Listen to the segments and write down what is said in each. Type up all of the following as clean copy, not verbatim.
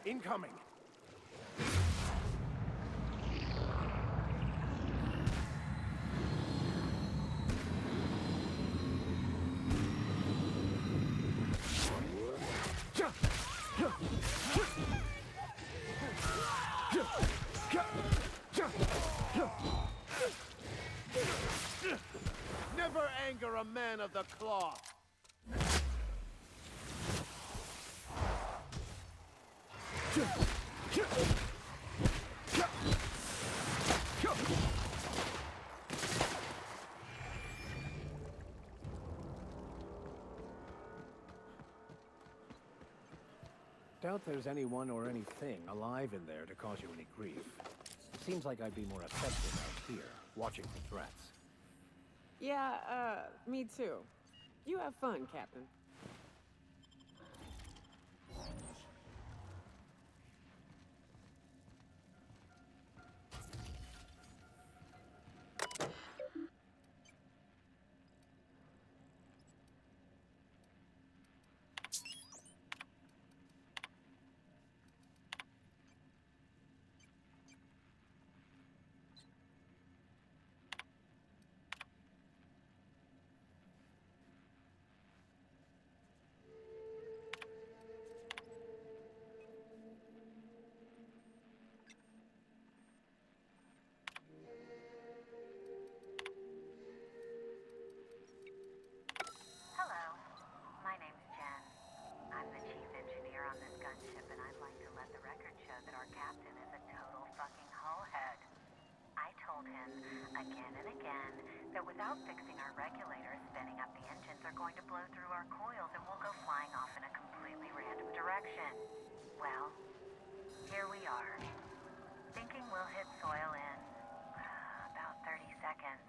Incoming! Never anger a man of the cloth! Doubt there's anyone or anything alive in there to cause you any grief. Seems like I'd be more effective out here, watching for threats. Yeah, me too. You have fun, Captain. Hello, my name's Jen. I'm the chief engineer on this gunship, and I'd like to let the record show that our captain is a total fucking hullhead. I told him again and again that without fixing our regulators, spinning up the engines are going to blow through our coils and we'll go flying off in a completely random direction. Well, here we are, thinking we'll hit soil in about 30 seconds.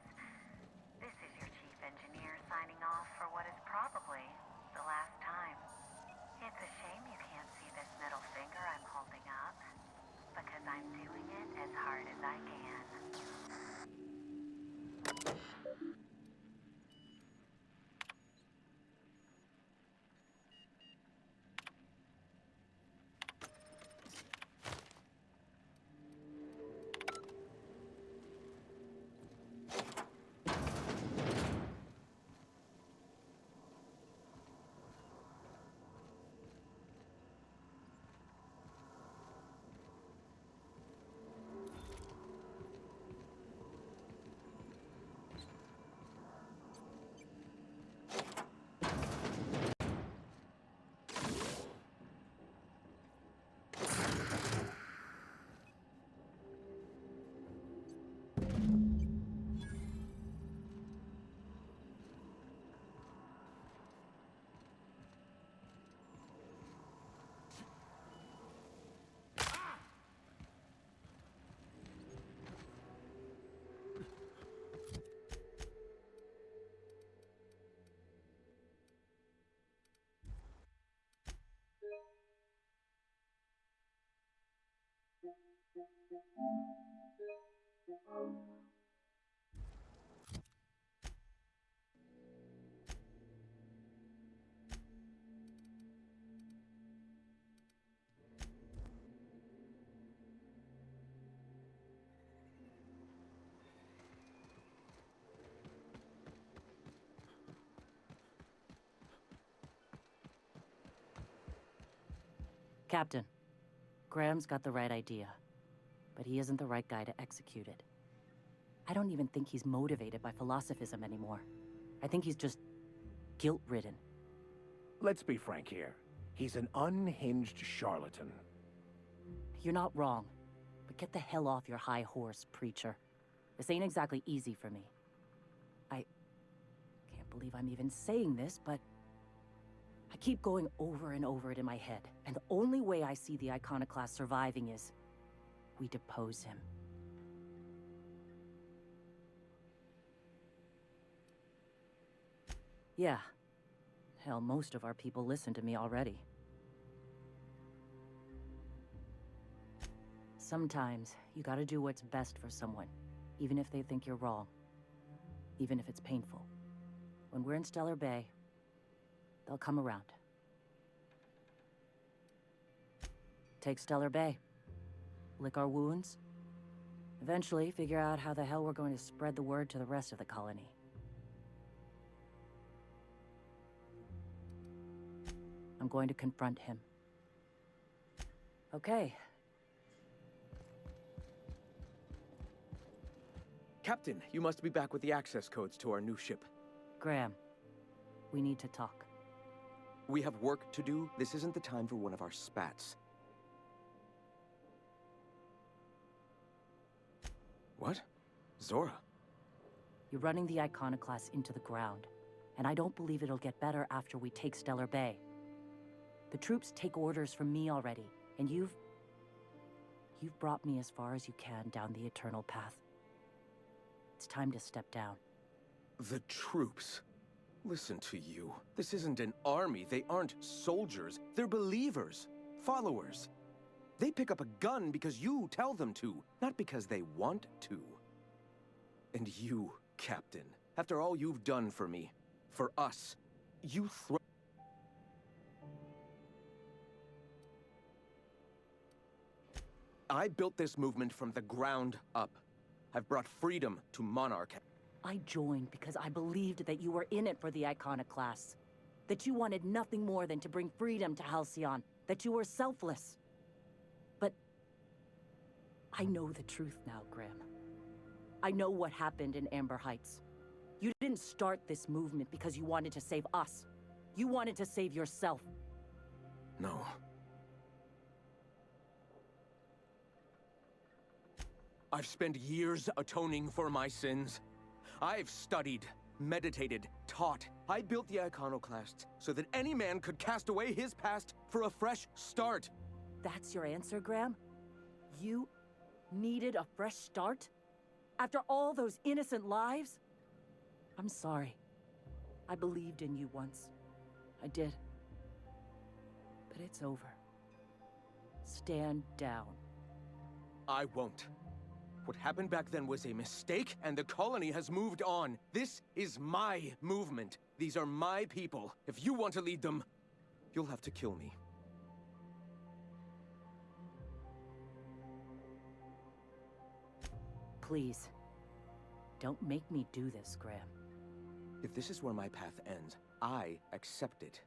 This is your chief engineer signing off for what is probably the last time. It's a shame you can't see this middle finger I'm holding up, because I'm doing it as hard as I can. Captain, Graham's got the right idea, but he isn't the right guy to execute it. I don't even think he's motivated by philosophism anymore. I think he's just guilt-ridden. Let's be frank here. He's an unhinged charlatan. You're not wrong, but get the hell off your high horse, preacher. This ain't exactly easy for me. I can't believe I'm even saying this, but I keep going over and over it in my head, and the only way I see the Iconoclast surviving is we depose him. Yeah. Hell, most of our people listen to me already. Sometimes, you gotta do what's best for someone, even if they think you're wrong. Even if it's painful. When we're in Stellar Bay, they'll come around. Take Stellar Bay. Lick our wounds. Eventually, figure out how the hell we're going to spread the word to the rest of the colony. I'm going to confront him. Okay. Captain, you must be back with the access codes to our new ship. Graham, we need to talk. We have work to do. This isn't the time for one of our spats. What? Zora? You're running the Iconoclast into the ground, and I don't believe it'll get better after we take Stellar Bay. The troops take orders from me already, and you've brought me as far as you can down the Eternal Path. It's time to step down. The troops? Listen to you. This isn't an army. They aren't soldiers. They're believers. Followers. They pick up a gun because you tell them to, not because they want to. And you, Captain, after all you've done for me, for us, you throw... I built this movement from the ground up. I've brought freedom to Monarch. I joined because I believed that you were in it for the Iconoclasts. That you wanted nothing more than to bring freedom to Halcyon. That you were selfless. But I know the truth now, Graham. I know what happened in Amber Heights. You didn't start this movement because you wanted to save us. You wanted to save yourself. No. I've spent years atoning for my sins. I've studied, meditated, taught. I built the Iconoclasts so that any man could cast away his past for a fresh start. That's your answer, Graham? You needed a fresh start? After all those innocent lives? I'm sorry. I believed in you once. I did. But it's over. Stand down. I won't. What happened back then was a mistake, and the colony has moved on. This is my movement. These are my people. If you want to lead them, you'll have to kill me. Please. Don't make me do this, Graham. If this is where my path ends, I accept it.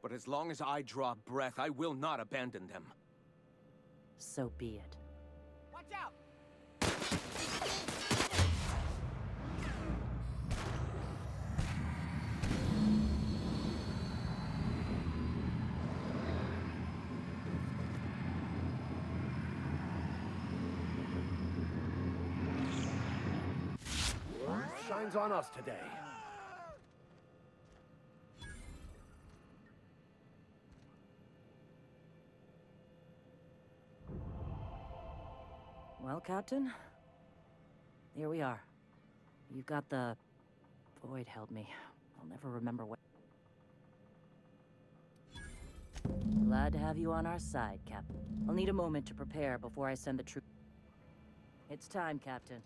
But as long as I draw breath, I will not abandon them. So be it. Watch out! Shines on us today. Well, Captain, here we are. You've got the... Void held me. I'll never remember what... Glad to have you on our side, Captain. I'll need a moment to prepare before I send the troop. It's time, Captain.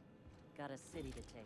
Got a city to take.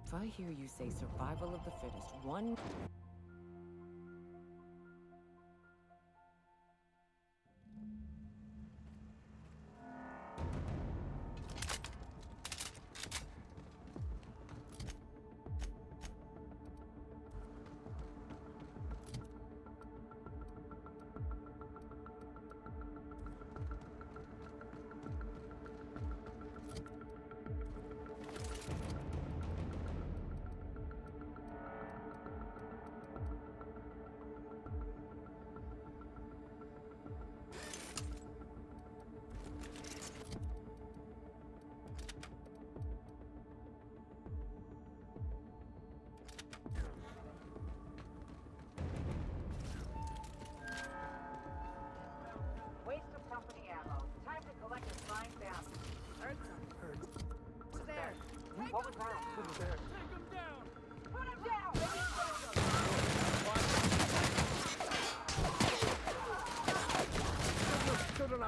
If I hear you say survival of the fittest, one...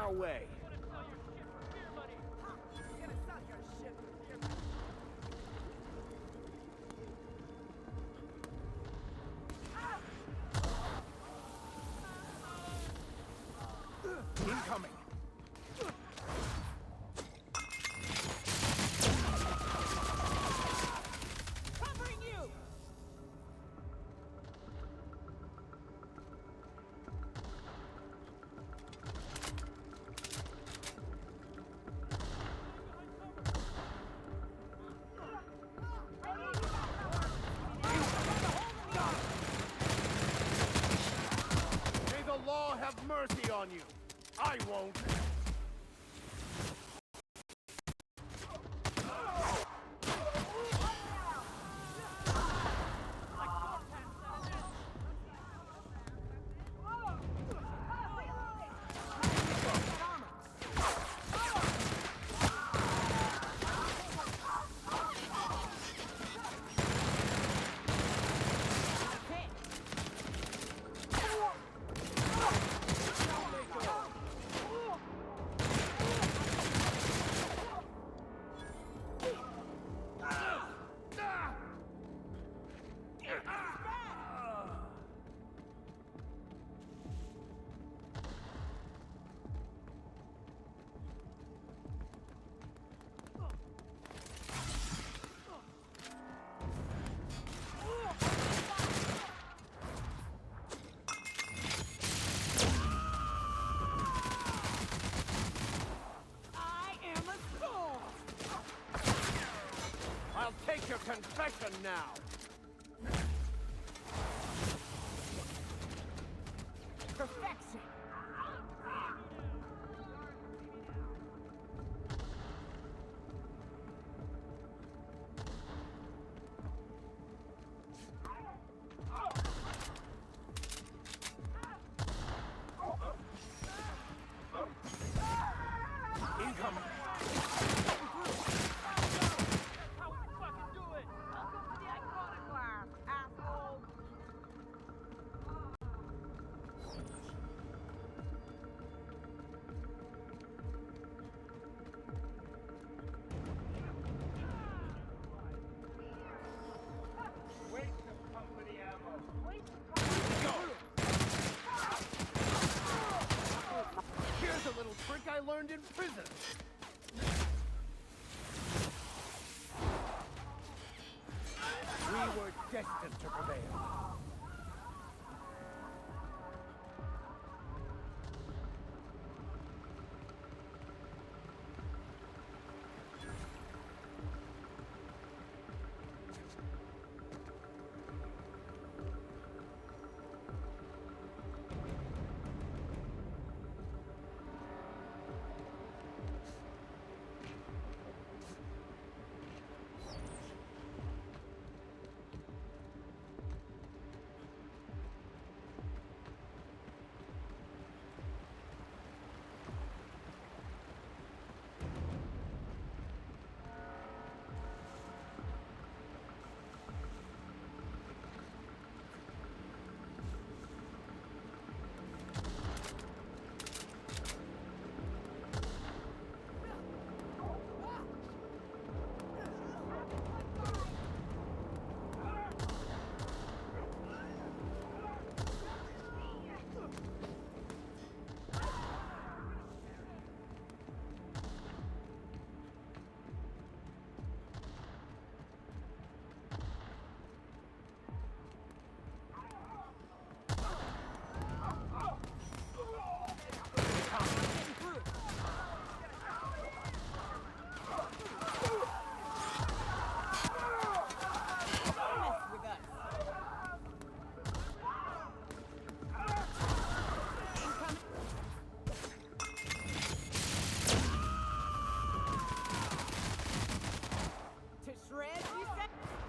our way. Incoming. Covering you! May the law have mercy on you. I won't. I'll take your confession now. Perfection! Incoming. Here's a little trick I learned in prison. We were destined to prevail.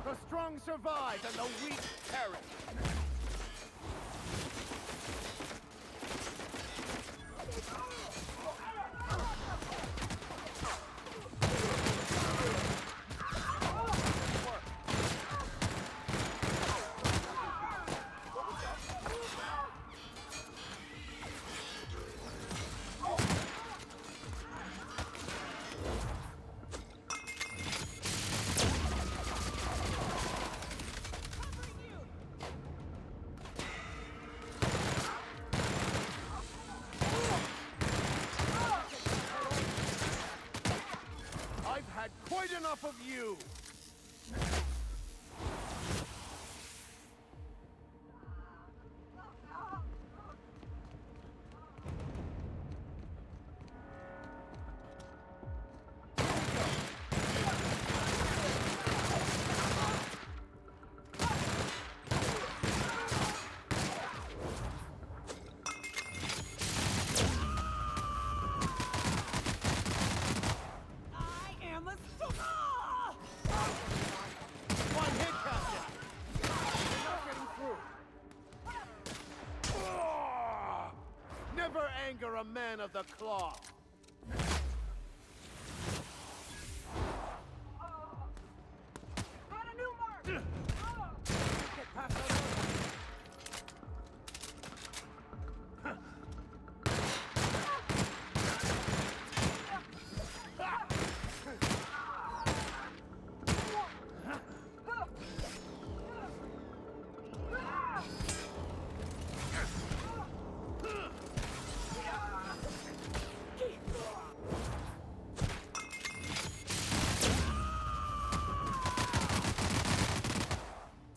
The strong survive and the weak perish. Quite enough of you! I am a One hit, Captain! You're not getting through. Ah! Never anger a man of the cloth! Got a new mark! Get past that door.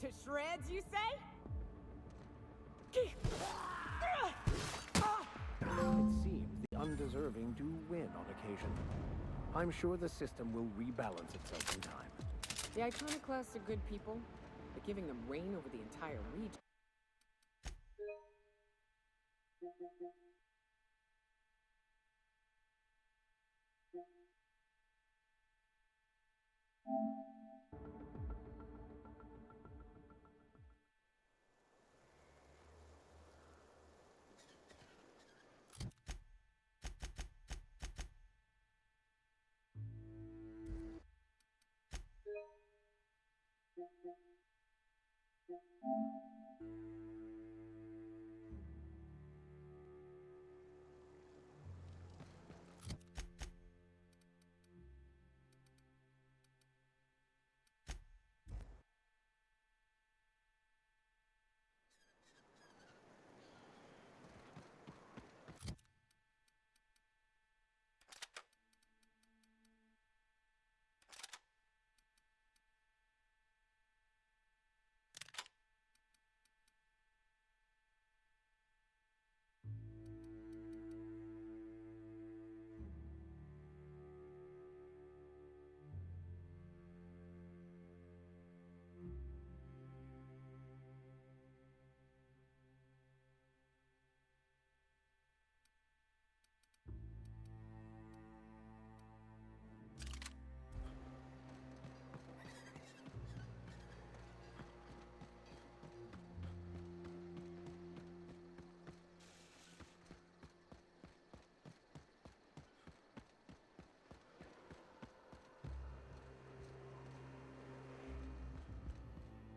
To shreds, you say? It seems the undeserving do win on occasion. I'm sure the system will rebalance itself in time. The Iconoclasts are good people, but giving them reign over the entire region.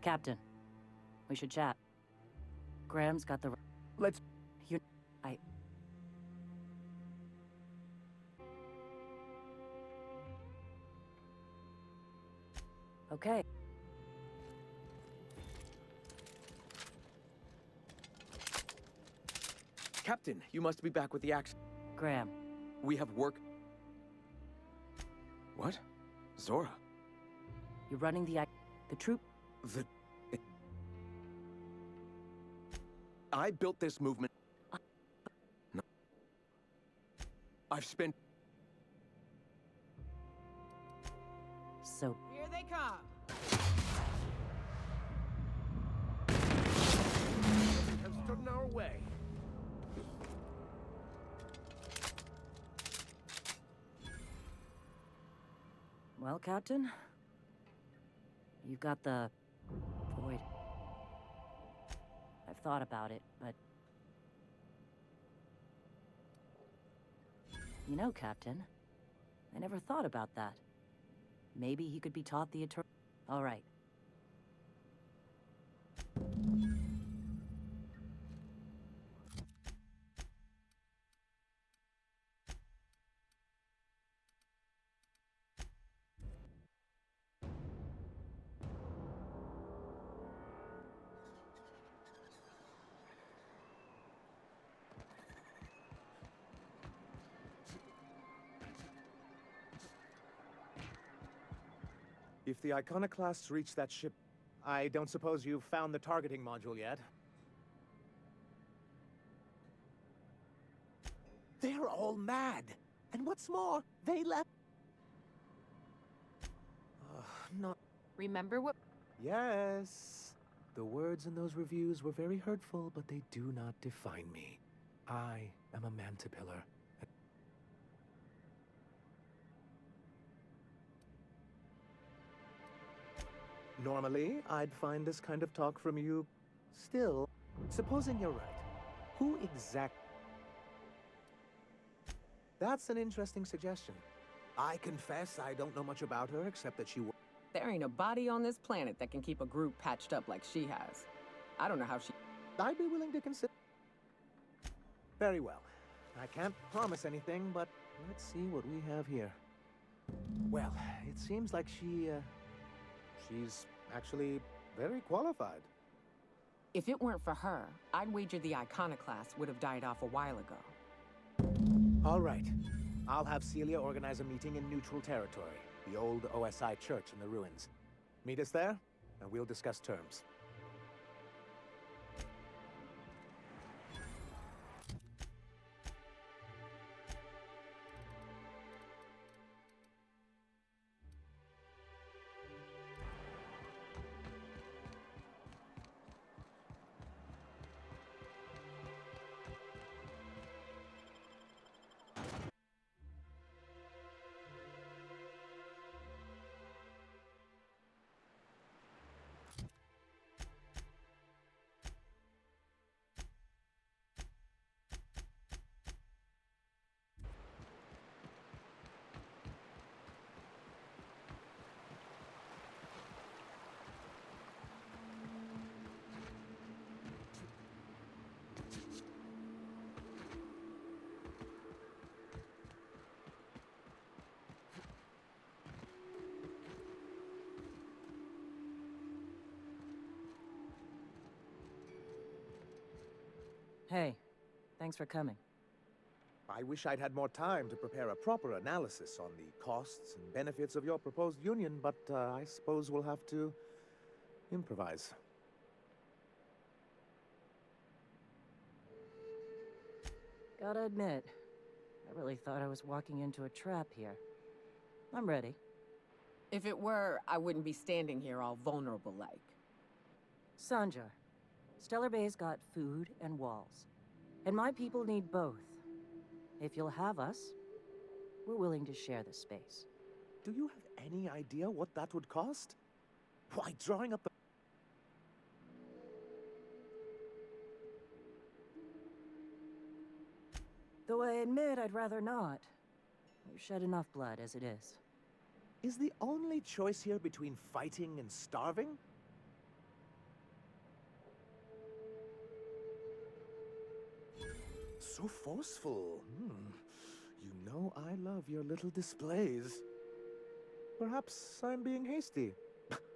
Captain, we should chat. Graham's got the... Let's... You... I... Okay. Captain, you must be back with the axe. Graham, We have work. What? Zora? you're running the troop... The... I built this movement. No. I've spent... So, Here they come. have stood in our way. well, Captain, you got the... Void. I've thought about it, but... You know, Captain, I never thought about that. Maybe he could be taught the eternal... All right. If the Iconoclasts reach that ship, I don't suppose you've found the targeting module yet. They're all mad. And what's more, they left... not... Remember what? Yes. The words in those reviews were very hurtful, but they do not define me. I am a Mantipillar. Normally, I'd find this kind of talk from you. Still, supposing you're right, who exact... That's an interesting suggestion. I confess I don't know much about her, except that she... There ain't a body on this planet that can keep a group patched up like she has. I don't know how she... I'd be willing to consider... Very well. I can't promise anything, but let's see what we have here. Well, it seems like she's actually very qualified. If it weren't for her, I'd wager the Iconoclast would have died off a while ago. All right. I'll have Celia organize a meeting in neutral territory, the old OSI church in the ruins. Meet us there, and we'll discuss terms. Hey, thanks for coming. I wish I'd had more time to prepare a proper analysis on the costs and benefits of your proposed union, but I suppose we'll have to improvise. Gotta admit, I really thought I was walking into a trap here. I'm ready. If it were, I wouldn't be standing here all vulnerable like. Sanjar, Stellar Bay's got food and walls. And my people need both. If you'll have us, we're willing to share the space. Do you have any idea what that would cost? Why, drawing up the... Though I admit I'd rather not. We've shed enough blood as it is. Is the only choice here between fighting and starving? So forceful. You know I love your little displays. Perhaps I'm being hasty.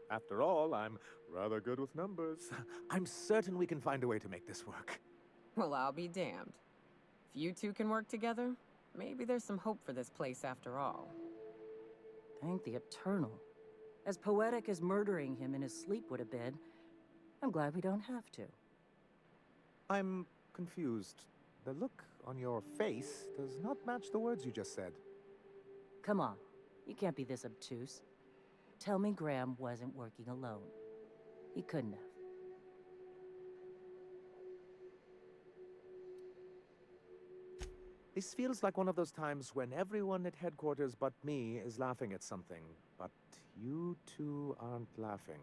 After all, I'm rather good with numbers. I'm certain we can find a way to make this work. Well, I'll be damned. If you two can work together, maybe there's some hope for this place after all. Thank the Eternal. As poetic as murdering him in his sleep would have been, I'm glad we don't have to. I'm confused. The look on your face does not match the words you just said. Come on, you can't be this obtuse. Tell me Graham wasn't working alone. He couldn't have. This feels like one of those times when everyone at headquarters but me is laughing at something, but you two aren't laughing.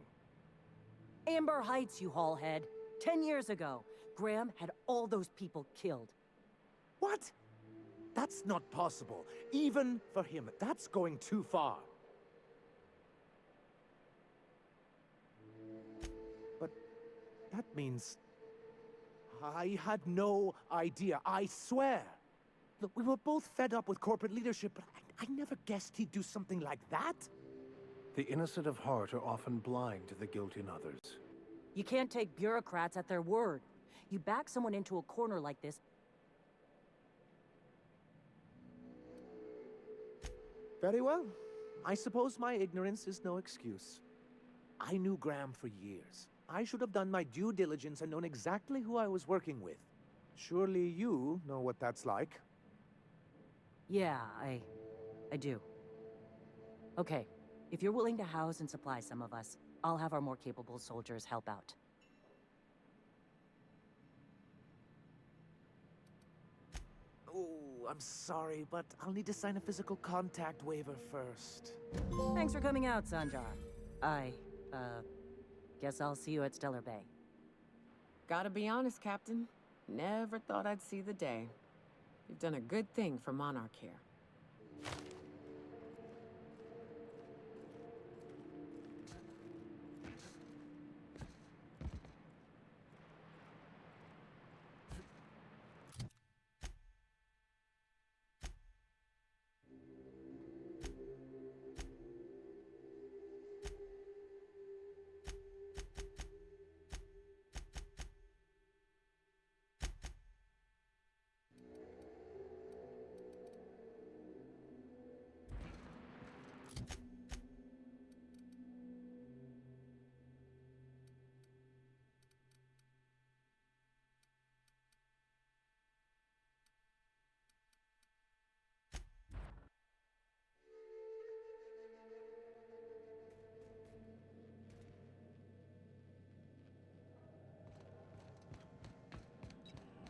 Amber Heights, you haulhead. 10 years ago, Graham had all those people killed. What? That's not possible. Even for him, that's going too far. But that means... I had no idea, I swear. Look, we were both fed up with corporate leadership, but I never guessed he'd do something like that. The innocent of heart are often blind to the guilt in others. You can't take bureaucrats at their word. You back someone into a corner like this. Very well. I suppose my ignorance is no excuse. I knew Graham for years. I should have done my due diligence and known exactly who I was working with. Surely you know what that's like. Yeah, I do. Okay, if you're willing to house and supply some of us, I'll have our more capable soldiers help out. Oh, I'm sorry, but I'll need to sign a physical contact waiver first. Thanks for coming out, Sanjar. Guess I'll see you at Stellar Bay. Gotta be honest, Captain. Never thought I'd see the day. You've done a good thing for Monarch here.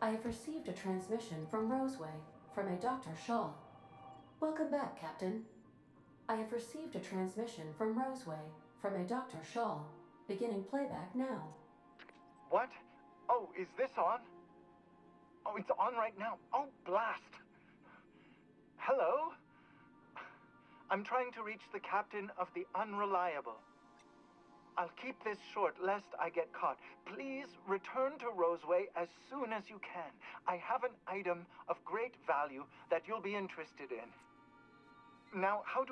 I have received a transmission from Roseway, from a Dr. Shaw. Welcome back, Captain. I have received a transmission from Roseway, from a Dr. Shaw. Beginning playback now. What? Oh, is this on? Oh, it's on right now. Oh, blast. Hello? I'm trying to reach the captain of the Unreliable. I'll keep this short lest I get caught. Please return to Roseway as soon as you can. I have an item of great value that you'll be interested in. Now, how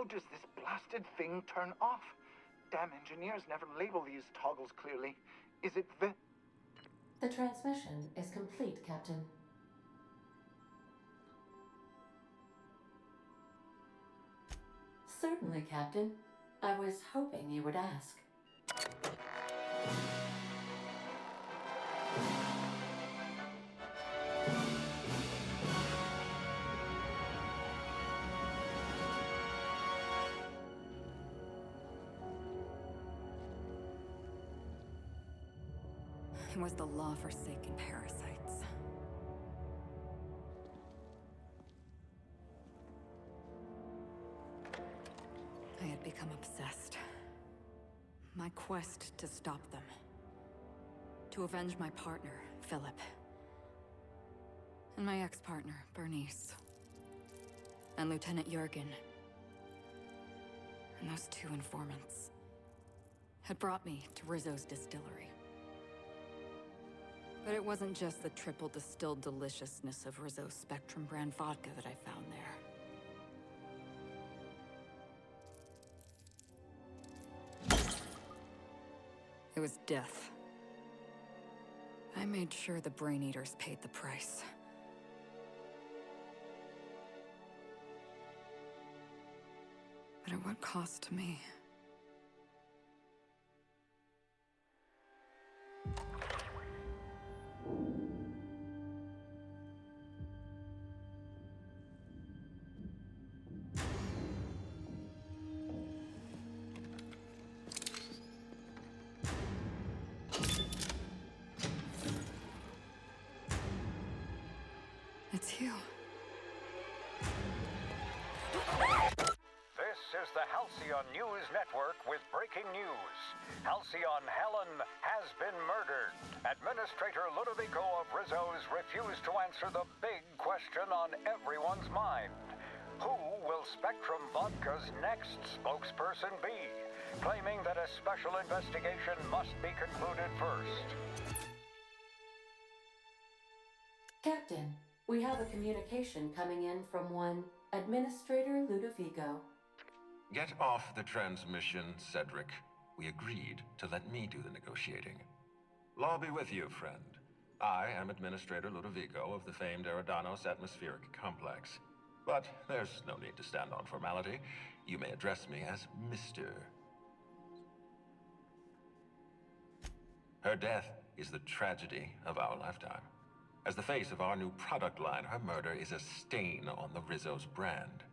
does this blasted thing turn off? Damn engineers never label these toggles clearly. Is it the... The transmission is complete, Captain. Certainly, Captain. I was hoping you would ask. It was the law-forsaken parasites. I had become obsessed. My quest to stop them. To avenge my partner, Philip. And my ex-partner, Bernice. And Lieutenant Jurgen. And those two informants had brought me to Rizzo's distillery. But it wasn't just the triple distilled deliciousness of Rizzo's Spectrum brand vodka that I found there. It was death. I made sure the Brain Eaters paid the price. But at what cost to me? It's you. This is the Halcyon News Network with breaking news. Halcyon Helen has been murdered. Administrator Ludovico of Rizzo's refused to answer the big question on everyone's mind. Who will Spectrum Vodka's next spokesperson be? Claiming that a special investigation must be concluded first. Captain, we have a communication coming in from one Administrator Ludovico. Get off the transmission, Cedric. We agreed to let me do the negotiating. Law be with you, friend. I am Administrator Ludovico of the famed Eridanos Atmospheric Complex. But there's no need to stand on formality. You may address me as Mr. Her death is the tragedy of our lifetime. As the face of our new product line, her murder is a stain on the Rizzo's brand.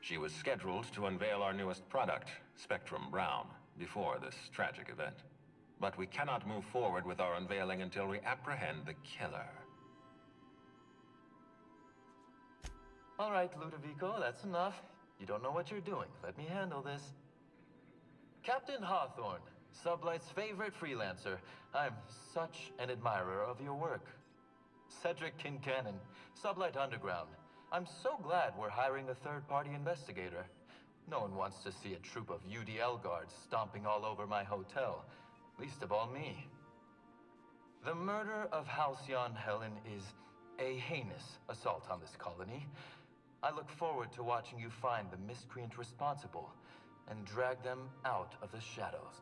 She was scheduled to unveil our newest product, Spectrum Brown, before this tragic event. But we cannot move forward with our unveiling until we apprehend the killer. All right, Ludovico, that's enough. You don't know what you're doing. Let me handle this. Captain Hawthorne, Sublight's favorite freelancer. I'm such an admirer of your work. Cedric Kincannon, Sublight Underground. I'm so glad we're hiring a third-party investigator. No one wants to see a troop of UDL guards stomping all over my hotel. Least of all me. The murder of Halcyon Helen is a heinous assault on this colony. I look forward to watching you find the miscreant responsible and drag them out of the shadows.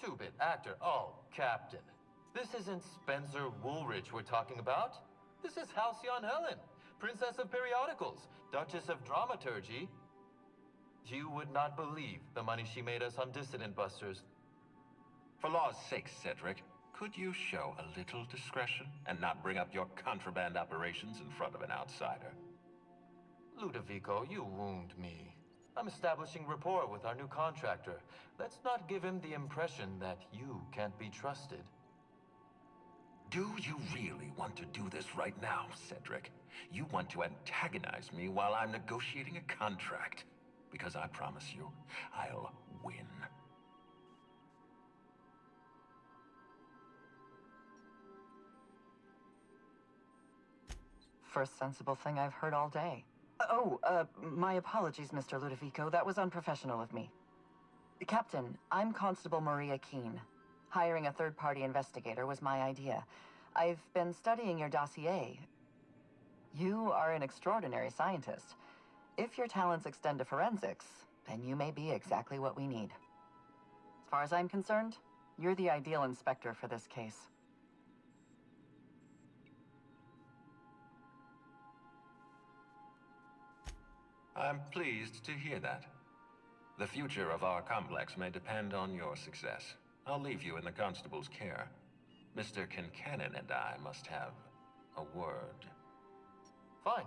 Two-bit actor. Oh, Captain. This isn't Spencer Woolridge we're talking about. This is Halcyon Helen, Princess of Periodicals, Duchess of Dramaturgy. You would not believe the money she made us on Dissident Busters. For law's sake, Cedric, could you show a little discretion and not bring up your contraband operations in front of an outsider? Ludovico, you wound me. I'm establishing rapport with our new contractor. Let's not give him the impression that you can't be trusted. Do you really want to do this right now, Cedric? You want to antagonize me while I'm negotiating a contract? Because I promise you, I'll win. First sensible thing I've heard all day. My apologies, Mr. Ludovico. That was unprofessional of me. Captain, I'm Constable Maria Keene. Hiring a third-party investigator was my idea. I've been studying your dossier. You are an extraordinary scientist. If your talents extend to forensics, then you may be exactly what we need. As far as I'm concerned, you're the ideal inspector for this case. I'm pleased to hear that. The future of our complex may depend on your success. I'll leave you in the constable's care. Mr. Kincannon and I must have a word. Fine.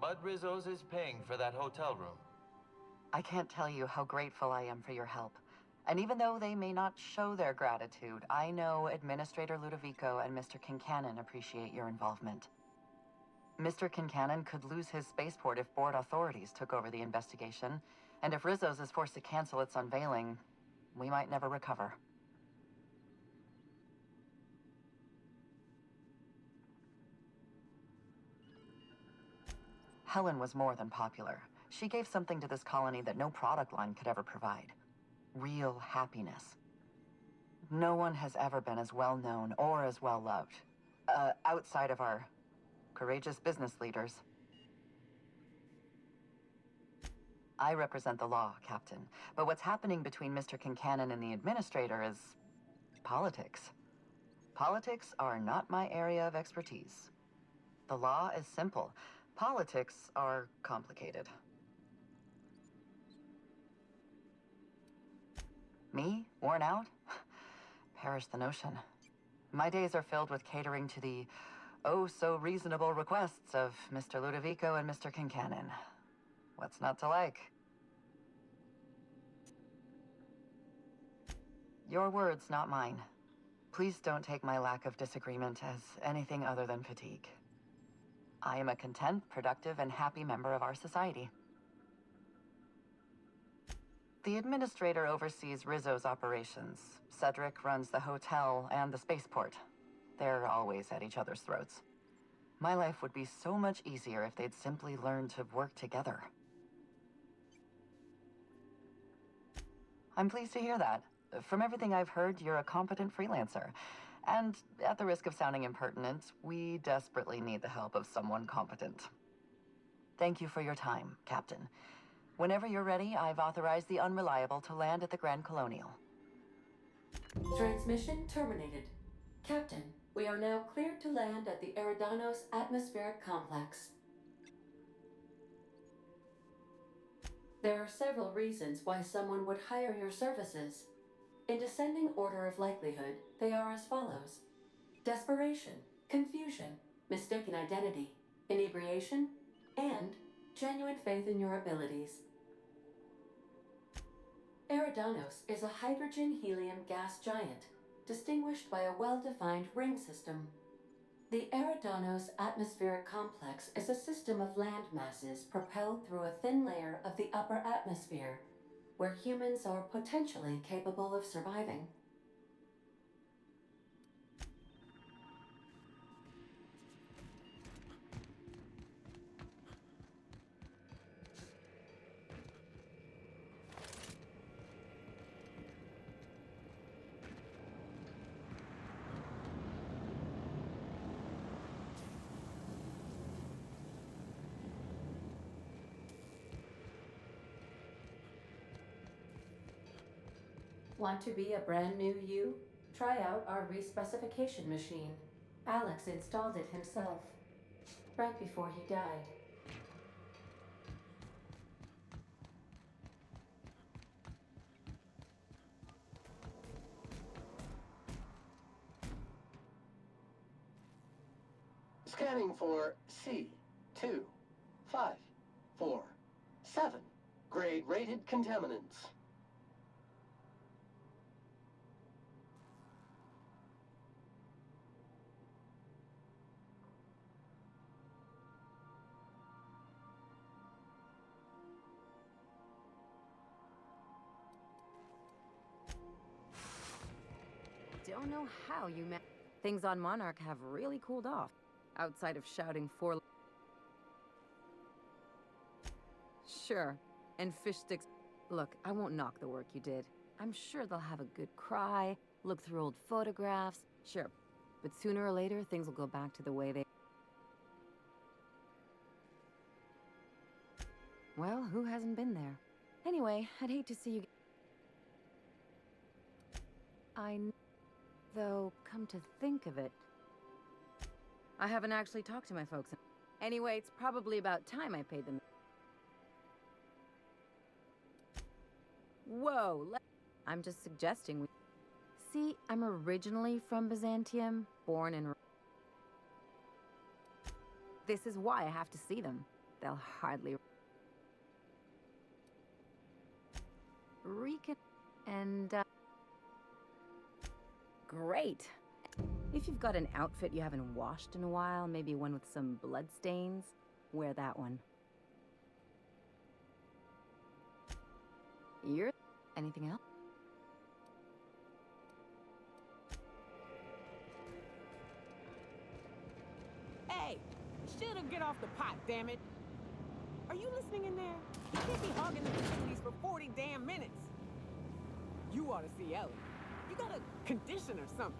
Bud Rizzo's is paying for that hotel room. I can't tell you how grateful I am for your help. And even though they may not show their gratitude, I know Administrator Ludovico and Mr. Kincannon appreciate your involvement. Mr. Kincannon could lose his spaceport if board authorities took over the investigation, and if Rizzo's is forced to cancel its unveiling, we might never recover. Helen was more than popular. She gave something to this colony that no product line could ever provide. Real happiness. No one has ever been as well known or as well loved. Outside of our courageous business leaders. I represent the law, Captain. But what's happening between Mr. Kincannon and the Administrator is politics. Politics are not my area of expertise. The law is simple. Politics are complicated. Me? Worn out? Perish the notion. My days are filled with catering to the oh-so-reasonable requests of Mr. Ludovico and Mr. Kincannon. What's not to like? Your words, not mine. Please don't take my lack of disagreement as anything other than fatigue. I am a content, productive, and happy member of our society. The Administrator oversees Rizzo's operations. Cedric runs the hotel and the spaceport. They're always at each other's throats. My life would be so much easier if they'd simply learn to work together. I'm pleased to hear that. From everything I've heard, you're a competent freelancer. And at the risk of sounding impertinent, we desperately need the help of someone competent. Thank you for your time, Captain. Whenever you're ready, I've authorized the Unreliable to land at the Grand Colonial. Transmission terminated. Captain, we are now cleared to land at the Eridanos Atmospheric Complex. There are several reasons why someone would hire your services. In descending order of likelihood, they are as follows: desperation, confusion, mistaken identity, inebriation, and genuine faith in your abilities. Eridanos is a hydrogen-helium gas giant, distinguished by a well-defined ring system. The Eridanos Atmospheric Complex is a system of land masses propelled through a thin layer of the upper atmosphere, where humans are potentially capable of surviving. Want to be a brand new you? Try out our respecification machine. Alex installed it himself, right before he died. Scanning for C2547. Grade rated contaminants. Don't know how you met. Things on Monarch have really cooled off, outside of shouting for. Sure, and fish sticks. Look, I won't knock the work you did. I'm sure they'll have a good cry, look through old photographs. Sure, but sooner or later, things will go back to the way they. Well, who hasn't been there? Anyway, I'd hate to see you. Though, come to think of it, I haven't actually talked to my folks. Anyway, it's probably about time I paid them. Whoa, I'm just suggesting we... See, I'm originally from Byzantium, born and... This is why I have to see them. They'll hardly... And, Great. If you've got an outfit you haven't washed in a while, maybe one with some blood stains, wear that one. Anything else? Hey! Shut up, get off the pot, damn it! Are you listening in there? You can't be hogging the facilities for 40 damn minutes! You ought to see Ellie. You got a condition or something.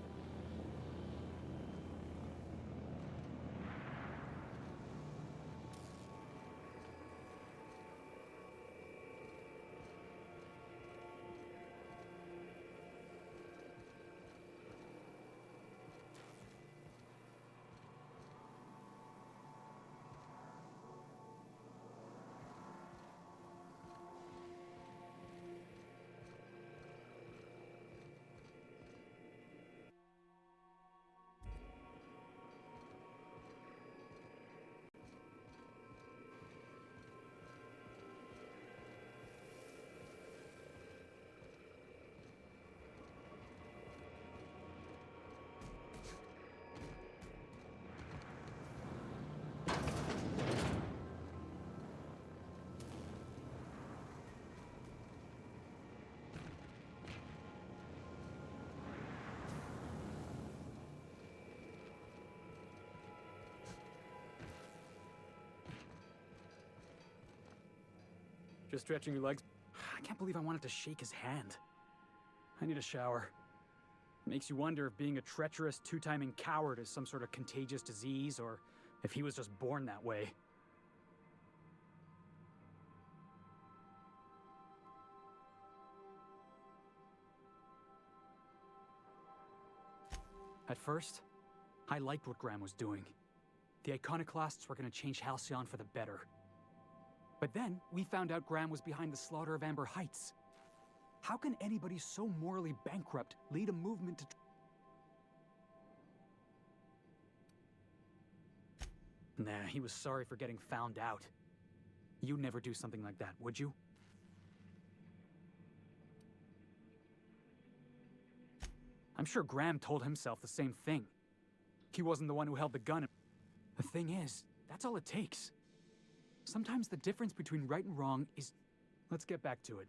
Just stretching your legs. I can't believe I wanted to shake his hand. I need a shower. Makes you wonder if being a treacherous, two-timing coward is some sort of contagious disease, or if he was just born that way. At first, I liked what Graham was doing. The Iconoclasts were going to change Halcyon for the better. But then, we found out Graham was behind the slaughter of Amber Heights. How can anybody so morally bankrupt lead a movement to... Nah, he was sorry for getting found out. You'd never do something like that, would you? I'm sure Graham told himself the same thing. He wasn't the one who held the gun. The thing is, that's all it takes. Sometimes the difference between right and wrong is... Let's get back to it.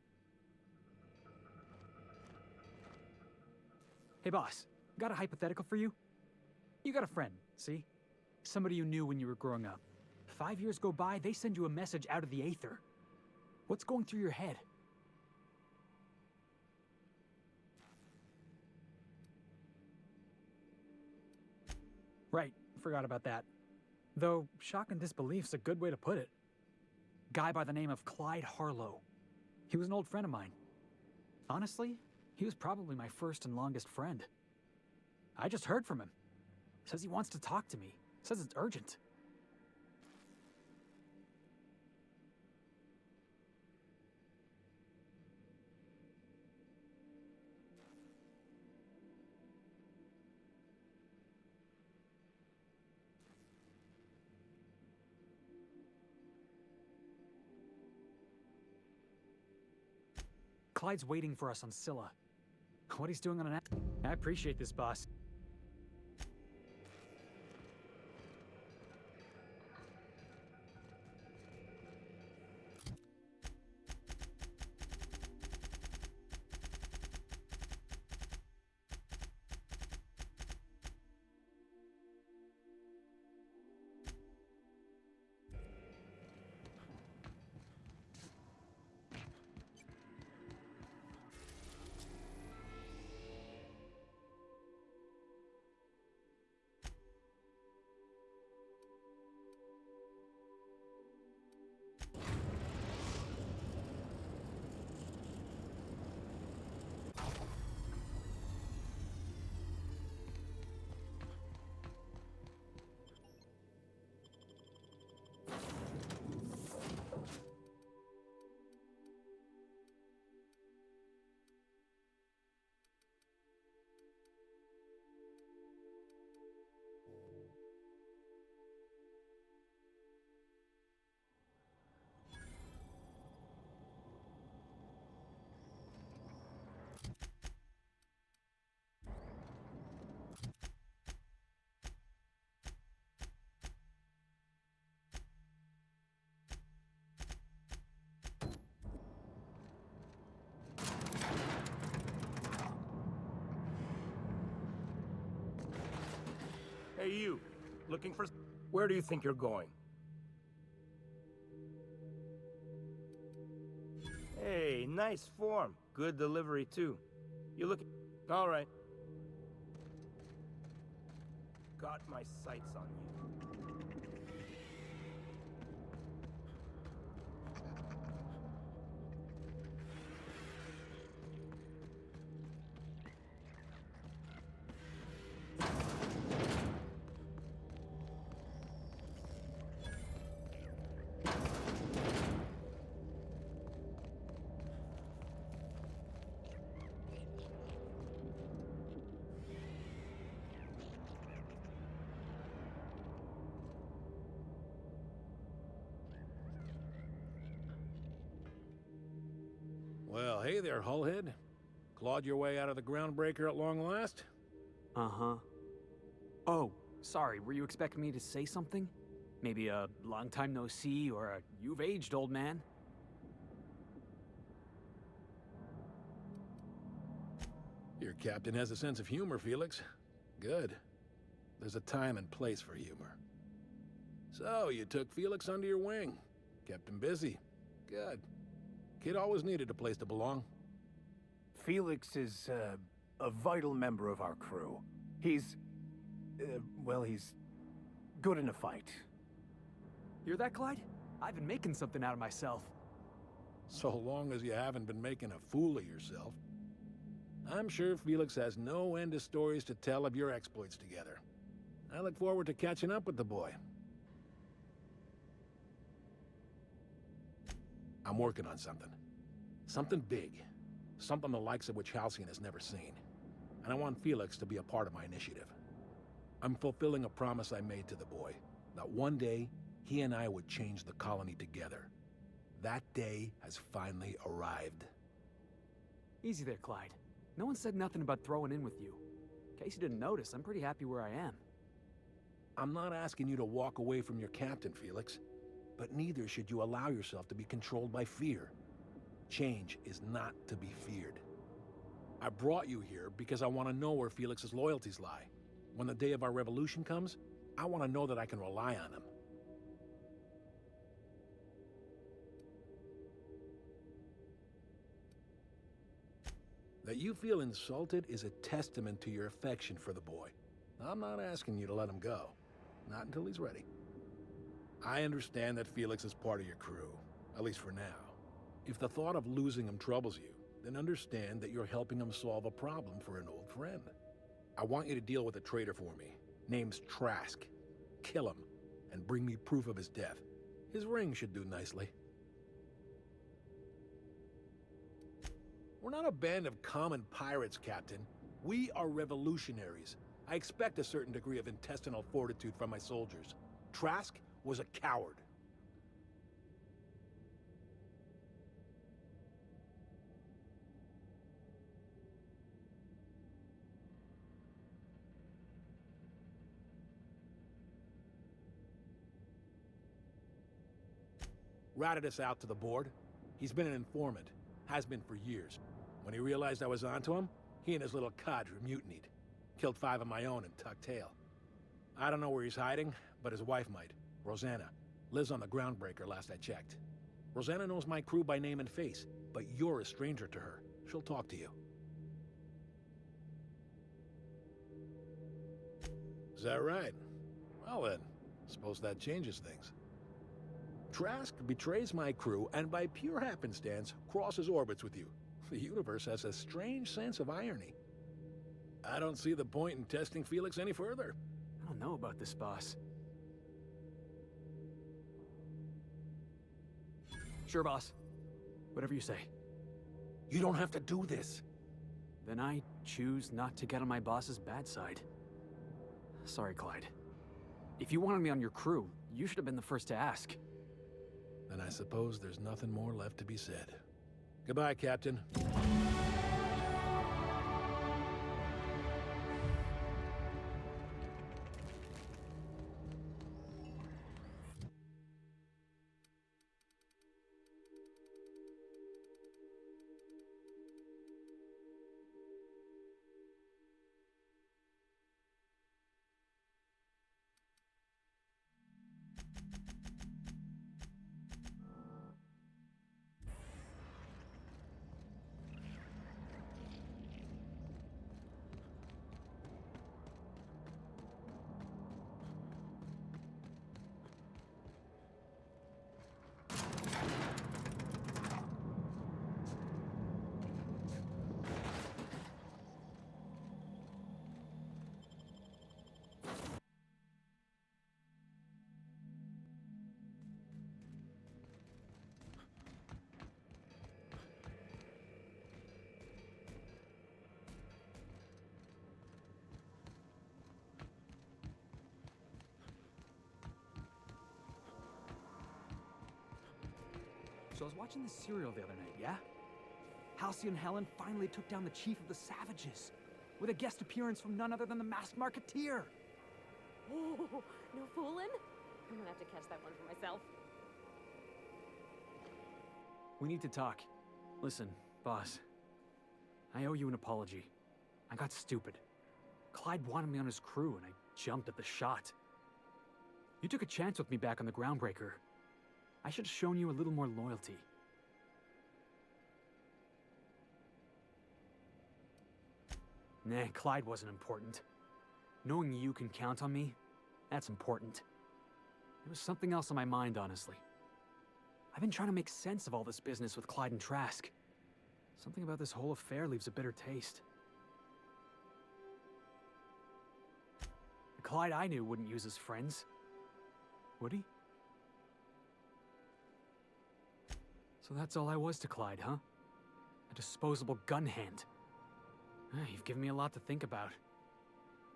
Hey boss, got a hypothetical for you? You got a friend, see? Somebody you knew when you were growing up. 5 years go by, they send you a message out of the aether. What's going through your head? Right, forgot about that. Though, shock and disbelief's a good way to put it. Guy by the name of Clyde Harlow. He was an old friend of mine. Honestly, he was probably my first and longest friend. I just heard from him. Says he wants to talk to me. Says it's urgent. Clyde's waiting for us on Scylla. What he's doing on an... I appreciate this, boss. Hey, you. Looking for... Where do you think you're going? Hey, nice form. Good delivery, too. You look... All right. Got my sights on you. Well, hey there, Hullhead. Clawed your way out of the Groundbreaker at long last? Uh-huh. Oh, sorry, were you expecting me to say something? Maybe a long time no see, or a you've aged, old man? Your captain has a sense of humor, Felix. Good. There's a time and place for humor. So, you took Felix under your wing. Kept him busy. Good. Kid always needed a place to belong. Felix is, a vital member of our crew. He's... well, he's good in a fight. Hear that, Clyde? I've been making something out of myself. So long as you haven't been making a fool of yourself. I'm sure Felix has no end of stories to tell of your exploits together. I look forward to catching up with the boy. I'm working on something. Something big. Something the likes of which Halcyon has never seen. And I want Felix to be a part of my initiative. I'm fulfilling a promise I made to the boy, that one day, he and I would change the colony together. That day has finally arrived. Easy there, Clyde. No one said nothing about throwing in with you. In case you didn't notice, I'm pretty happy where I am. I'm not asking you to walk away from your captain, Felix. But neither should you allow yourself to be controlled by fear. Change is not to be feared. I brought you here because I want to know where Felix's loyalties lie. When the day of our revolution comes, I want to know that I can rely on him. That you feel insulted is a testament to your affection for the boy. I'm not asking you to let him go. Not until he's ready. I understand that Felix is part of your crew, at least for now. If the thought of losing him troubles you, then understand that you're helping him solve a problem for an old friend. I want you to deal with a traitor for me. Name's Trask. Kill him, and bring me proof of his death. His ring should do nicely. We're not a band of common pirates, Captain. We are revolutionaries. I expect a certain degree of intestinal fortitude from my soldiers. Trask was a coward. Ratted us out to the board. He's been an informant. Has been for years. When he realized I was onto him, he and his little cadre mutinied. Killed 5 of my own and tucked tail. I don't know where he's hiding, but his wife might. Rosanna. Lives on the Groundbreaker last I checked. Rosanna knows my crew by name and face, but you're a stranger to her. She'll talk to you. Is that right? Well then, suppose that changes things. Trask betrays my crew and by pure happenstance crosses orbits with you. The universe has a strange sense of irony. I don't see the point in testing Felix any further. I don't know about this, boss. Sure, boss. Whatever you say. You don't have to do this. Then I choose not to get on my boss's bad side. Sorry, Clyde. If you wanted me on your crew, you should have been the first to ask. Then I suppose there's nothing more left to be said. Goodbye, Captain. So I was watching the serial the other night, yeah? Halcyon Helen finally took down the chief of the Savages, with a guest appearance from none other than the Masked Marketeer. Oh, no fooling? I'm gonna have to catch that one for myself. We need to talk. Listen, boss. I owe you an apology. I got stupid. Clyde wanted me on his crew, and I jumped at the shot. You took a chance with me back on the Groundbreaker. I should have shown you a little more loyalty. Nah, Clyde wasn't important. Knowing you can count on me, that's important. There was something else on my mind, honestly. I've been trying to make sense of all this business with Clyde and Trask. Something about this whole affair leaves a bitter taste. Clyde I knew wouldn't use his friends. Would he? So that's all I was to Clyde, huh? A disposable gun hand. You've given me a lot to think about.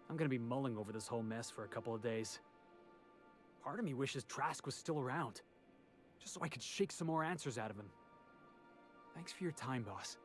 I'm gonna be mulling over this whole mess for a couple of days. Part of me wishes Trask was still around, just so I could shake some more answers out of him. Thanks for your time, boss.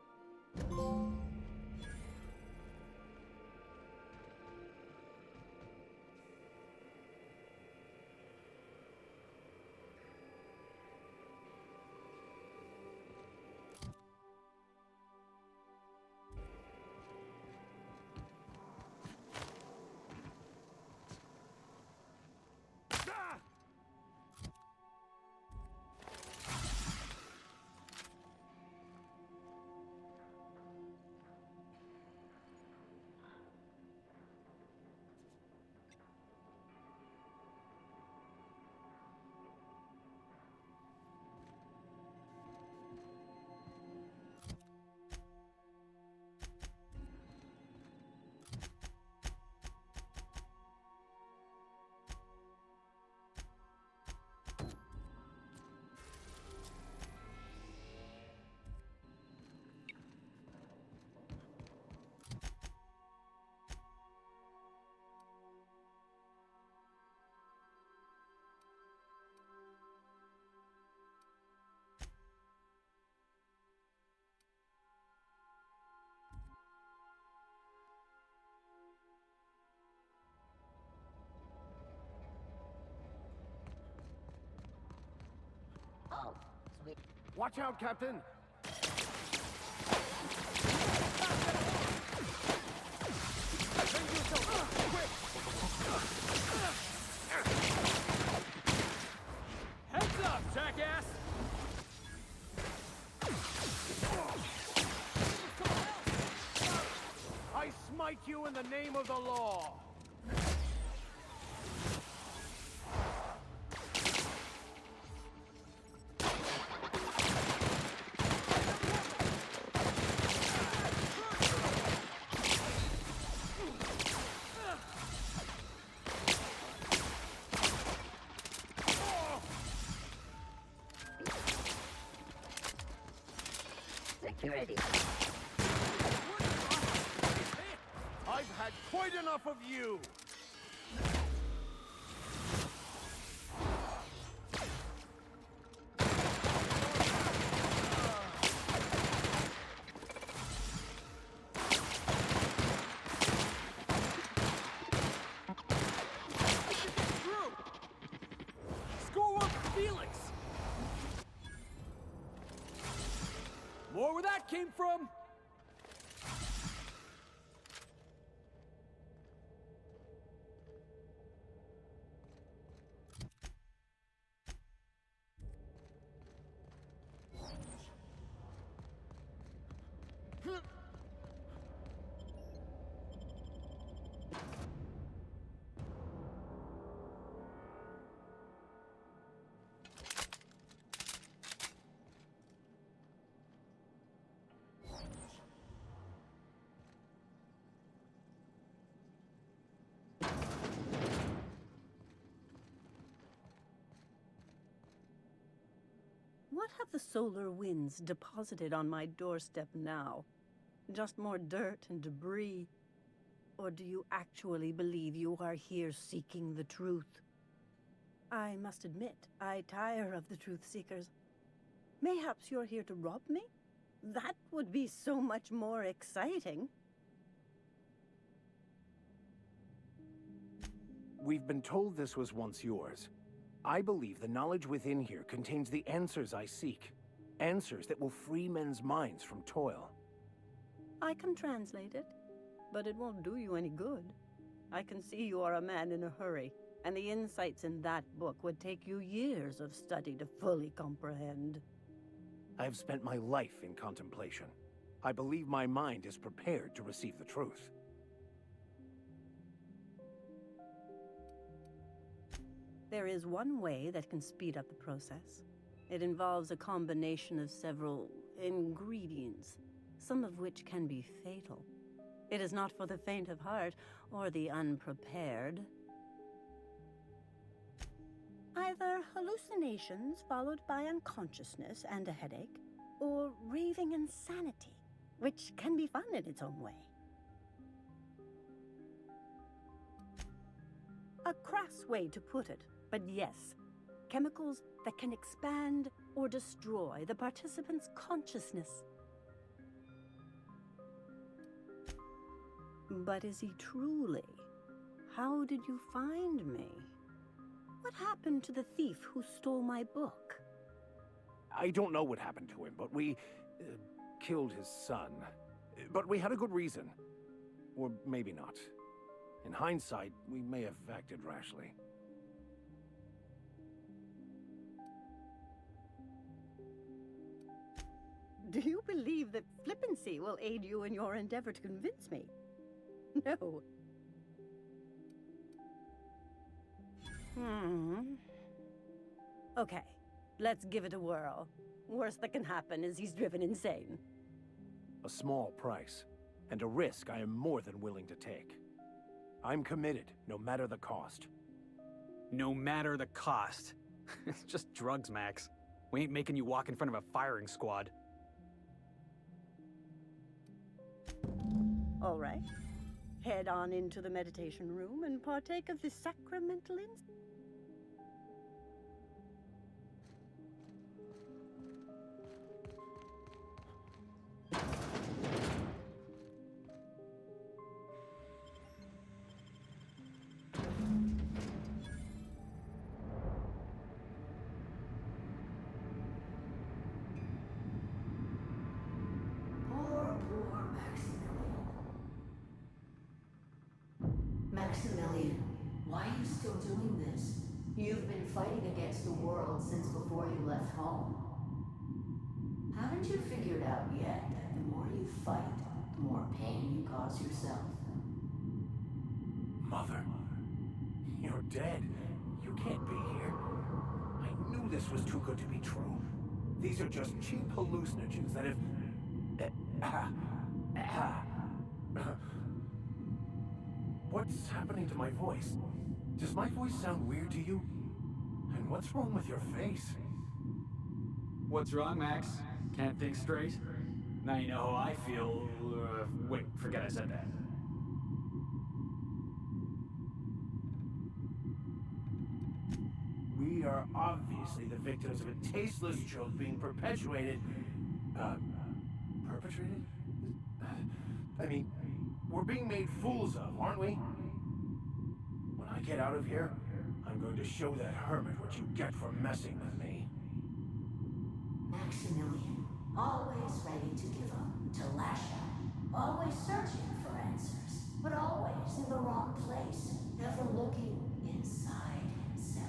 Watch out, Captain! Heads up, jackass! I smite you in the name of the law! Security. I've had quite enough of you! Score one for Felix! More where that came from? What have the solar winds deposited on my doorstep now? Just more dirt and debris? Or do you actually believe you are here seeking the truth? I must admit, I tire of the truth seekers. Mayhaps you're here to rob me? That would be so much more exciting. We've been told this was once yours. I believe the knowledge within here contains the answers I seek. Answers that will free men's minds from toil. I can translate it, but it won't do you any good. I can see you are a man in a hurry, and the insights in that book would take you years of study to fully comprehend. I have spent my life in contemplation. I believe my mind is prepared to receive the truth. There is one way that can speed up the process. It involves a combination of several ingredients, some of which can be fatal. It is not for the faint of heart or the unprepared. Either hallucinations followed by unconsciousness and a headache, or raving insanity, which can be fun in its own way. A crass way to put it, but yes, chemicals that can expand or destroy the participant's consciousness. But is he truly? How did you find me? What happened to the thief who stole my book? I don't know what happened to him, but we killed his son. But we had a good reason. Or maybe not. In hindsight, we may have acted rashly. Do you believe that flippancy will aid you in your endeavor to convince me? No. Okay, let's give it a whirl. Worst that can happen is he's driven insane. A small price, and a risk I am more than willing to take. I'm committed, no matter the cost. No matter the cost. It's just drugs, Max. We ain't making you walk in front of a firing squad. All right. Head on into the meditation room and partake of this sacramental Poor Maximilian, why are you still doing this? You've been fighting against the world since before you left home. Haven't you figured out yet that the more you fight, the more pain you cause yourself? Mother, you're dead. You can't be here. I knew this was too good to be true. These are just cheap hallucinogens that have... What's happening to my voice? Does my voice sound weird to you? And what's wrong with your face? What's wrong, Max? Can't think straight? Now you know how I feel. Wait, forget I said that. We are obviously the victims of a tasteless joke being perpetuated. Perpetrated? I mean, we're being made fools of, aren't we? When I get out of here, I'm going to show that hermit what you get for messing with me. Maximilian, always ready to give up, to lash out, always searching for answers, but always in the wrong place, never looking inside himself.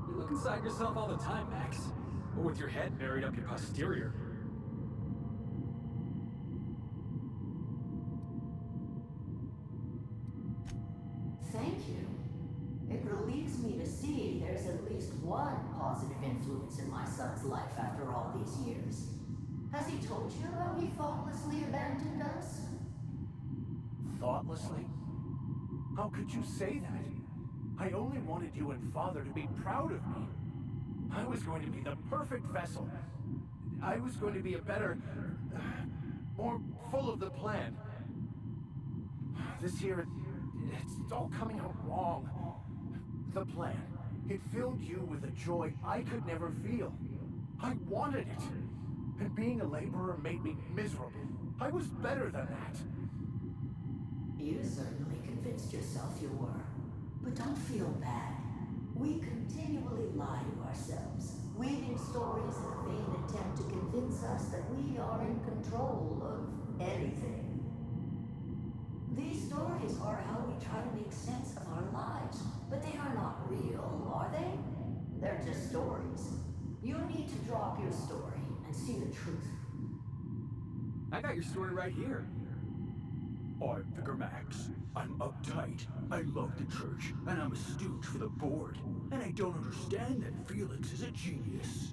You look inside yourself all the time, Max. Or with your head buried up your posterior. Thank you. It relieves me to see there's at least one positive influence in my son's life after all these years. Has he told you how he thoughtlessly abandoned us? Thoughtlessly? How could you say that? I only wanted you and Father to be proud of me. I was going to be the perfect vessel. I was going to be a better... more full of the plan. This year, it's all coming out wrong. The plan. It filled you with a joy I could never feel. I wanted it. And being a laborer made me miserable. I was better than that. You certainly convinced yourself you were. But don't feel bad. We continually lie to ourselves, weaving stories in a vain attempt to convince us that we are in control of anything. These stories are how we try to make sense of our lives, but they are not real, are they? They're just stories. You need to drop your story and see the truth. I got your story right here. I'm Vicar Max. I'm uptight. I love the church, and I'm a stooge for the board. And I don't understand that Felix is a genius.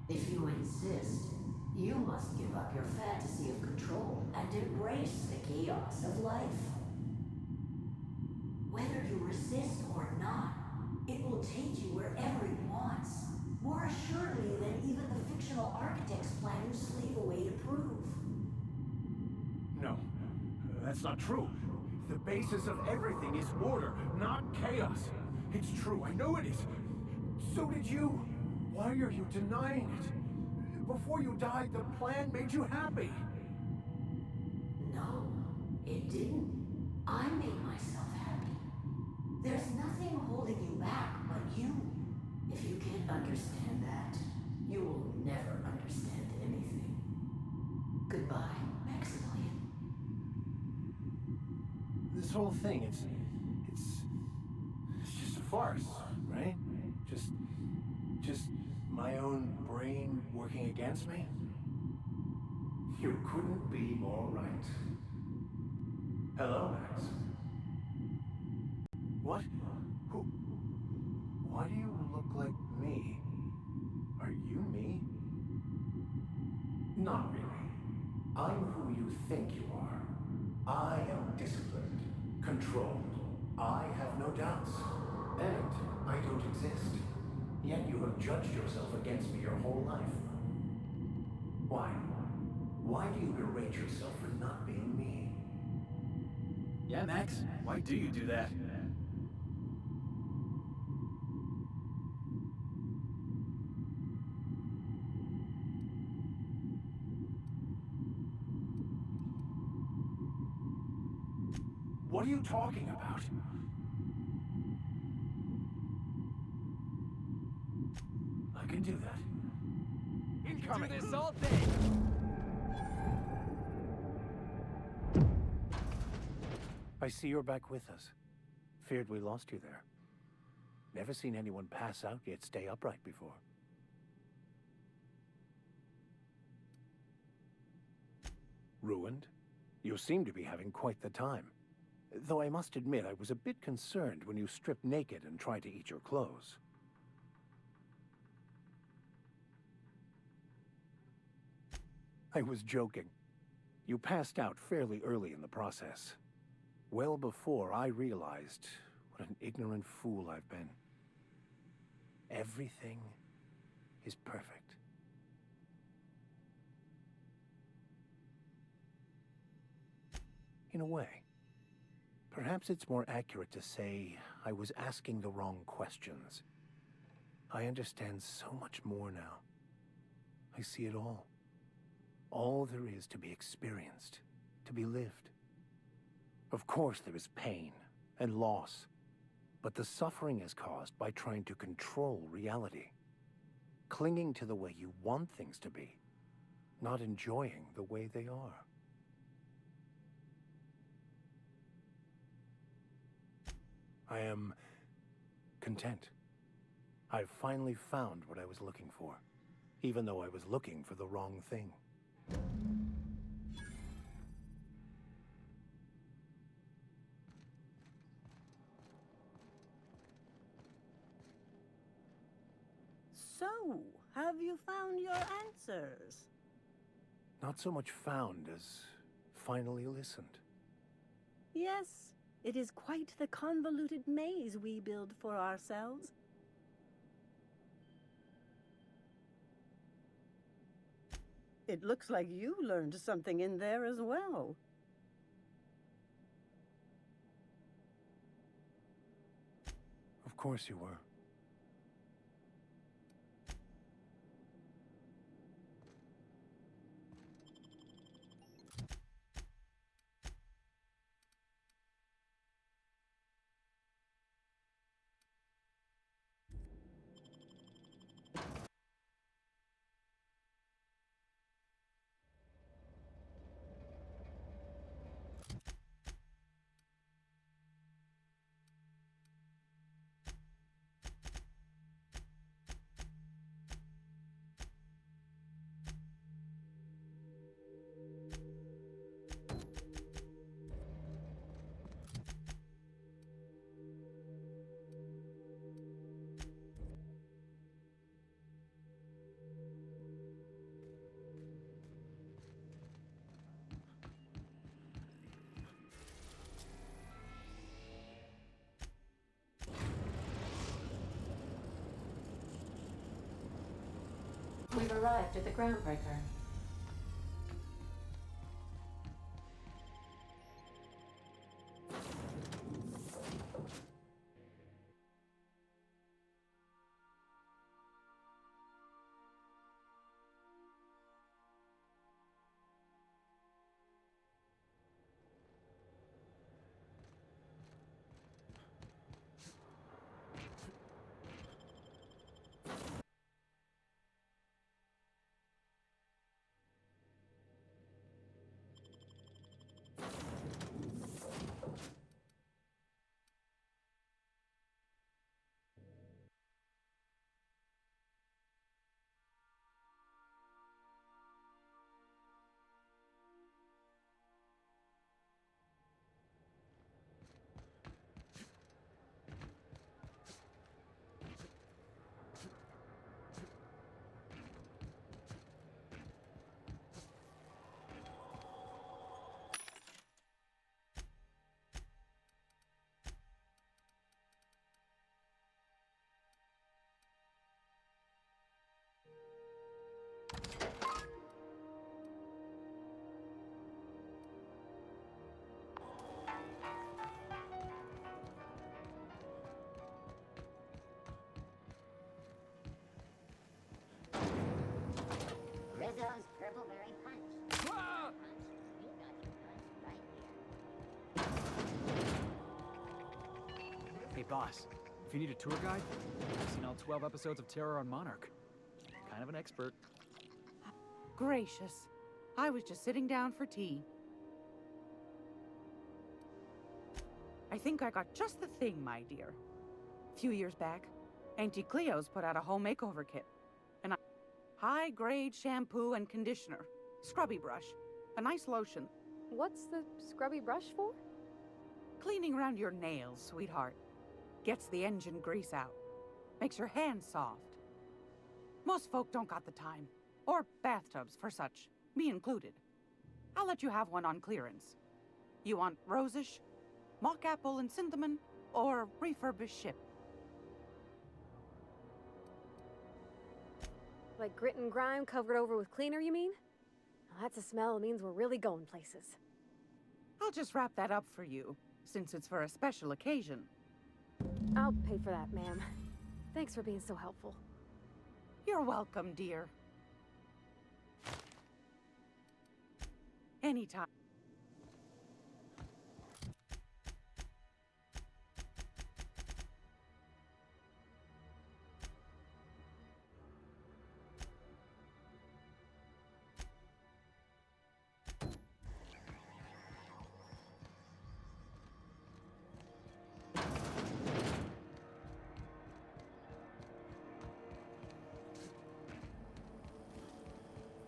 If you insist, You must give up your fantasy of control and embrace the chaos of life. Whether you resist or not, it will take you wherever it wants, more assuredly than even the fictional architects plan you slave away to prove. No, that's not true. The basis of everything is order, not chaos. It's true, I know it is. So did you. Why are you denying it? Before you died, the plan made you happy. No, it didn't. I made myself happy. There's nothing holding you back but you. If you can't understand that, you will never understand anything. Goodbye, Maximilian. This whole thing, it's just a farce, right? Just my own brain working against me? You couldn't be more right. Hello, Max. What? Who? Why do you look like me? Are you me? Not really. I'm who you think you are. I am disciplined, controlled. I have no doubts. And I don't exist. Yet you have judged yourself against me your whole life. Why? Why do you berate yourself for not being me? Yeah, Max, why do you do that? What are you talking about? I can do that. Incoming! Do this all day! I see you're back with us. Feared we lost you there. Never seen anyone pass out yet stay upright before. Ruined? You seem to be having quite the time. Though I must admit I was a bit concerned when you stripped naked and tried to eat your clothes. I was joking. You passed out fairly early in the process. Well before I realized what an ignorant fool I've been. Everything is perfect. In a way. Perhaps it's more accurate to say I was asking the wrong questions. I understand so much more now. I see it all. All there is to be experienced, to be lived. Of course there is pain and loss, but the suffering is caused by trying to control reality, clinging to the way you want things to be, not enjoying the way they are. I am content. I've finally found what I was looking for, even though I was looking for the wrong thing. So, have you found your answers? Not so much found as finally listened. Yes, it is quite the convoluted maze we build for ourselves. It looks like you learned something in there as well. Of course you were. We've arrived at the Groundbreaker. Rizzo's Purpleberry Punch. You got your punch right here. Hey, boss. If you need a tour guide, I've seen all 12 episodes of Terror on Monarch. Kind of an expert. Gracious. I was just sitting down for tea. I think I got just the thing, my dear. A few years back, Auntie Cleo's put out a home makeover kit. High-grade shampoo and conditioner, scrubby brush, a nice lotion. What's the scrubby brush for? Cleaning around your nails, sweetheart. Gets the engine grease out. Makes your hands soft. Most folk don't got the time. Or bathtubs for such, me included. I'll let you have one on clearance. You want rosish, mock apple and cinnamon, or refurbished ship? Like grit and grime covered over with cleaner, you mean? Well, that's a smell that means we're really going places. I'll just wrap that up for you, since it's for a special occasion. I'll pay for that, ma'am. Thanks for being so helpful. You're welcome, dear. Anytime.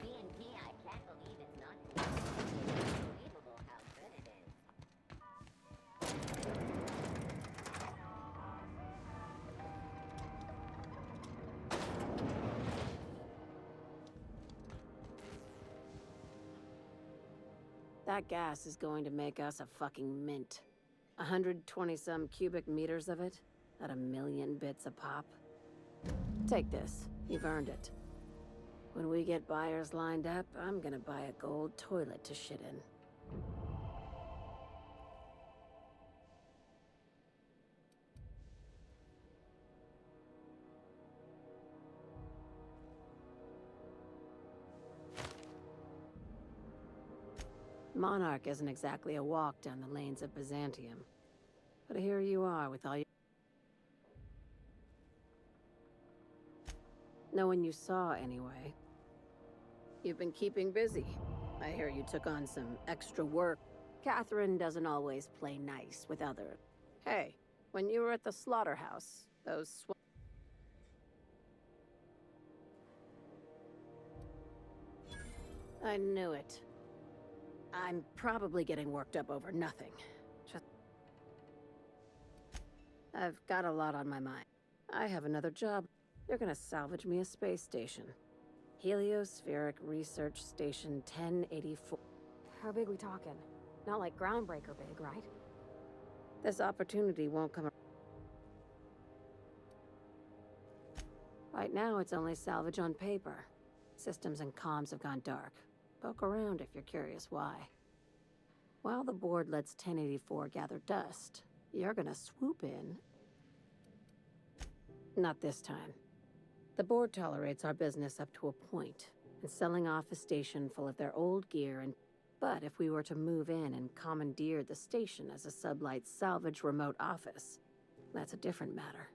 CNP, I can't believe it's not good. It's unbelievable how good it is. That gas is going to make us a fucking mint. 120-some cubic meters of it, at 1,000,000 bits a pop. Take this. You've earned it. When we get buyers lined up, I'm gonna buy a gold toilet to shit in. Monarch isn't exactly a walk down the lanes of Byzantium. But here you are with all your... No one you saw, anyway. You've been keeping busy. I hear you took on some extra work. Catherine doesn't always play nice with others. Hey, when you were at the slaughterhouse, those I knew it. I'm probably getting worked up over nothing. Just... I've got a lot on my mind. I have another job. They're gonna salvage me a space station. Heliospheric Research Station 1084. How big we talking? Not like Groundbreaker big, right? This opportunity won't come. Right now, it's only salvage on paper. Systems and comms have gone dark. Poke around if you're curious why. While the board lets 1084 gather dust, you're gonna swoop in. Not this time. The board tolerates our business up to a point, and selling off a station full of their old gear and... But if we were to move in and commandeer the station as a sublight salvage remote office, that's a different matter.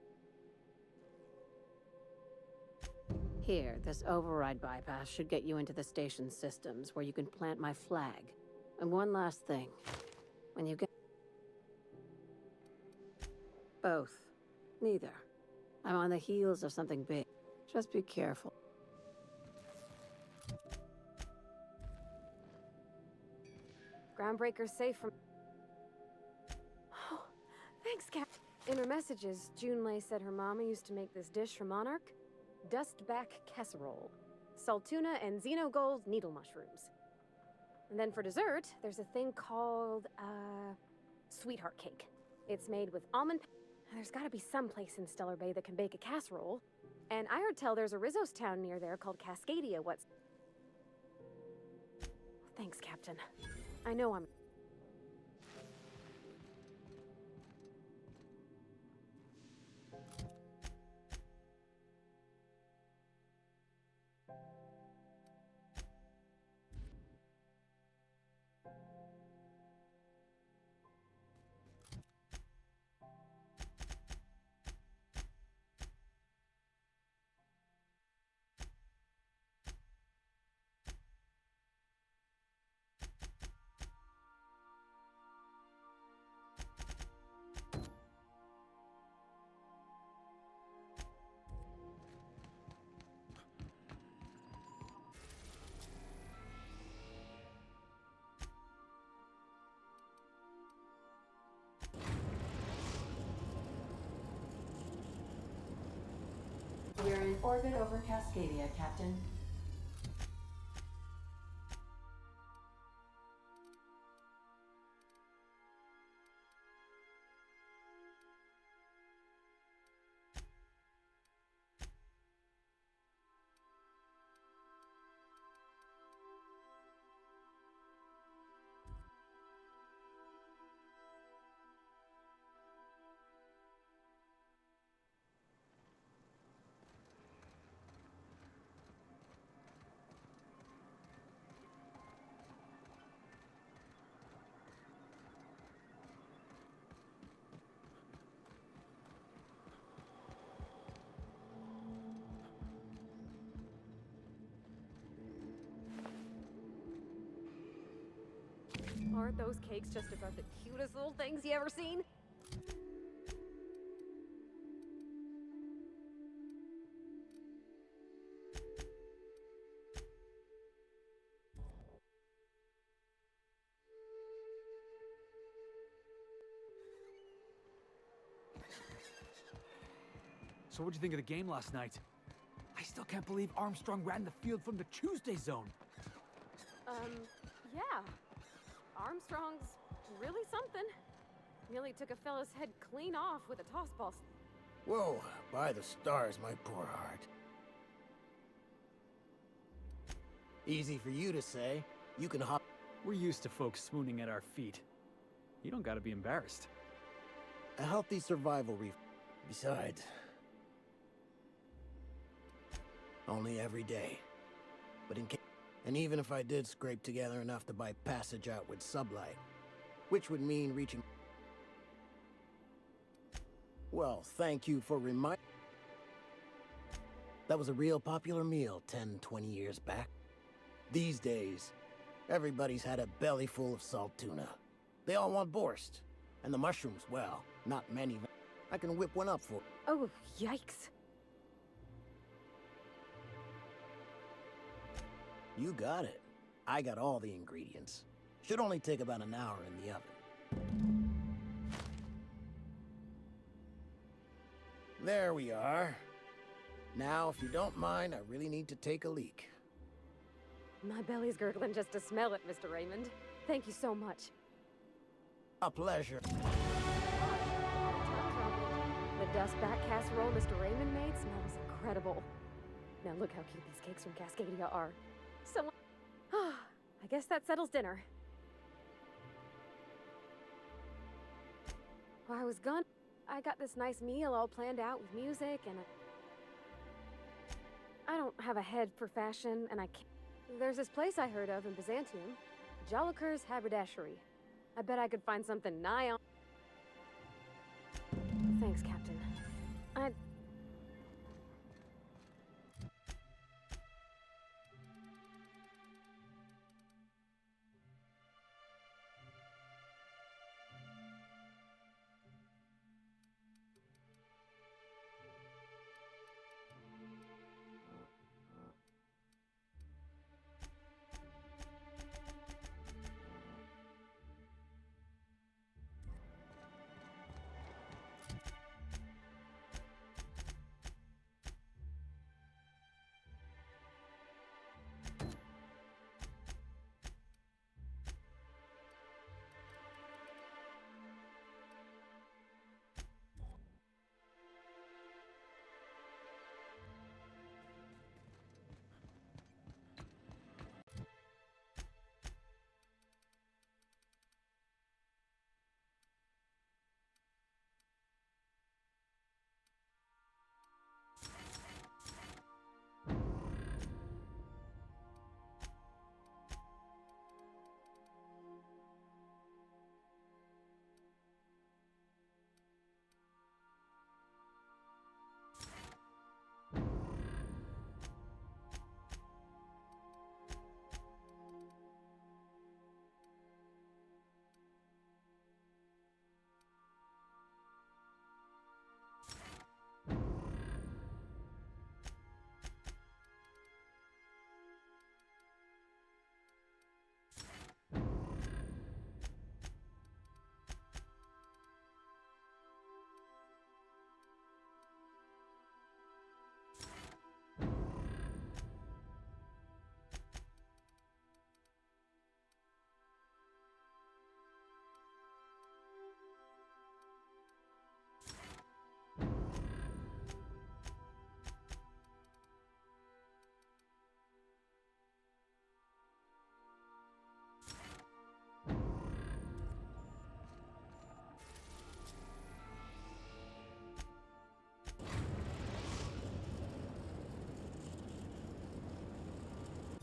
Here, this override bypass should get you into the station's systems, where you can plant my flag. And one last thing. When you get... Both. Neither. I'm on the heels of something big. Just be careful. Groundbreaker safe from... Oh, thanks, Cap. In her messages, Junlei said her mama used to make this dish for Monarch. Dustback casserole. Salt tuna and Xenogold needle mushrooms. And then for dessert, there's a thing called, sweetheart cake. It's made with almond... There's gotta be some place in Stellar Bay that can bake a casserole. And I heard tell there's a Rizzo's town near there called Cascadia. What's... Thanks, Captain. I know I'm... We're in orbit over Cascadia, Captain. Aren't those cakes just about the cutest little things you ever seen? So what'd you think of the game last night? I still can't believe Armstrong ran the field from the Tuesday zone. Yeah. Armstrong's really something. Nearly took a fella's head clean off with a toss ball. Whoa, by the stars, my poor heart. Easy for you to say. You can hop... We're used to folks swooning at our feet. You don't gotta be embarrassed. A healthy survival reef. Besides... only every day. But in case... And even if I did scrape together enough to buy passage out with sublight, which would mean reaching... Well, thank you for That was a real popular meal 10, 20 years back. These days, everybody's had a belly full of salt tuna. They all want borscht. And the mushrooms, well, not many. I can whip one up for... Oh, yikes. You got it. I got all the ingredients. Should only take about an hour in the oven. There we are. Now, if you don't mind, I really need to take a leak. My belly's gurgling just to smell it, Mr. Raymond. Thank you so much. A pleasure. The dustback casserole Mr. Raymond made smells incredible. Now look how cute these cakes from Cascadia are. So, I guess that settles dinner. While I was gone, I got this nice meal all planned out with music and I don't have a head for fashion, and I can't. There's this place I heard of in Byzantium, Joliker's Haberdashery. I bet I could find something nigh on. Thanks, Captain.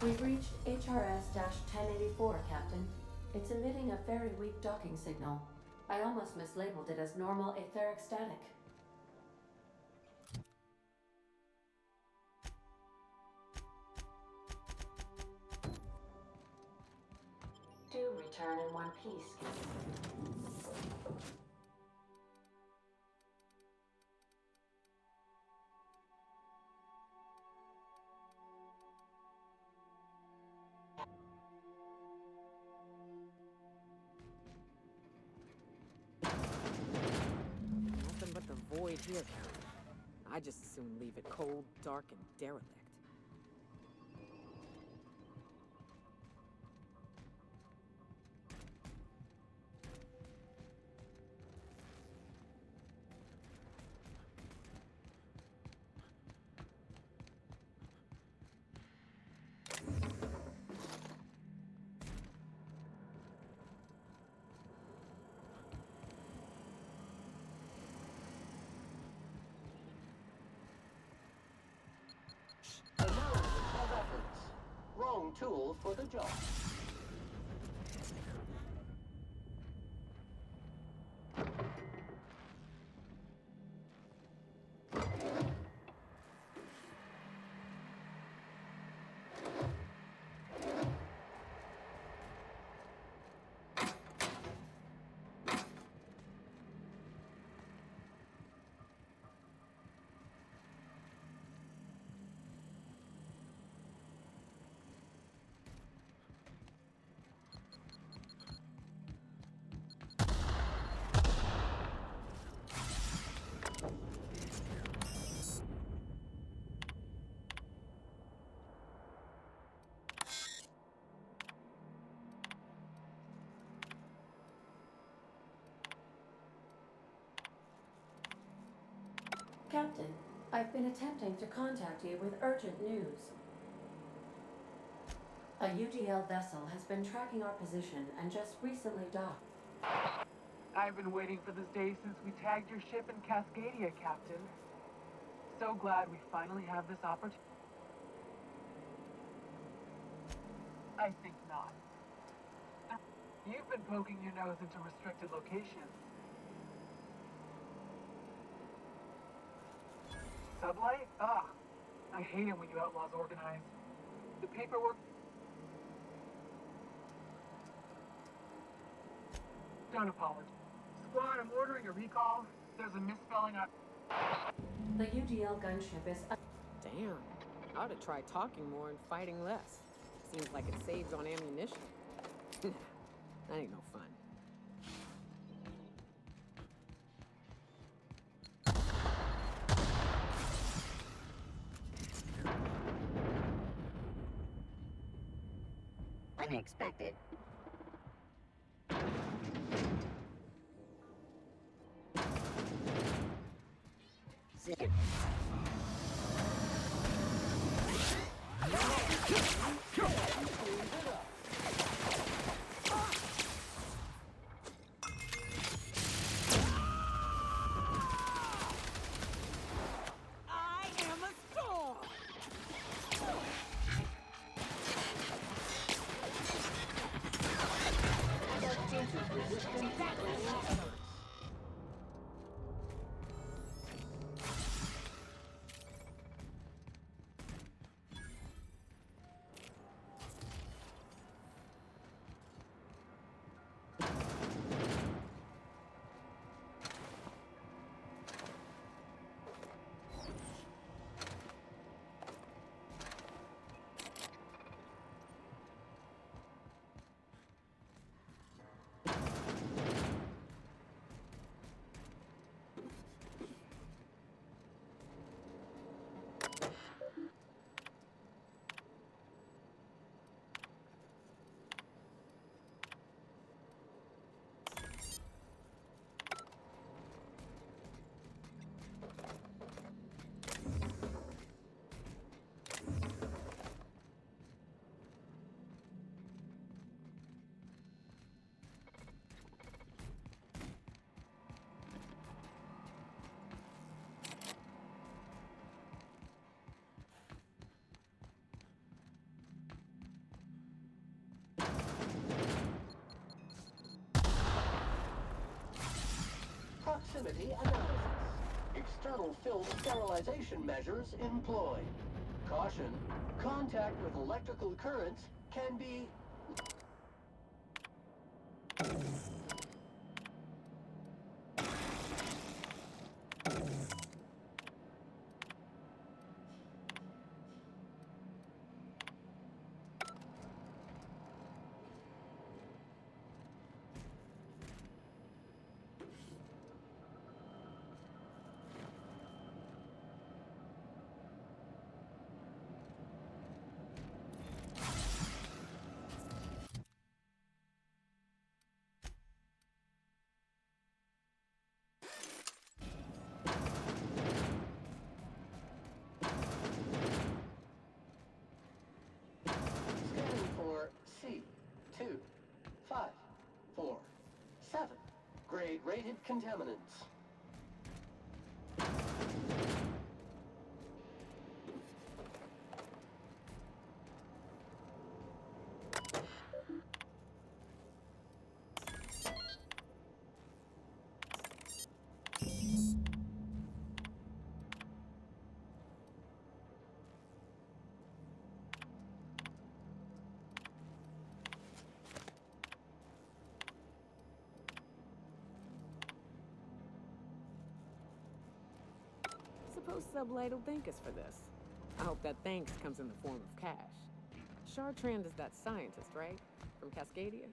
We've reached HRS-1084, Captain. It's emitting a very weak docking signal. I almost mislabeled it as normal etheric static. Do return in one piece, Captain. Nothing but the void here, Captain. I just as soon leave it cold, dark, and derelict. Analysis of efforts. Wrong tool for the job. Captain, I've been attempting to contact you with urgent news. A UDL vessel has been tracking our position and just recently docked. I've been waiting for this day since we tagged your ship in Cascadia, Captain. So glad we finally have this opportunity. I think not. You've been poking your nose into restricted locations. Sublight? Ah, I hate it when you outlaws organize. The paperwork... Don't apologize. Squad, I'm ordering a recall. There's a misspelling on... The UDL gunship is... Damn. I ought to try talking more and fighting less. Seems like it saves on ammunition. Nah, that ain't no fun. Unexpected. I am a storm! Proximity analysis. External film sterilization measures employed. Caution, contact with electrical currents can be... Scanning for C2547. Grade rated contaminants. Suppose Sublight will thank us for this. I hope that thanks comes in the form of cash. Chartrand is that scientist, right? From Cascadia?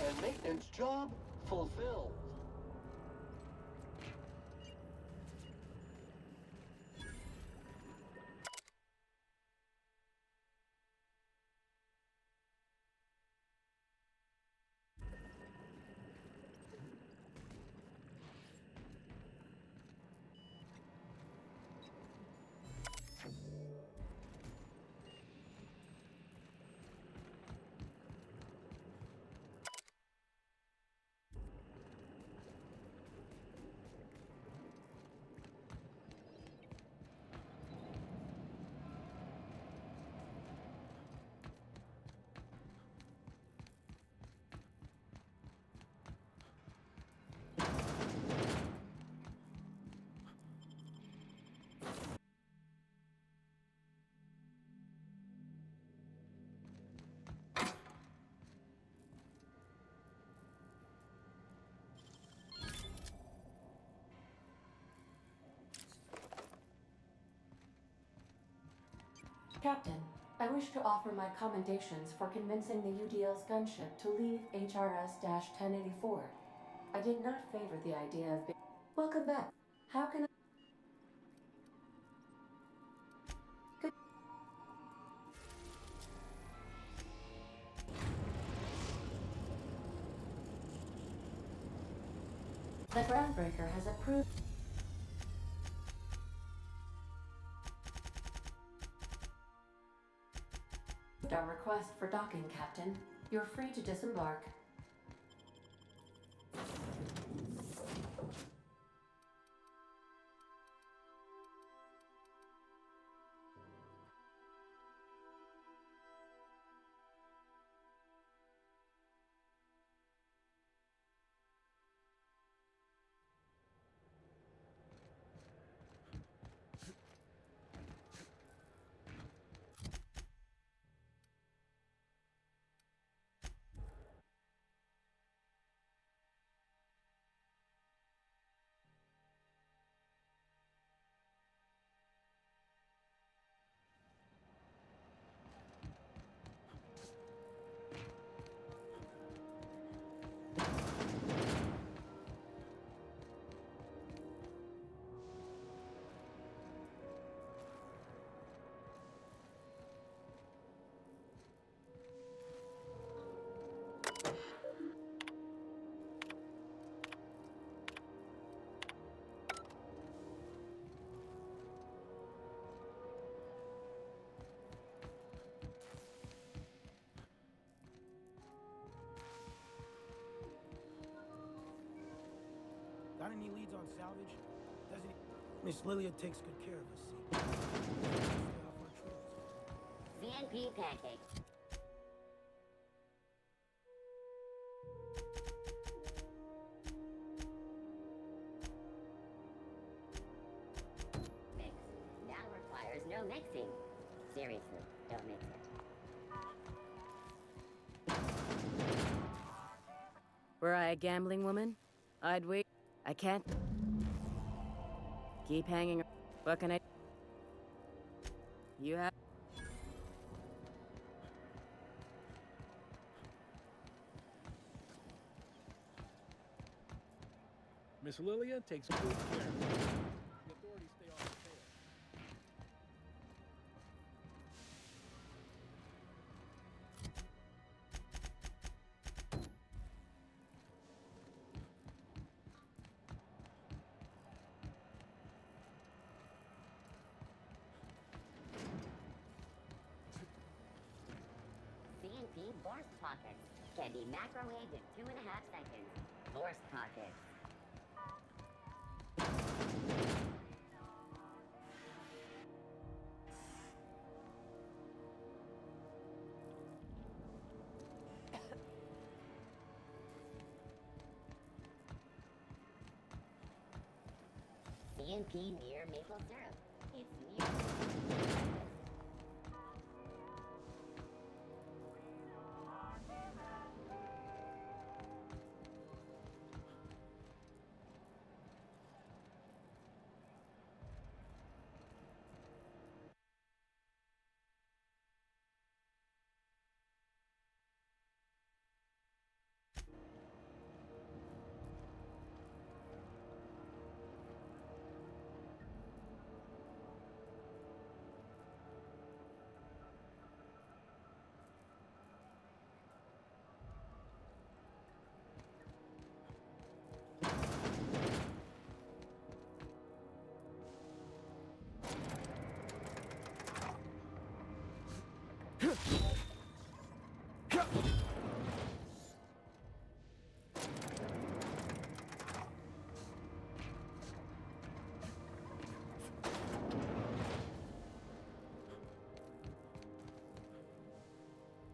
And maintenance job fulfilled. Captain, I wish to offer my commendations for convincing the UDL's gunship to leave HRS-1084. I did not favor the idea of being... Welcome back. How can I... Good. The Groundbreaker has approved... our request for docking, Captain. You're free to disembark. Got any leads on salvage? Doesn't he? Miss Lilia takes good care of us. See? Stay off our trails. CNP pancakes. Mix. Now requires no mixing. Seriously, don't mix it. Were I a gambling woman, I'd wait. I can't. Keep hanging. What can I... You have... Miss Lilia takes good care of her. The authorities stay on her tail. CNP Borst Pockets can be microwaved in 2.5 seconds. Borst Pockets. CNP near maple syrup. It's near.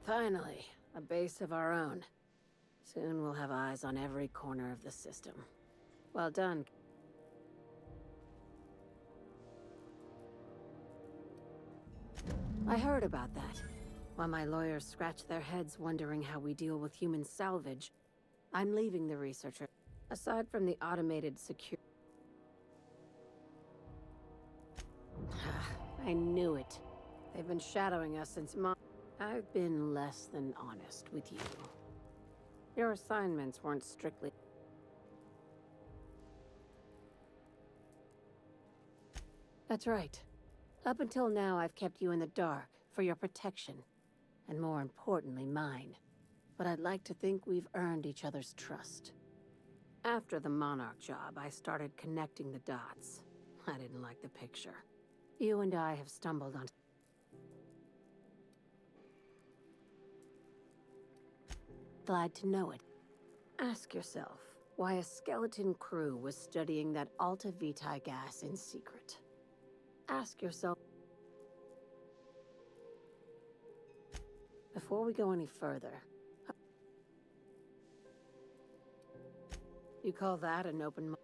Finally, a base of our own. Soon we'll have eyes on every corner of the system. Well done. I heard about that. While my lawyers scratch their heads wondering how we deal with human salvage, I'm leaving the researcher. Aside from the automated security... I knew it. They've been shadowing us since I've been less than honest with you. Your assignments weren't strictly... That's right. Up until now, I've kept you in the dark, for your protection. And more importantly, mine. But I'd like to think we've earned each other's trust. After the Monarch job, I started connecting the dots. I didn't like the picture. You and I have stumbled on... Glad to know it. Ask yourself why a skeleton crew was studying that Alta Vitae gas in secret. Ask yourself... Before we go any further... You call that an open...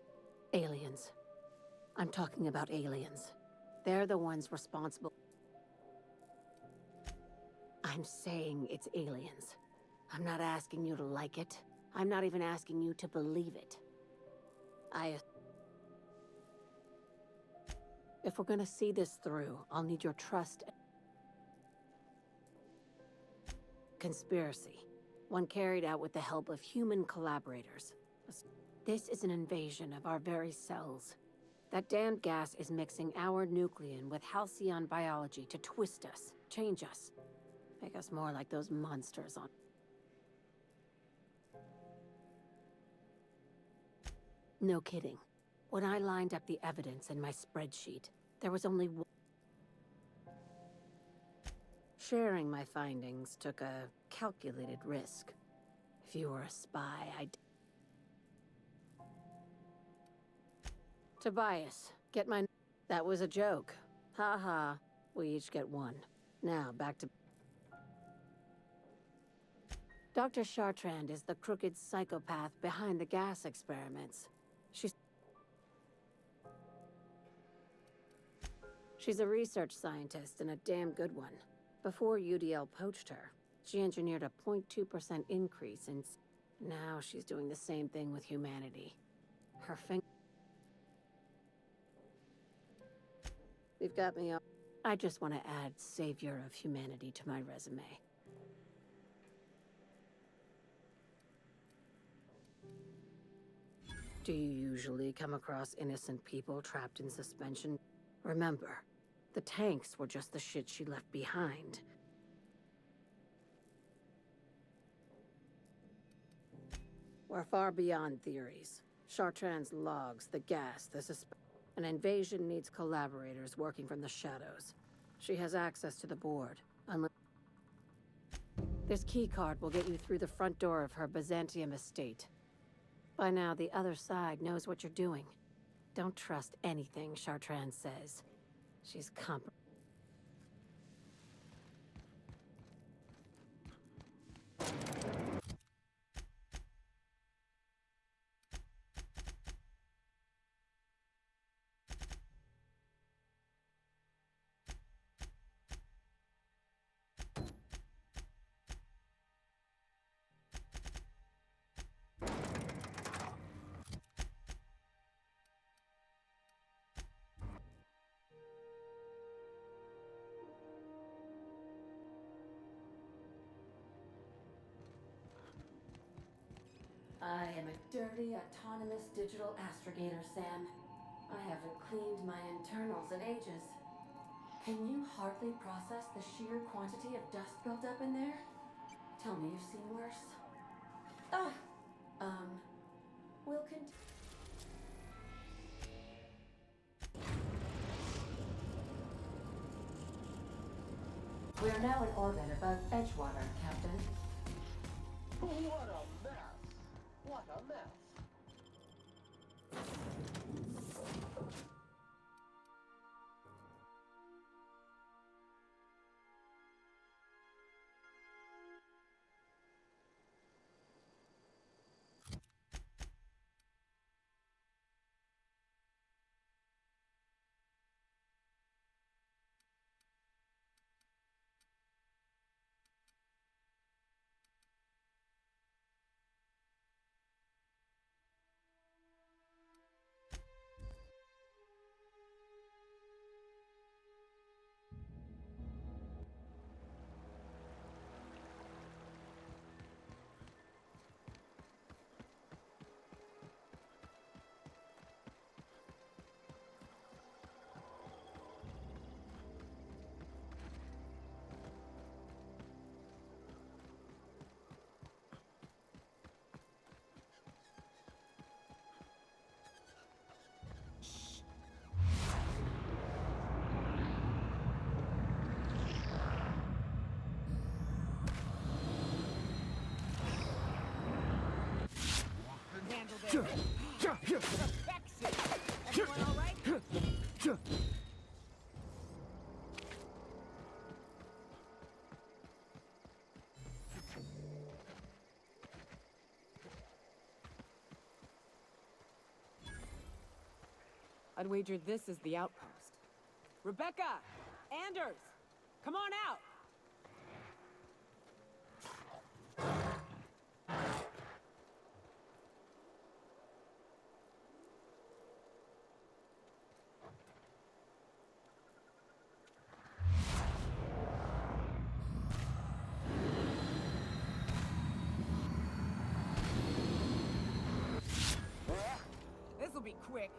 Aliens. I'm talking about aliens. They're the ones responsible... I'm saying it's aliens. I'm not asking you to like it. I'm not even asking you to believe it. If we're gonna see this through, I'll need your trust. Conspiracy. One carried out with the help of human collaborators. This is an invasion of our very cells. That damned gas is mixing our nucleon with halcyon biology to twist us, change us, make us more like those monsters on... No kidding. When I lined up the evidence in my spreadsheet, there was only one. Sharing my findings took a calculated risk. If you were a spy, I'd... Tobias, get my... That was a joke. Ha ha. We each get one. Now, back to... Dr. Chartrand is the crooked psychopath behind the gas experiments. She's a research scientist and a damn good one. Before UDL poached her, she engineered a 0.2% increase in... Now she's doing the same thing with humanity. Her finger... You've got me up. I just want to add savior of humanity to my resume. Do you usually come across innocent people trapped in suspension? Remember, the tanks were just the shit she left behind. We're far beyond theories. Chartrand's logs, the gas, an invasion needs collaborators working from the shadows. She has access to the board. This keycard will get you through the front door of her Byzantium estate. By now, the other side knows what you're doing. Don't trust anything Chartrand says. She's I am a dirty, autonomous digital astrogator, Sam. I haven't cleaned my internals in ages. Can you hardly process the sheer quantity of dust built up in there? Tell me you've seen worse. We'll continue. We are now in orbit above Edgewater, Captain. What a mess! What a mess! Perfection! Everyone all right? I'd wager this is the outpost. Rebecca! Anders! Come on out! This'll be quick.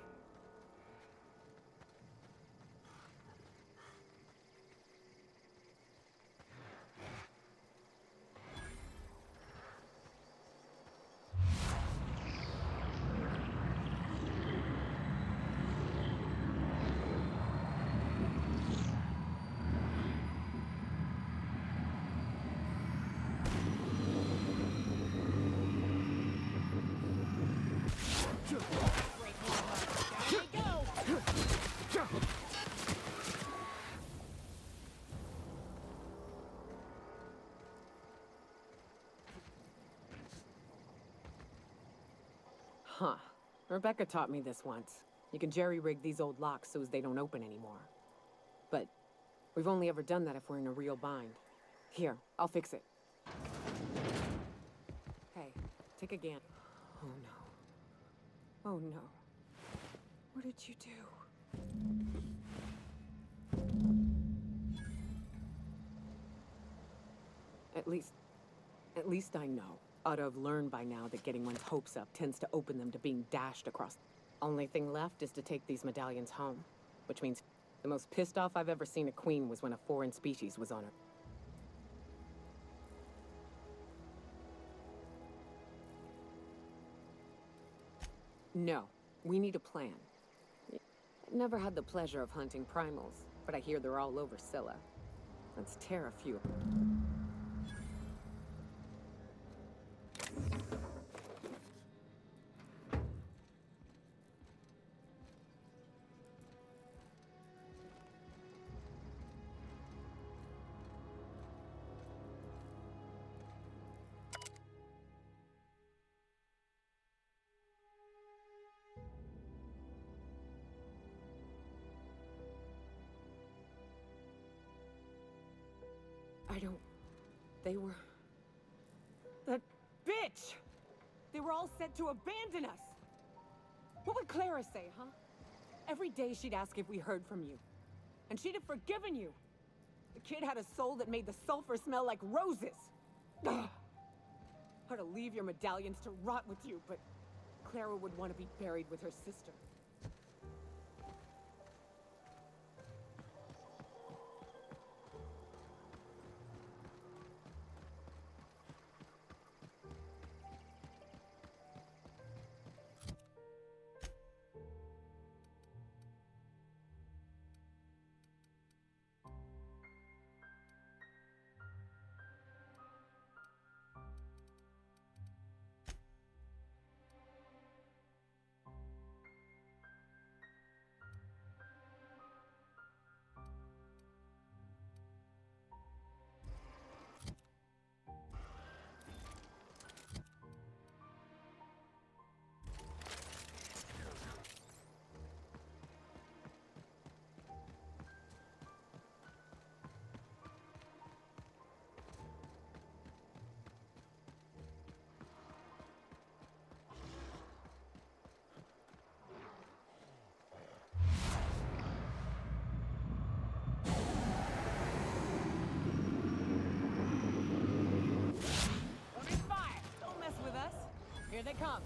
Huh. Rebecca taught me this once. You can jerry-rig these old locks so as they don't open anymore. But we've only ever done that if we're in a real bind. Here, I'll fix it. Hey, take a gander. Oh no. Oh no. What did you do? At least I know. Ought to have learned by now that getting one's hopes up tends to open them to being dashed across. Only thing left is to take these medallions home. Which means the most pissed off I've ever seen a queen was when a foreign species was on her. No, we need a plan. Never had the pleasure of hunting primals, but I hear they're all over Scylla. Let's tear a few. They were... That bitch! They were all set to abandon us! What would Clara say, huh? Every day she'd ask if we heard from you. And she'd have forgiven you. The kid had a soul that made the sulfur smell like roses! Ugh. I'd to leave your medallions to rot with you, but Clara would want to be buried with her sister. Here they come.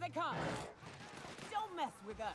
they come! Don't mess with us!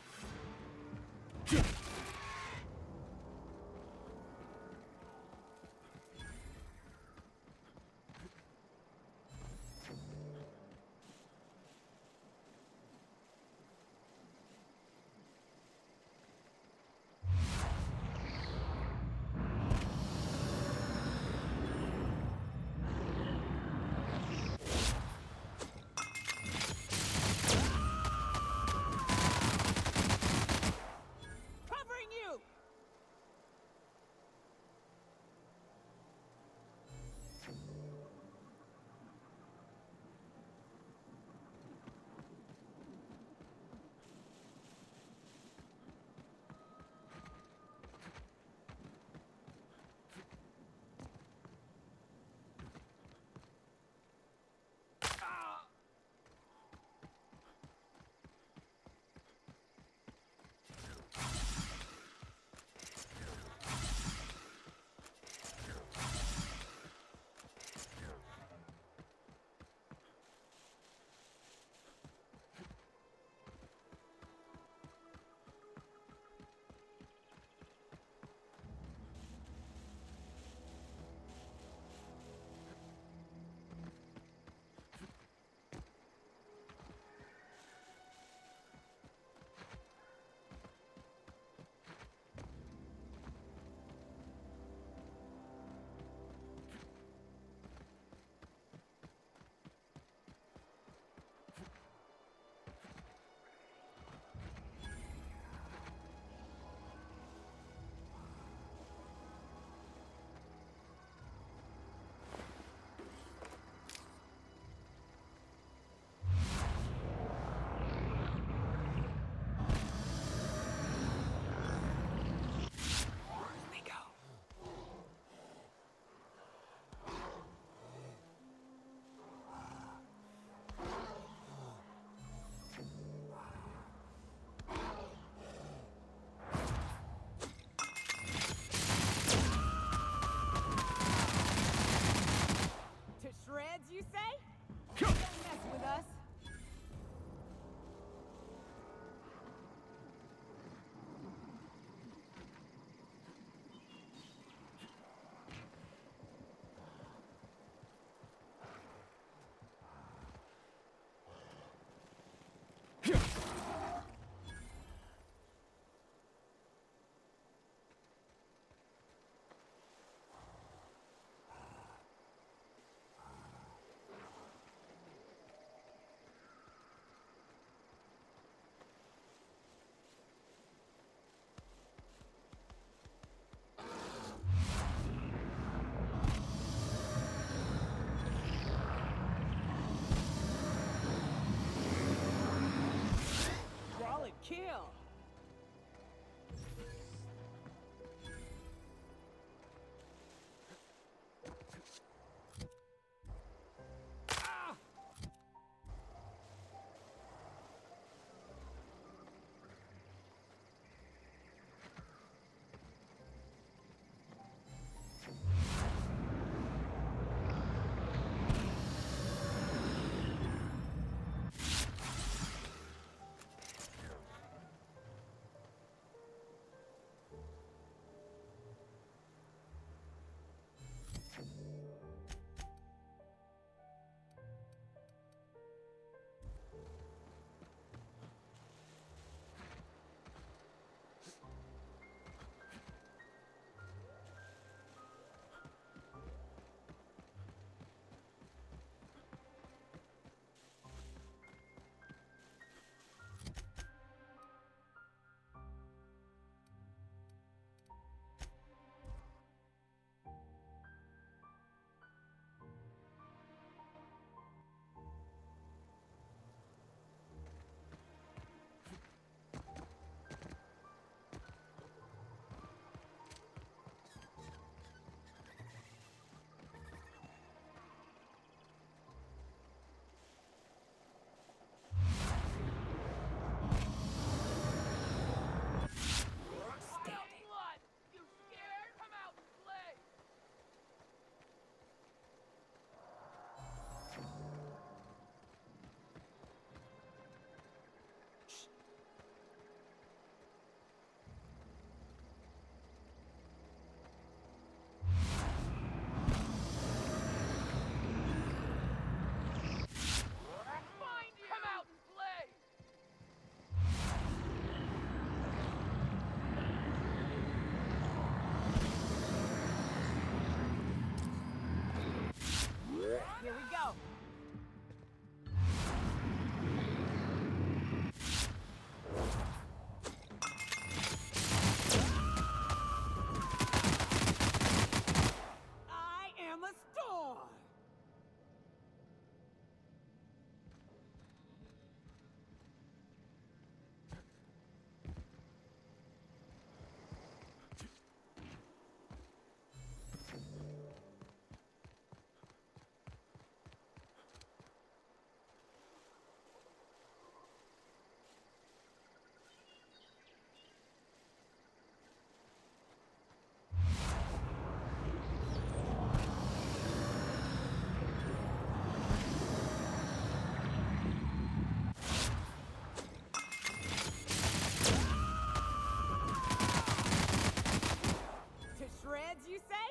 say?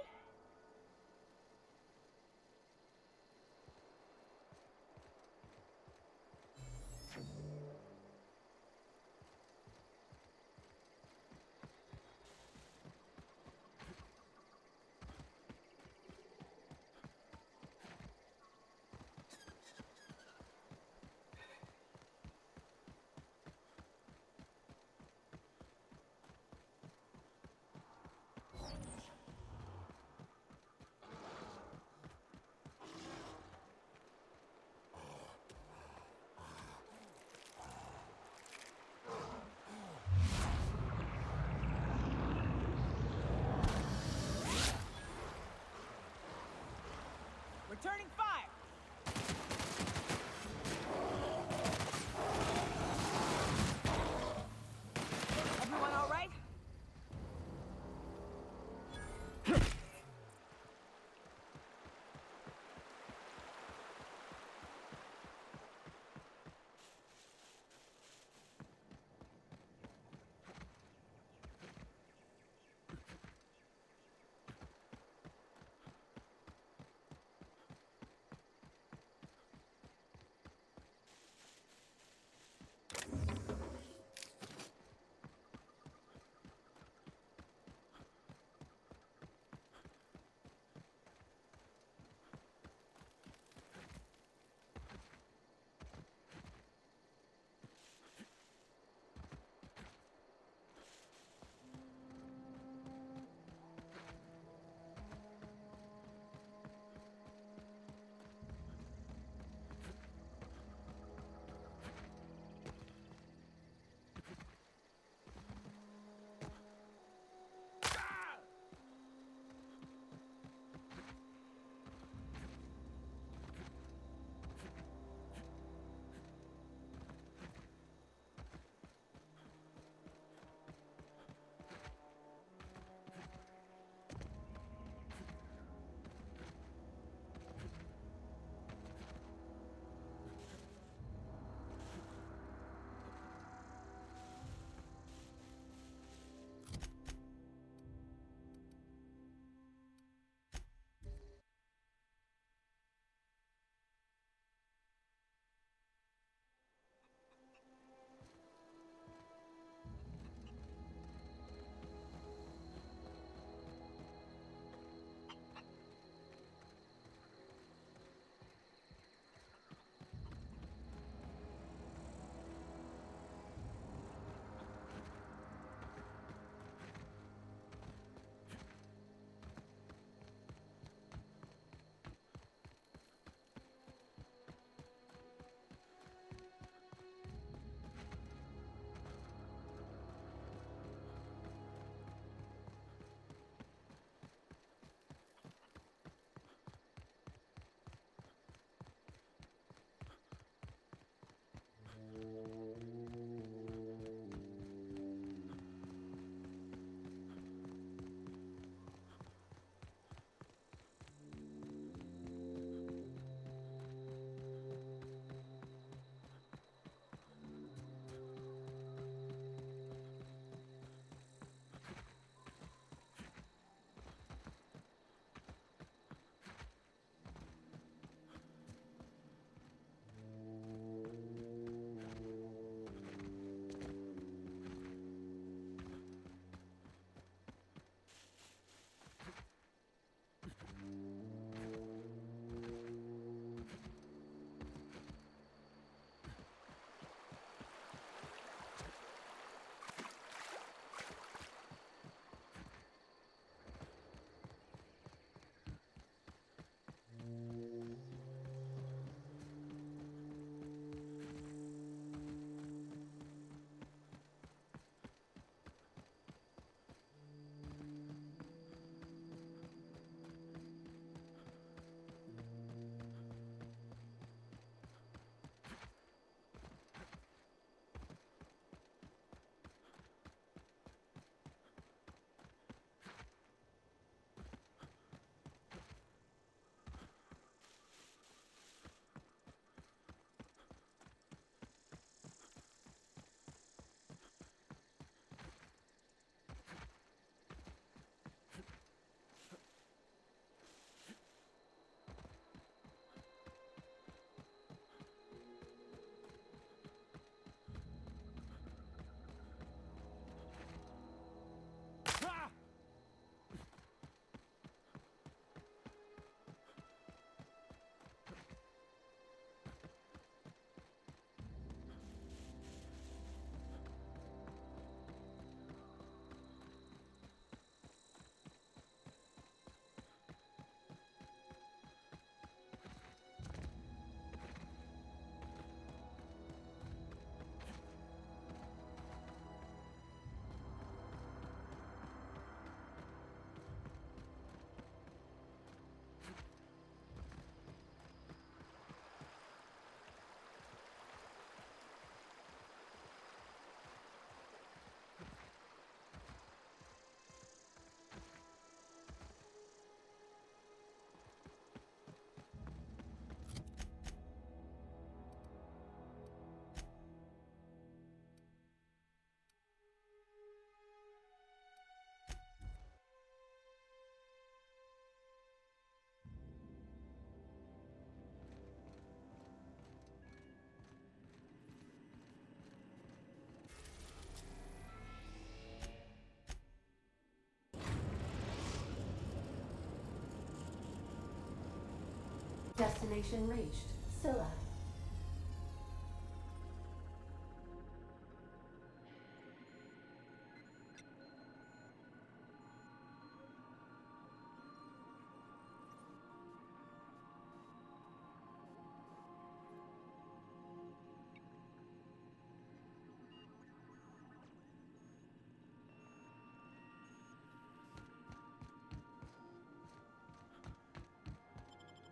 Destination reached. Scylla.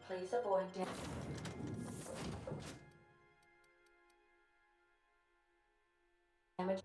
Please avoid damage.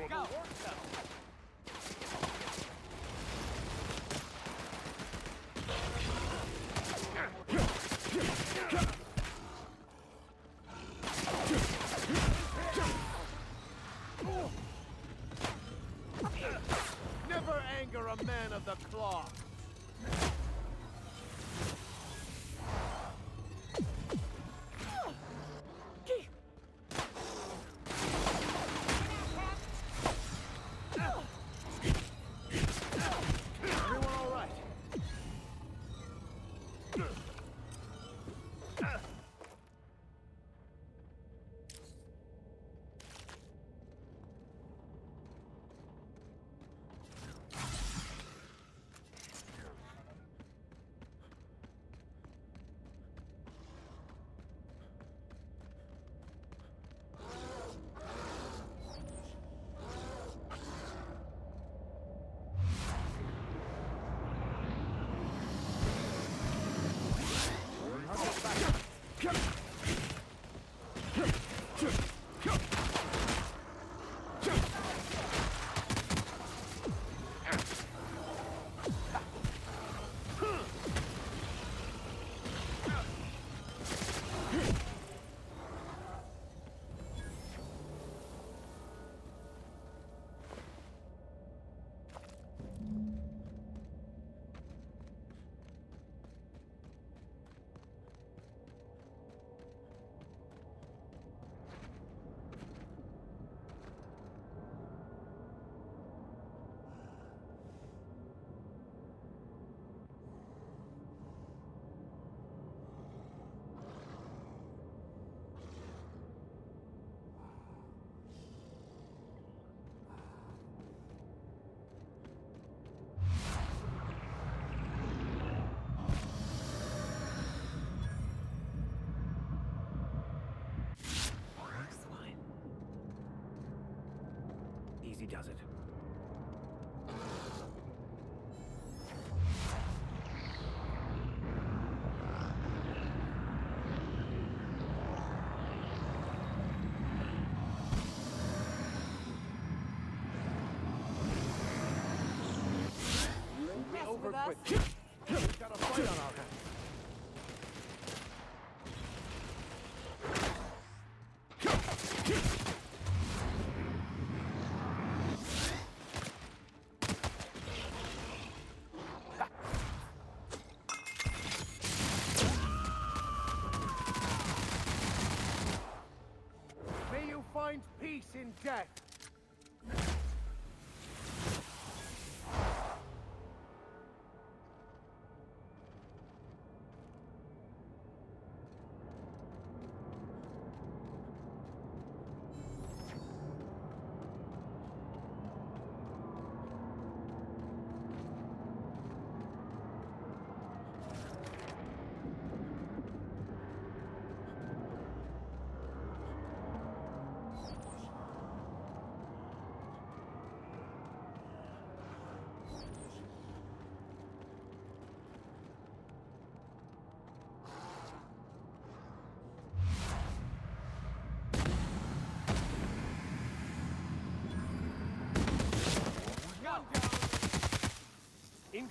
Go! Never anger a man of the cloth. Everyone all right? Easy does it. Mess Over with us. quick. We've got a fight on our hands. May you find peace in death.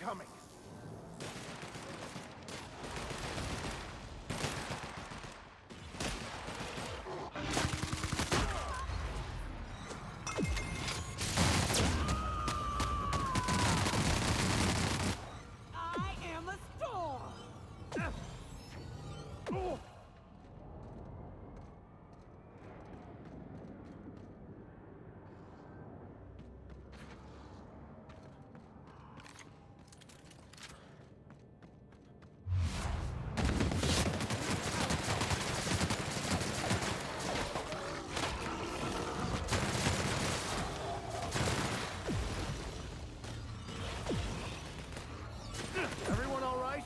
incoming! I am a storm! Everyone all right?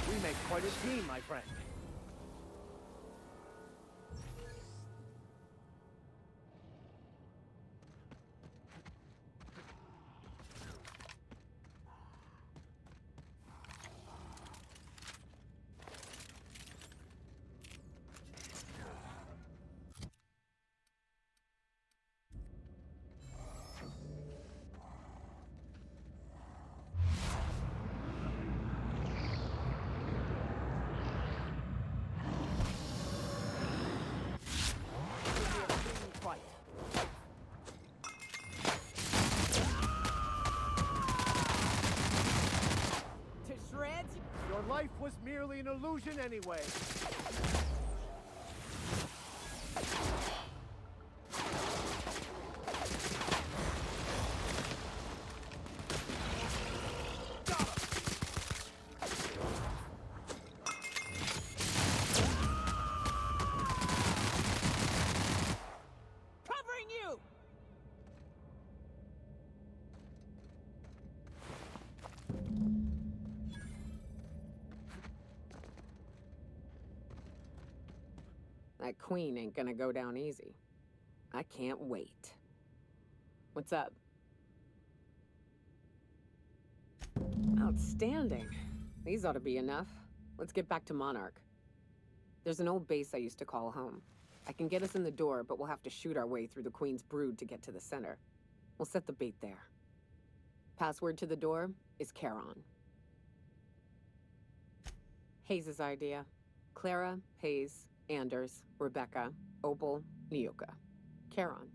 We make quite a team, my friend. To shreds? Your life was merely an illusion anyway. Covering you! That queen ain't gonna go down easy. I can't wait. What's up? Outstanding. These ought to be enough. Let's get back to Monarch. There's an old base I used to call home. I can get us in the door, but we'll have to shoot our way through the Queen's brood to get to the center. We'll set the bait there. Password to the door is Charon. Hayes' idea. Clara, Hayes, Anders, Rebecca, Opal, Nyoka. Charon.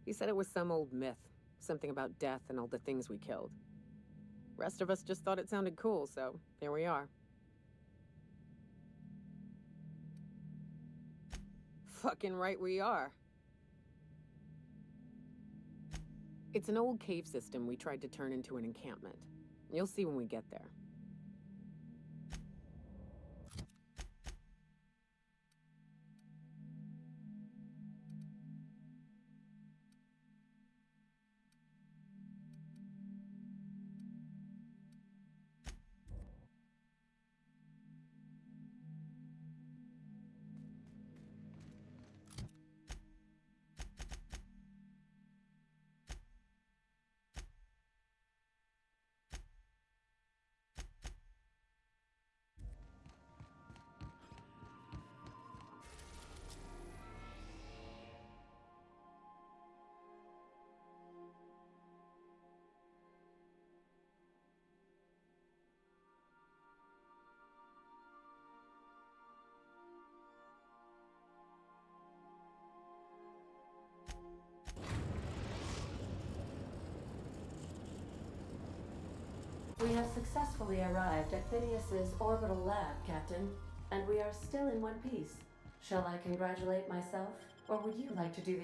He said it was some old myth. Something about death and all the things we killed. Rest of us just thought it sounded cool, so here we are. Fucking right we are. It's an old cave system we tried to turn into an encampment. You'll see when we get there. We have successfully arrived at Phineas's orbital lab, Captain, and we are still in one piece. Shall I congratulate myself, or would you like to do the...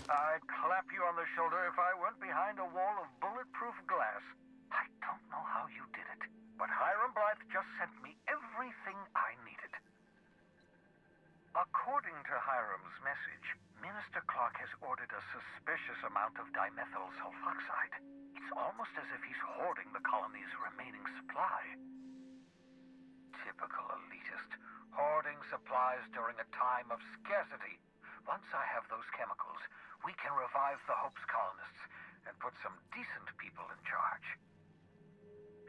I'd clap you on the shoulder if I weren't behind a wall of bulletproof glass. I don't know how you did it, but Hiram Blythe just sent me everything I needed. According to Hiram's message, Minister Clark has ordered a suspicious amount of dimethyl sulfoxide. It's almost as if he's hoarding the colony's remaining supply. Typical elitist, hoarding supplies during a time of scarcity. Once I have those chemicals, we can revive the Hope's colonists and put some decent people in charge.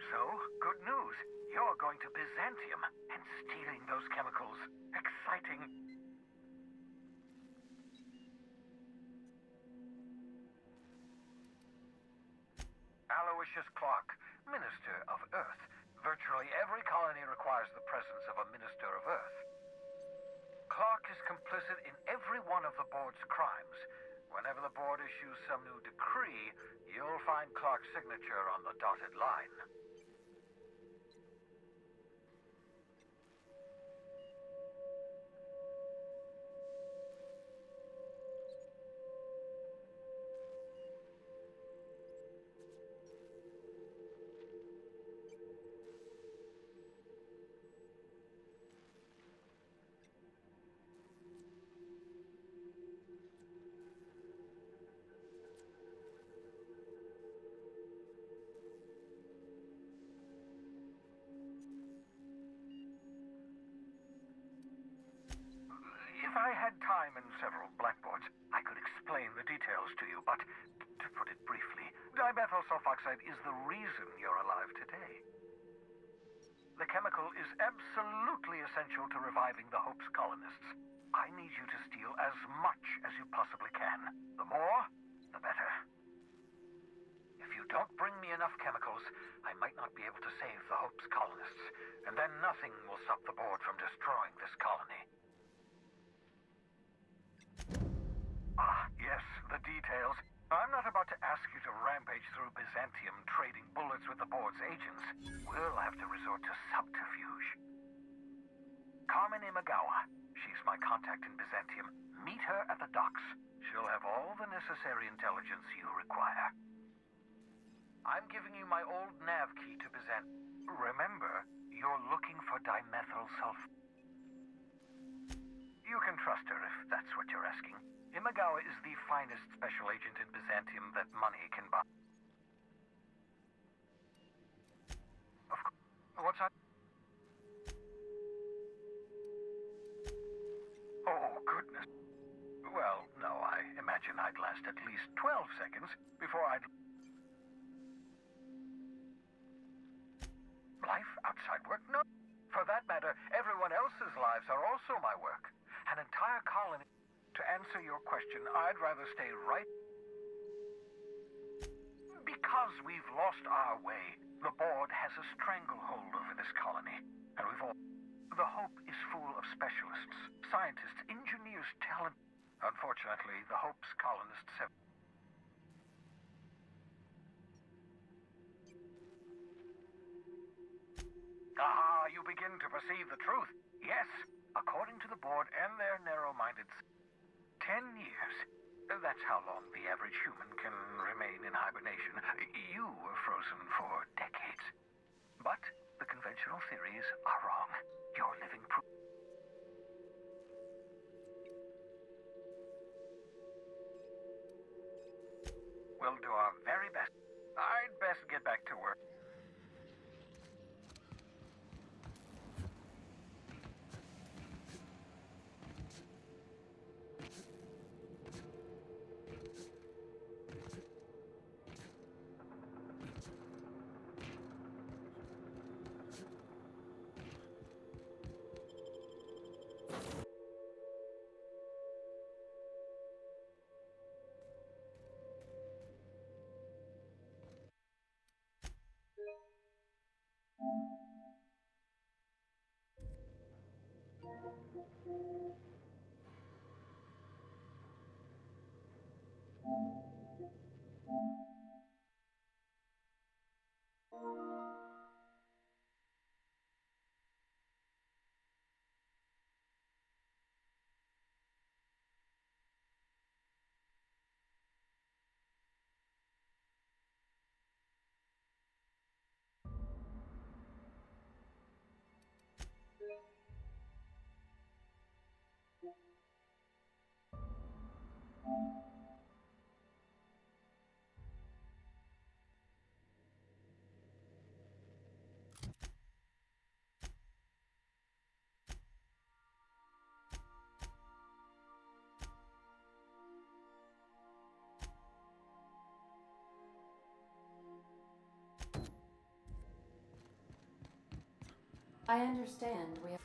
So, good news. You're going to Byzantium and stealing those chemicals. Exciting. Aloysius Clark, Minister of Earth. Virtually every colony requires the presence of a Minister of Earth. Clark is complicit in every one of the board's crimes. Whenever the board issues some new decree, you'll find Clark's signature on the dotted line. If I had time and several blackboards, I could explain the details to you, but to put it briefly, dimethyl sulfoxide is the reason you're alive today. The chemical is absolutely essential to reviving the Hope's colonists. I need you to steal as much as you possibly can. The more, the better. If you don't bring me enough chemicals, I might not be able to save the Hope's colonists, and then nothing will stop the board from destroying this colony. Ah, yes, the details. I'm not about to ask you to rampage through Byzantium trading bullets with the board's agents. We'll have to resort to subterfuge. Carmen Imagawa. She's my contact in Byzantium. Meet her at the docks. She'll have all the necessary intelligence you require. I'm giving you my old nav key to Byzantium. Remember, you're looking for dimethyl sulfur. You can trust her if that's what you're asking. Imagawa is the finest special agent in Byzantium that money can buy. Of course. What's that? Oh, goodness. Well, no, I imagine I'd last at least 12 seconds before I'd... Life outside work? No. For that matter, everyone else's lives are also my work. An entire colony... To answer your question, I'd rather stay right... Because we've lost our way, the board has a stranglehold over this colony. And we've all... The Hope is full of specialists, scientists, engineers, talent... Unfortunately, the Hope's colonists have... Ah, you begin to perceive the truth. Yes, according to the board and their narrow-minded... 10 years. That's how long the average human can remain in hibernation. You were frozen for decades. But the conventional theories are wrong. You're living proof. We'll do our very best. I'd best get back to work. I understand we have...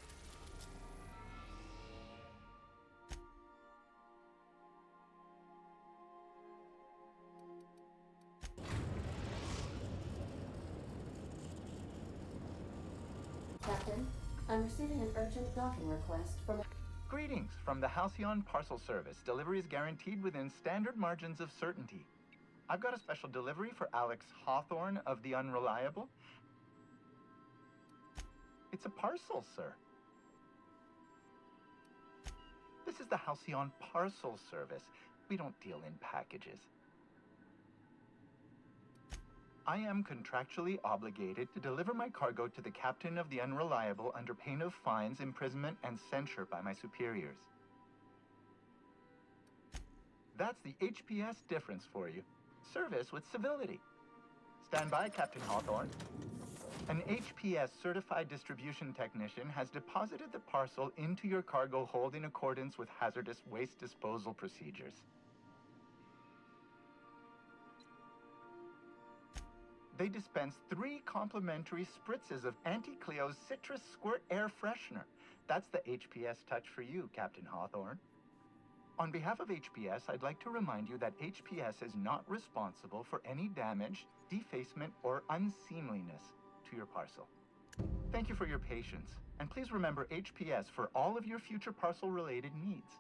Captain, I'm receiving an urgent docking request from... Greetings from the Halcyon Parcel Service. Delivery is guaranteed within standard margins of certainty. I've got a special delivery for Alex Hawthorne of the Unreliable. It's a parcel, sir. This is the Halcyon Parcel Service. We don't deal in packages. I am contractually obligated to deliver my cargo to the captain of the Unreliable under pain of fines, imprisonment, and censure by my superiors. That's the HPS difference for you. Service with civility. Stand by, Captain Hawthorne. An HPS certified distribution technician has deposited the parcel into your cargo hold in accordance with hazardous waste disposal procedures. They dispense 3 complimentary spritzes of Anti-Cleo's Citrus Squirt Air Freshener. That's the HPS touch for you, Captain Hawthorne. On behalf of HPS, I'd like to remind you that HPS is not responsible for any damage, defacement, or unseemliness to your parcel. Thank you for your patience, and please remember HPS for all of your future parcel-related needs.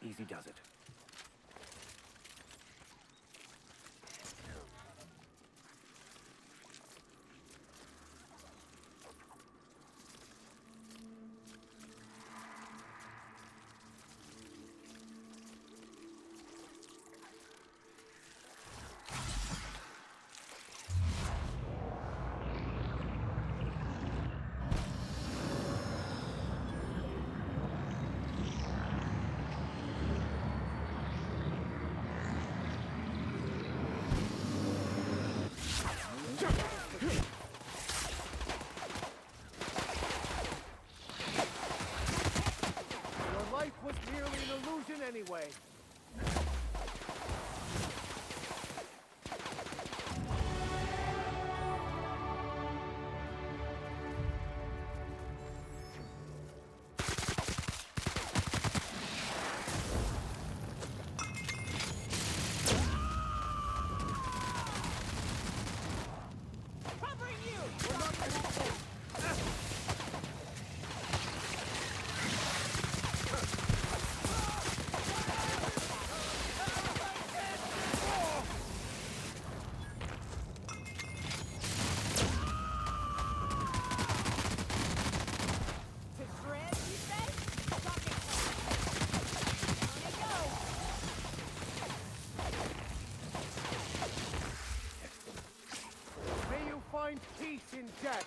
Easy does it. Your life was merely an illusion anyway. Find peace in death.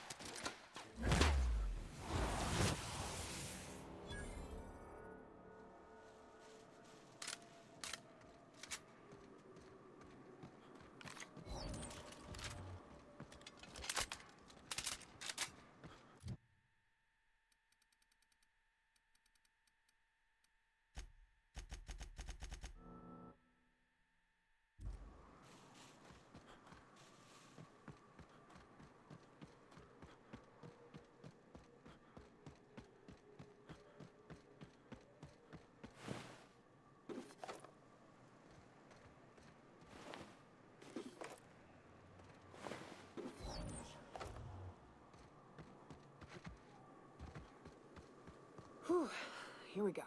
Whew. Here we go.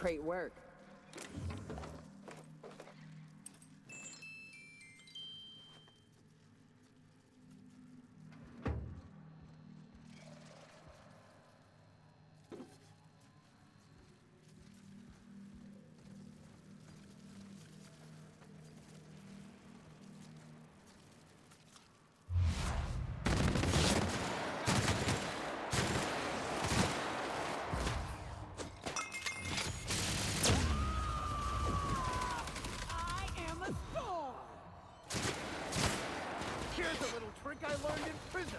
Great work. Here's a little trick I learned in prison.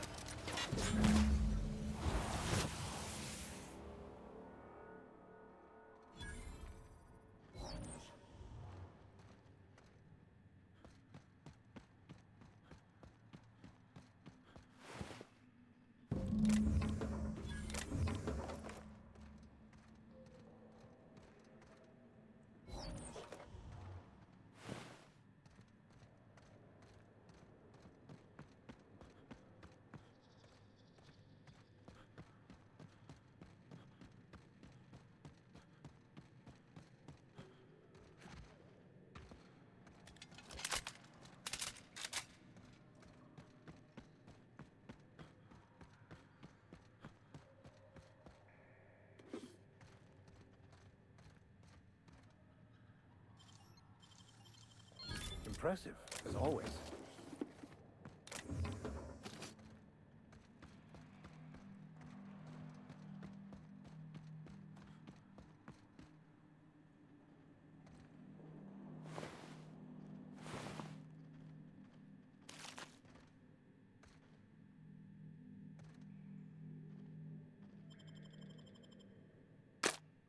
Impressive, as always.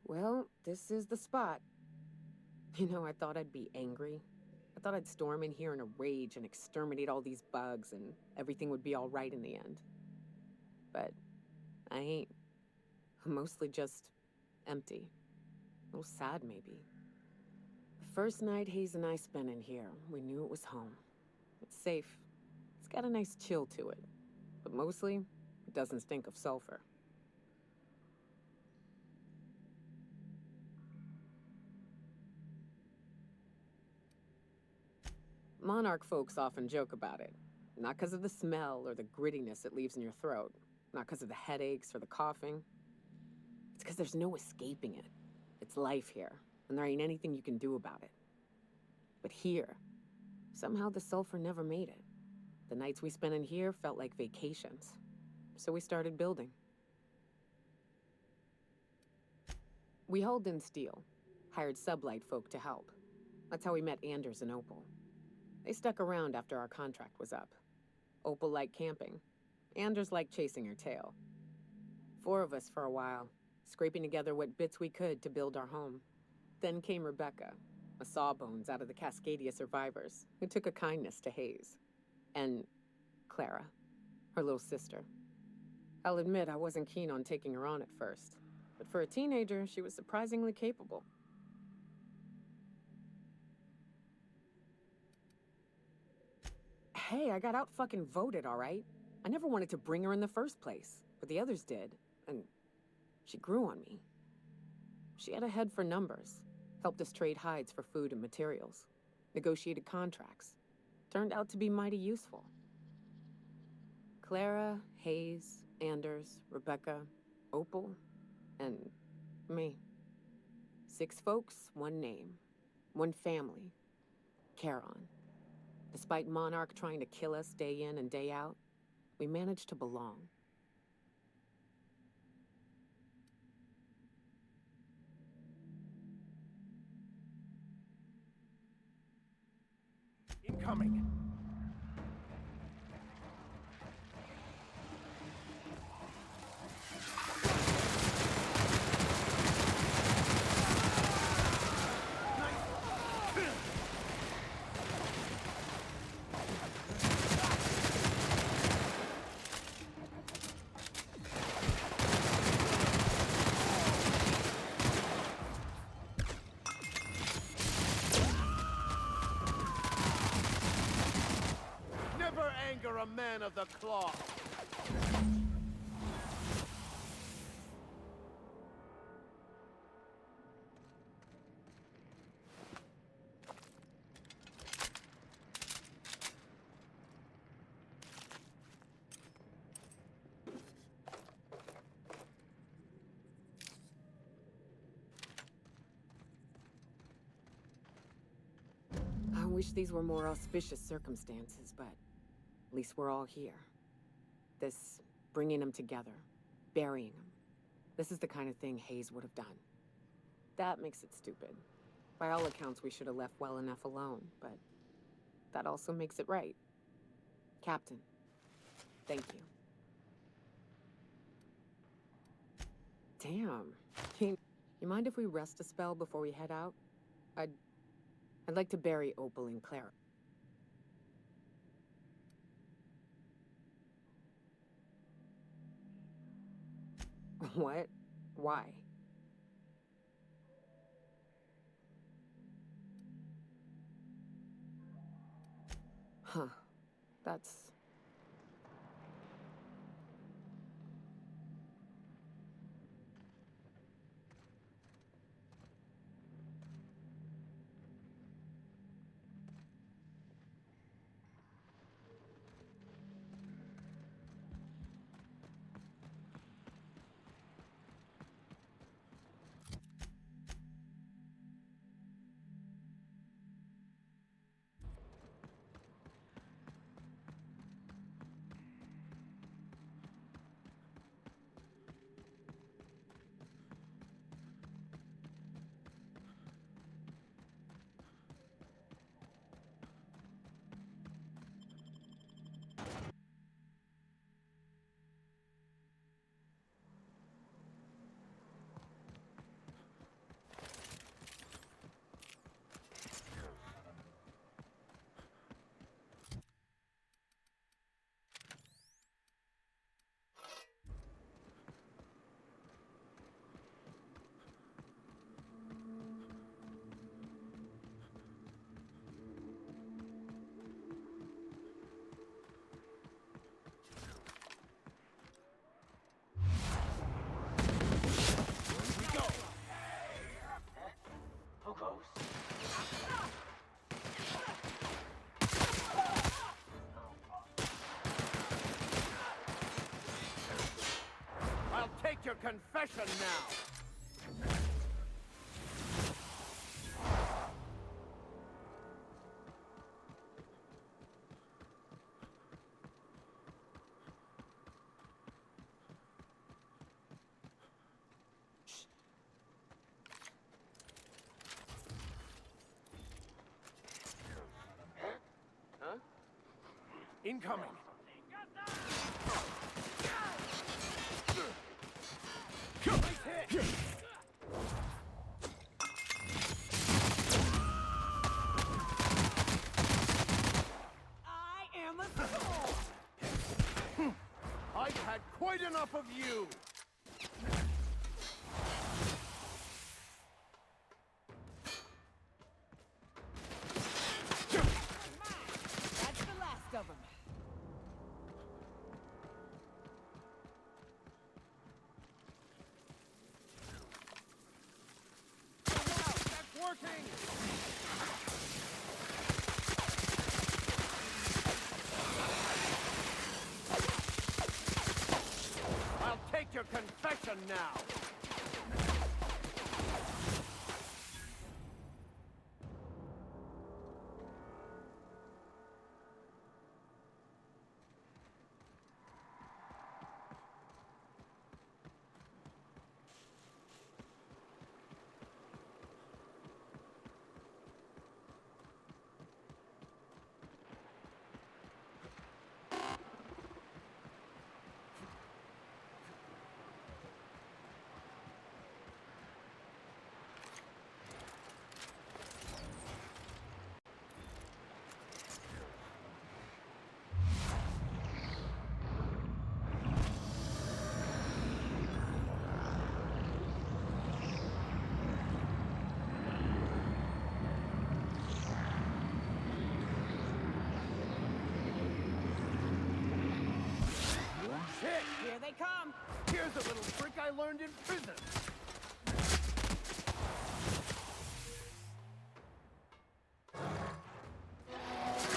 Well, this is the spot. You know, I thought I'd be angry. I thought I'd storm in here in a rage and exterminate all these bugs and everything would be all right in the end. But I ain't. I'm mostly just empty. A little sad, maybe. The first night Hayes and I spent in here, we knew it was home. It's safe. It's got a nice chill to it. But mostly, it doesn't stink of sulfur. Monarch folks often joke about it. Not because of the smell or the grittiness it leaves in your throat. Not because of the headaches or the coughing. It's because there's no escaping it. It's life here, and there ain't anything you can do about it. But here, somehow the sulfur never made it. The nights we spent in here felt like vacations. So we started building. We hauled in steel, hired sublight folk to help. That's how we met Anders and Opal. They stuck around after our contract was up. Opal liked camping. Anders liked chasing her tail. 4 of us for a while, scraping together what bits we could to build our home. Then came Rebecca, a sawbones out of the Cascadia survivors, who took a kindness to Hayes. And Clara, her little sister. I'll admit I wasn't keen on taking her on at first, but for a teenager, she was surprisingly capable. Hey, I got out-fucking-voted, all right? I never wanted to bring her in the first place, but the others did, and she grew on me. She had a head for numbers, helped us trade hides for food and materials, negotiated contracts. Turned out to be mighty useful. Clara, Hayes, Anders, Rebecca, Opal, and me. 6 folks, 1 name, 1 family, Charon. Despite Monarch trying to kill us day in and day out, we managed to belong. Incoming! A man of the claw. wish these were more auspicious circumstances, but at least we're all here. This bringing them together, burying them. This is the kind of thing Hayes would have done. That makes it stupid. By all accounts, we should have left well enough alone, but that also makes it right. Captain, thank you. Damn. You mind if we rest a spell before we head out? I'd like to bury Opal and Clara. What? Why? Huh. That's... I'll take your confession now! Huh? Incoming! I am a soul! I've had quite enough of you! That's the last of them. That's working! I'll take your confession now! Here they come! Here's a little trick I learned in prison!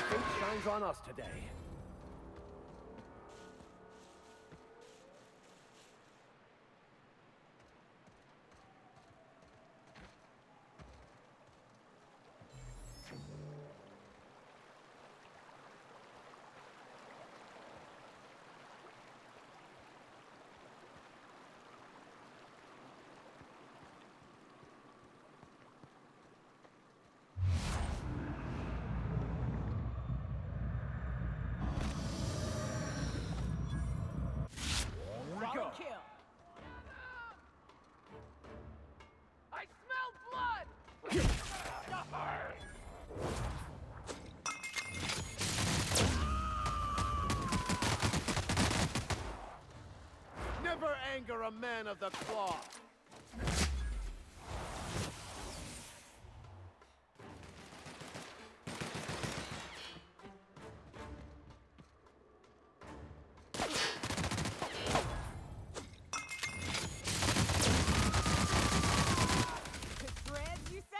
Fate shines on us today. are a man of the cloth. Shreds, you say?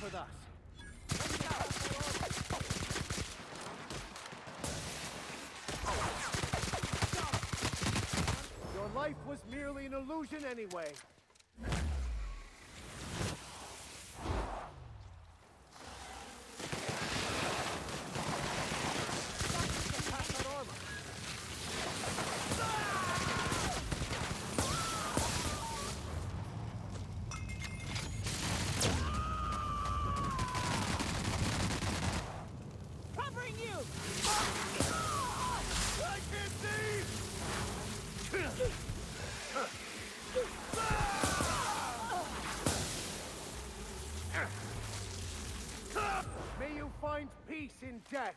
With us. Your life was merely an illusion anyway. May you find peace in death.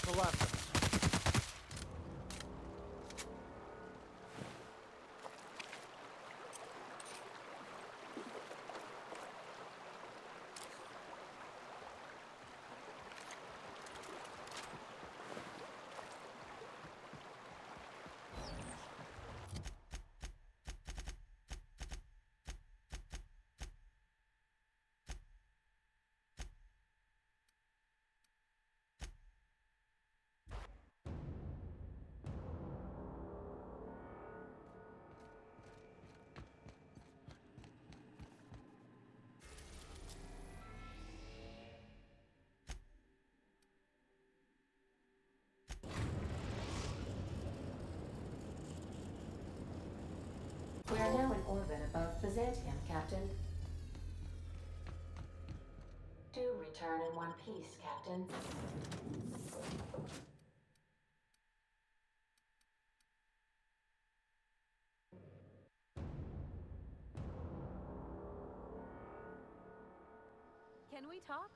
The left. We are now in orbit above Byzantium, Captain. Do return in one piece, Captain. Can we talk?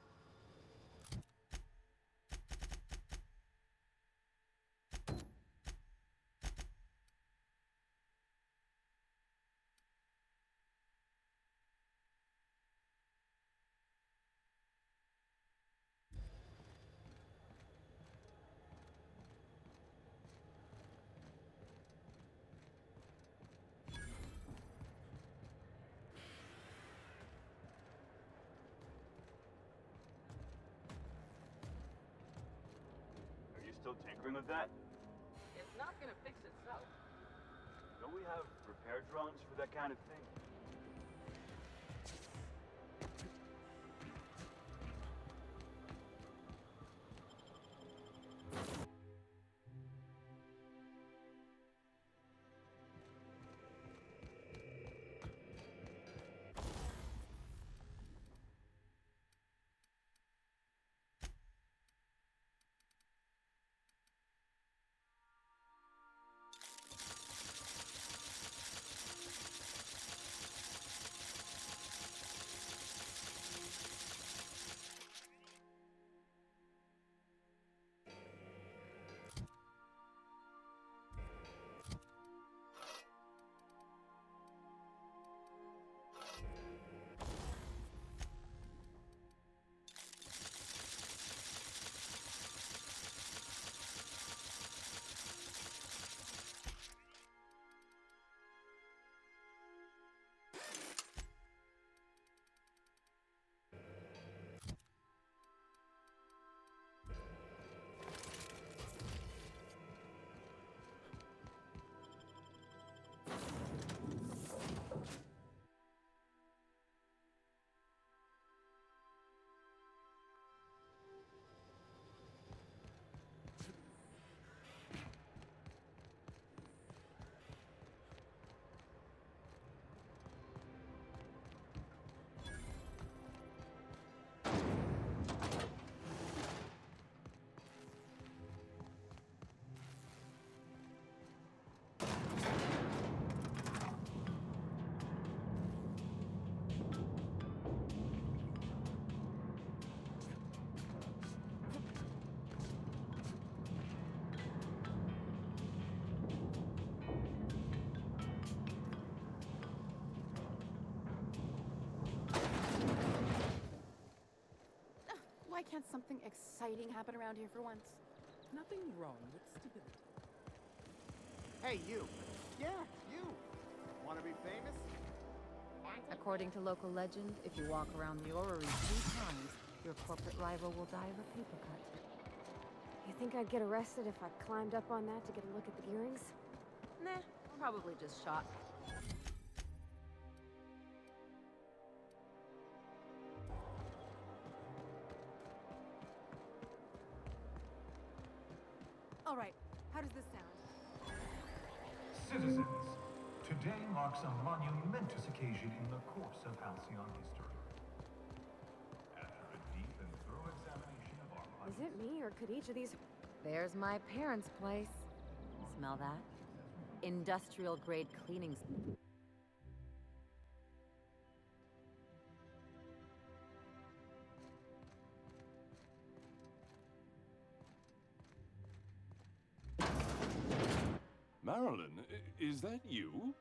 Still tinkering with that? It's not gonna fix itself. Don't we have repair drones for that kind of thing? can't something exciting happen around here for once? Nothing wrong with stability. Hey, you. Yeah, you. Want to be famous? According to local legend, if you walk around the orrery 3 times, your corporate rival will die of a paper cut. You think I'd get arrested if I climbed up on that to get a look at the gearings? Nah, probably just shot. All right, how does this sound? Citizens, today marks a monumentous occasion in the course of Halcyon history. After a deep and thorough examination of our Is it me, or could each of these... There's my parents' place. Smell that? Industrial grade cleaning. Marilyn, is that you?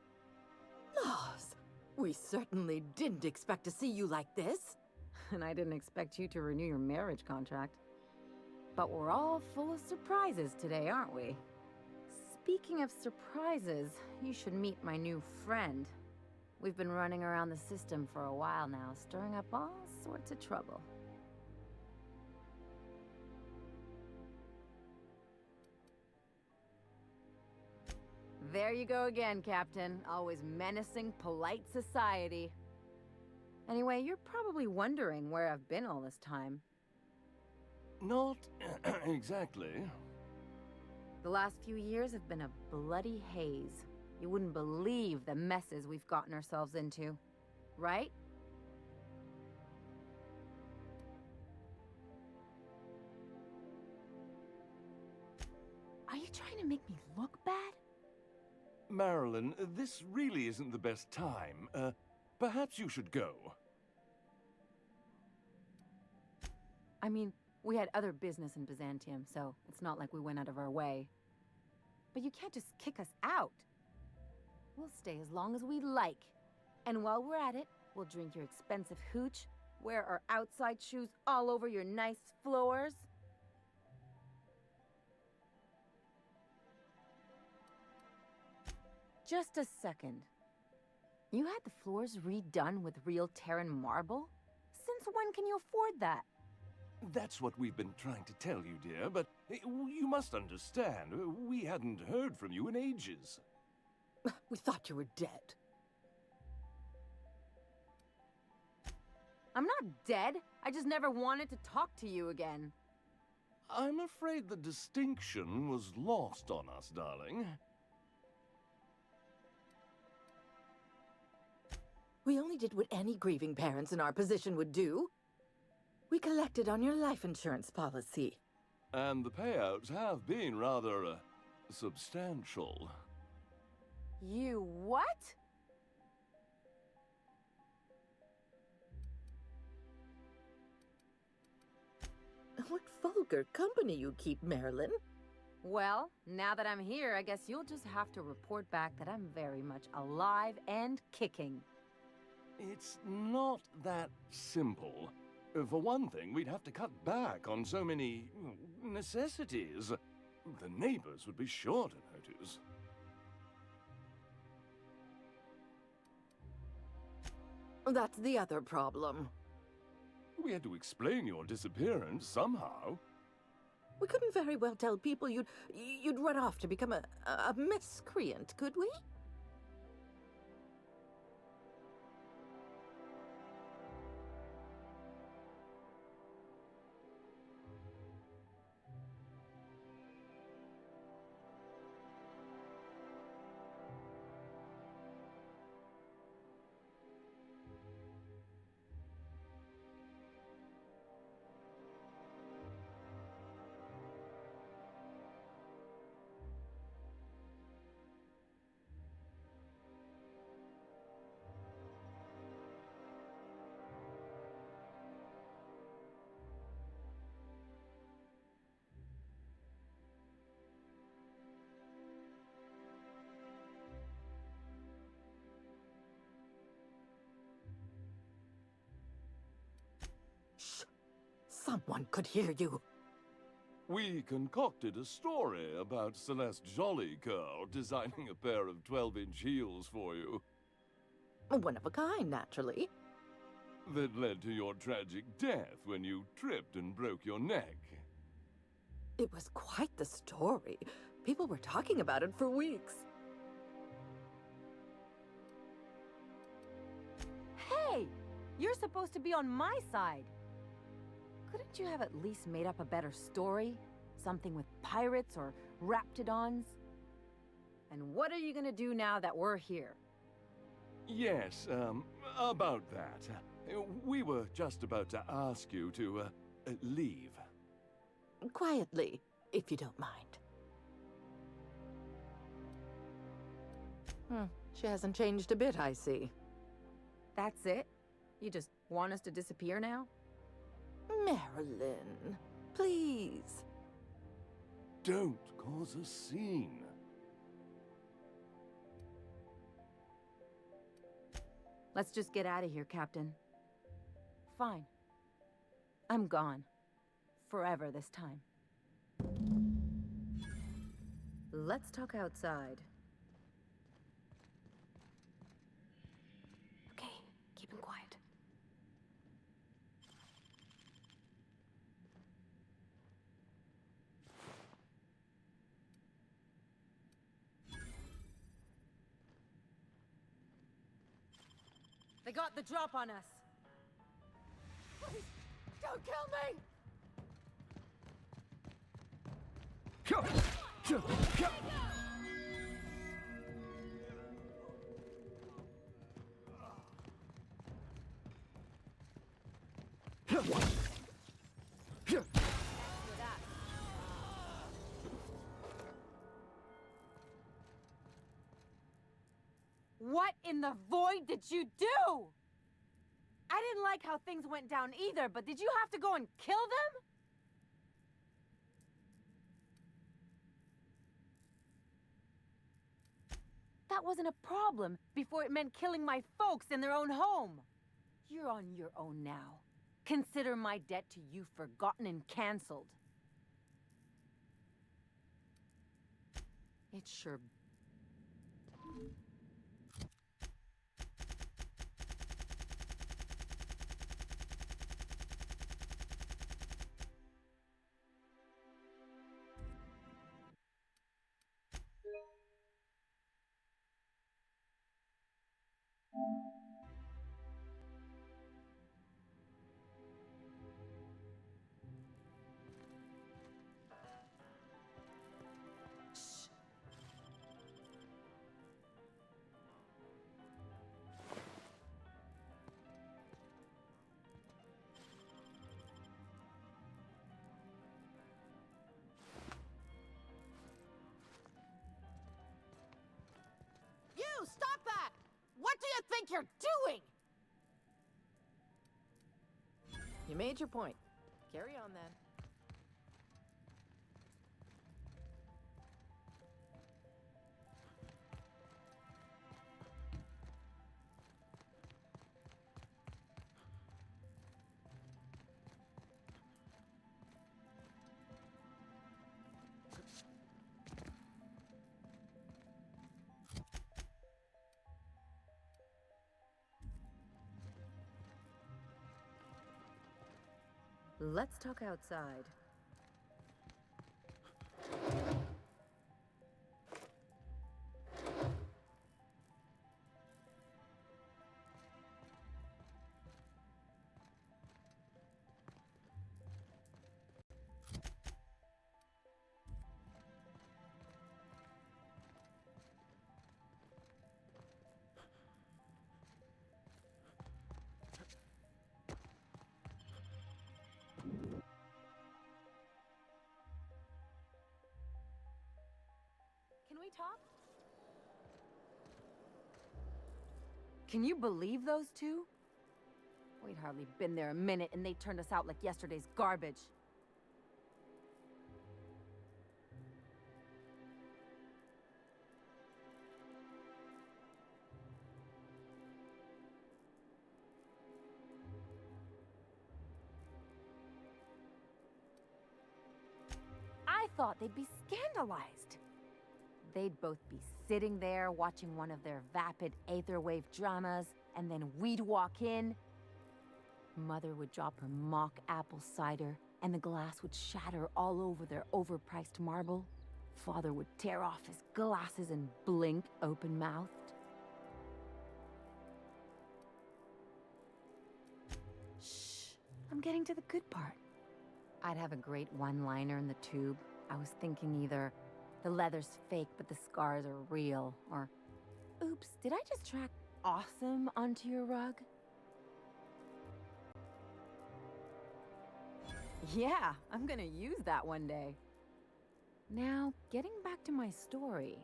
Lars, we certainly didn't expect to see you like this. And I didn't expect you to renew your marriage contract. But we're all full of surprises today, aren't we? Speaking of surprises, you should meet my new friend. We've been running around the system for a while now, stirring up all sorts of trouble. There you go again, Captain. Always menacing polite society. Anyway, you're probably wondering where I've been all this time. Not exactly. The last few years have been a bloody haze. You wouldn't believe the messes we've gotten ourselves into. Right? Are you trying to make me look bad? Marilyn, this really isn't the best time. Perhaps you should go. I mean, we had other business in Byzantium, so it's not like we went out of our way. But you can't just kick us out. We'll stay as long as we like. And while we're at it, we'll drink your expensive hooch, wear our outside shoes all over your nice floors. Just a second. You had the floors redone with real Terran marble? Since when can you afford that? That's what we've been trying to tell you, dear, but you must understand, we hadn't heard from you in ages. We thought you were dead. I'm not dead. I just never wanted to talk to you again. I'm afraid the distinction was lost on us, darling. We only did what any grieving parents in our position would do. We collected on your life insurance policy. And the payouts have been rather, substantial. You what? What vulgar company you keep, Marilyn. Well, now that I'm here, I guess you'll just have to report back that I'm very much alive and kicking. It's not that simple. For one thing, we'd have to cut back on so many necessities. The neighbors would be sure to notice. That's the other problem. We had to explain your disappearance somehow. We couldn't very well tell people you'd run off to become a miscreant, could we? Someone could hear you. We concocted a story about Celeste Jollycurl designing a pair of 12-inch heels for you. One of a kind, naturally. That led to your tragic death when you tripped and broke your neck. It was quite the story. People were talking about it for weeks. Hey! You're supposed to be on my side. Couldn't you have at least made up a better story? Something with pirates or raptidons? And what are you gonna do now that we're here? Yes, about that. We were just about to ask you to, leave. Quietly, if you don't mind. She hasn't changed a bit, I see. That's it? You just want us to disappear now? Marilyn, please. Don't cause a scene. Let's just get out of here, Captain. Fine. I'm gone. Forever this time. Let's talk outside. Okay, keep him quiet. They got the drop on us. Please, don't kill me! What in the void did you do? I didn't like how things went down either, but did you have to go and kill them? That wasn't a problem before it meant killing my folks in their own home. You're on your own now. Consider my debt to you forgotten and canceled. It sure... You, stop that! What do you think you're doing? You made your point. Carry on, then. Let's talk outside. Can we talk? Can you believe those two? We'd hardly been there a minute and they turned us out like yesterday's garbage. thought they'd be scandalized. They'd both be sitting there watching one of their vapid aetherwave dramas, and then we'd walk in. Mother would drop her mock apple cider, and the glass would shatter all over their overpriced marble. Father would tear off his glasses and blink open-mouthed. Shh, I'm getting to the good part. I'd have a great one-liner in the tube. I was thinking either, the leather's fake but the scars are real, or, oops, did I just track awesome onto your rug? Yeah, I'm gonna use that one day. Now, getting back to my story.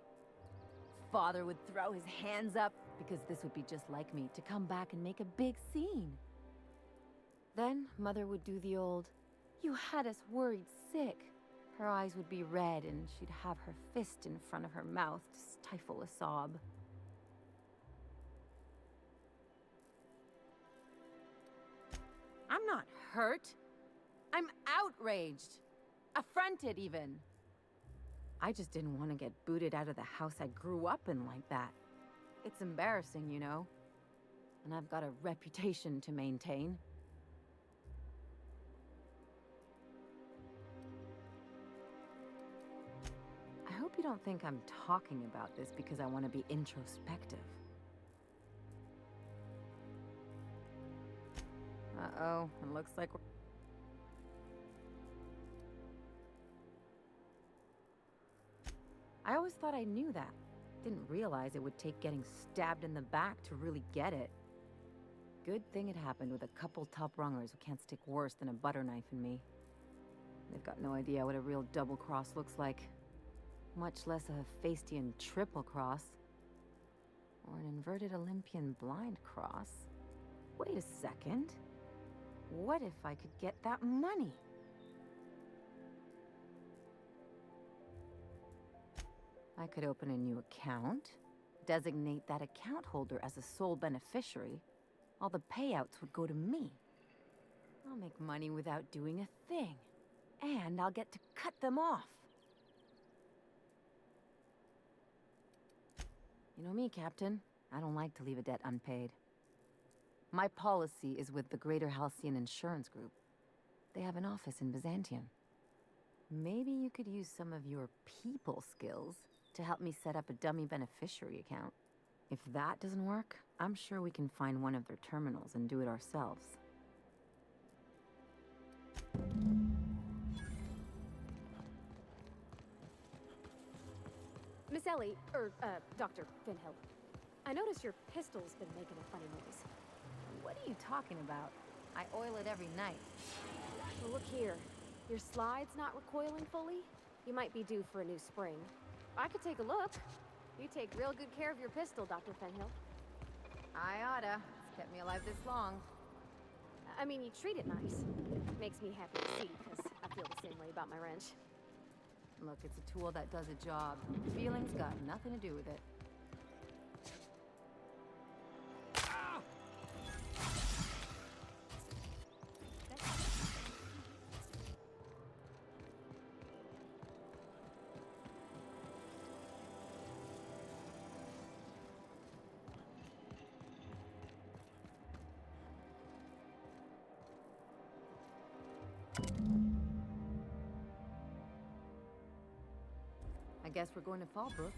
Father would throw his hands up, because this would be just like me, to come back and make a big scene. Then, Mother would do the old, "You had us worried sick." Her eyes would be red, and she'd have her fist in front of her mouth to stifle a sob. I'm not hurt. I'm outraged. Affronted, even. I just didn't want to get booted out of the house I grew up in like that. It's embarrassing, you know? And I've got a reputation to maintain. I hope you don't think I'm talking about this because I want to be introspective. Uh-oh, it looks like we're... I always thought I knew that. Didn't realize it would take getting stabbed in the back to really get it. Good thing it happened with a couple top-rungers who can't stick worse than a butter knife in me. They've got no idea what a real double-cross looks like. Much less a Faustian triple-cross. Or an inverted Olympian blind cross. Wait a second. What if I could get that money? I could open a new account, designate that account holder as a sole beneficiary. All the payouts would go to me. I'll make money without doing a thing. And I'll get to cut them off. You know me, Captain. I don't like to leave a debt unpaid. My policy is with the Greater Halcyon Insurance Group. They have an office in Byzantium. Maybe you could use some of your people skills to help me set up a dummy beneficiary account. If that doesn't work, I'm sure we can find one of their terminals and do it ourselves. Miss Ellie, Dr. Finhill. I notice your pistol's been making a funny noise. What are you talking about? I oil it every night. Well, look here. Your slide's not recoiling fully. You might be due for a new spring. I could take a look. You take real good care of your pistol, Dr. Finhill. I oughta. It's kept me alive this long. I mean, you treat it nice. Makes me happy to see, because I feel the same way about my wrench. Look, it's a tool that does a job. Feelings got nothing to do with it. I guess we're going to Fallbrook.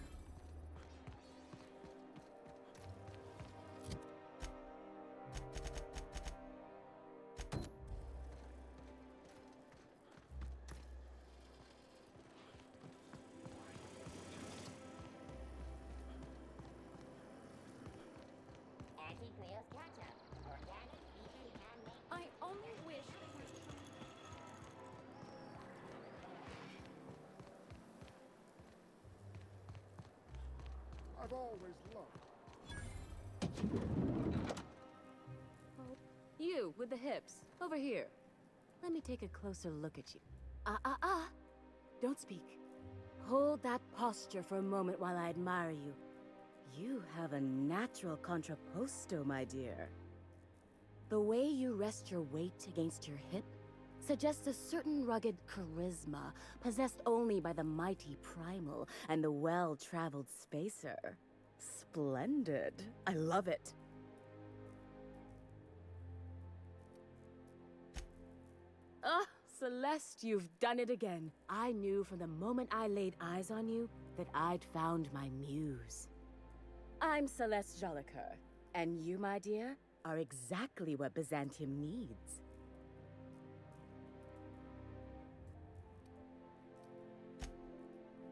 Auntie Cleo's ketchup. Organic, vegan, handmade. I only wish that was... I've always loved. You, with the hips. Over here. Let me take a closer look at you. Don't speak. Hold that posture for a moment while I admire you. You have a natural contrapposto, my dear. The way you rest your weight against your hip suggests a certain rugged charisma possessed only by the mighty primal and the well-traveled spacer. Splendid. I love it. Ah, Celeste, you've done it again. I knew from the moment I laid eyes on you that I'd found my muse. I'm Celeste Jolicoeur, and you, my dear, are exactly what Byzantium needs.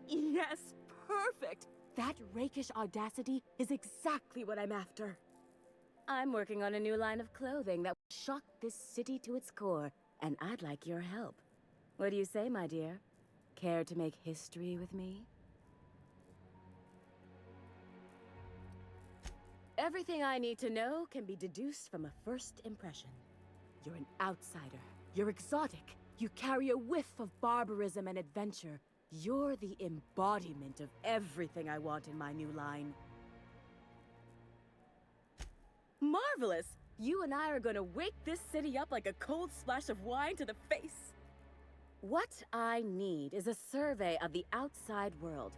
Yes, perfect! That rakish audacity is exactly what I'm after. I'm working on a new line of clothing that will shock this city to its core, and I'd like your help. What do you say, my dear? Care to make history with me? Everything I need to know can be deduced from a first impression. You're an outsider. You're exotic. You carry a whiff of barbarism and adventure. You're the embodiment of everything I want in my new line. Marvelous! You and I are gonna wake this city up like a cold splash of wine to the face. What I need is a survey of the outside world.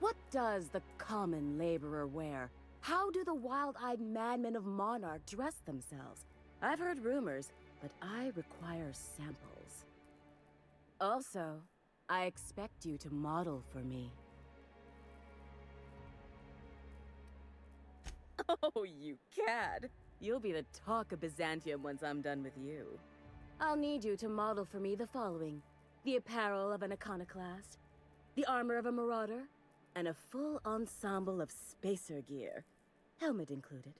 What does the common laborer wear? How do the wild-eyed madmen of Monarch dress themselves? I've heard rumors, but I require samples. Also, I expect you to model for me. Oh, you cad! You'll be the talk of Byzantium once I'm done with you. I'll need you to model for me the following: the apparel of an iconoclast, the armor of a marauder, and a full ensemble of spacer gear, helmet included.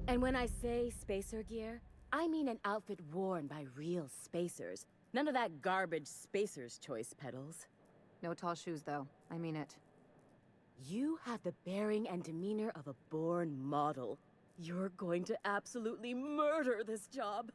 And when I say spacer gear, I mean an outfit worn by real spacers. None of that garbage spacer's choice pedals. No tall shoes, though. I mean it. You have the bearing and demeanor of a born model. You're going to absolutely murder this job.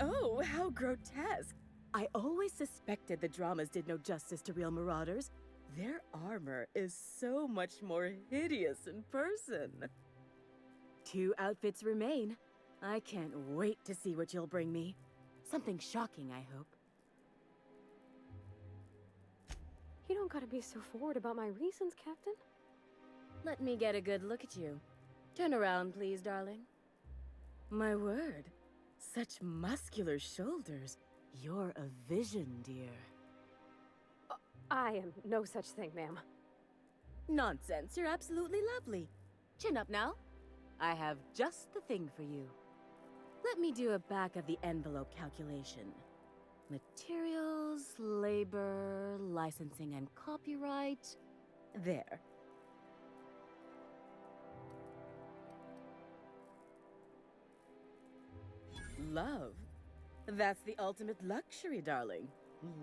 Oh, how grotesque. I always suspected the dramas did no justice to real marauders. Their armor is so much more hideous in person. 2 outfits remain. I can't wait to see what you'll bring me. Something shocking, I hope. You don't gotta be so forward about my reasons, Captain. Let me get a good look at you. Turn around, please, darling. My word. Such muscular shoulders. You're a vision, dear. I am no such thing, ma'am. Nonsense. You're absolutely lovely. Chin up now. I have just the thing for you. Let me do a back-of-the-envelope calculation. Materials, labor, licensing and copyright. There. Love. That's the ultimate luxury, darling.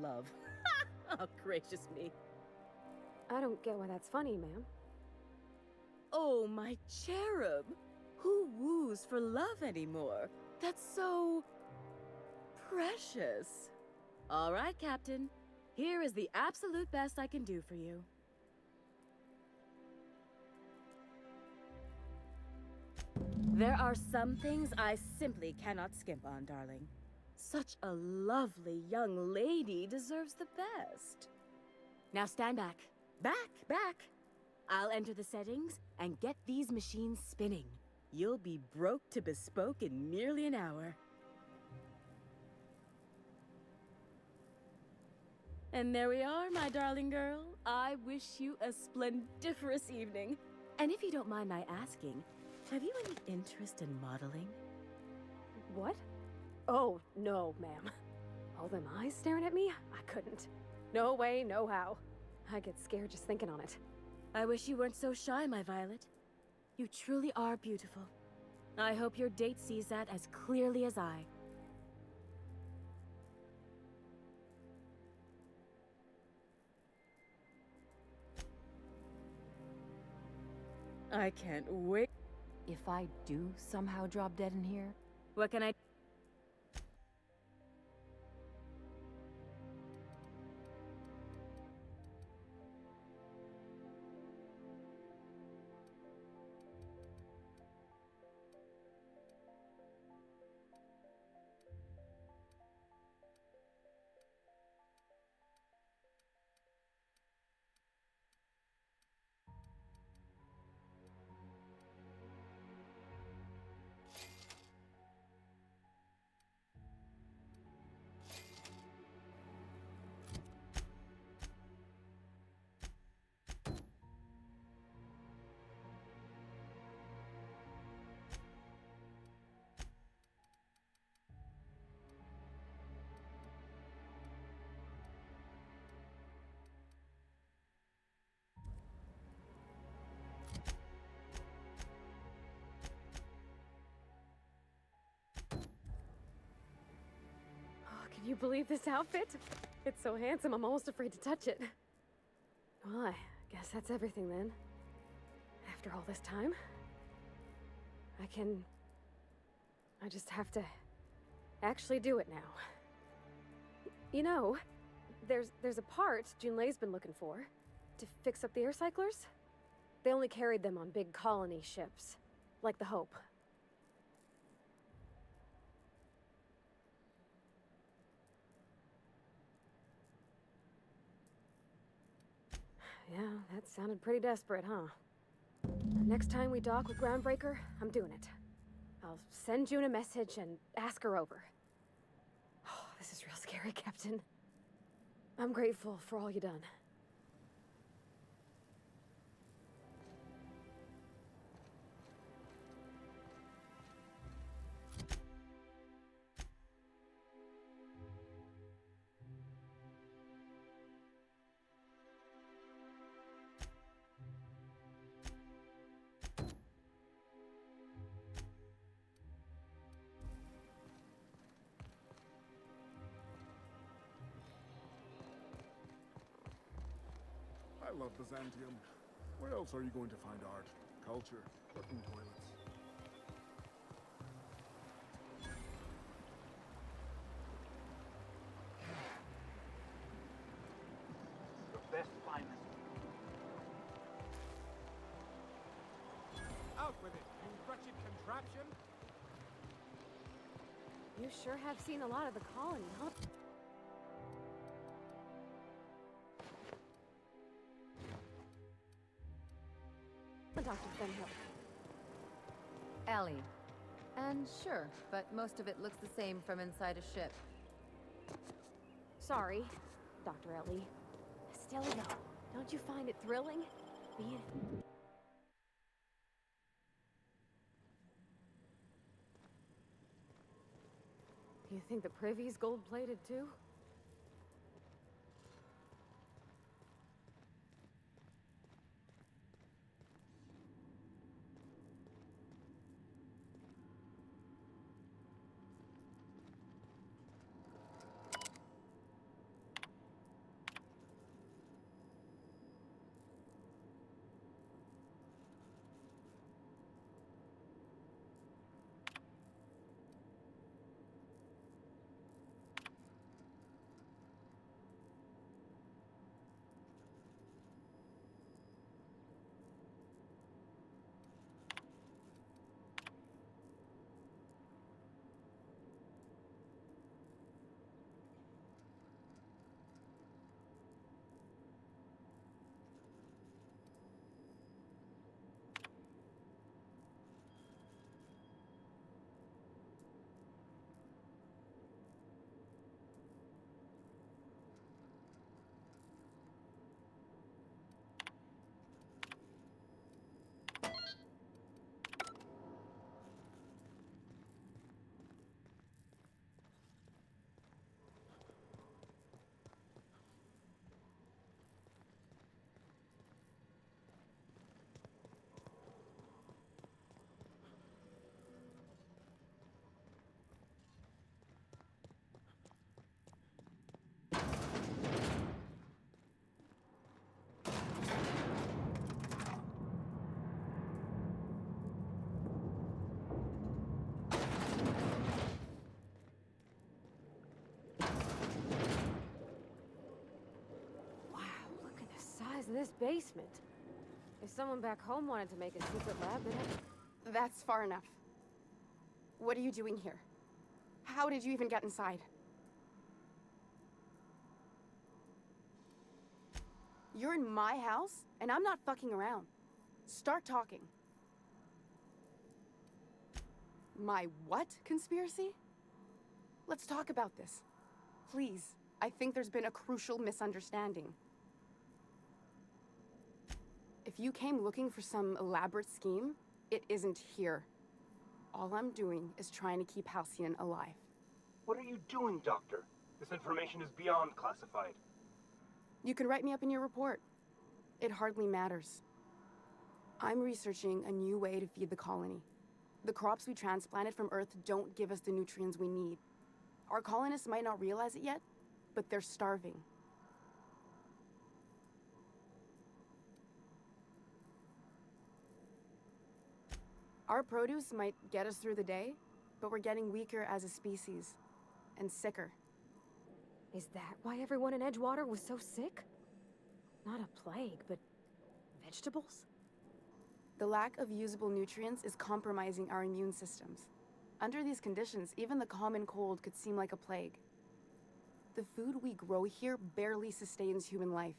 Love. Oh, gracious me. I don't get why that's funny, ma'am. Oh, my cherub. Who woos for love anymore? That's so... precious. All right, Captain. Here is the absolute best I can do for you. There are some things I simply cannot skimp on, darling. Such a lovely young lady deserves the best. Now stand back. Back! I'll enter the settings and get these machines spinning. You'll be broke to bespoke in merely an hour. And there we are, my darling girl. I wish you a splendiferous evening. And if you don't mind my asking, have you any interest in modeling? What? Oh, no, ma'am. All them eyes staring at me? I couldn't. No way, no how. I get scared just thinking on it. I wish you weren't so shy, my Violet. You truly are beautiful. I hope your date sees that as clearly as I. I can't wait. If I do somehow drop dead in here, what can I... Can you believe this outfit? It's so handsome, I'm almost afraid to touch it. Well, I guess that's everything then. After all this time, I just have to actually do it now. You know, there's a part Junlei's been looking for to fix up the air cyclers. They only carried them on big colony ships, like the Hope. Yeah, that sounded pretty desperate, huh? Next time we dock with Groundbreaker, I'm doing it. I'll send June a message and ask her over. Oh, this is real scary, Captain. I'm grateful for all you done. I love Byzantium. Where else are you going to find art, culture, working toilets? Your best finest. Out with it, you wretched contraption! You sure have seen a lot of the colony, huh? Dr. Fenhill. Ellie. And sure, but most of it looks the same from inside a ship. Sorry, Dr. Ellie. Still though, don't you find it thrilling? Being... You think the privy's gold-plated too? Of this basement. If someone back home wanted to make a secret lab, they'd have... That's far enough. What are you doing here? How did you even get inside? You're in my house, and I'm not fucking around. Start talking. My what conspiracy? Let's talk about this. Please, I think there's been a crucial misunderstanding. If you came looking for some elaborate scheme, it isn't here. All I'm doing is trying to keep Halcyon alive. What are you doing, Doctor? This information is beyond classified. You can write me up in your report. It hardly matters. I'm researching a new way to feed the colony. The crops we transplanted from Earth don't give us the nutrients we need. Our colonists might not realize it yet, but they're starving. Our produce might get us through the day, but we're getting weaker as a species, and sicker. Is that why everyone in Edgewater was so sick? Not a plague, but vegetables? The lack of usable nutrients is compromising our immune systems. Under these conditions, even the common cold could seem like a plague. The food we grow here barely sustains human life.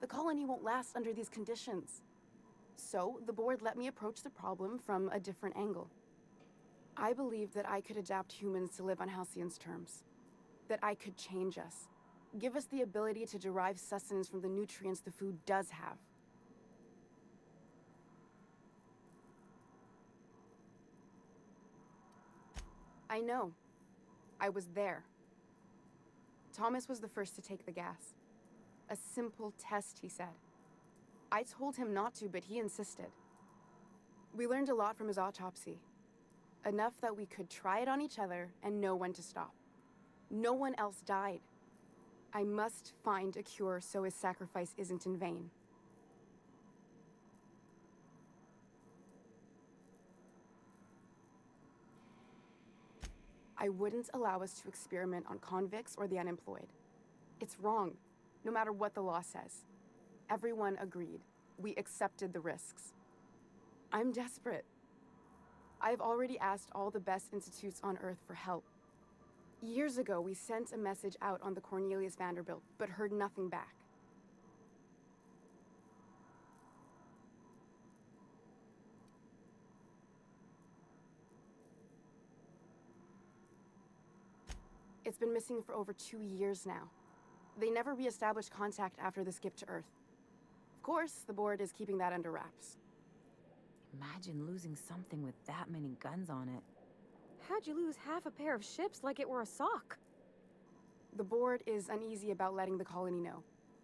The colony won't last under these conditions. So, the board let me approach the problem from a different angle. I believed that I could adapt humans to live on Halcyon's terms. That I could change us. Give us the ability to derive sustenance from the nutrients the food does have. I know. I was there. Thomas was the first to take the gas. A simple test, he said. I told him not to, but he insisted. We learned a lot from his autopsy. Enough that we could try it on each other and know when to stop. No one else died. I must find a cure so his sacrifice isn't in vain. I wouldn't allow us to experiment on convicts or the unemployed. It's wrong, no matter what the law says. Everyone agreed. We accepted the risks. I'm desperate. I've already asked all the best institutes on Earth for help. Years ago, we sent a message out on the Cornelius Vanderbilt, but heard nothing back. It's been missing for over 2 years now. They never re-established contact after the skip to Earth. Of course, the board is keeping that under wraps. Imagine losing something with that many guns on it. How'd you lose half a pair of ships like it were a sock? The board is uneasy about letting the colony know,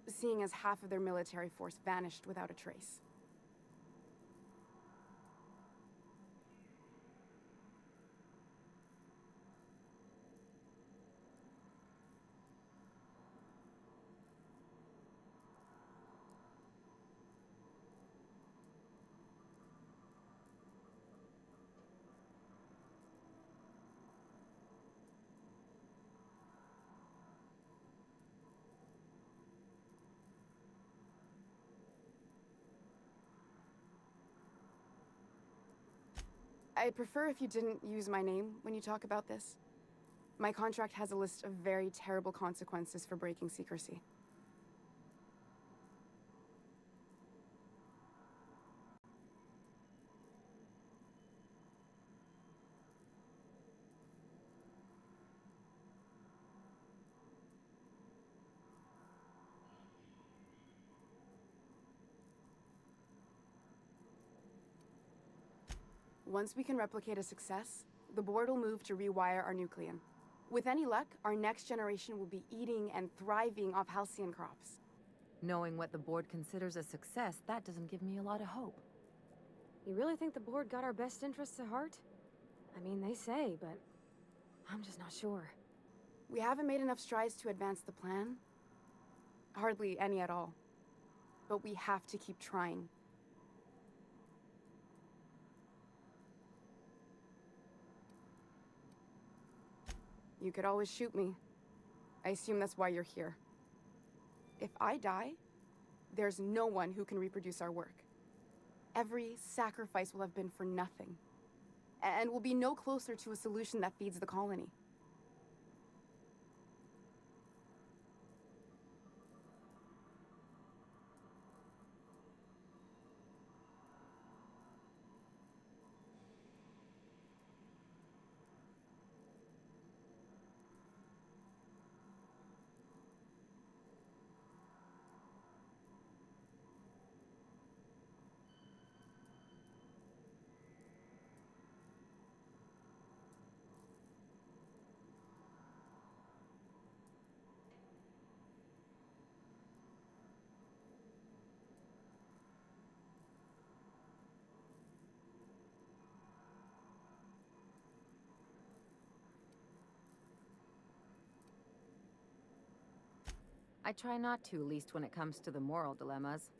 seeing as half of their military force vanished without a trace. I'd prefer if you didn't use my name when you talk about this. My contract has a list of very terrible consequences for breaking secrecy. Once we can replicate a success, the board will move to rewire our nucleon. With any luck, our next generation will be eating and thriving off halcyon crops. Knowing what the board considers a success, that doesn't give me a lot of hope. You really think the board got our best interests at heart? I mean, they say, but I'm just not sure. We haven't made enough strides to advance the plan. Hardly any at all. But we have to keep trying. You could always shoot me. I assume that's why you're here. If I die, there's no one who can reproduce our work. Every sacrifice will have been for nothing. And we'll be no closer to a solution that feeds the colony. I try not to, least when it comes to the moral dilemmas.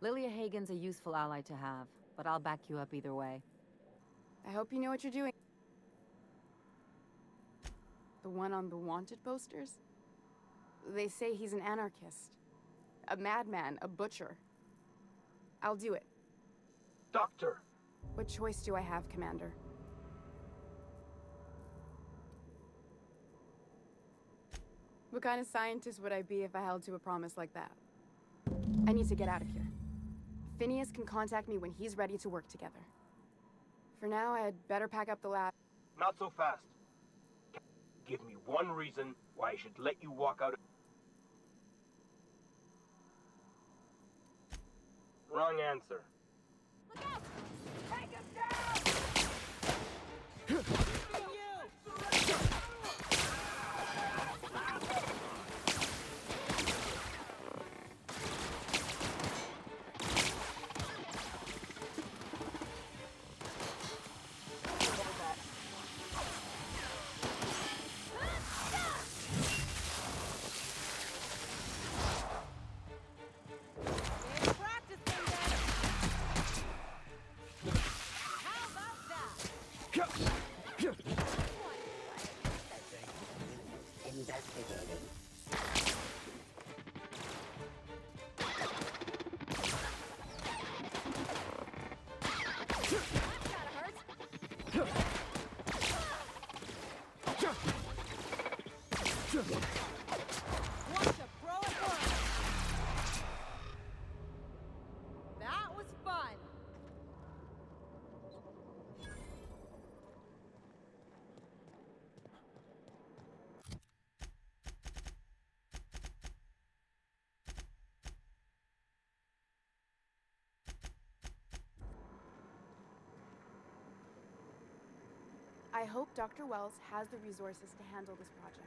Lilia Hagen's a useful ally to have, but I'll back you up either way. I hope you know what you're doing. The one on the wanted posters? They say he's an anarchist. A madman, a butcher. I'll do it. Doctor! What choice do I have, Commander? What kind of scientist would I be if I held to a promise like that? I need to get out of here. Phineas can contact me when he's ready to work together. For now, I had better pack up the lab. Not so fast. Give me one reason why I should let you walk out. Wrong answer. Look out! Take him down! Investigating. That was fun. I hope Dr. Wells has the resources to handle this project.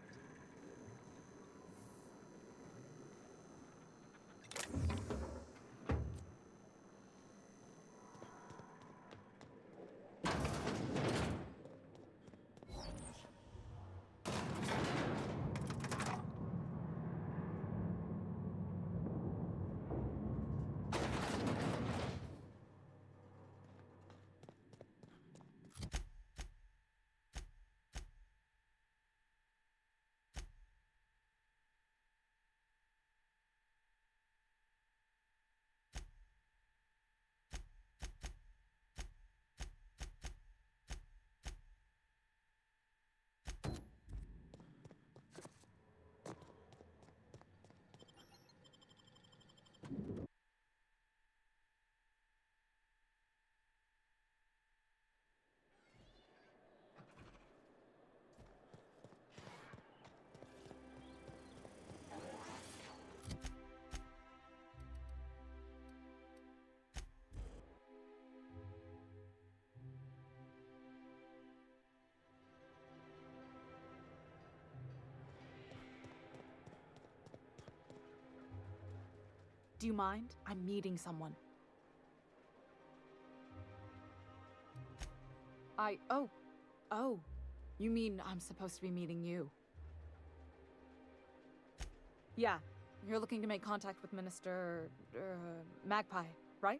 Do you mind? I'm meeting someone. Oh. You mean I'm supposed to be meeting you? Yeah, you're looking to make contact with Minister... Magpie, right?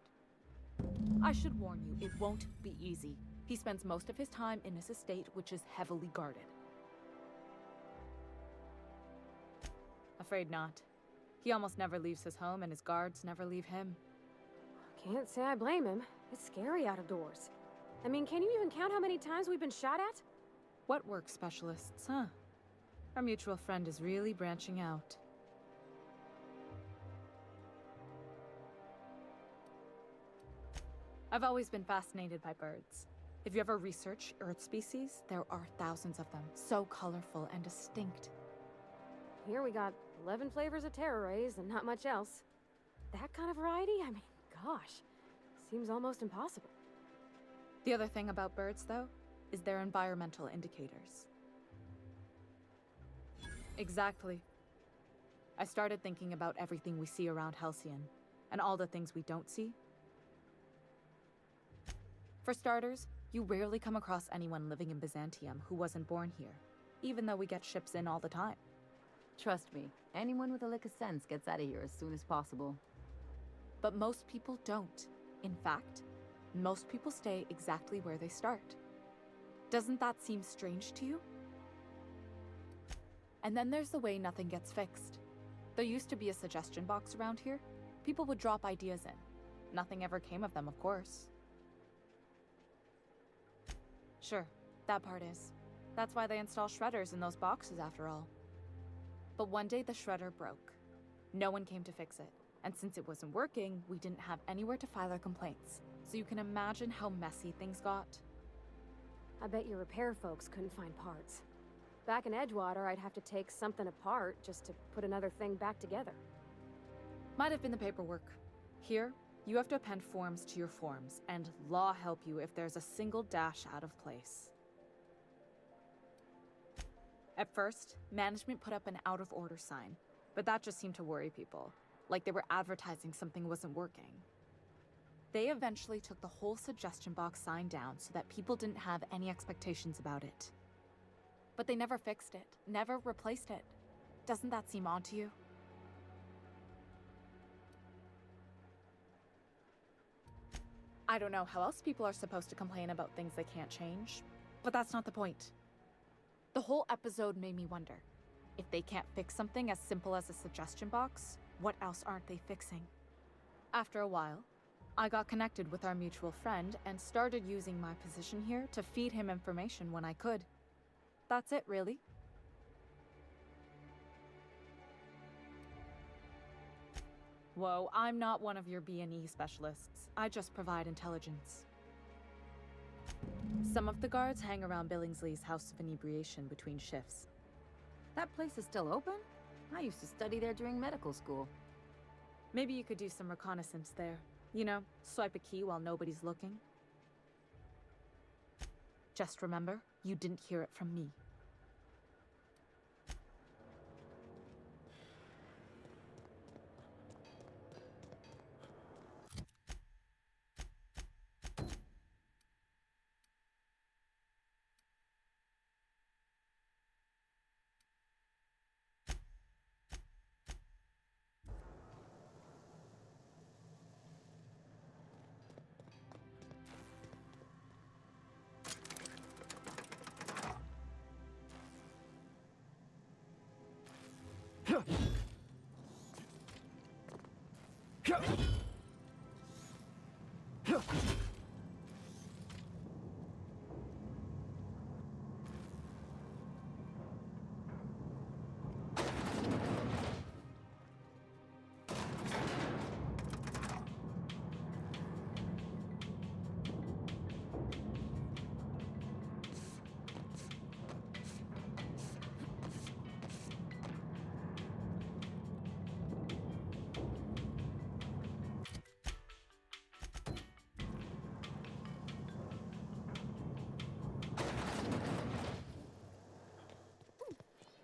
I should warn you, it won't be easy. He spends most of his time in his estate, which is heavily guarded. Afraid not. He almost never leaves his home, and his guards never leave him. Can't say I blame him. It's scary out of doors. I mean, can you even count how many times we've been shot at? What work specialists, huh? Our mutual friend is really branching out. I've always been fascinated by birds. If you ever research Earth species, there are thousands of them, so colorful and distinct. Here we got 11 flavors of terror rays and not much else. That kind of variety? I mean, gosh, seems almost impossible. The other thing about birds, though, is their environmental indicators. Exactly. I started thinking about everything we see around Halcyon, and all the things we don't see. For starters, you rarely come across anyone living in Byzantium who wasn't born here, even though we get ships in all the time. Trust me, anyone with a lick of sense gets out of here as soon as possible. But most people don't. In fact, most people stay exactly where they start. Doesn't that seem strange to you? And then there's the way nothing gets fixed. There used to be a suggestion box around here. People would drop ideas in. Nothing ever came of them, of course. Sure, that part is. That's why they install shredders in those boxes after all. But one day the shredder broke. No one came to fix it. And since it wasn't working, we didn't have anywhere to file our complaints. So you can imagine how messy things got. I bet your repair folks couldn't find parts. Back in Edgewater, I'd have to take something apart just to put another thing back together. Might have been the paperwork. Here, you have to append forms to your forms, and law help you if there's a single dash out of place. At first, management put up an out-of-order sign, but that just seemed to worry people, like they were advertising something wasn't working. They eventually took the whole suggestion box sign down so that people didn't have any expectations about it. But they never fixed it, never replaced it. Doesn't that seem odd to you? I don't know how else people are supposed to complain about things they can't change, but that's not the point. The whole episode made me wonder, if they can't fix something as simple as a suggestion box, what else aren't they fixing? After a while, I got connected with our mutual friend and started using my position here to feed him information when I could. That's it, really. Whoa, I'm not one of your B&E specialists. I just provide intelligence. Some of the guards hang around Billingsley's House of Inebriation between shifts. That place is still open? I used to study there during medical school. Maybe you could do some reconnaissance there. You know, swipe a key while nobody's looking. Just remember, you didn't hear it from me.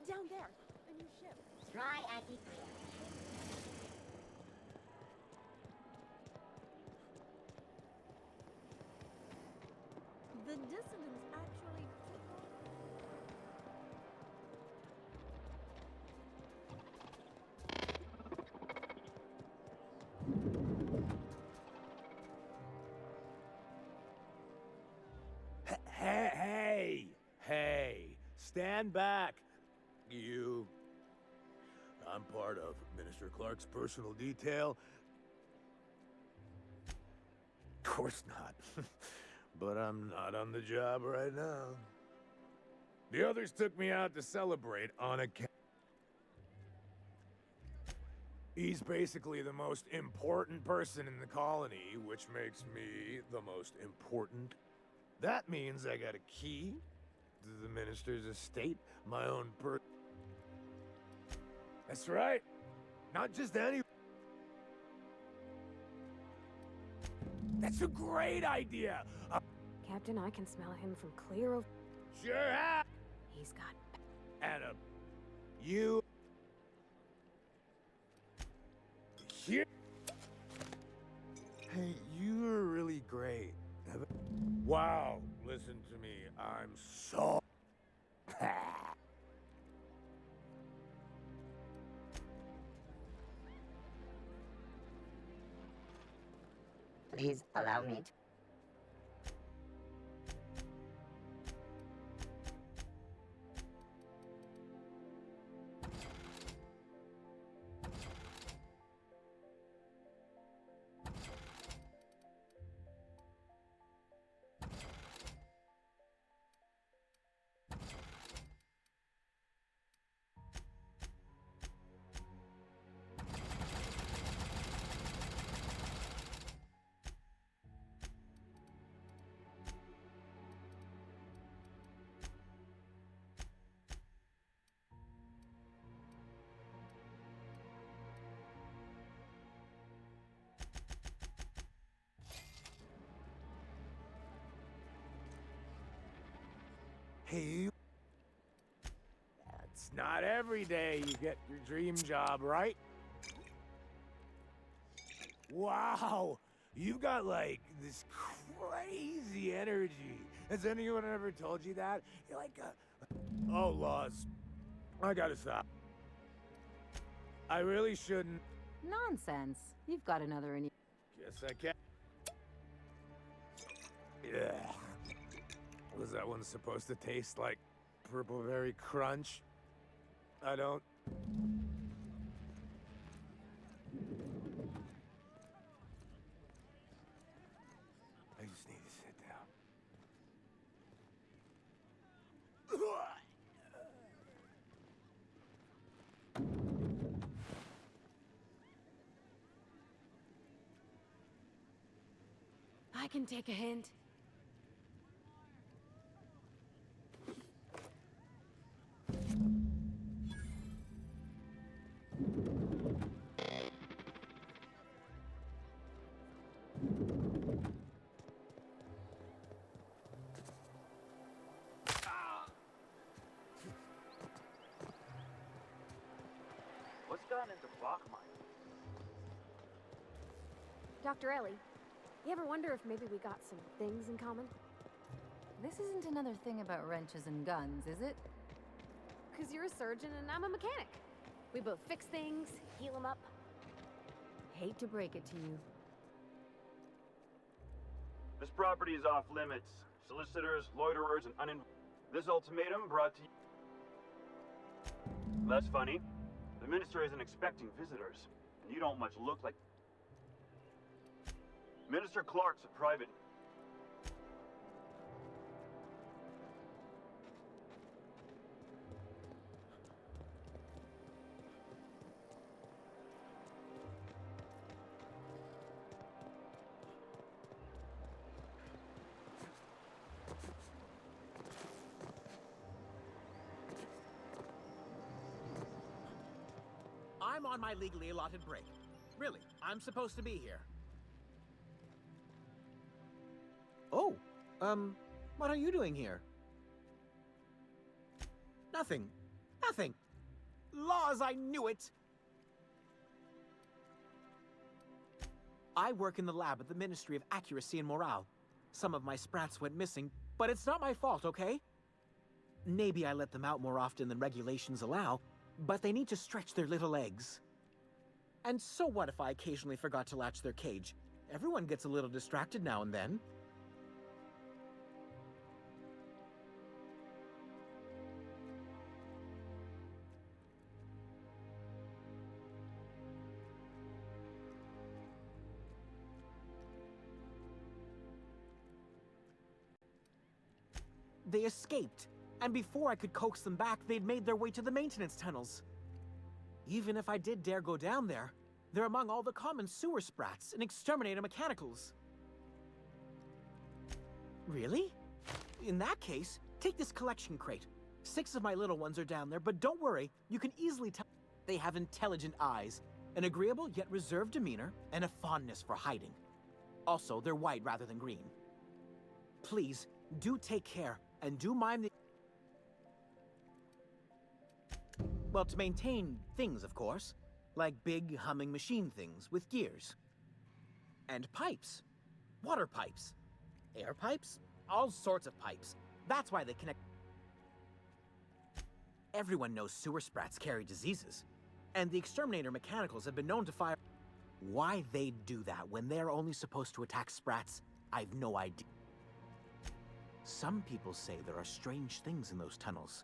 Down there, a new ship. Try anti-clear. The dissidents actually took Hey, stand back. You. I'm part of Minister Clark's personal detail. Of course not. But I'm not on the job right now. The others took me out to celebrate on account. He's basically the most important person in the colony, which makes me the most important. That means I got a key to the minister's estate, my own That's right. Not just any. That's a great idea. Captain, I can smell him from clear over. Sure have. He's got. Adam, you. Here. Hey, you're really great. Wow, listen to me. I'm so. Please allow me to. Hey. It's not every day you get your dream job, right? Wow, you got like this crazy energy. Has anyone ever told you that? You're like oh, Laws. I gotta stop. I really shouldn't. Nonsense. You've got another in you. Guess I can. Yeah. Was that one supposed to taste like Purple Berry Crunch? I don't... I just need to sit down. I can take a hint. What's gotten into Bachmine? Dr. Ellie, you ever wonder if maybe we got some things in common? This isn't another thing about wrenches and guns, is it? Because you're a surgeon and I'm a mechanic. We both fix things, heal them up. Hate to break it to you. This property is off limits. Solicitors, loiterers, and This ultimatum brought to you... That's funny. The minister isn't expecting visitors, and you don't much look like... Minister Clark's a private... I'm on my legally allotted break. Really, I'm supposed to be here. Oh, what are you doing here? Nothing. Nothing. Laws, I knew it! I work in the lab at the Ministry of Accuracy and Morale. Some of my sprats went missing, but it's not my fault, okay? Maybe I let them out more often than regulations allow, but they need to stretch their little legs. And so what if I occasionally forgot to latch their cage? Everyone gets a little distracted now and then. They escaped, and before I could coax them back, they'd made their way to the maintenance tunnels. Even if I did dare go down there, they're among all the common sewer sprats and exterminator mechanicals. Really? In that case, take this collection crate. 6 of my little ones are down there, but don't worry, you can easily tell they have intelligent eyes, an agreeable yet reserved demeanor, and a fondness for hiding. Also, they're white rather than green. Please, do take care, and do mind the... Well, to maintain things, of course. Like big, humming machine things with gears. And pipes. Water pipes. Air pipes. All sorts of pipes. That's why they connect... Everyone knows sewer sprats carry diseases. And the exterminator mechanicals have been known to fire... Why they'd do that when they're only supposed to attack sprats, I've no idea. Some people say there are strange things in those tunnels.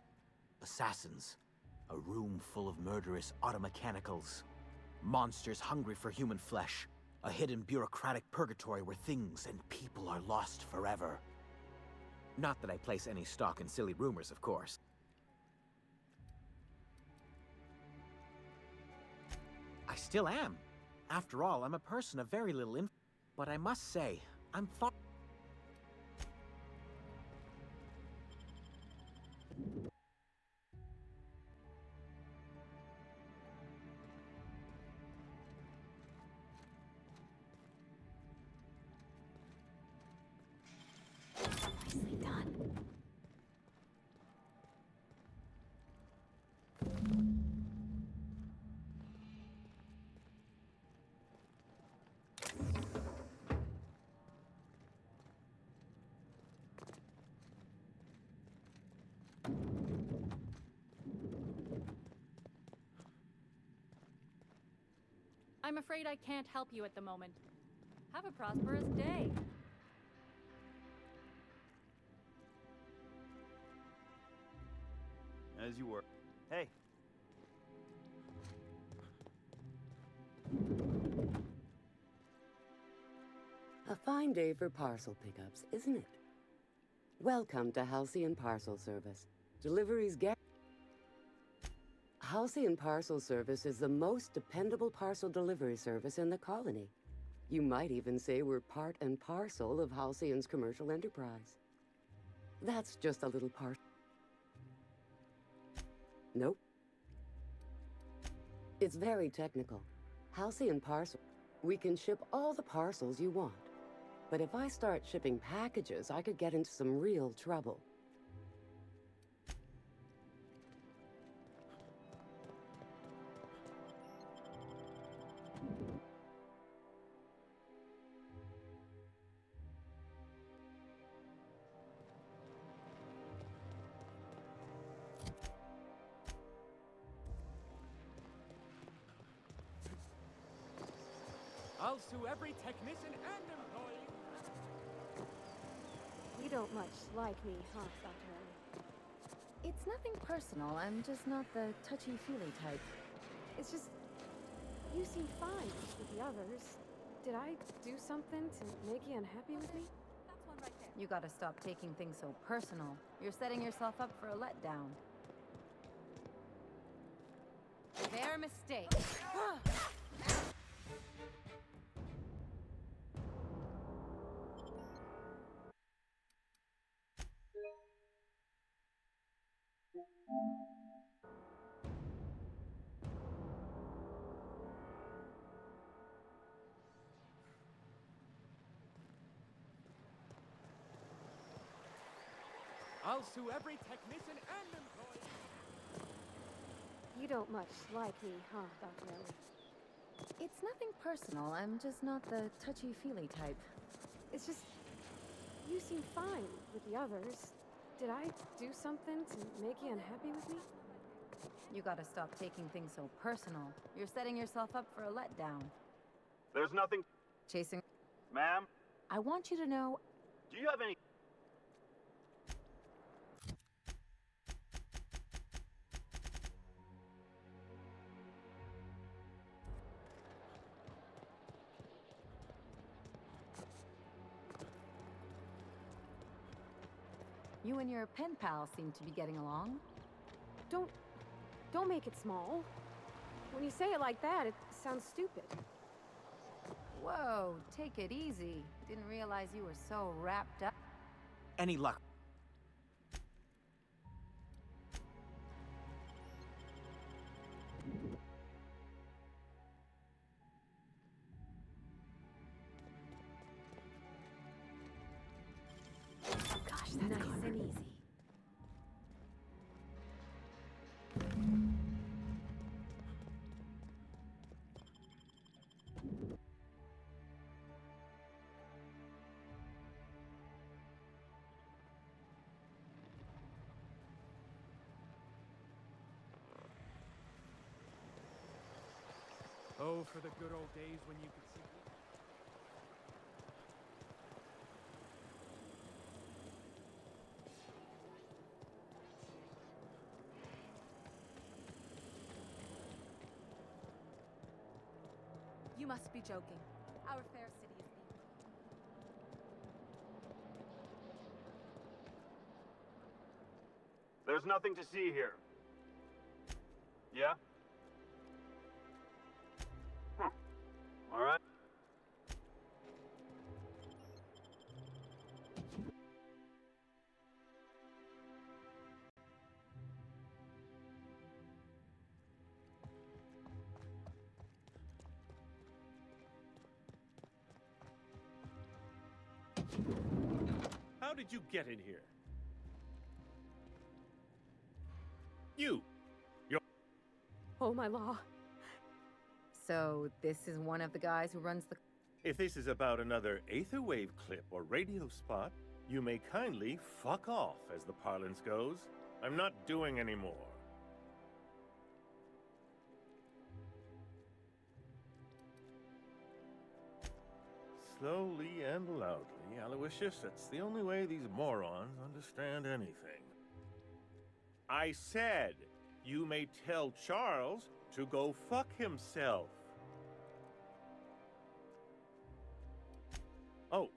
Assassins, a room full of murderous automechanicals, monsters hungry for human flesh, a hidden bureaucratic purgatory where things and people are lost forever. Not that I place any stock in silly rumors, of course. I still am. After all, I'm a person of very little influence. But I must say, I'm far... Nicely done. I'm afraid I can't help you at the moment. Have a prosperous day. As you were. Hey. A fine day for parcel pickups, isn't it? Welcome to Halcyon Parcel Service. Deliveries get... Halcyon Parcel Service is the most dependable parcel delivery service in the colony. You might even say we're part and parcel of Halcyon's commercial enterprise. That's just a little part. Nope. It's very technical. Halcyon Parcel... We can ship all the parcels you want. But if I start shipping packages, I could get into some real trouble. I'll sue every technician and employee. You don't much like me, huh, Dr. Ellie? It's nothing personal. I'm just not the touchy-feely type. It's just... You seem fine with the others. Did I do something to make you unhappy with me? That's one right there. You gotta stop taking things so personal. You're setting yourself up for a letdown. Their mistake. I'll sue every technician and employee. You don't much like me, huh, Dr. Ellie? It's nothing personal. I'm just not the touchy-feely type. It's just... You seem fine with the others. Did I do something to make you unhappy with me? You gotta stop taking things so personal. You're setting yourself up for a letdown. There's nothing... Chasing... Ma'am? I want you to know... Do you have any... You and your pen pal seem to be getting along. Don't make it small. When you say it like that, it sounds stupid. Whoa, take it easy. Didn't realize you were so wrapped up. Any luck? Gosh, that's nice and easy. Oh, for the good old days when you could see. You must be joking. Our fair city is being... There's nothing to see here. Yeah? All right. How did you get in here? You're... Oh, my law. So, this is one of the guys who runs the... If this is about another Aetherwave clip or radio spot, you may kindly fuck off, as the parlance goes. I'm not doing any more. Slowly and loudly, Aloysius, that's the only way these morons understand anything. I said, you may tell Charles to go fuck himself. Oh,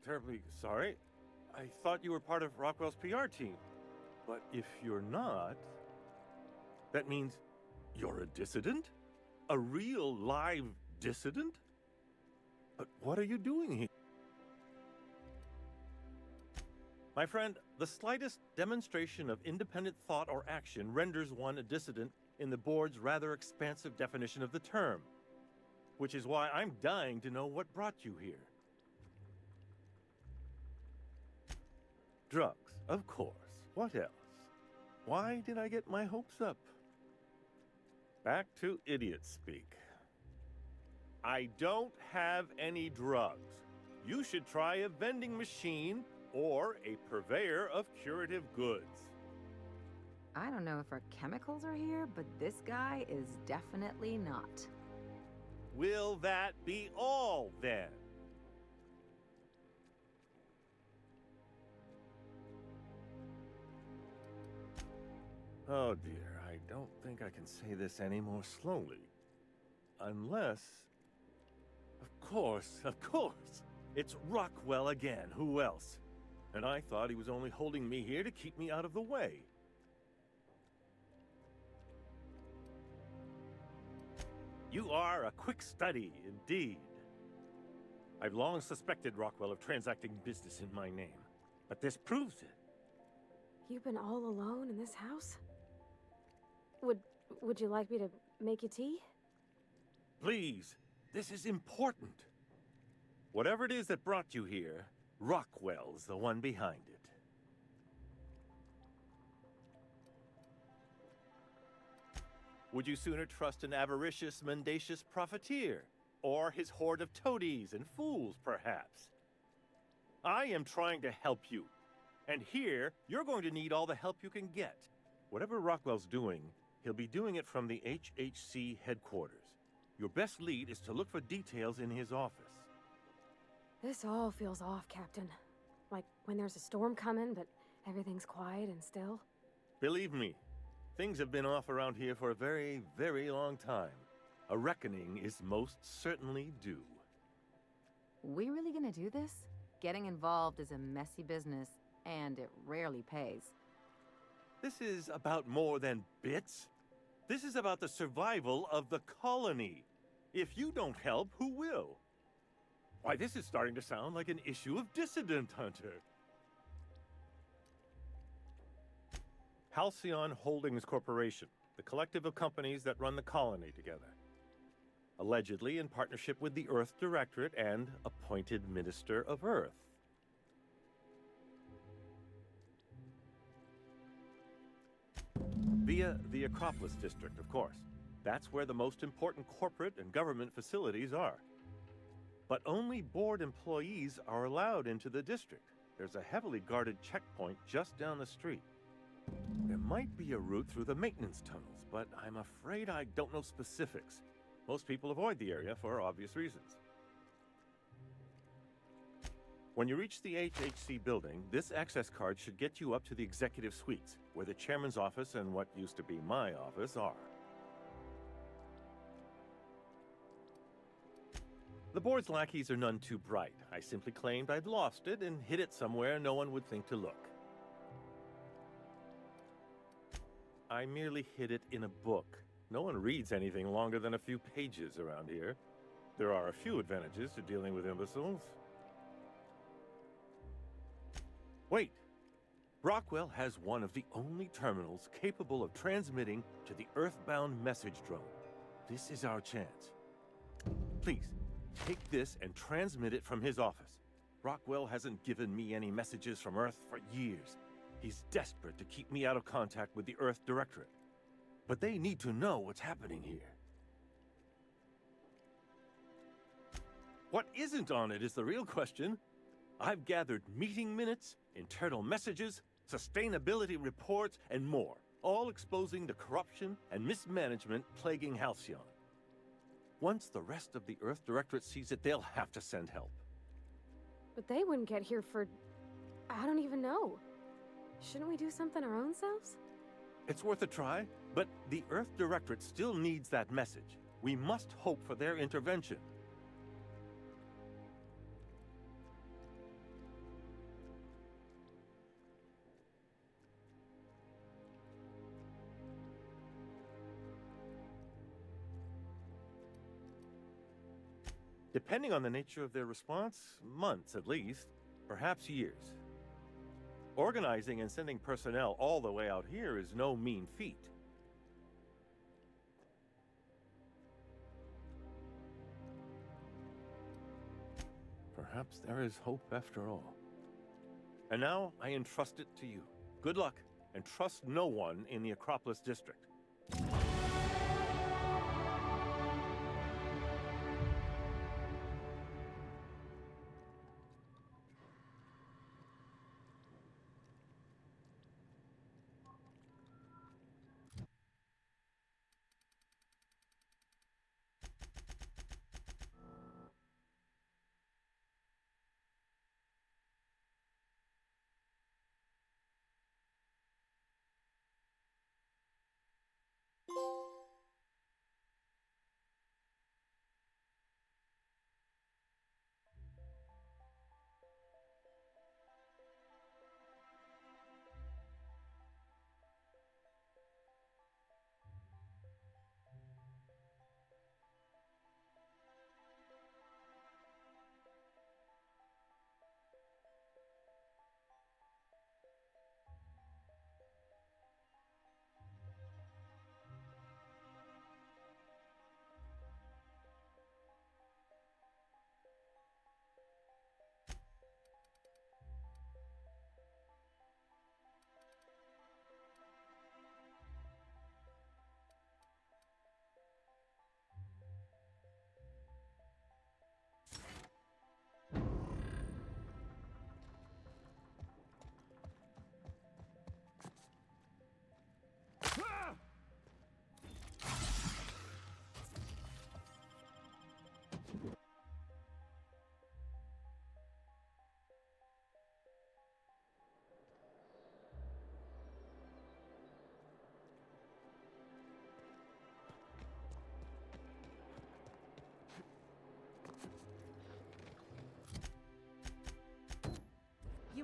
terribly sorry. I thought you were part of Rockwell's PR team. But if you're not, that means you're a dissident? A real live dissident? But what are you doing here? My friend, the slightest demonstration of independent thought or action renders one a dissident in the board's rather expansive definition of the term. Which is why I'm dying to know what brought you here. Drugs, of course. What else? Why did I get my hopes up? Back to idiot speak. I don't have any drugs. You should try a vending machine or a purveyor of curative goods. I don't know if our chemicals are here, but this guy is definitely not. Will that be all, then? Oh dear, I don't think I can say this any more slowly. Unless... Of course! It's Rockwell again, who else? And I thought he was only holding me here to keep me out of the way. You are a quick study, indeed. I've long suspected Rockwell of transacting business in my name, but this proves it. You've been all alone in this house? Would you like me to make you tea? Please, this is important. Whatever it is that brought you here, Rockwell's the one behind it. Would you sooner trust an avaricious, mendacious profiteer? Or his horde of toadies and fools, perhaps? I am trying to help you. And here, you're going to need all the help you can get. Whatever Rockwell's doing, he'll be doing it from the HHC headquarters. Your best lead is to look for details in his office. This all feels off, Captain. Like when there's a storm coming, but everything's quiet and still. Believe me, things have been off around here for a very, very long time. A reckoning is most certainly due. We really gonna do this? Getting involved is a messy business, and it rarely pays. This is about more than bits. This is about the survival of the colony. If you don't help, who will? Why, this is starting to sound like an issue of Dissident Hunter. Halcyon Holdings Corporation, the collective of companies that run the colony together. Allegedly in partnership with the Earth Directorate and appointed Minister of Earth. Via the Acropolis District, of course. That's where the most important corporate and government facilities are. But only board employees are allowed into the district. There's a heavily guarded checkpoint just down the street. There might be a route through the maintenance tunnels, but I'm afraid I don't know specifics. Most people avoid the area for obvious reasons. When you reach the HHC building, this access card should get you up to the executive suites, where the chairman's office and what used to be my office are. The board's lackeys are none too bright. I simply claimed I'd lost it and hid it somewhere no one would think to look. I merely hid it in a book. No one reads anything longer than a few pages around here. There are a few advantages to dealing with imbeciles. Wait! Brockwell has one of the only terminals capable of transmitting to the Earthbound message drone. This is our chance. Please, take this and transmit it from his office. Brockwell hasn't given me any messages from Earth for years. He's desperate to keep me out of contact with the Earth Directorate. But they need to know what's happening here. What isn't on it is the real question. I've gathered meeting minutes, internal messages, sustainability reports, and more, all exposing the corruption and mismanagement plaguing Halcyon. Once the rest of the Earth Directorate sees it, they'll have to send help. But they wouldn't get here for... I don't even know. Shouldn't we do something our own selves? It's worth a try, but the Earth Directorate still needs that message. We must hope for their intervention. Depending on the nature of their response, months at least, perhaps years. Organizing and sending personnel all the way out here is no mean feat. Perhaps there is hope after all. And now I entrust it to you. Good luck, and trust no one in the Acropolis District.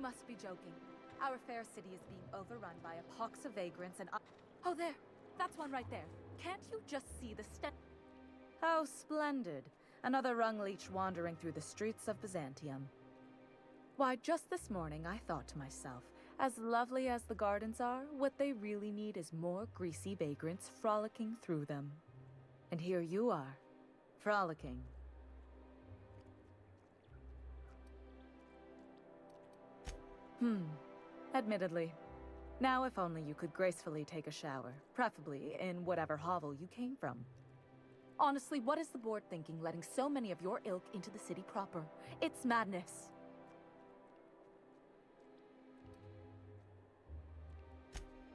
You must be joking. Our fair city is being overrun by a pox of vagrants and... Oh, there! That's one right there. Can't you just see the How splendid. Another rung leech wandering through the streets of Byzantium. Why, just this morning I thought to myself, as lovely as the gardens are, what they really need is more greasy vagrants frolicking through them. And here you are, frolicking. Admittedly. Now if only you could gracefully take a shower, preferably in whatever hovel you came from. Honestly, what is the board thinking letting so many of your ilk into the city proper? It's madness.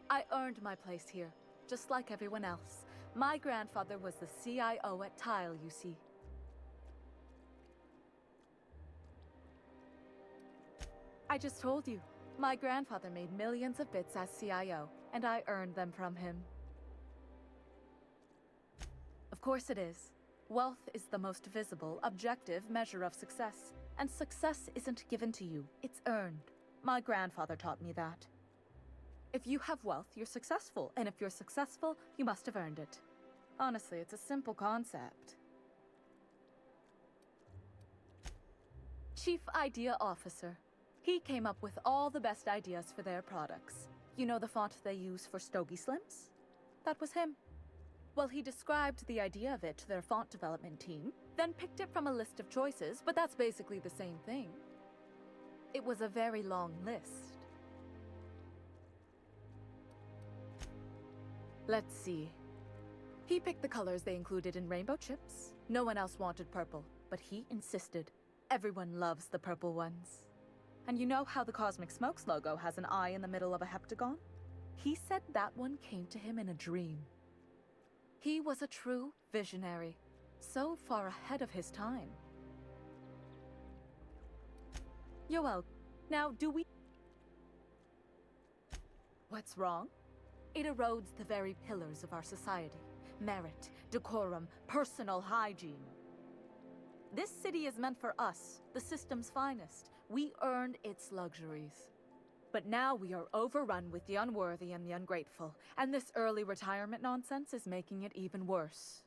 I earned my place here, just like everyone else. My grandfather was the CIO at Tile, you see. I just told you. My grandfather made millions of bits as CIO, and I earned them from him. Of course it is. Wealth is the most visible, objective measure of success. And success isn't given to you, it's earned. My grandfather taught me that. If you have wealth, you're successful, and if you're successful, you must have earned it. Honestly, it's a simple concept. Chief Idea Officer. He came up with all the best ideas for their products. You know the font they use for Stogie Slims? That was him. Well, he described the idea of it to their font development team, then picked it from a list of choices, but that's basically the same thing. It was a very long list. Let's see. He picked the colors they included in rainbow chips. No one else wanted purple, but he insisted. Everyone loves the purple ones. And you know how the Cosmic Smokes logo has an eye in the middle of a heptagon? He said that one came to him in a dream. He was a true visionary, so far ahead of his time. Yoel, now do we... What's wrong? It erodes the very pillars of our society. Merit, decorum, personal hygiene. This city is meant for us, the system's finest. We earned its luxuries. But now we are overrun with the unworthy and the ungrateful, and this early retirement nonsense is making it even worse.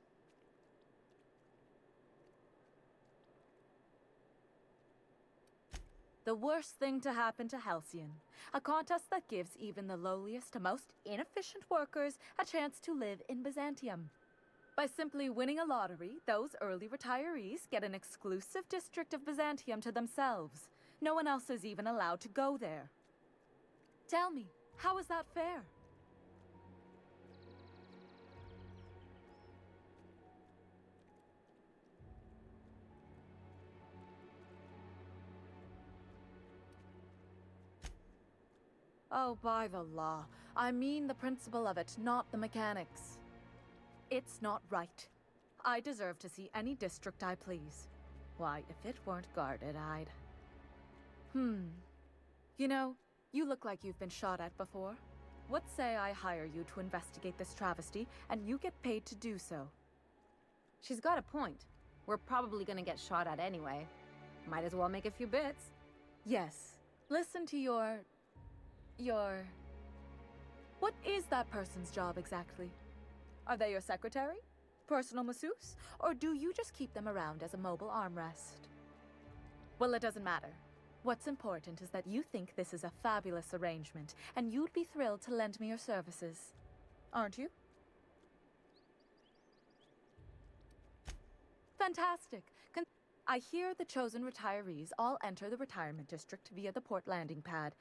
The worst thing to happen to Halcyon. A contest that gives even the lowliest, most inefficient workers a chance to live in Byzantium. By simply winning a lottery, those early retirees get an exclusive district of Byzantium to themselves. No one else is even allowed to go there. Tell me, how is that fair? Oh, by the law. I mean the principle of it, not the mechanics. It's not right. I deserve to see any district I please. Why, if it weren't guarded, I'd... You know, you look like you've been shot at before. What say I hire you to investigate this travesty, and you get paid to do so? She's got a point. We're probably gonna get shot at anyway. Might as well make a few bits. Yes. Listen to your... What is that person's job exactly? Are they your secretary? Personal masseuse? Or do you just keep them around as a mobile armrest? Well, it doesn't matter. What's important is that you think this is a fabulous arrangement, and you'd be thrilled to lend me your services. Aren't you? Fantastic! I hear the chosen retirees all enter the retirement district via the port landing pad.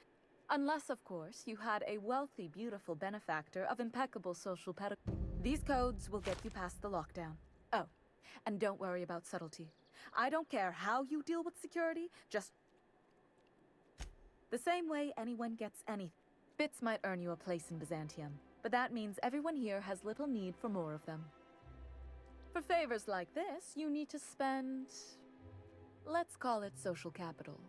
Unless, of course, you had a wealthy, beautiful benefactor of impeccable social pedagogy. These codes will get you past the lockdown. Oh, and don't worry about subtlety. I don't care how you deal with security, just... The same way anyone gets anything. Bits might earn you a place in Byzantium, but that means everyone here has little need for more of them. For favors like this, you need to spend... Let's call it social capital.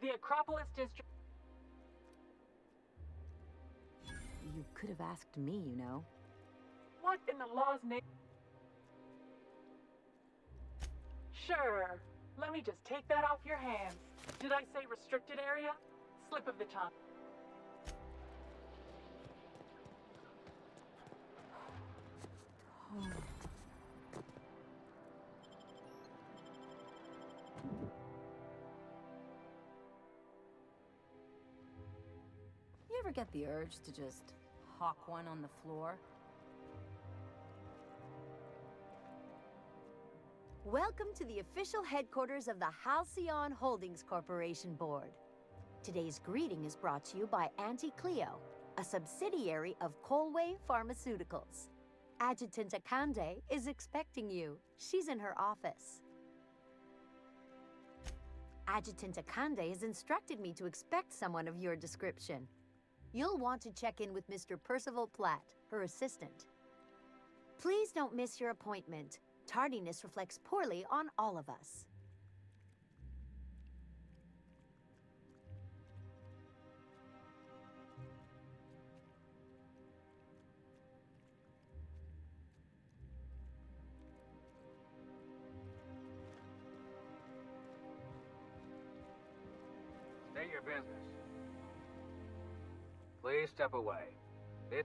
The Acropolis District... You could have asked me, you know. What in the law's name? Sure. Let me just take that off your hands. Did I say restricted area? Slip of the tongue. You ever get the urge to just hawk one on the floor? Welcome to the official headquarters of the Halcyon Holdings Corporation Board. Today's greeting is brought to you by Auntie Cleo, a subsidiary of Colway Pharmaceuticals. Adjutant Akande is expecting you. She's in her office. Adjutant Akande has instructed me to expect someone of your description. You'll want to check in with Mr. Percival Platt, her assistant. Please don't miss your appointment. Tardiness reflects poorly on all of us. State your business. Please step away. You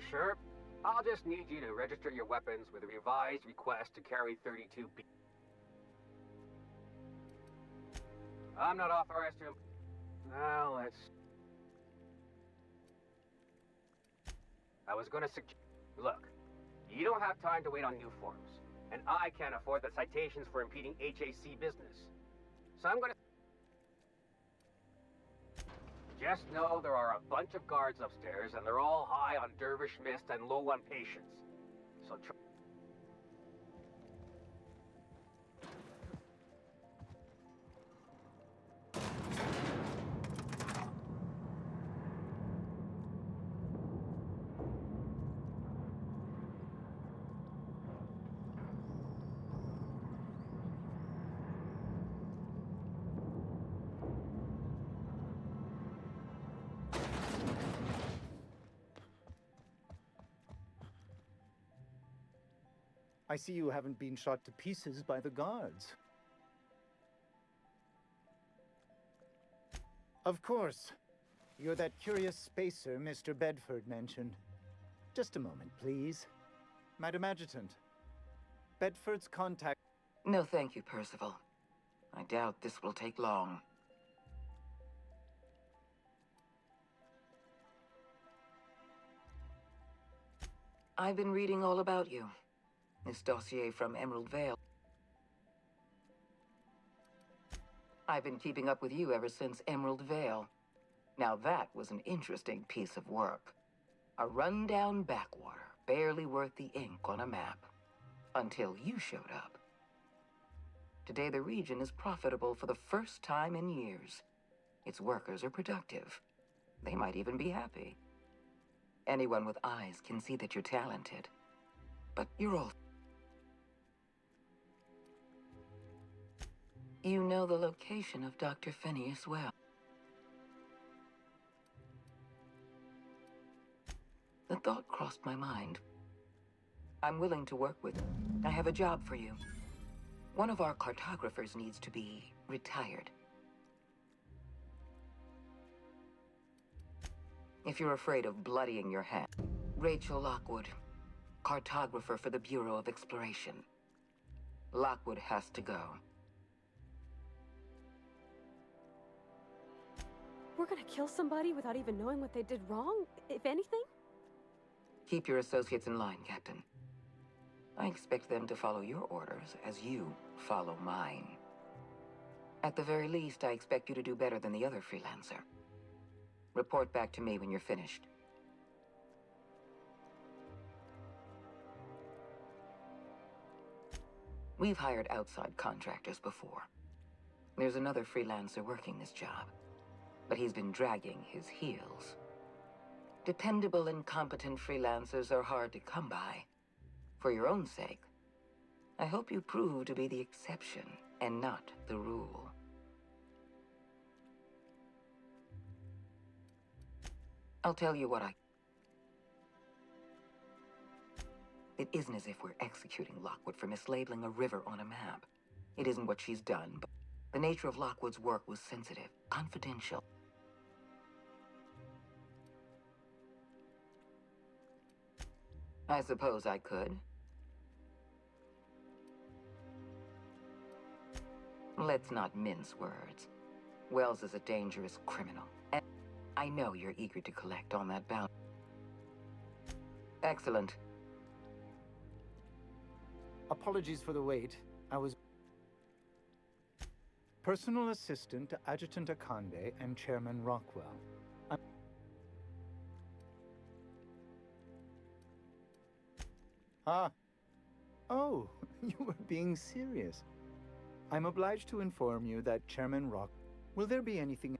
sure? I'll just need you to register your weapons with a revised request to carry 32B. I'm not authorized to... Well, let's... I was gonna suggest... Look, you don't have time to wait on new forms. And I can't afford the citations for impeding HAC business. So I'm gonna... Just know there are a bunch of guards upstairs, and they're all high on dervish mist and low on patience. So I see you haven't been shot to pieces by the guards. Of course. You're that curious spacer Mr. Bedford mentioned. Just a moment, please. Madam Adjutant. Bedford's contact... No, thank you, Percival. I doubt this will take long. I've been reading all about you. This dossier from Emerald Vale. I've been keeping up with you ever since Emerald Vale. Now that was an interesting piece of work. A rundown backwater, barely worth the ink on a map. Until you showed up. Today the region is profitable for the first time in years. Its workers are productive. They might even be happy. Anyone with eyes can see that you're talented. But you're all... You know the location of Dr. Phineas well. The thought crossed my mind. I'm willing to work with him. I have a job for you. One of our cartographers needs to be retired. If you're afraid of bloodying your hand, Rachel Lockwood, cartographer for the Bureau of Exploration. Lockwood has to go. We're gonna kill somebody without even knowing what they did wrong, if anything? Keep your associates in line, Captain. I expect them to follow your orders as you follow mine. At the very least, I expect you to do better than the other freelancer. Report back to me when you're finished. We've hired outside contractors before. There's another freelancer working this job, but he's been dragging his heels. Dependable and competent freelancers are hard to come by. For your own sake, I hope you prove to be the exception and not the rule. I'll tell you what It isn't as if we're executing Lockwood for mislabeling a river on a map. It isn't what she's done, but the nature of Lockwood's work was sensitive, confidential. I suppose I could. Let's not mince words. Wells is a dangerous criminal, and I know you're eager to collect on that bounty. Excellent. Apologies for the wait. I was... Personal assistant to Adjutant Akande and Chairman Rockwell. Ha! Oh, you were being serious. I'm obliged to inform you that Chairman Rock... Will there be anything...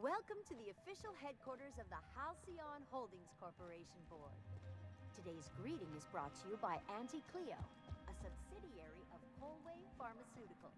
Welcome to the official headquarters of the Halcyon Holdings Corporation Board. Today's greeting is brought to you by Auntie Cleo, a subsidiary of Colway Pharmaceuticals.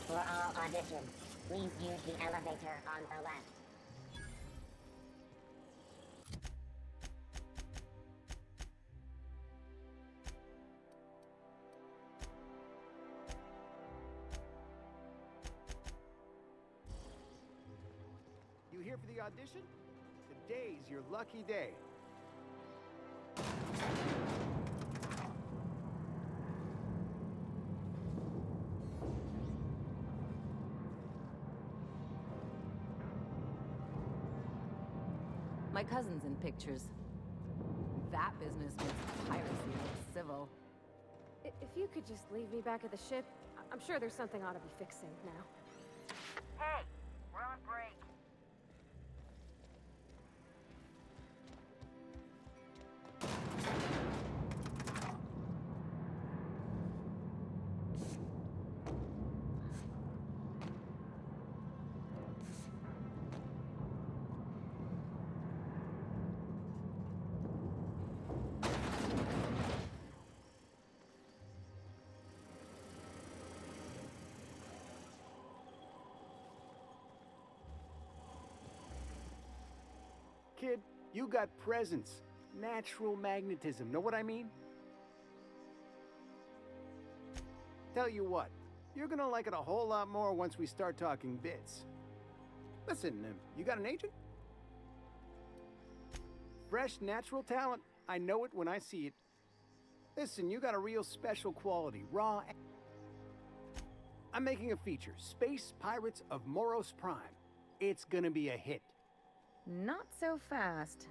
For all auditions, please use the elevator on the left. You here for the audition? Today's your lucky day. My cousin's in pictures. That business makes piracy look civil. If you could just leave me back at the ship, I'm sure there's something ought to be fixing now. Hey, we're on break. Kid, you got presence. Natural magnetism, know what I mean? Tell you what, you're gonna like it a whole lot more once we start talking bits. Listen, you got an agent? Fresh, natural talent. I know it when I see it. Listen, you got a real special quality, raw. I'm making a feature, Space Pirates of Moros Prime. It's gonna be a hit. Not so fast.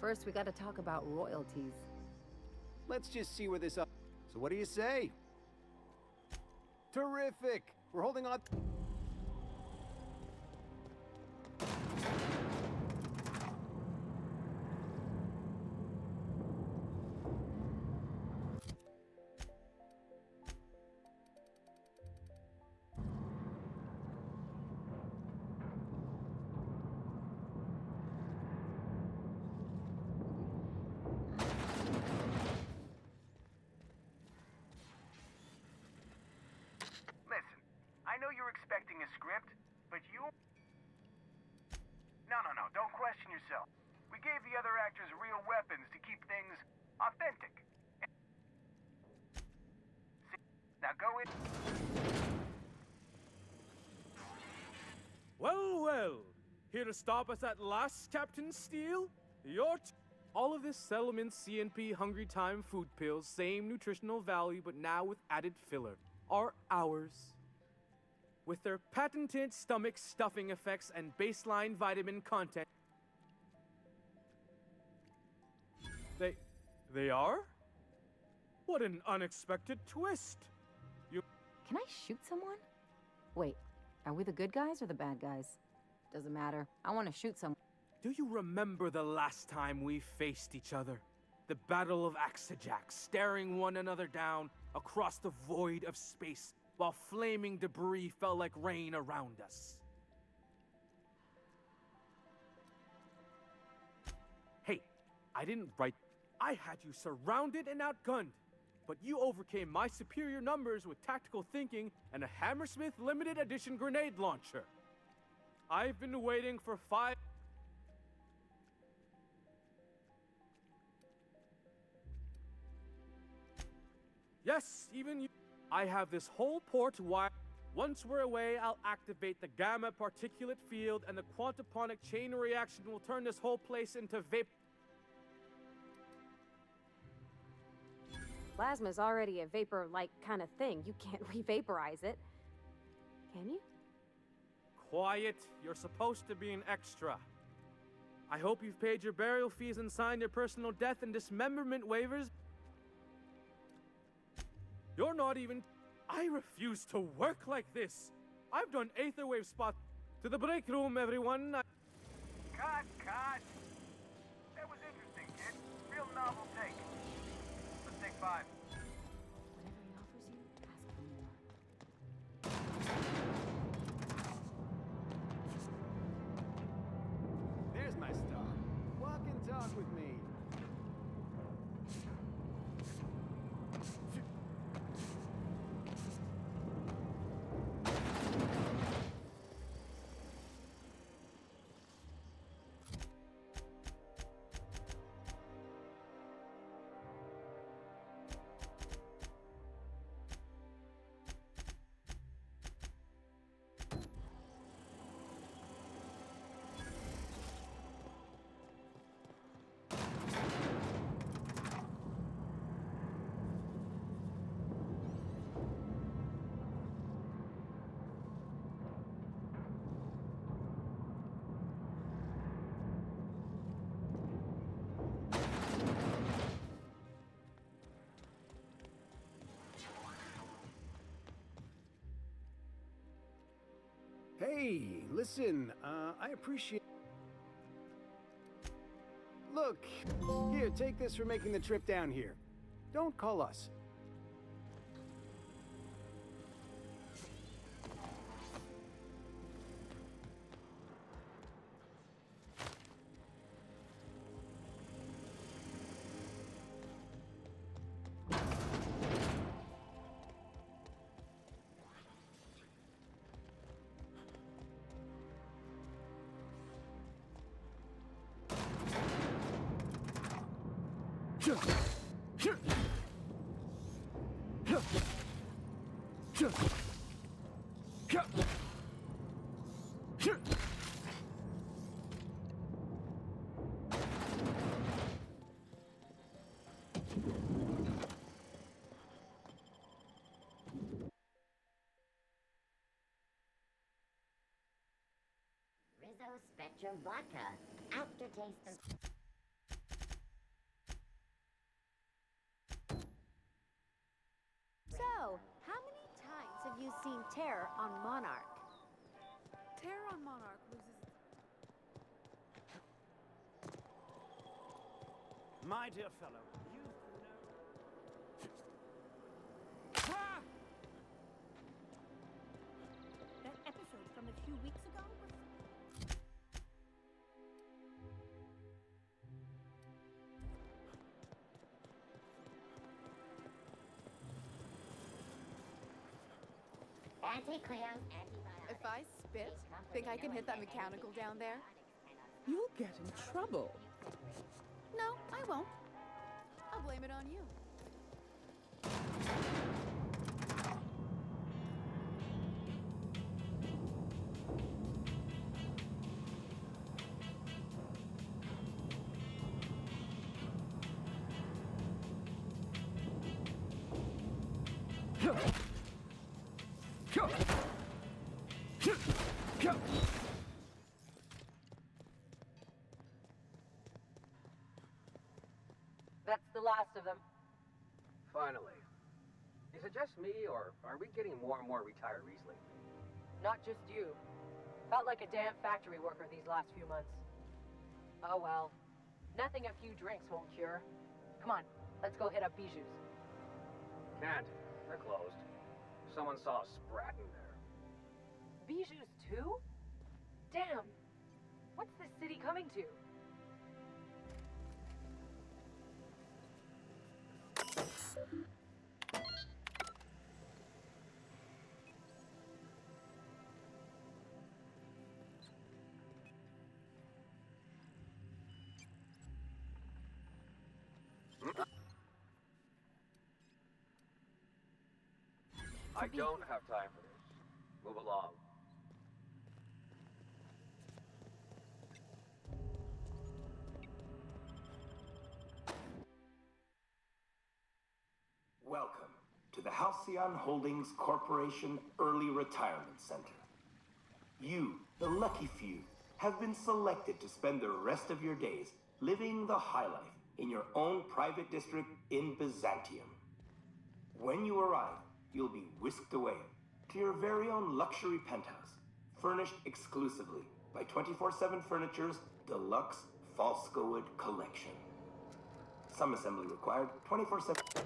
First, we gotta talk about royalties. Let's just see where this up. So what do you say? Terrific! We're holding on. question yourself. We gave the other actors real weapons to keep things authentic. See, now go in. Well, well. Here to stop us at last, Captain Steele? All of this Settlement CNP Hungry Time food pills, same nutritional value, but now with added filler, are ours. With their patented stomach stuffing effects and baseline vitamin content. They are? What an unexpected twist! Can I shoot someone? Wait, are we the good guys or the bad guys? Doesn't matter. I want to shoot someone. Do you remember the last time we faced each other? The Battle of Axajak, staring one another down across the void of space while flaming debris fell like rain around us. Hey, I didn't write. I had you surrounded and outgunned, but you overcame my superior numbers with tactical thinking and a Hammersmith limited edition grenade launcher. I've been waiting for 5. Yes, even you. I have this whole port wired. Once we're away, I'll activate the gamma particulate field, and the quantaponic chain reaction will turn this whole place into vapor. Plasma's already a vapor-like kind of thing. You can't re-vaporize it. Can you? Quiet. You're supposed to be an extra. I hope you've paid your burial fees and signed your personal death and dismemberment waivers. You're not even... I refuse to work like this. I've done Aetherwave spot. To the break room, everyone. Cut! That was interesting, kid. Real novel take. Let's take 5. There's my star. Walk and talk with me. Hey, listen, I appreciate... Look, here, take this for making the trip down here. Don't call us. Rizzo Spectrum Vodka. Aftertaste of... So, how many times have you seen Terror on Monarch? Terror on Monarch was My dear fellow, you know... That episode from a few weeks ago was... Anti-Cleo's antibiotics. If I spit, think I can hit that mechanical down there? You'll get in trouble. No, I won't. I'll blame it on you. That's the last of them. Finally. Is it just me, or are we getting more and more retirees lately? Not just you. Felt like a damn factory worker these last few months. Oh well. Nothing a few drinks won't cure. Come on, let's go hit up Bijou's. Can't. They're closed. Someone saw a sprat in there. Bijou's too? Damn. What's this city coming to? I don't have time for this. Move along. Welcome to the Halcyon Holdings Corporation Early Retirement Center. You, the lucky few, have been selected to spend the rest of your days living the high life in your own private district in Byzantium. When you arrive, you'll be whisked away to your very own luxury penthouse, furnished exclusively by 24/7 Furniture's deluxe Falscowood collection. Some assembly required, 24/7.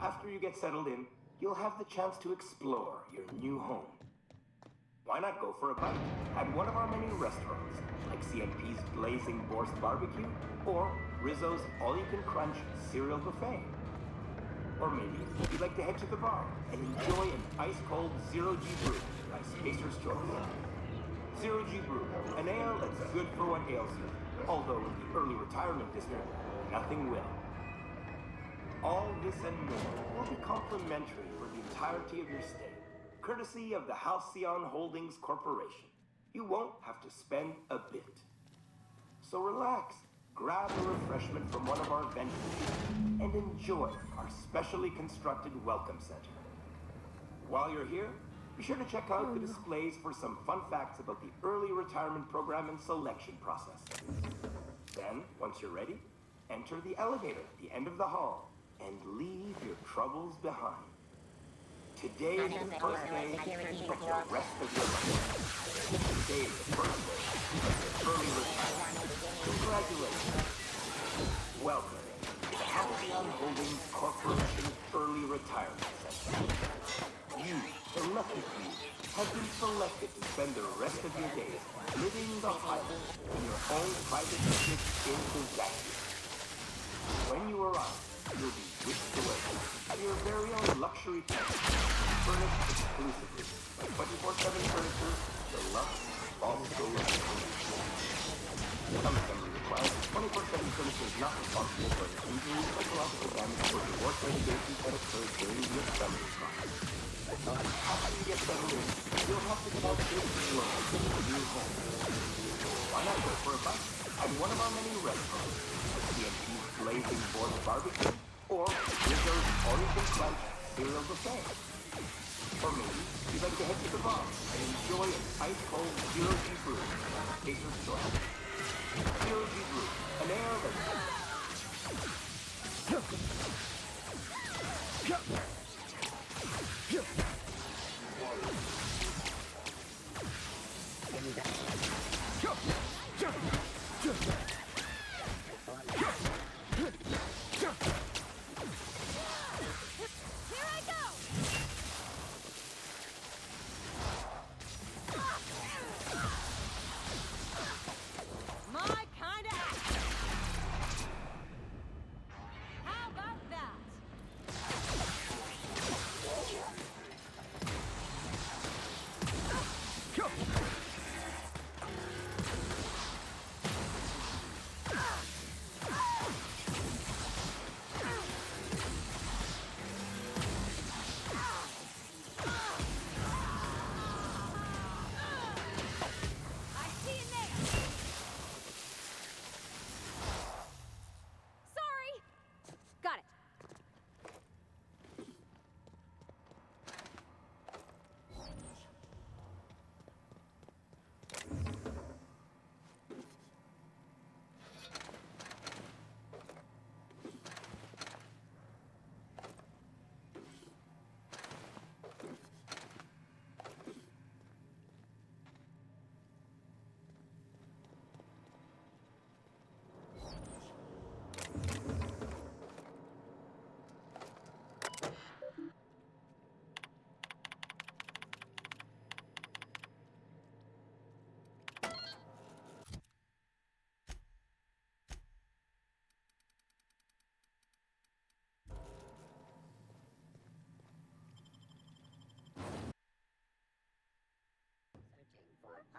After you get settled in, you'll have the chance to explore your new home. Why not go for a bite at one of our many restaurants, like CNP's Blazing Borscht Barbecue or Rizzo's All-You-Can-Crunch Cereal Buffet? Or maybe you'd like to head to the bar and enjoy an ice-cold Zero G Brew by Spacer's Choice. Zero G Brew, an ale that's good for what ails you, although in the early retirement district, nothing will. All this and more will be complimentary for the entirety of your stay, courtesy of the Halcyon Holdings Corporation. You won't have to spend a bit. So relax, grab a refreshment from one of our vendors, and enjoy our specially constructed welcome center. While you're here, be sure to check out the displays for some fun facts about the early retirement program and selection process. Then, once you're ready, enter the elevator at the end of the hall and leave your troubles behind. Today is the first day of the rest of your life. Today is the first day of your early retirement. Congratulations. Welcome to the Halcyon Holdings Corporation Early Retirement Center. You, the lucky few, have been selected to spend the rest of your days living the high life in your own private district in Byzantium. When you arrive, you'll be whisked away at your very own luxury tent, furnished exclusively by 24/7 Furniture, deluxe Falscowood collection. Some assembly required, 24/7 Furniture is not responsible for the injuries, psychological damage, or divorce litigations that occurred during the assembly process. After you get settled in, you'll have to get out to explore your new home. Why not go for a bite at one of our many restaurants, like CNP's Blazing Borscht Barbecue or Rizzo's All-You-Can-Crunch Cereal Buffet? Or maybe you'd like to head to the bar and enjoy an ice-cold Zero G Brew by Spacer's Choice. Zero G Brew, an ale that's...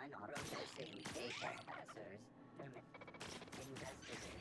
I know processing data passers. Investigating.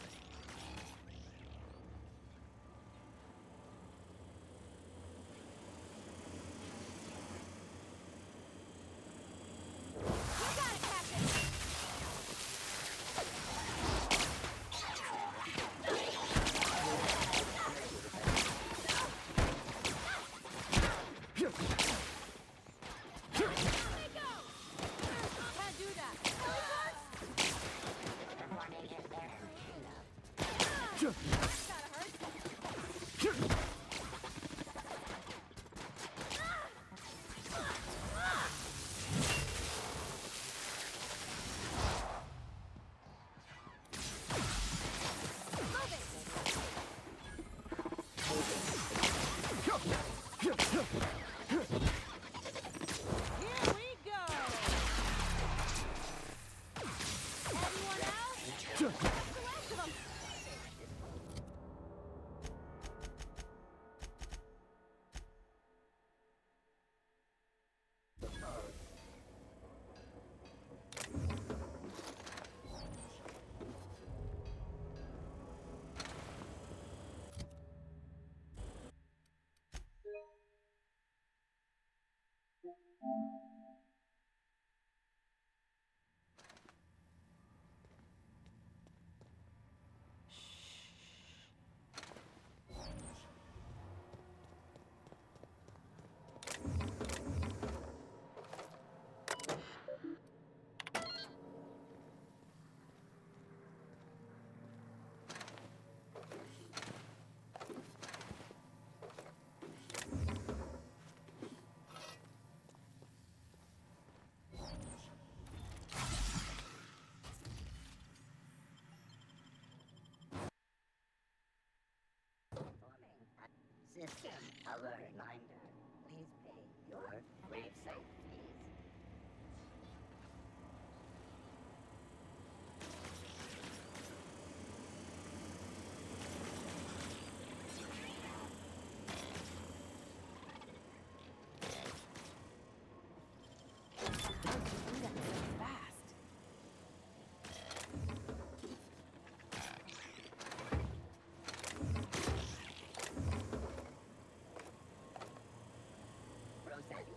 System, a reminder. Please pay your gravesite fees.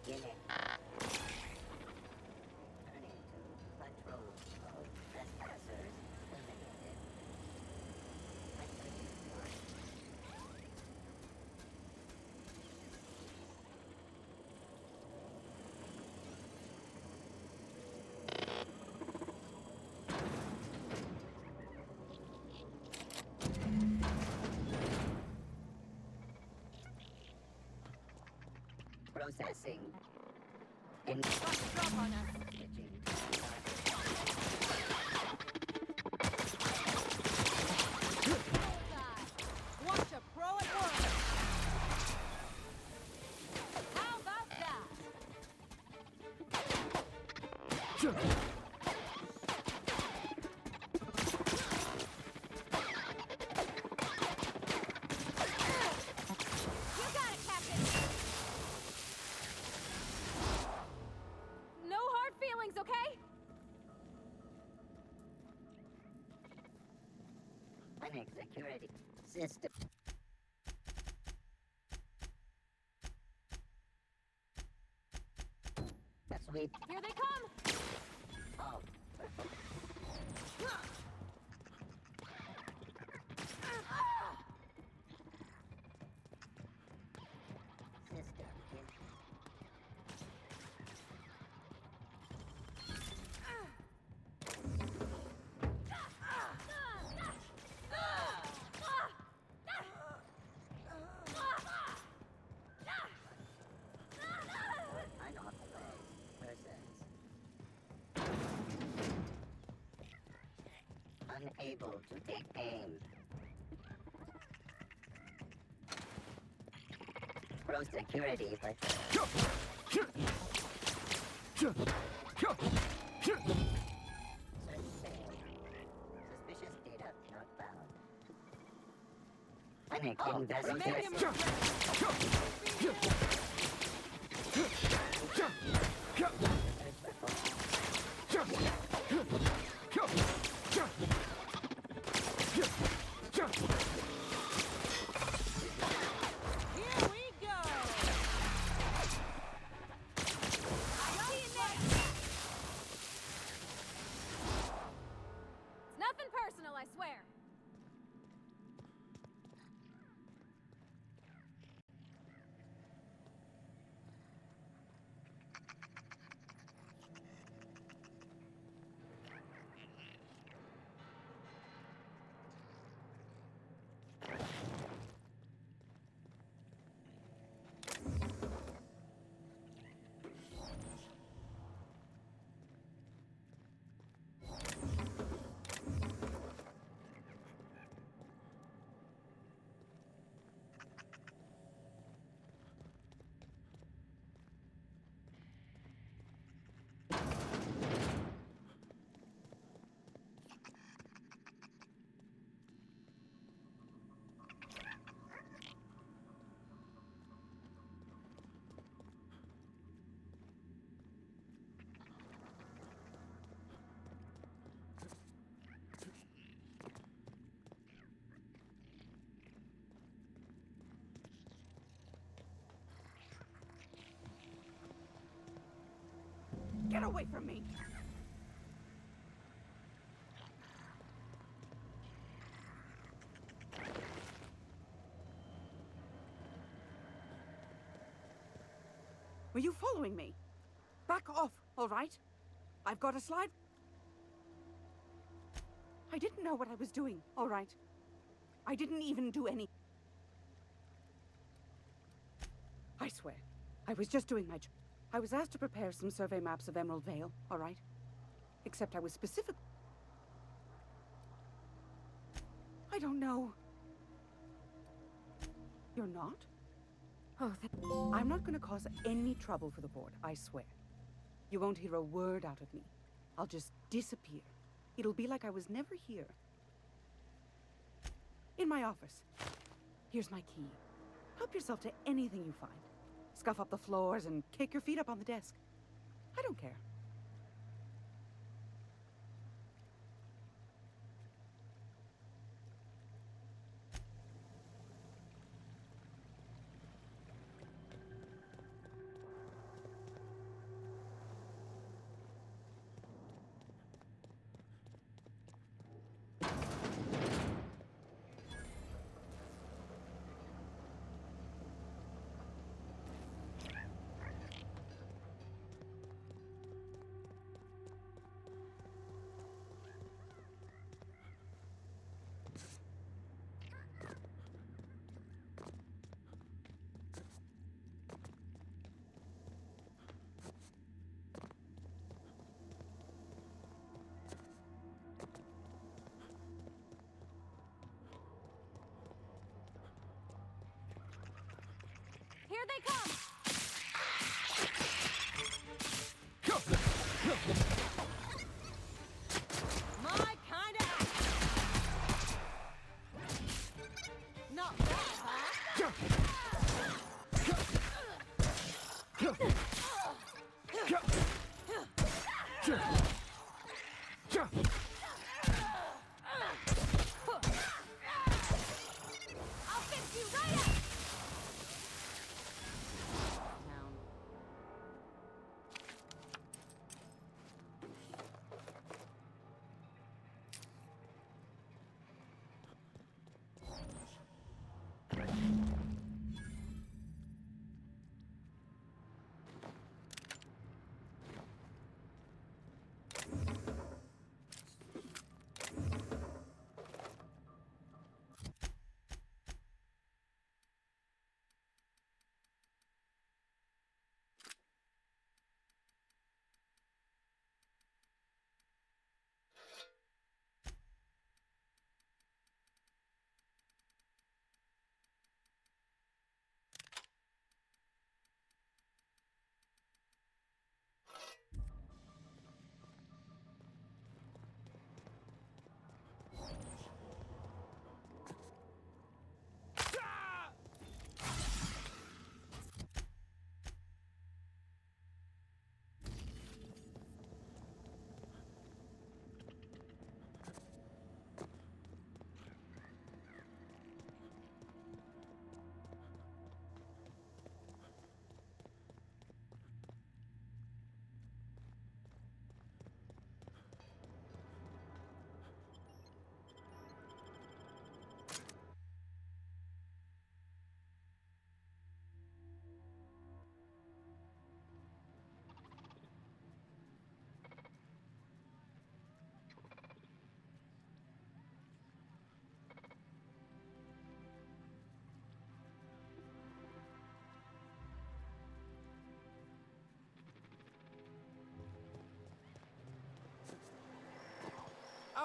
Beginning. Turning to patrol mode. Trespassers eliminated. Processing. Drop on us. Watch a pro at work. How about that? You got it, Captain. No hard feelings, okay? Panic security system. Sweep. Here they come. Oh. System. Unable to take aim. Pro security, but... Suspicious data not found. Panic investigation. swear! Get away from me! Were you following me? Back off, all right? I've got a slide. I didn't know what I was doing, all right? I didn't even do any... I swear, I was just doing my job. I was asked to prepare some survey maps of Emerald Vale, all right? Except I was specific... I don't know. You're not? Oh, I'm not gonna cause any trouble for the board, I swear. You won't hear a word out of me. I'll just disappear. It'll be like I was never here. In my office. Here's my key. Help yourself to anything you find. Scuff up the floors and kick your feet up on the desk. I don't care. Here they come! My kind of action! Not bad, huh? I'll fix you right up!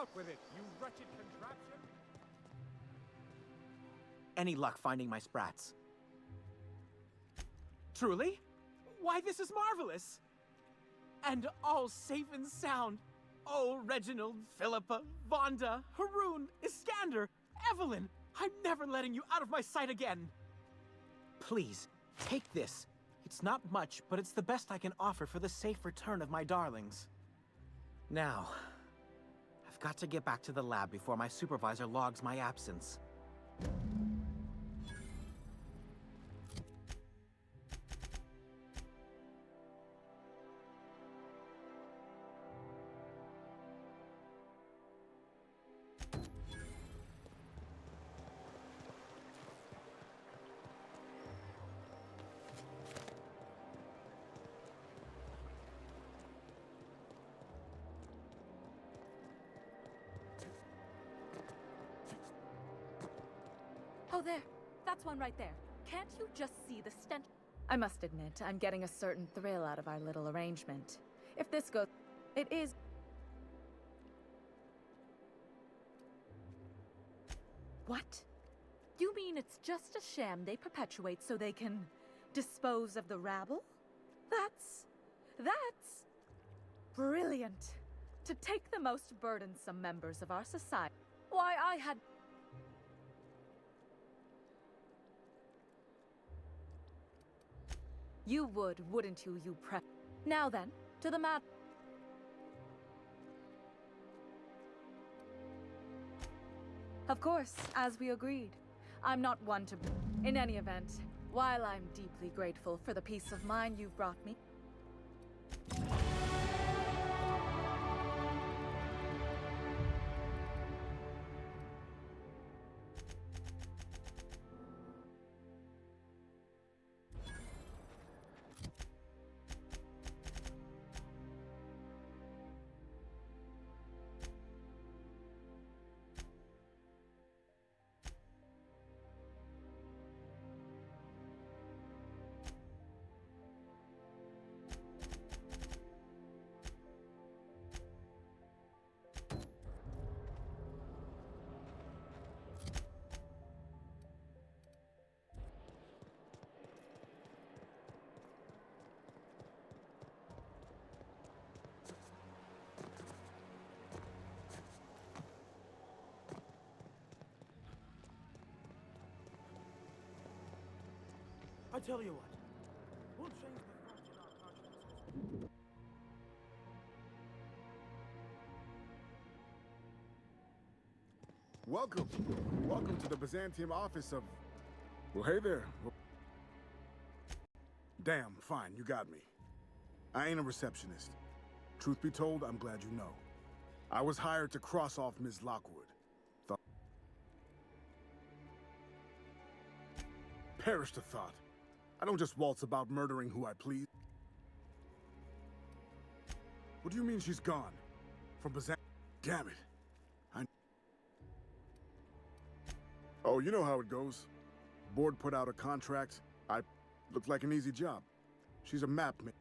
Out with it, you wretched contraption! Any luck finding my sprats? Truly? Why, this is marvelous! And all safe and sound. Oh, Reginald, Philippa, Vonda, Haroon, Iskander, Evelyn, I'm never letting you out of my sight again. Please, take this. It's not much, but it's the best I can offer for the safe return of my darlings. Now, I've got to get back to the lab before my supervisor logs my absence. Oh, there. That's one right there. Can't you just see the stench? I must admit, I'm getting a certain thrill out of our little arrangement. If this goes... It is... What? You mean it's just a sham they perpetuate so they can dispose of the rabble? That's brilliant. To take the most burdensome members of our society. Why, I had... You would, wouldn't you, you prep? Now then, to the mat. Of course, as we agreed. I'm not one to... In any event, while I'm deeply grateful for the peace of mind you've brought me... I tell you what, we'll change the facts in our consciences. Welcome. Welcome to the Byzantium office of... Well, hey there. Damn, fine, you got me. I ain't a receptionist. Truth be told, I'm glad you know. I was hired to cross off Ms. Lockwood. Perish the thought. I don't just waltz about murdering who I please. What do you mean she's gone? From Byzantium? Damn it. Oh, you know how it goes. Board put out a contract. Looked like an easy job. She's a map man.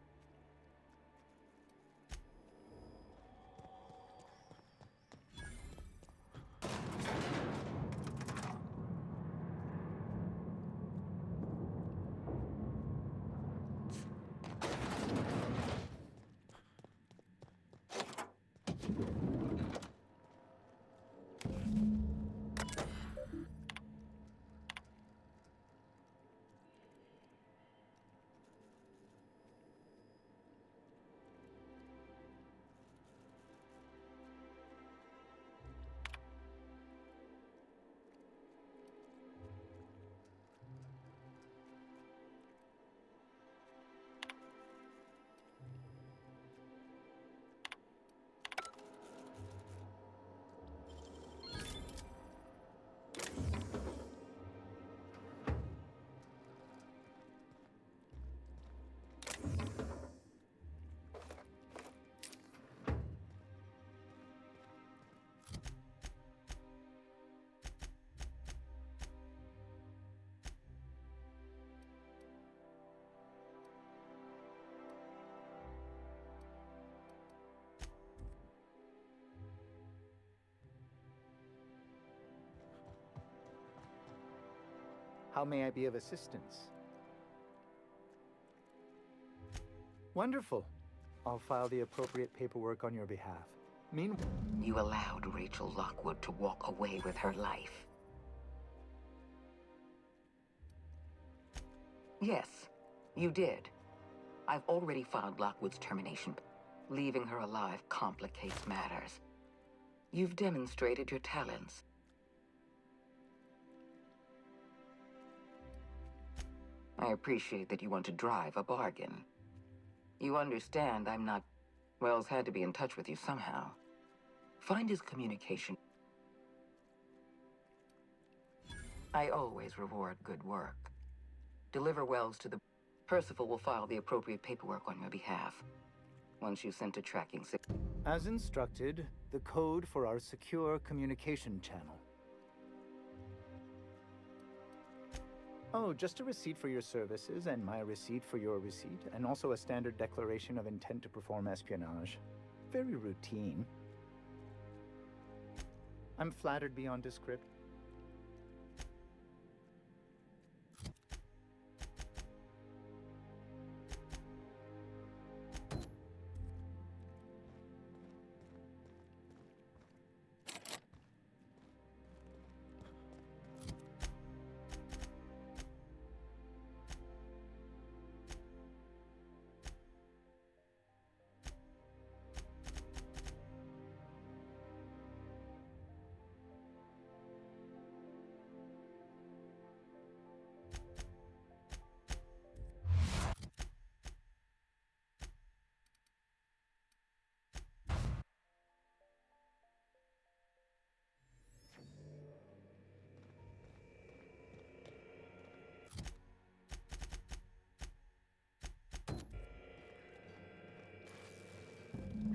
How may I be of assistance? Wonderful. I'll file the appropriate paperwork on your behalf. Meanwhile, You allowed Rachel Lockwood to walk away with her life. Yes, you did. I've already filed Lockwood's termination. Leaving her alive complicates matters. You've demonstrated your talents. I appreciate that you want to drive a bargain. You understand I'm not... Wells had to be in touch with you somehow. Find his communication. I always reward good work. Deliver Wells to the... Percival will file the appropriate paperwork on your behalf. Once you've sent a tracking signal. as instructed, the code for our secure communication channel. Oh, just a receipt for your services and my receipt for your receipt, and also a standard declaration of intent to perform espionage. Very routine. I'm flattered beyond description.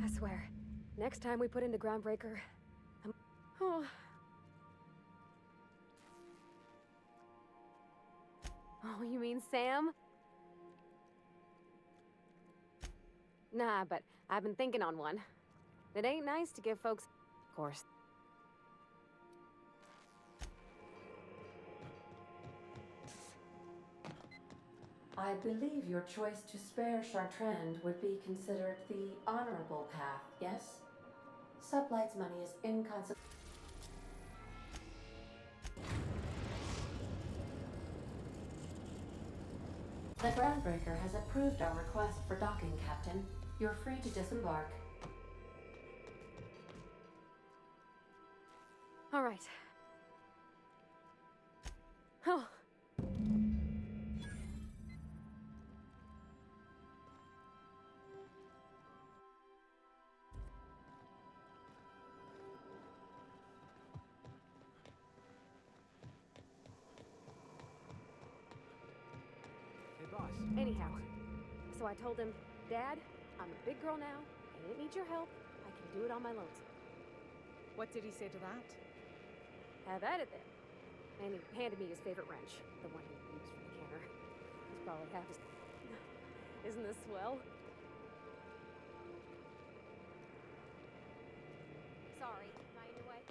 I swear, next time we put into Groundbreaker, Oh. Oh, you mean Sam? Nah, but I've been thinking on one. It ain't nice to give folks... Of course. I believe your choice to spare Chartrand would be considered the honorable path, yes? Sublight's money is inconsequential. The Groundbreaker has approved our request for docking, Captain. You're free to disembark. All right. Oh. Anyhow, so I told him, Dad, I'm a big girl now. I don't need your help. I can do it on my lonesome. What did he say to that? Have at it then. And he handed me his favorite wrench, the one he used for the canner. He's probably half as... Isn't this swell? Sorry, am I in your way?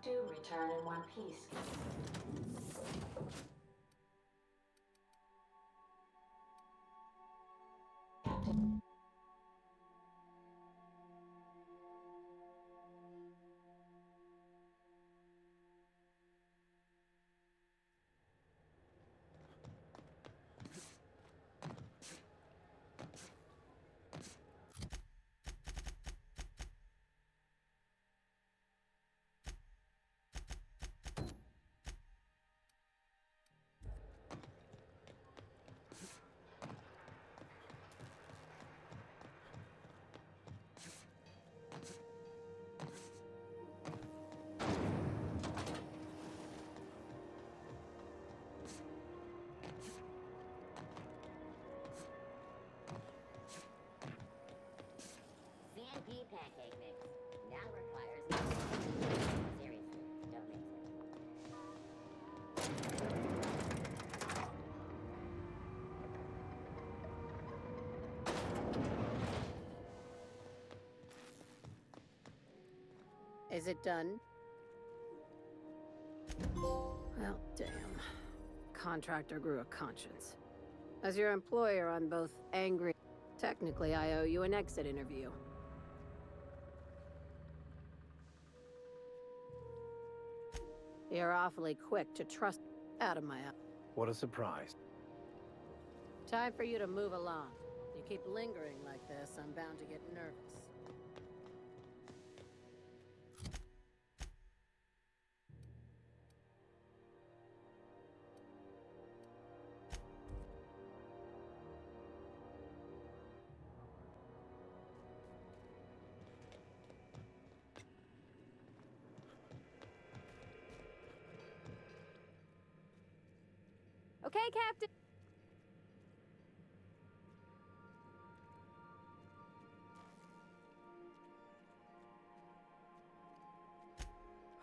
Do return in one piece. Captain. Is it done? Well, damn. Contractor grew a conscience. As your employer, I'm both angry. Technically, I owe you an exit interview. You're awfully quick to trust out of my eye. What a surprise. Time for you to move along. You keep lingering like this, I'm bound to get nervous. Okay, Captain.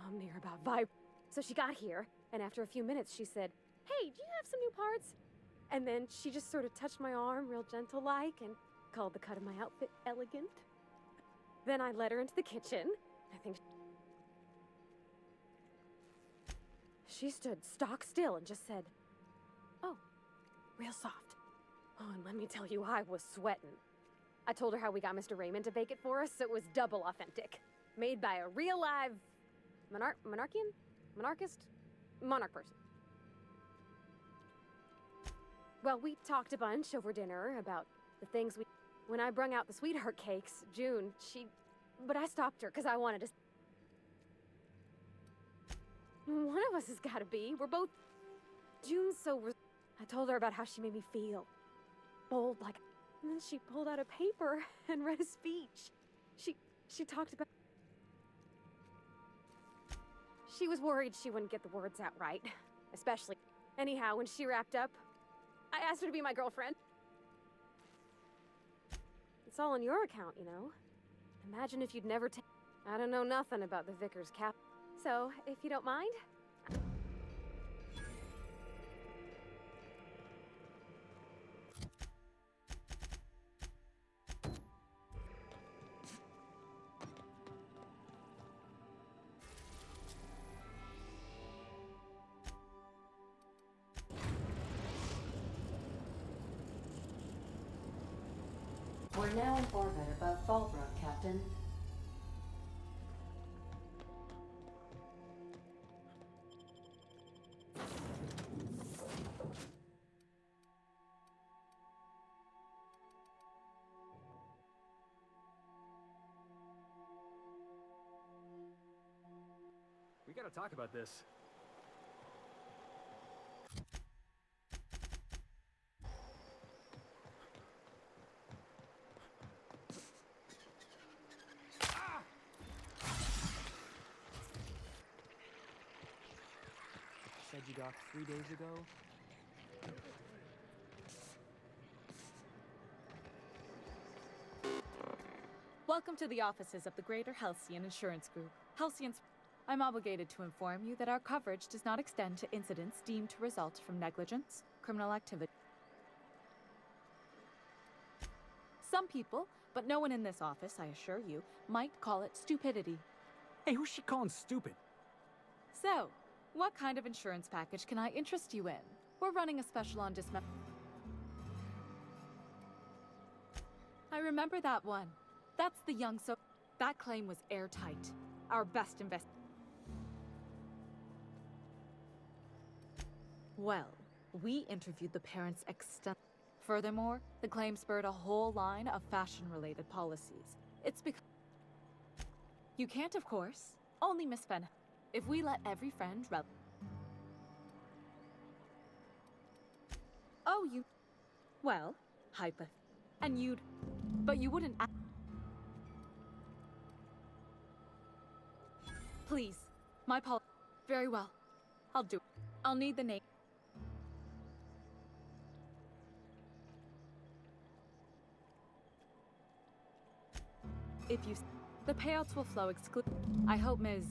I'm near about vibe. So she got here, and after a few minutes, she said, "Hey, do you have some new parts?" And then she just sort of touched my arm real gentle-like and called the cut of my outfit elegant. Then I led her into the kitchen. I think she stood stock still and just said, "Oh, real soft." Oh, and let me tell you, I was sweating. I told her how we got Mr. Raymond to bake it for us, so it was double authentic. Made by a real live monarch person. Well, we talked a bunch over dinner about the things we... When I brung out the sweetheart cakes, June, but I stopped her because I wanted to... One of us has got to be. We're both... June's so... I told her about how she made me feel. Bold, like... And then she pulled out a paper and read a speech. She talked about... She was worried she wouldn't get the words out right. Especially... Anyhow, when she wrapped up, I asked her to be my girlfriend. It's all on your account, you know. Imagine if you'd never I don't know nothing about the Vickers cap. So, if you don't mind... We're now in orbit above Fallbrook, Captain. We gotta talk about this. Said you docked 3 days ago? Welcome to the offices of the Greater Halcyon Insurance Group. Halcyon's... I'm obligated to inform you that our coverage does not extend to incidents deemed to result from negligence, criminal activity. Some people, but no one in this office, I assure you, might call it stupidity. Hey, who's she calling stupid? So, what kind of insurance package can I interest you in? We're running a special on dismemberment. I remember that one. That's the young so... That claim was airtight. Our best invest... Well, we interviewed the parents extensively. Furthermore, the claim spurred a whole line of fashion-related policies. It's because... You can't, of course. Only Miss Fenn. If we let every friend Oh, you... Well, and you'd... But you wouldn't... Please. My pol... Very well. I'll do it. I'll need the name. If you... The payouts will flow I hope Ms.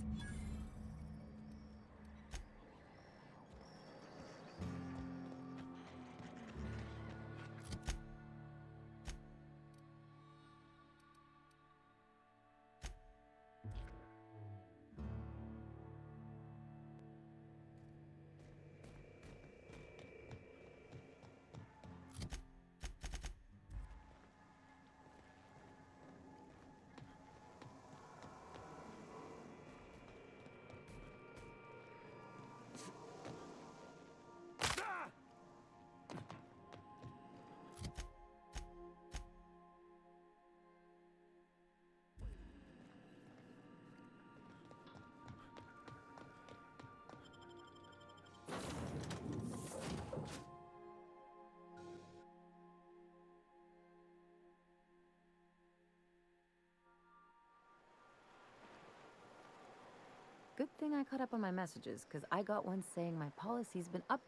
Good thing I caught up on my messages, because I got one saying my policy's been up.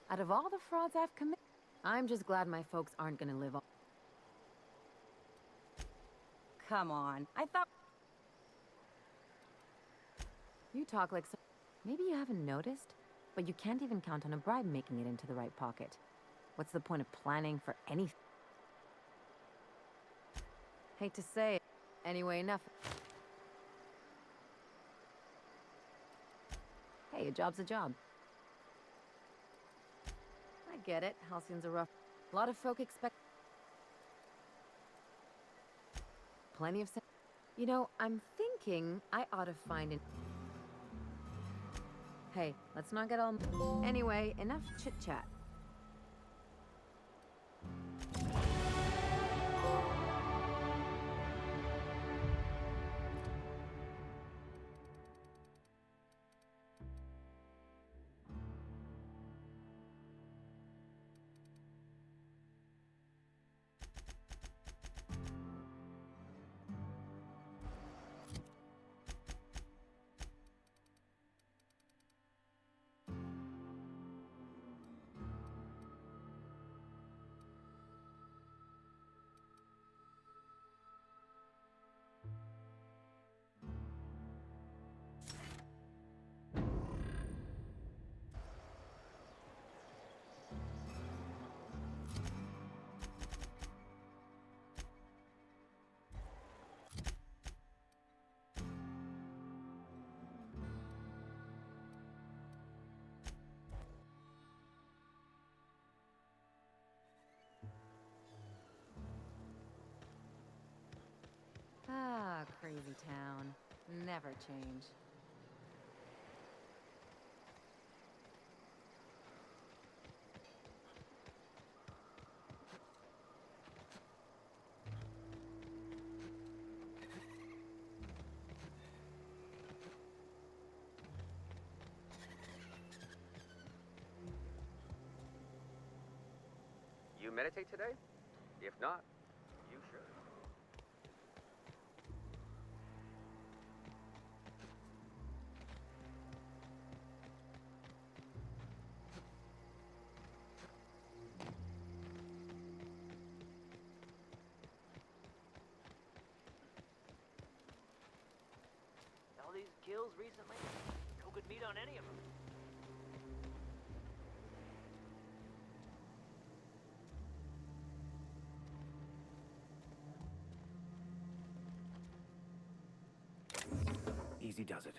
Out of all the frauds I've committed, I'm just glad my folks aren't gonna live on. Come on, I thought... You talk like so... Maybe you haven't noticed, but you can't even count on a bribe making it into the right pocket. What's the point of planning for anything? Hate to say it. Anyway, enough. Hey, a job's a job. I get it. Halcyon's a rough... A lot of folk expect... Plenty of sense. You know, I'm thinking I ought to find an... Hey, let's not get all... Anyway, enough chit-chat. Ah, crazy town. Never change. You meditate today? If not, you should. All these kills recently? No good meat on any of them. Easy does it.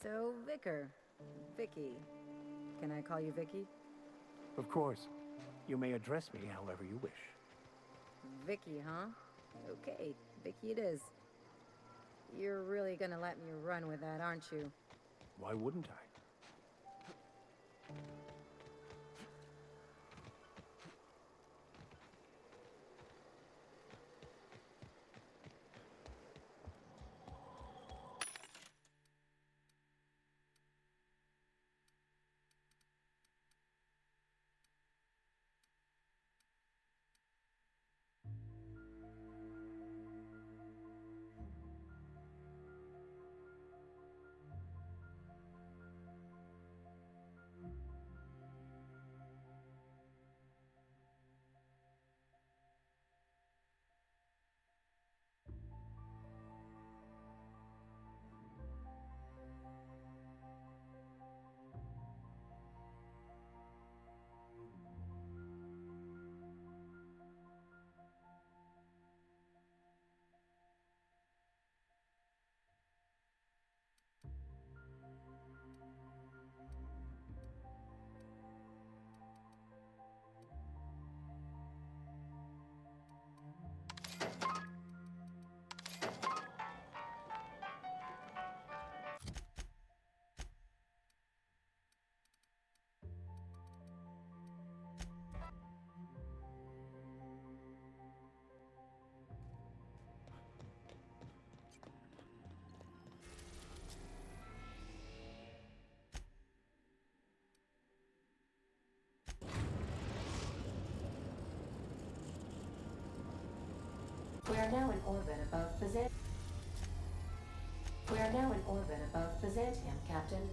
So, Vicar. Vicky. Can I call you Vicky? Of course. You may address me however you wish. Vicky, huh? Okay, Vicky it is. You're really gonna let me run with that, aren't you? Why wouldn't I? We are now in orbit above Byzantium, Captain.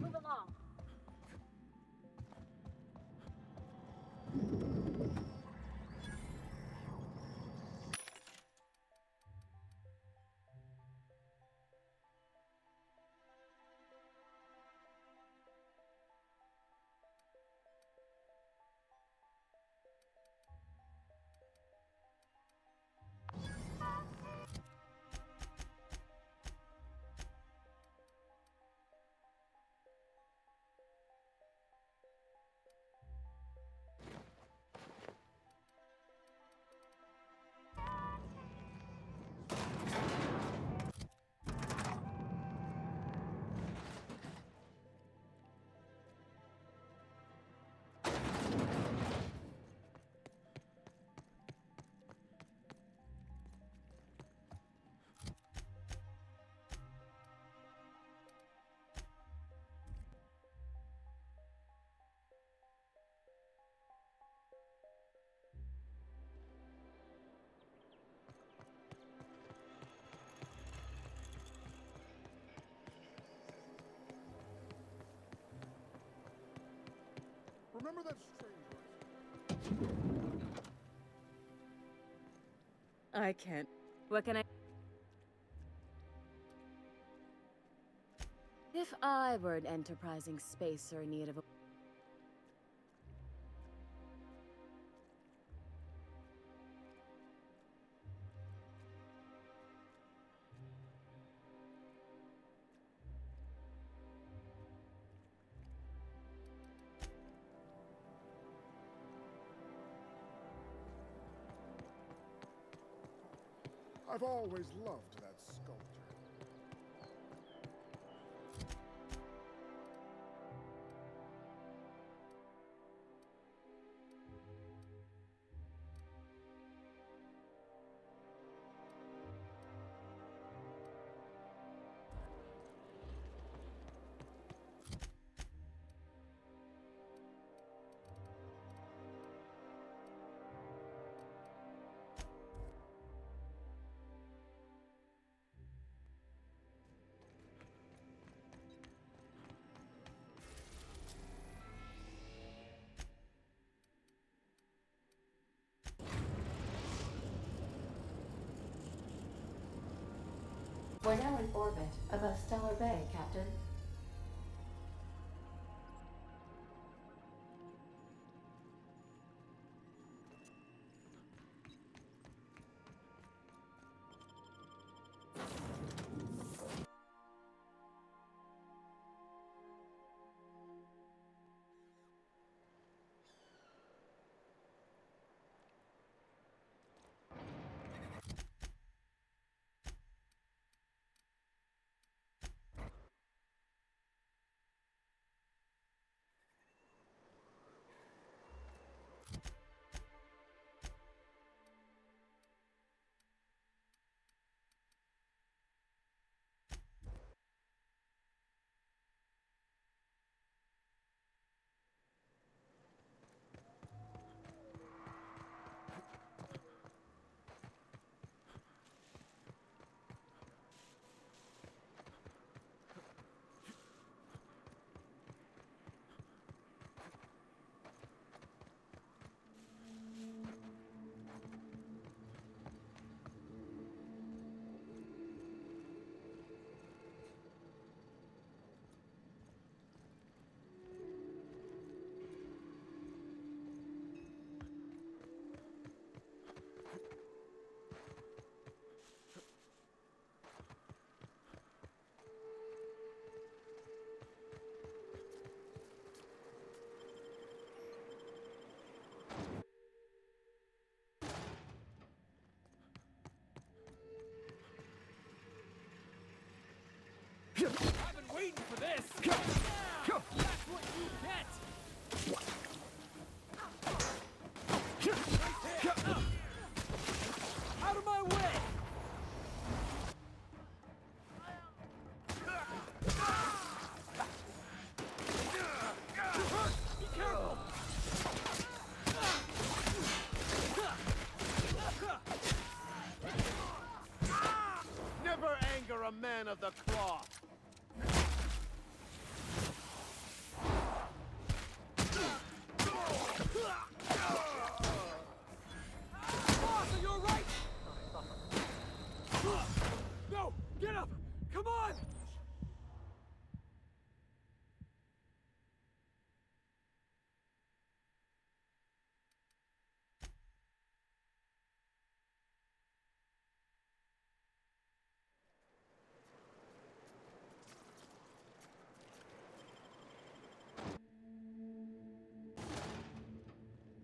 Move along. Remember that stranger? I can't. What can I... If I were an enterprising spacer in need of a... I've always loved that sculpture. We're now in orbit above Stellar Bay, Captain.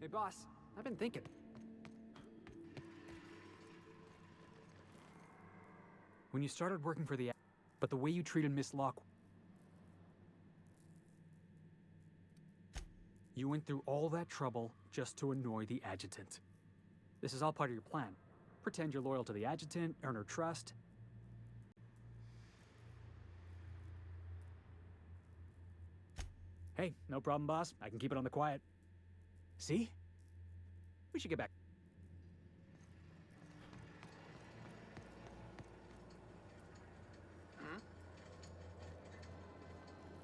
Hey, boss, I've been thinking. When you started working for the... But the way you treated Miss Locke... You went through all that trouble just to annoy the adjutant. This is all part of your plan. Pretend you're loyal to the adjutant, earn her trust. Hey, no problem, boss. I can keep it on the quiet. See? We should get back.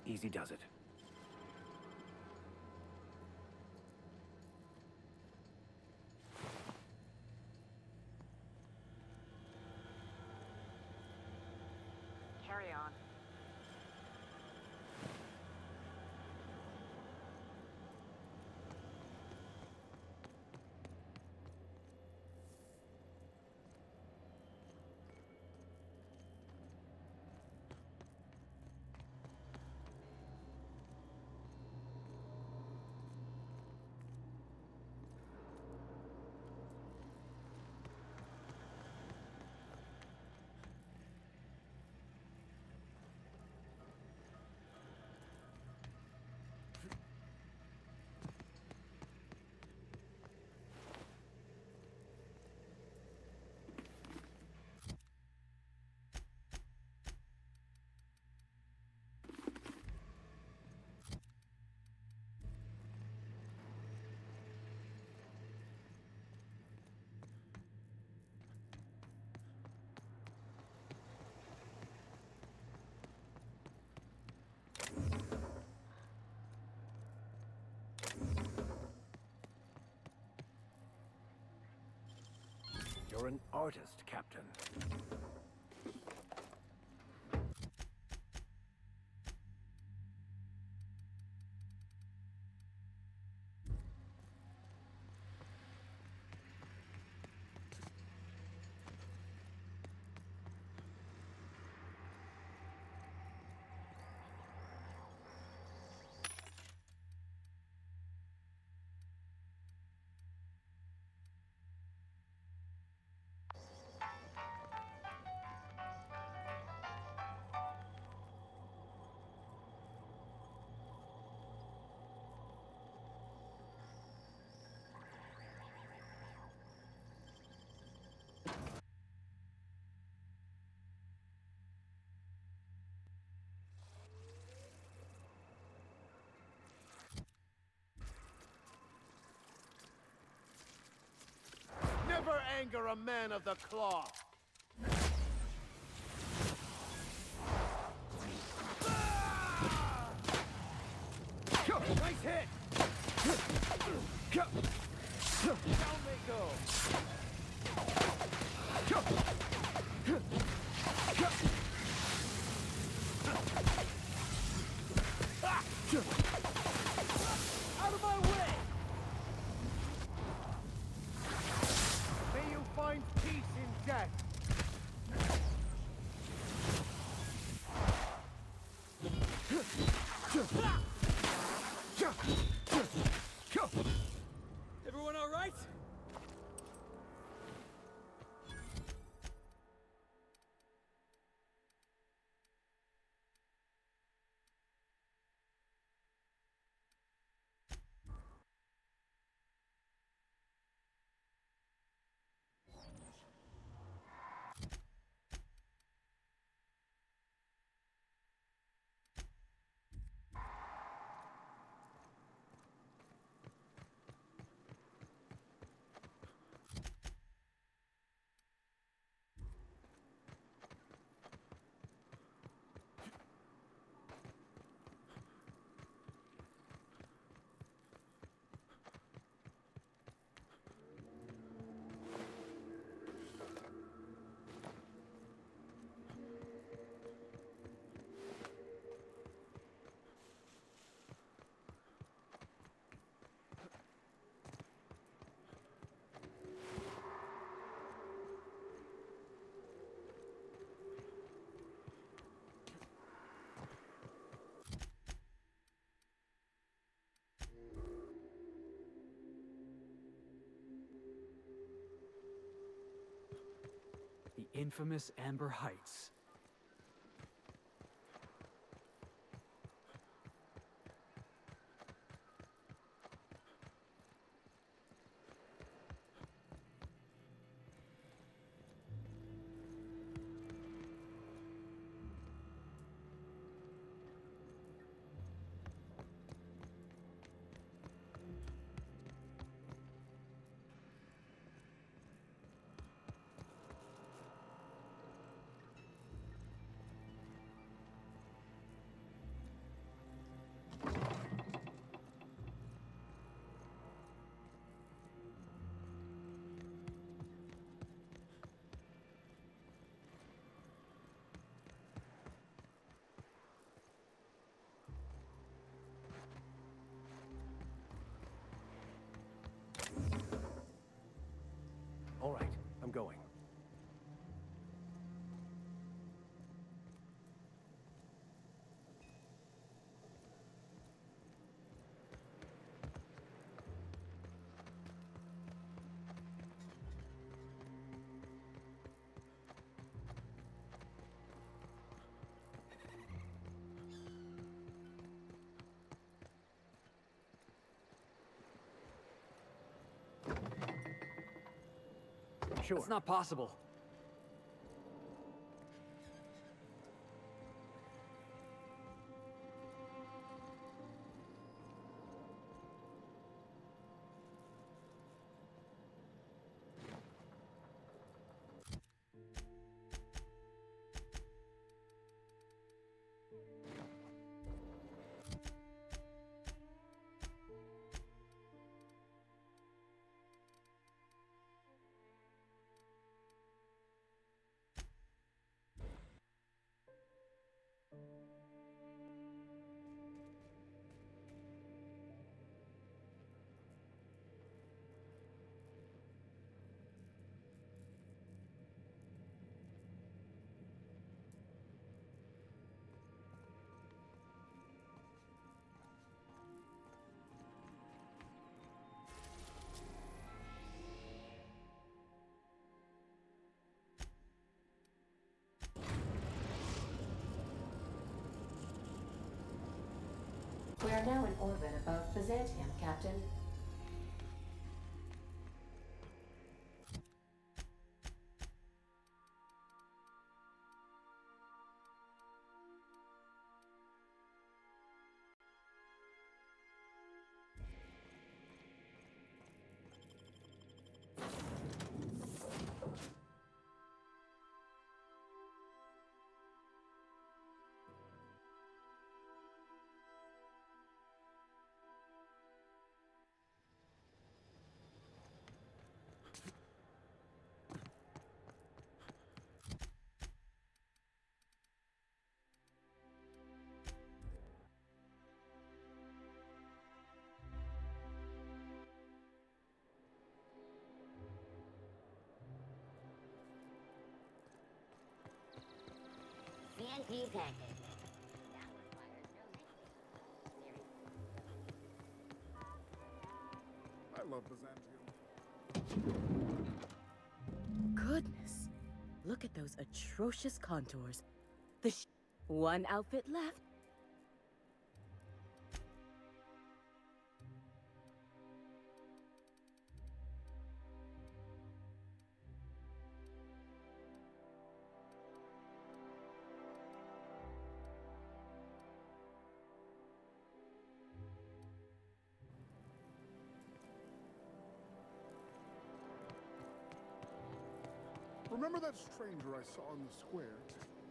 Easy does it. Carry on. You're an artist, Captain. Never anger a man of the cloth! Nice hit! Down they go! Out of my way! May you find peace in death! Everyone all right? infamous Amber Heights. All right, I'm going. Sure. It's not possible. We are now in orbit above Byzantium, Captain. CNP packet. I love Byzantium. Goodness. Look at those atrocious contours. One outfit left. Remember that stranger I saw in the square?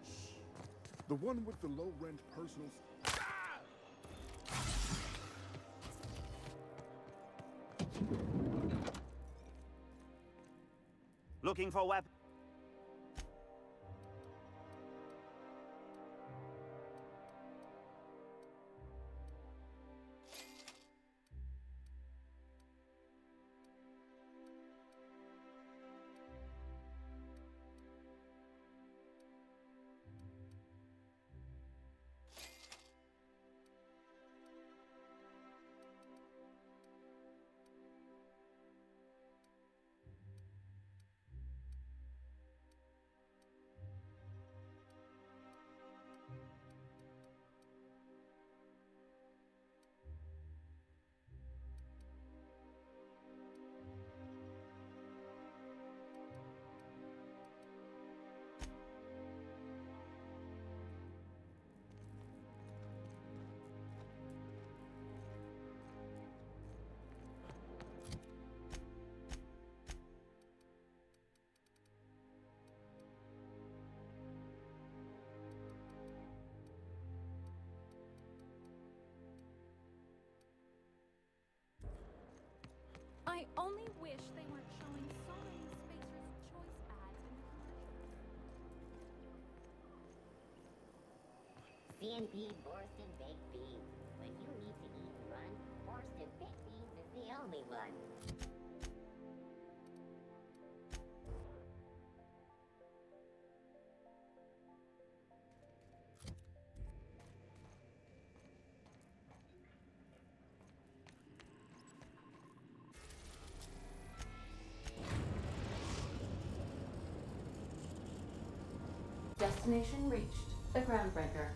Shh. The one with the low-rent personal... Looking for weapons? Only wish they weren't showing so many Spacer's Choice ads in the commercials. CNP Borston Baked Beans. When you need to eat and run, Borston Baked Beans is the only one. Destination reached. The Groundbreaker.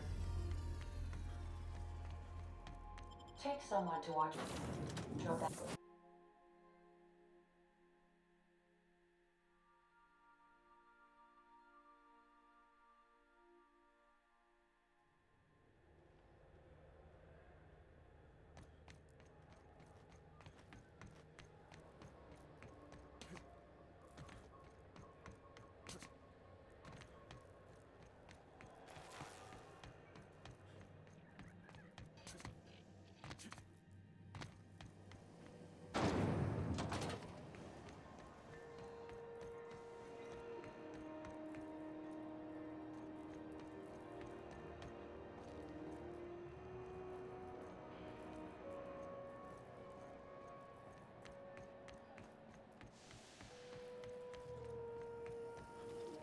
Take someone to watch. Drop that.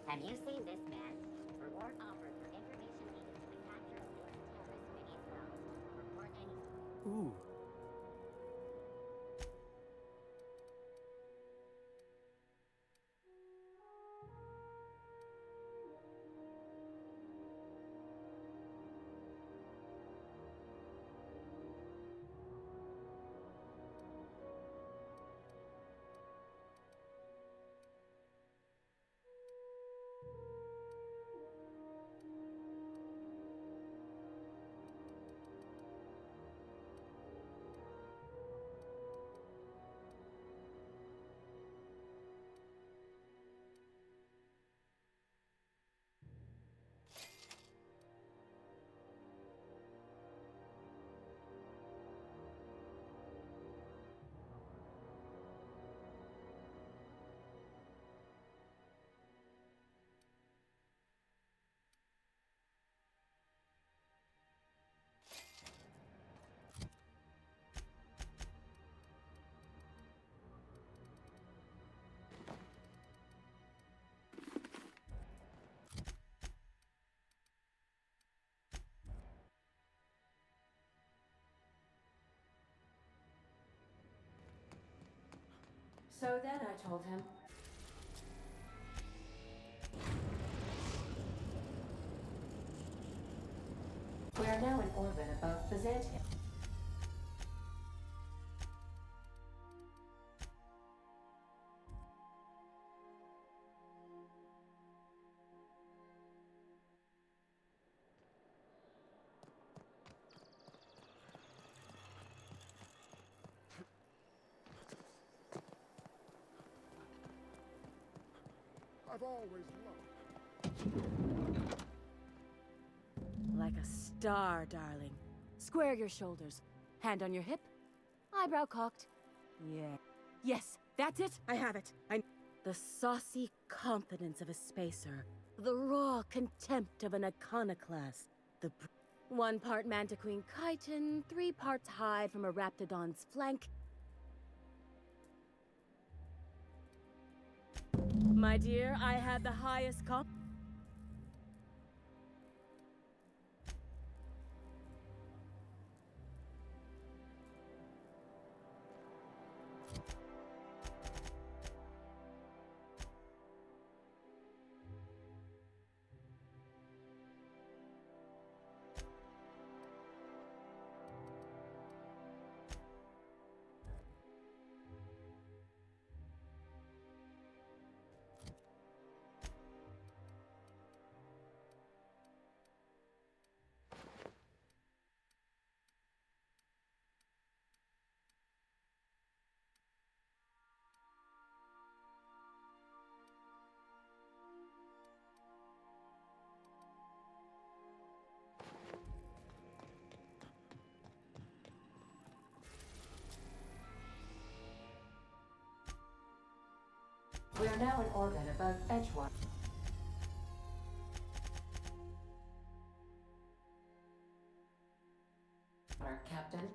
Have you seen this man? Reward offered for information needed for the capture of US terrorist Phineas Wells. Report any... Ooh. So then I told him. We are now in orbit above Byzantium. I've always loved. Like a star, darling. Square your shoulders. Hand on your hip. Eyebrow cocked. Yeah. Yes, that's it. I have it. The saucy confidence of a spacer. The raw contempt of an iconoclast. The 1 part Mantiqueen chitin, 3 parts hide from a Raptidon's flank. My dear, I had the highest comp. We are now in orbit above Edgewater. Captain.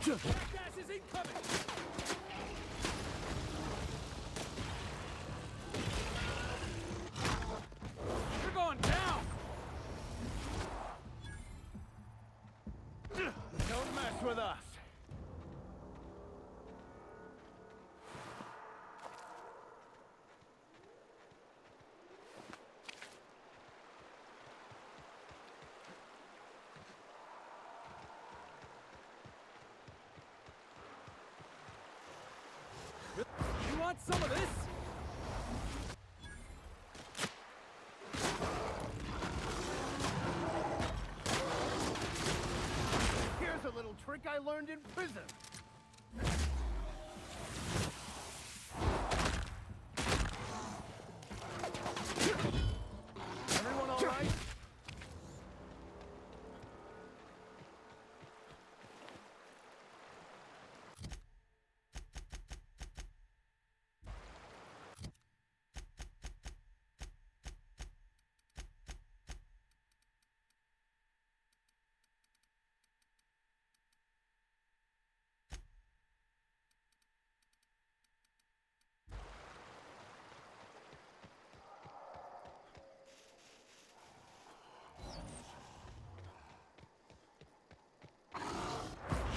Gas is incoming! You're going down! Don't mess with us. You want some of this? Here's a little trick I learned in prison. Everyone all right?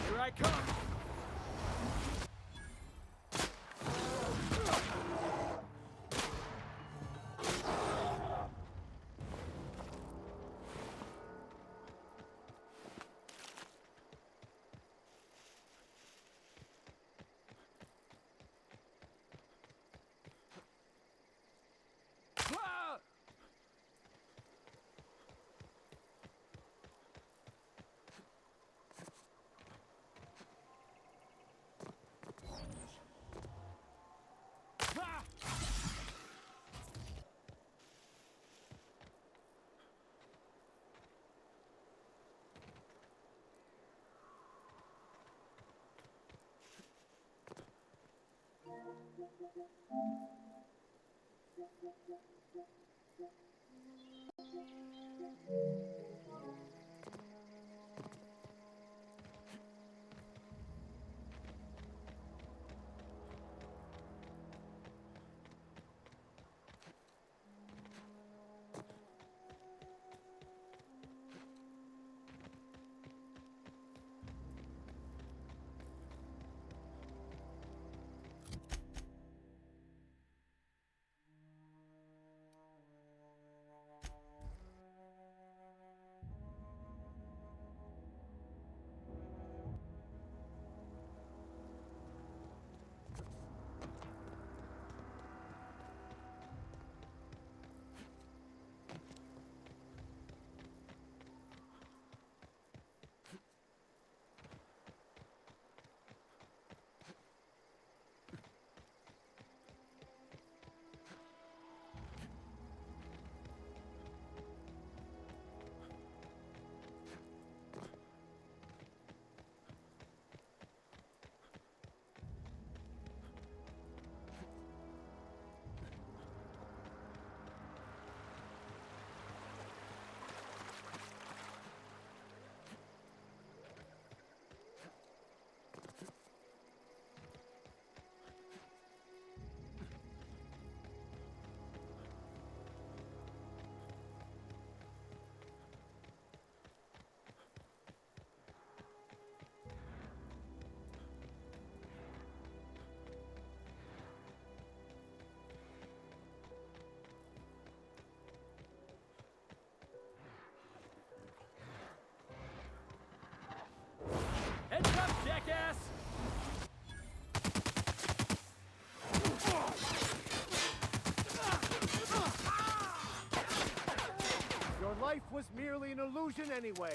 Here I come! Ah! merely an illusion anyway.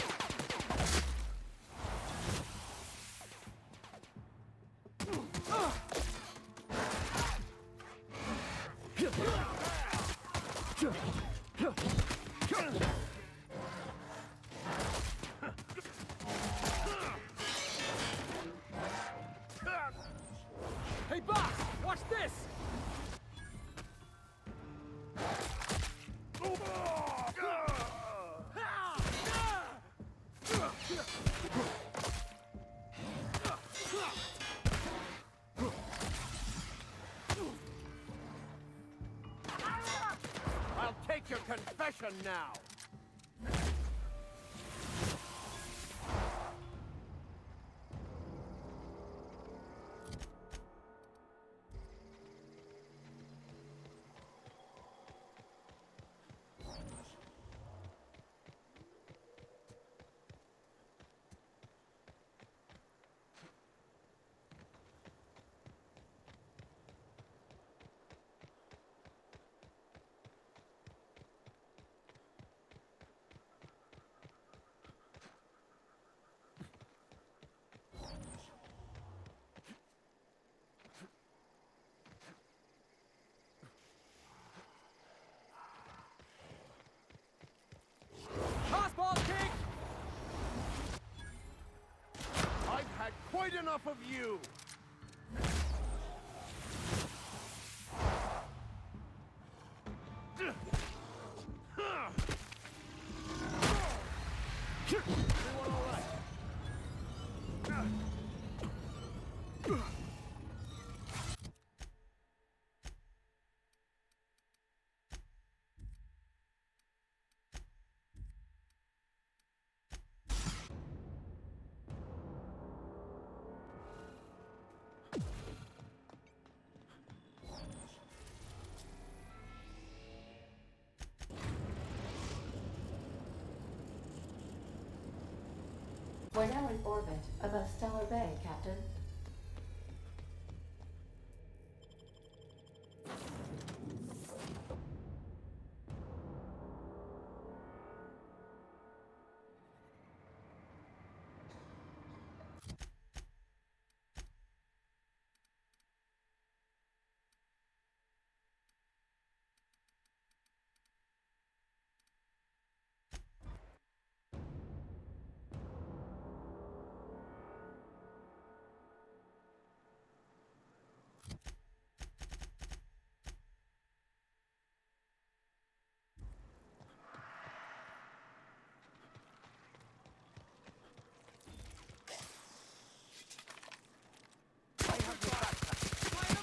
Hey, boss! Watch this! I'll take your confession now. Tossball kick! I've had quite enough of you. Everyone all right? We're now in orbit above Stellar Bay, Captain.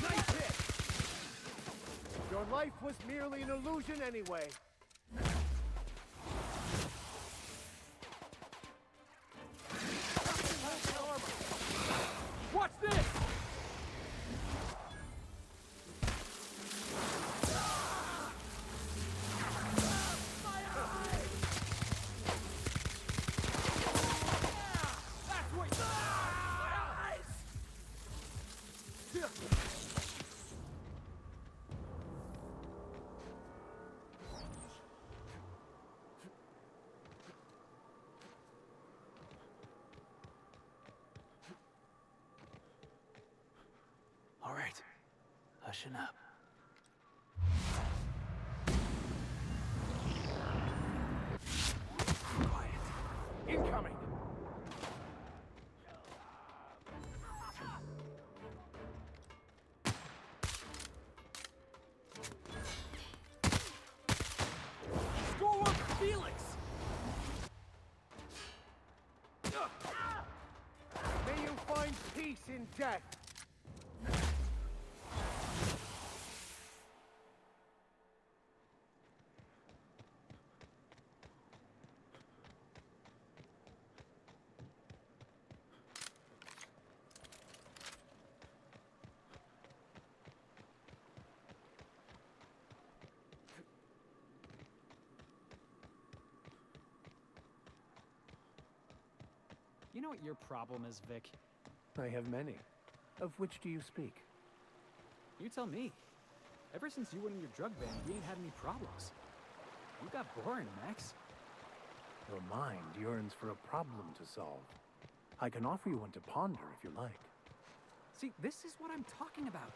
Nice hit! Your life was merely an illusion anyway. Watch this! That's what... My eyes! All right. Hushing up. Quiet. Incoming! Score up Felix! May you find peace in death. You know what your problem is, Vic? I have many. Of which do you speak? You tell me. Ever since you went in your drug ban, we ain't had any problems. You got boring, Max. Your mind yearns for a problem to solve. I can offer you one to ponder if you like. See, this is what I'm talking about.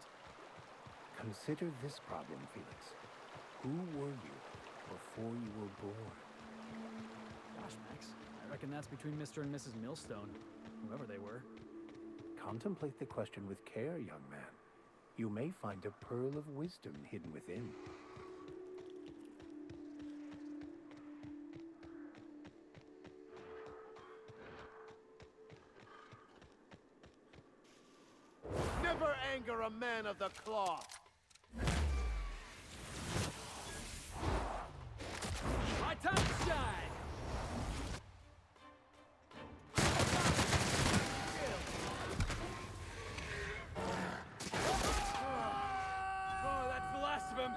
Consider this problem, Felix. Who were you before you were born? Gosh, Max, I reckon that's between Mr. and Mrs. Millstone, whoever they were. Contemplate the question with care, young man. You may find a pearl of wisdom hidden within. Never anger a man of the cloth. My time to shine! Oh, that's the last of him!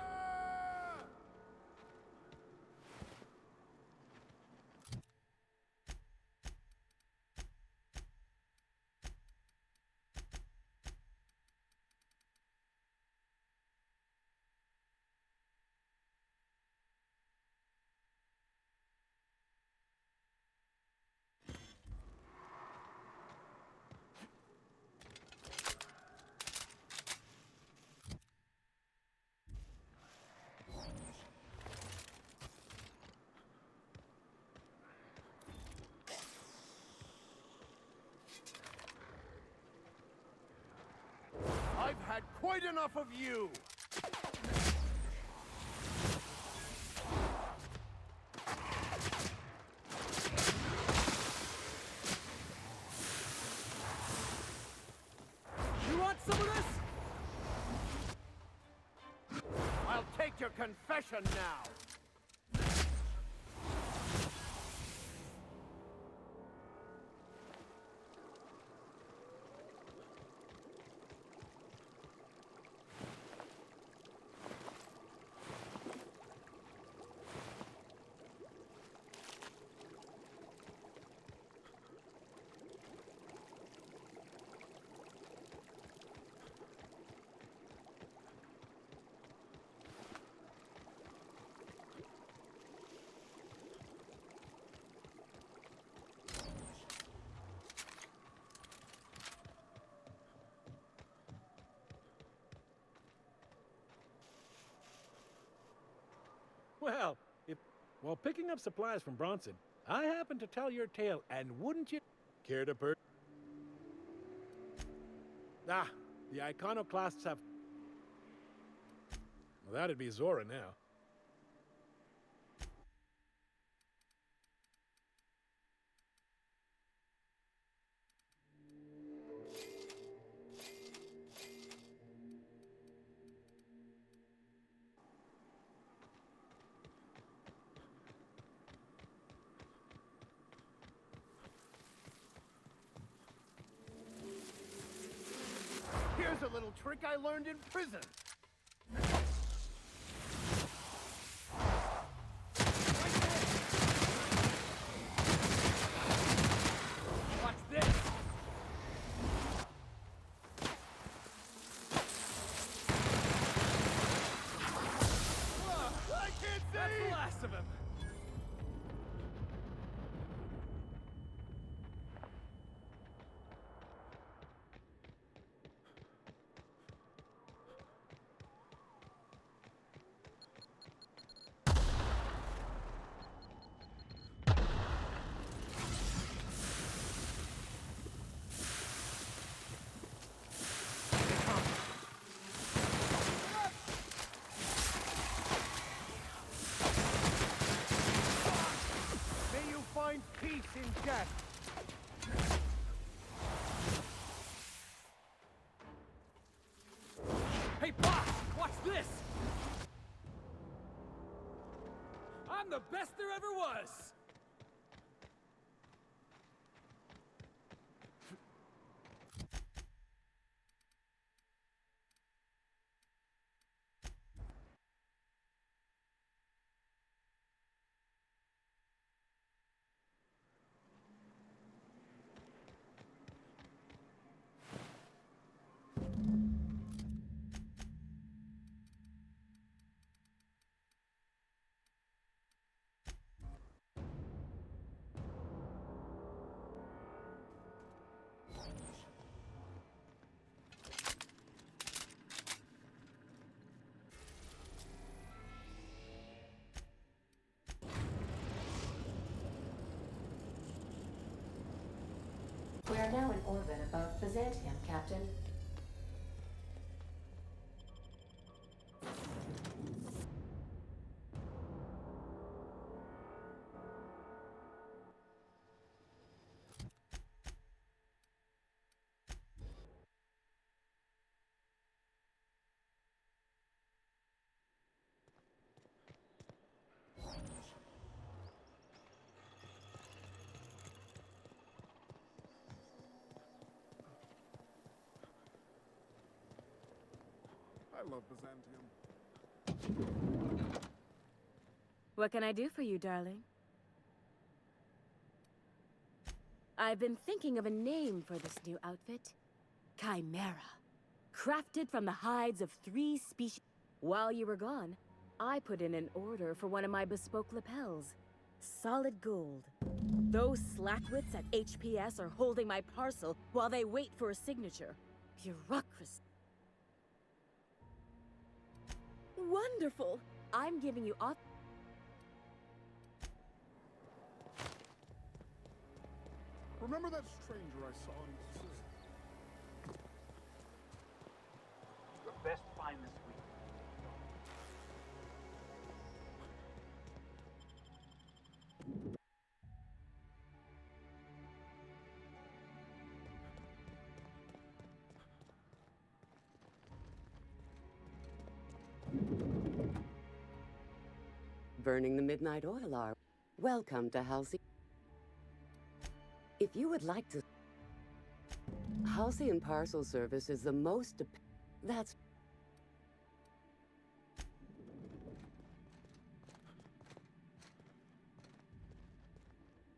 I've had quite enough of you! You want some of this? I'll take your confession now! Well, while picking up supplies from Bronson, I happened to tell your tale, and wouldn't you care to Ah, the iconoclasts have... Well, that'd be Zora now. Here's a little trick I learned in prison. Watch this! I can't see! That's the last of him! May you find peace in death. Hey, boss! Watch this! I'm the best there ever was! We are now in orbit above Byzantium, Captain. I love Byzantium. What can I do for you, darling? I've been thinking of a name for this new outfit. Chimera. Crafted from the hides of 3 species. While you were gone, I put in an order for one of my bespoke lapels. Solid gold. Those slackwits at HPS are holding my parcel while they wait for a signature. Bureaucracy. Wonderful! I'm giving you off. Remember that stranger I saw in the city? Your best find this week. Burning the midnight oil are. Welcome to Halcyon. If you would like to... Halcyon Parcel Service is the most... That's...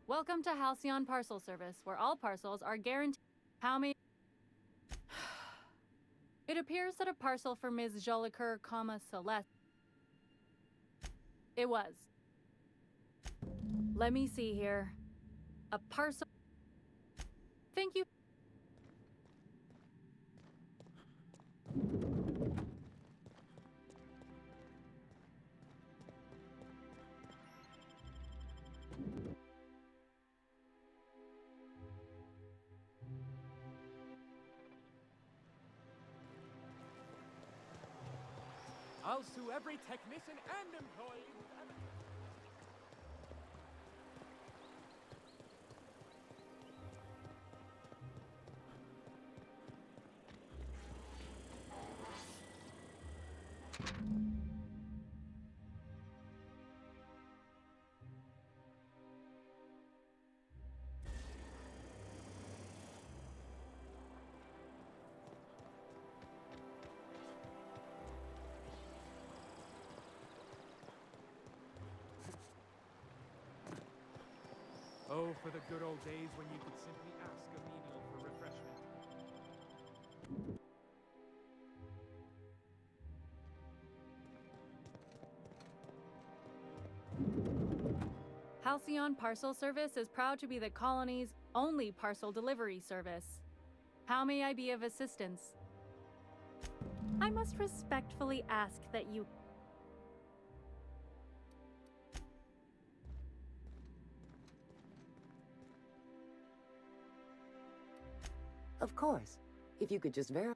Welcome to Halcyon Parcel Service, where all parcels are guaranteed. How many? It appears that a parcel for Ms. Jolicoeur, Celeste. It was. Let me see here. A parcel. Thank you. I'll sue every technician and employee. Oh, for the good old days when you could simply ask a menial for refreshment. Halcyon Parcel Service is proud to be the colony's only parcel delivery service. How may I be of assistance? I must respectfully ask that you... Of course. If you could just verify.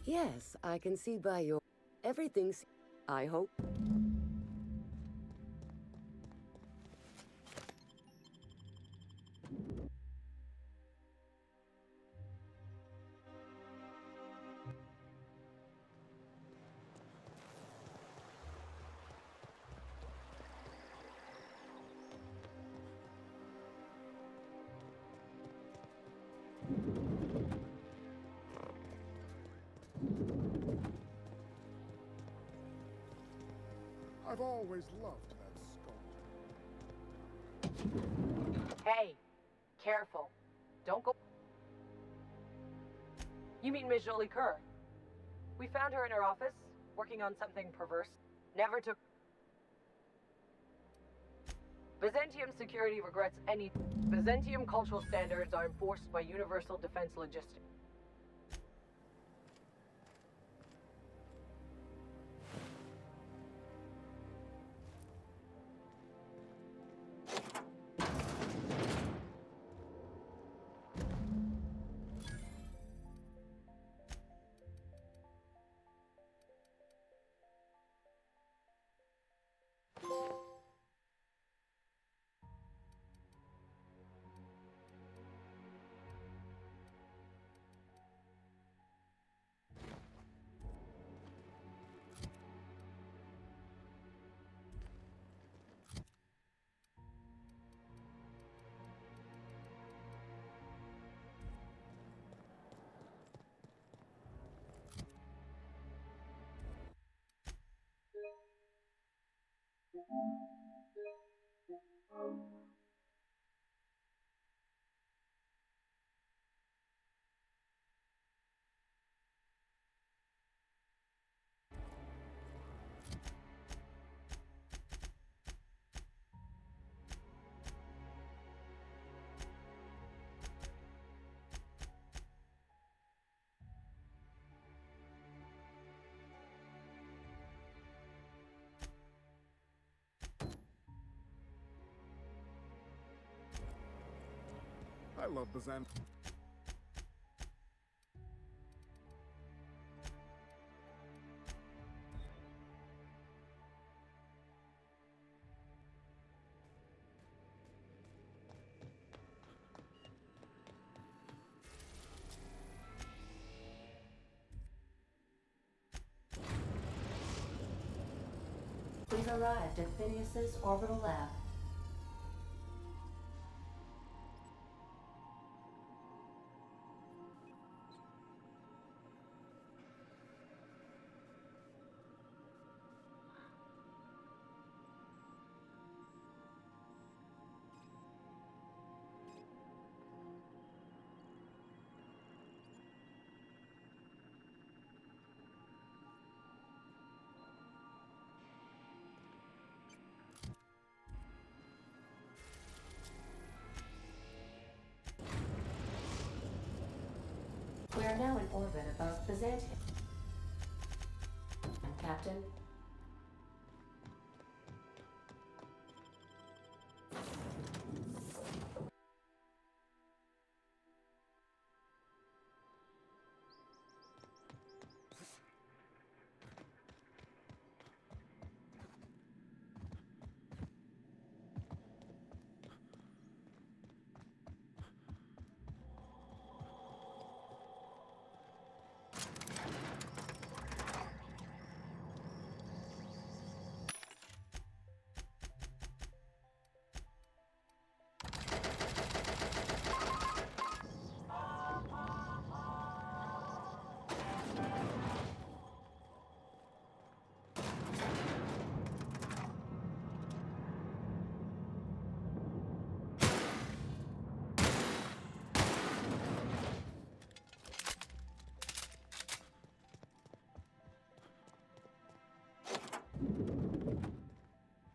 Yes, I can see by your... Everything's... I hope. I've always loved that sculptor. Hey, careful. Don't go. You mean Ms. Jolicoeur? We found her in her office, working on something perverse. Never took... Byzantium security regrets any... Byzantium cultural standards are enforced by Universal Defense Logistics. I love Bazan. We've arrived at Phineas's orbital lab. We are now in orbit above Byzantium. Captain.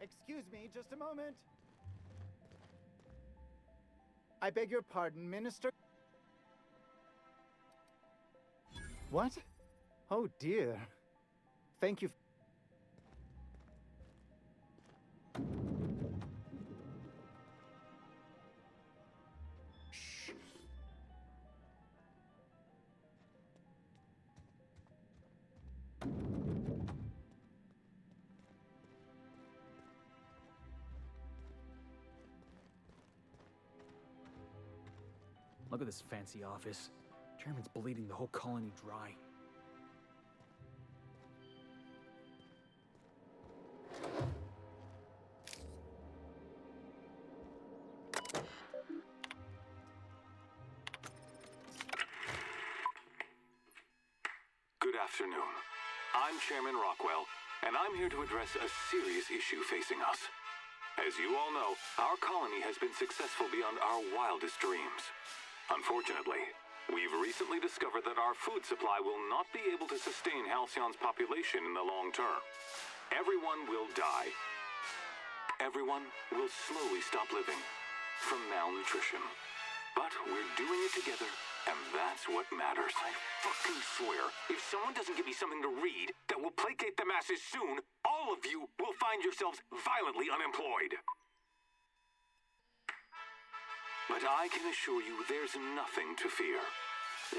Excuse me, just a moment. I beg your pardon, Minister? What? Oh dear. Thank you. Look at this fancy office. Chairman's bleeding the whole colony dry. Good afternoon. I'm Chairman Rockwell, and I'm here to address a serious issue facing us. As you all know, our colony has been successful beyond our wildest dreams. Unfortunately, we've recently discovered that our food supply will not be able to sustain Halcyon's population in the long term. Everyone will die. Everyone will slowly stop living from malnutrition. But we're doing it together, and that's what matters. I fucking swear, if someone doesn't give me something to read that will placate the masses soon, all of you will find yourselves violently unemployed. But I can assure you there's nothing to fear.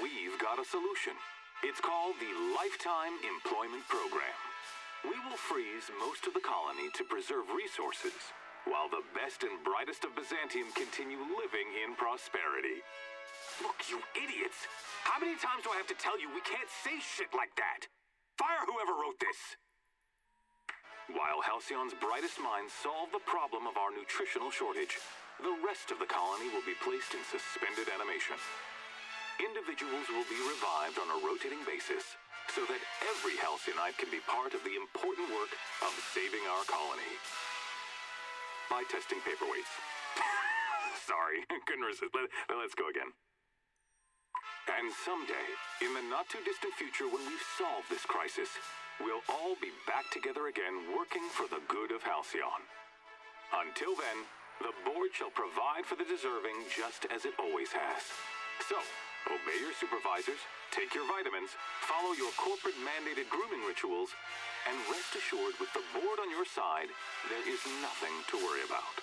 We've got a solution. It's called the Lifetime Employment Program. We will freeze most of the colony to preserve resources, while the best and brightest of Byzantium continue living in prosperity. Look, you idiots! How many times do I have to tell you we can't say shit like that? Fire whoever wrote this! While Halcyon's brightest minds solve the problem of our nutritional shortage, the rest of the colony will be placed in suspended animation. Individuals will be revived on a rotating basis, so that every Halcyonite can be part of the important work of saving our colony. by testing paperweights. Sorry, couldn't resist. Let's go again. And someday, in the not-too-distant future when we've solved this crisis, we'll all be back together again working for the good of Halcyon. Until then, the board shall provide for the deserving just as it always has. So, obey your supervisors, take your vitamins, follow your corporate-mandated grooming rituals, and rest assured with the board on your side, there is nothing to worry about.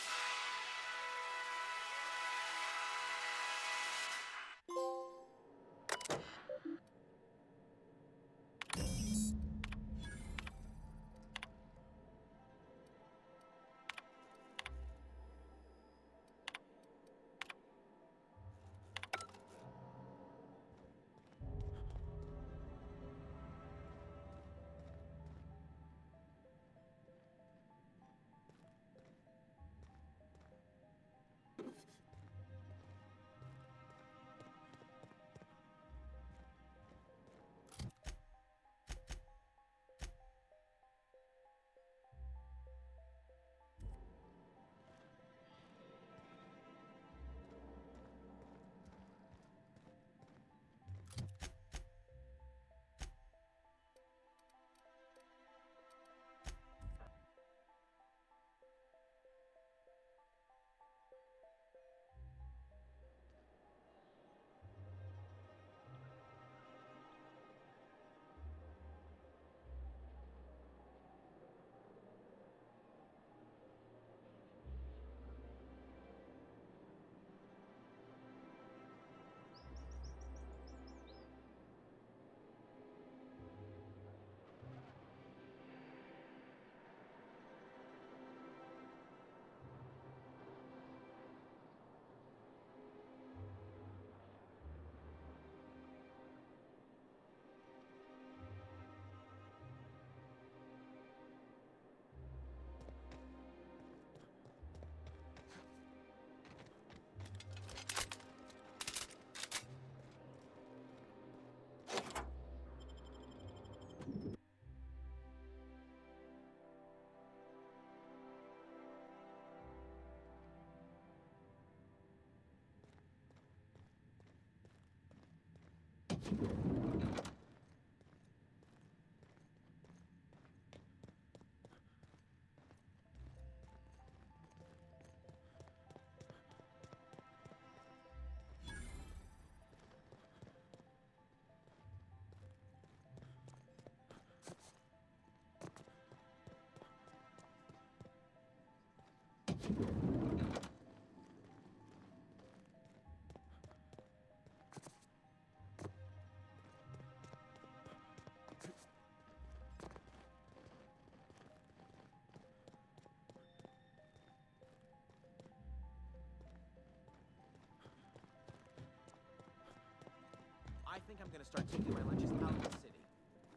I think I'm gonna start taking my lunches out of the city.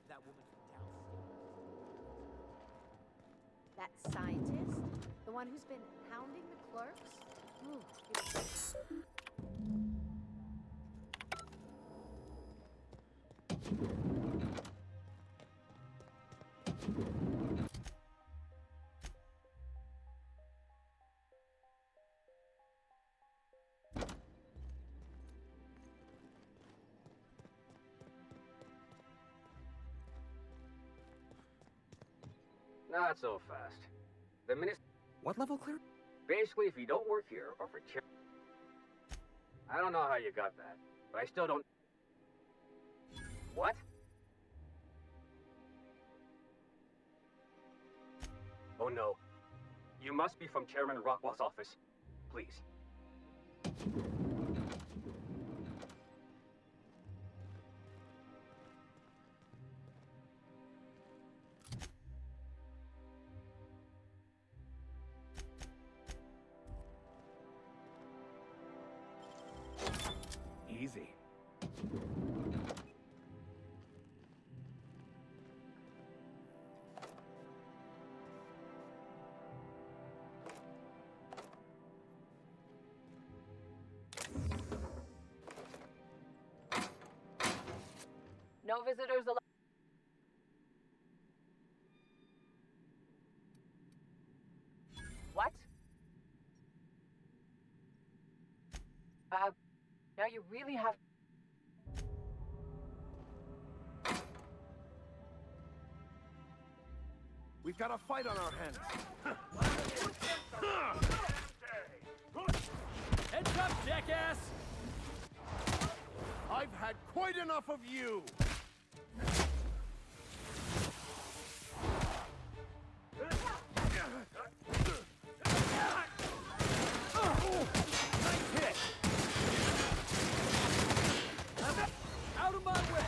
That woman from downstairs. That scientist? The one who's been hounding the clerks? Ooh, it's... Not so fast. The minister... What level clear? Basically, if you don't work here, or for I don't know how you got that, but I still don't... What? Oh no. You must be from Chairman Rockwell's office. Please. Easy. No visitors allowed. What? Now you really have. We've got a fight on our hands. Heads up, jackass! I've had quite enough of you! Nice hit! Out of my way!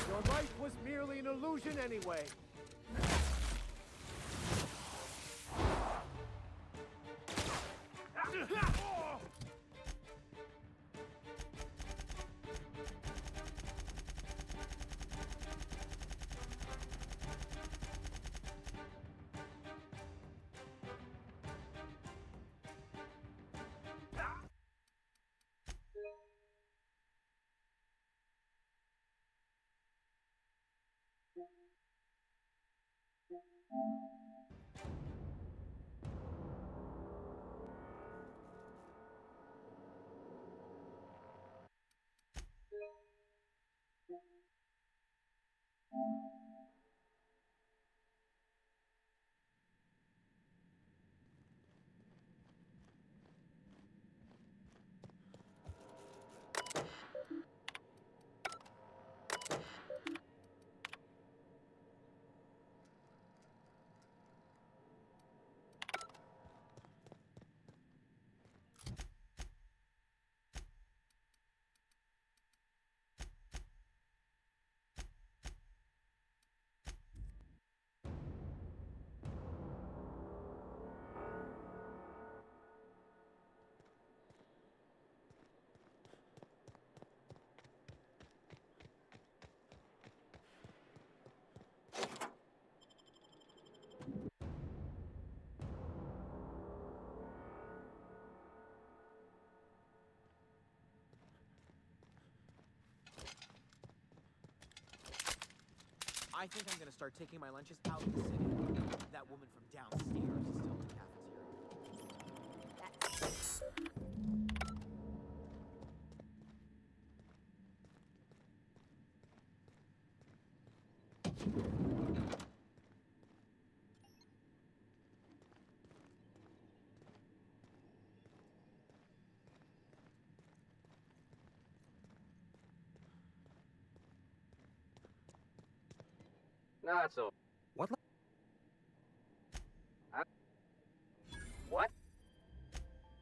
Your life was merely an illusion anyway. I think I'm gonna start taking my lunches out of the city. That woman from downstairs is still in the cafeteria. Not so. What? What?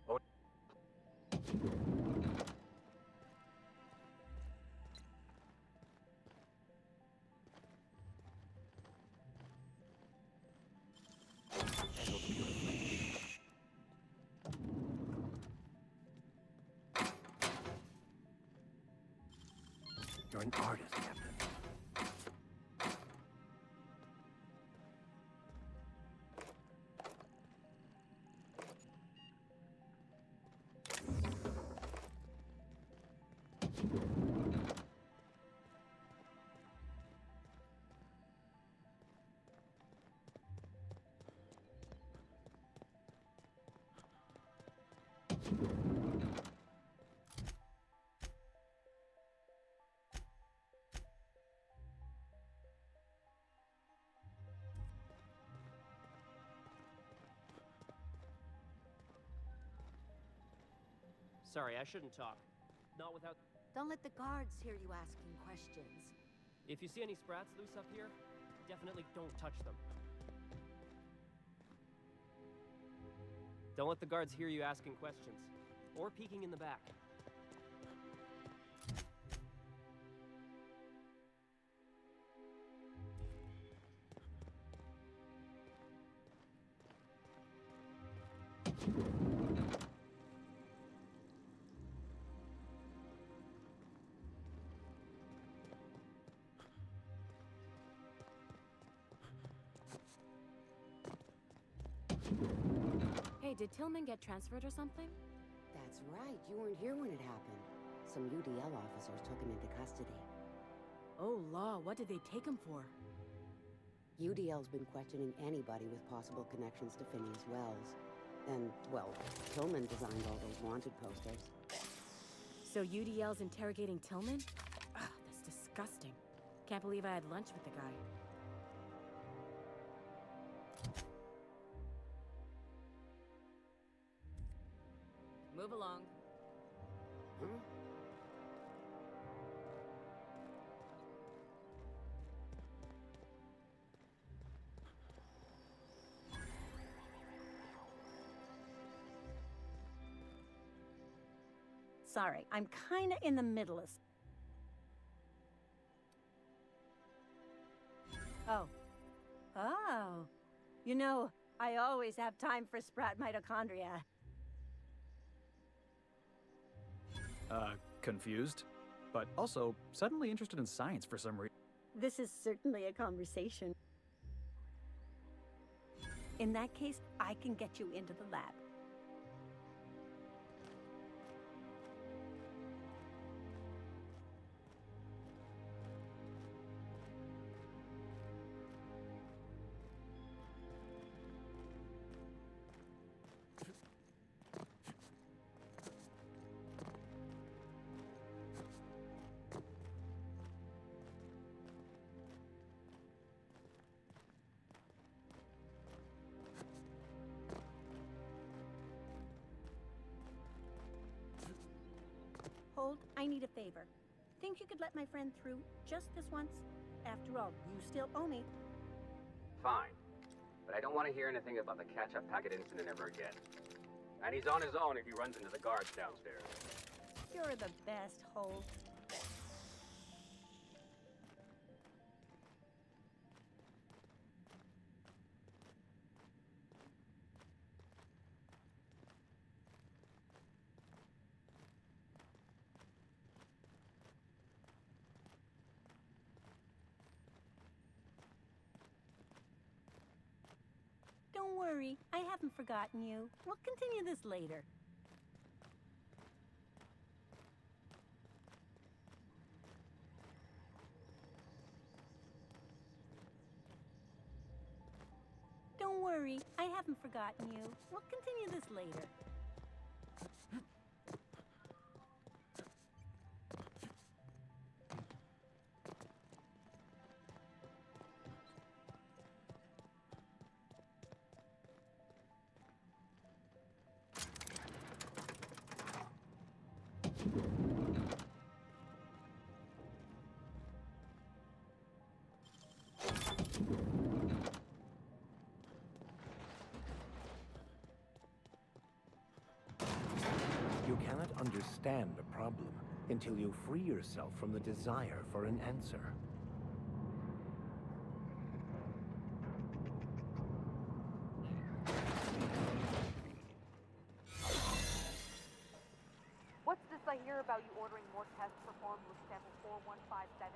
Oh. You're an artist, Captain. Sorry, I shouldn't talk. Not without... Don't let the guards hear you asking questions. If you see any sprats loose up here, definitely don't touch them. Don't let the guards hear you asking questions. Or peeking in the back. Hey, did Tillman get transferred or something? That's right. You weren't here when it happened. Some UDL officers took him into custody. Oh, law, what did they take him for? UDL's been questioning anybody with possible connections to Phineas Wells. And, well, Tillman designed all those wanted posters. So UDL's interrogating Tillman? Ugh, that's disgusting. Can't believe I had lunch with the guy. Move along. Huh? Sorry, I'm kinda in the middle of... Oh. Oh. You know, I always have time for sprout mitochondria. Confused, but also suddenly interested in science for some reason. This is certainly a conversation. In that case, I can get you into the lab. Hold, I need a favor. Think you could let my friend through just this once? After all, you still owe me. Fine. But I don't want to hear anything about the catch-up packet incident ever again. And he's on his own if he runs into the guards downstairs. You're the best, Hold. Don't worry, I haven't forgotten you. We'll continue this later. Don't worry, I haven't forgotten you. We'll continue this later. You cannot understand a problem until you free yourself from the desire for an answer. What's this I hear about you ordering more tests performed with sample 4157?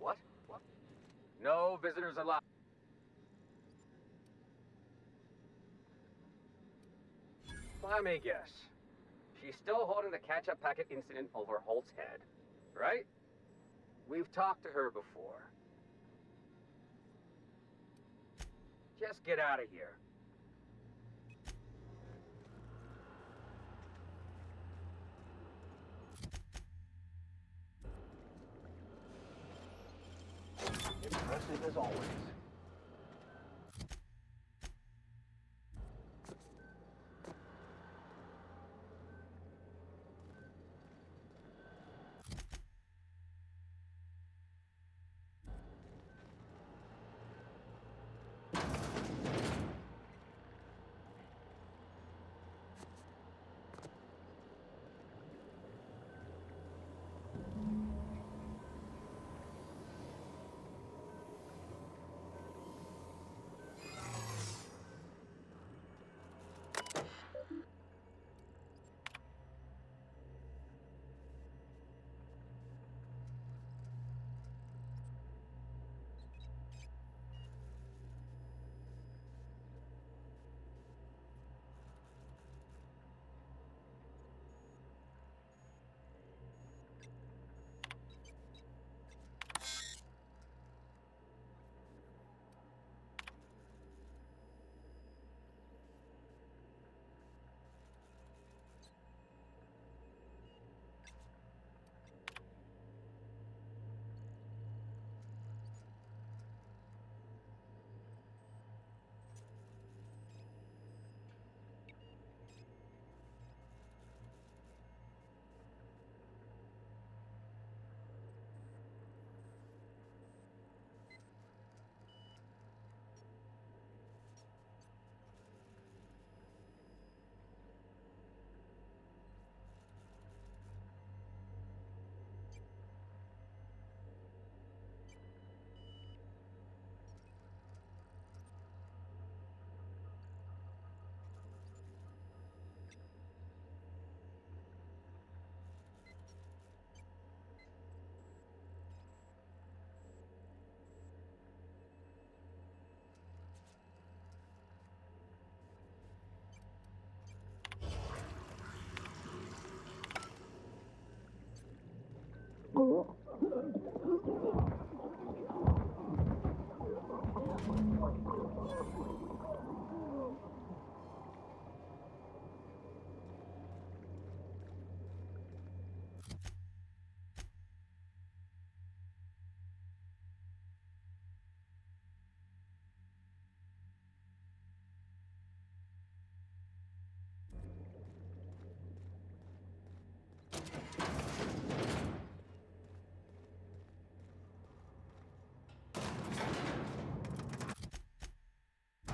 What? What? No visitors allowed. Let me guess. She's still holding the catch-up packet incident over Holt's head, right? We've talked to her before. Just get out of here. impressive as always.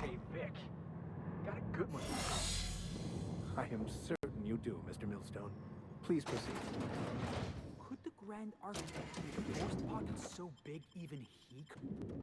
Hey, Vic. Got a good one. I am certain you do, Mr. Millstone. Please proceed. Could the Grand Architect make forced pockets so big even he could?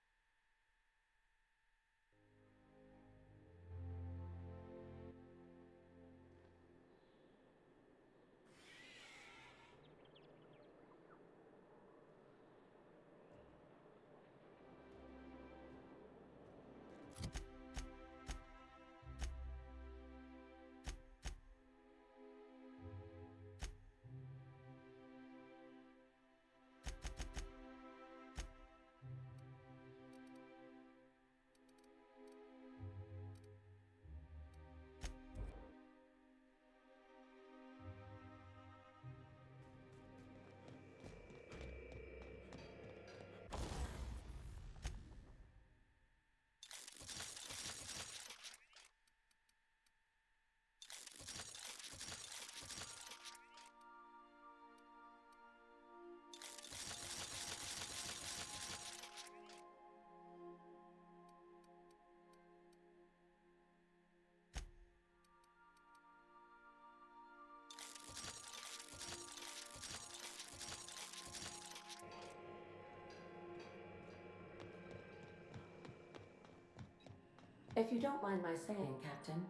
If you don't mind my saying, Captain.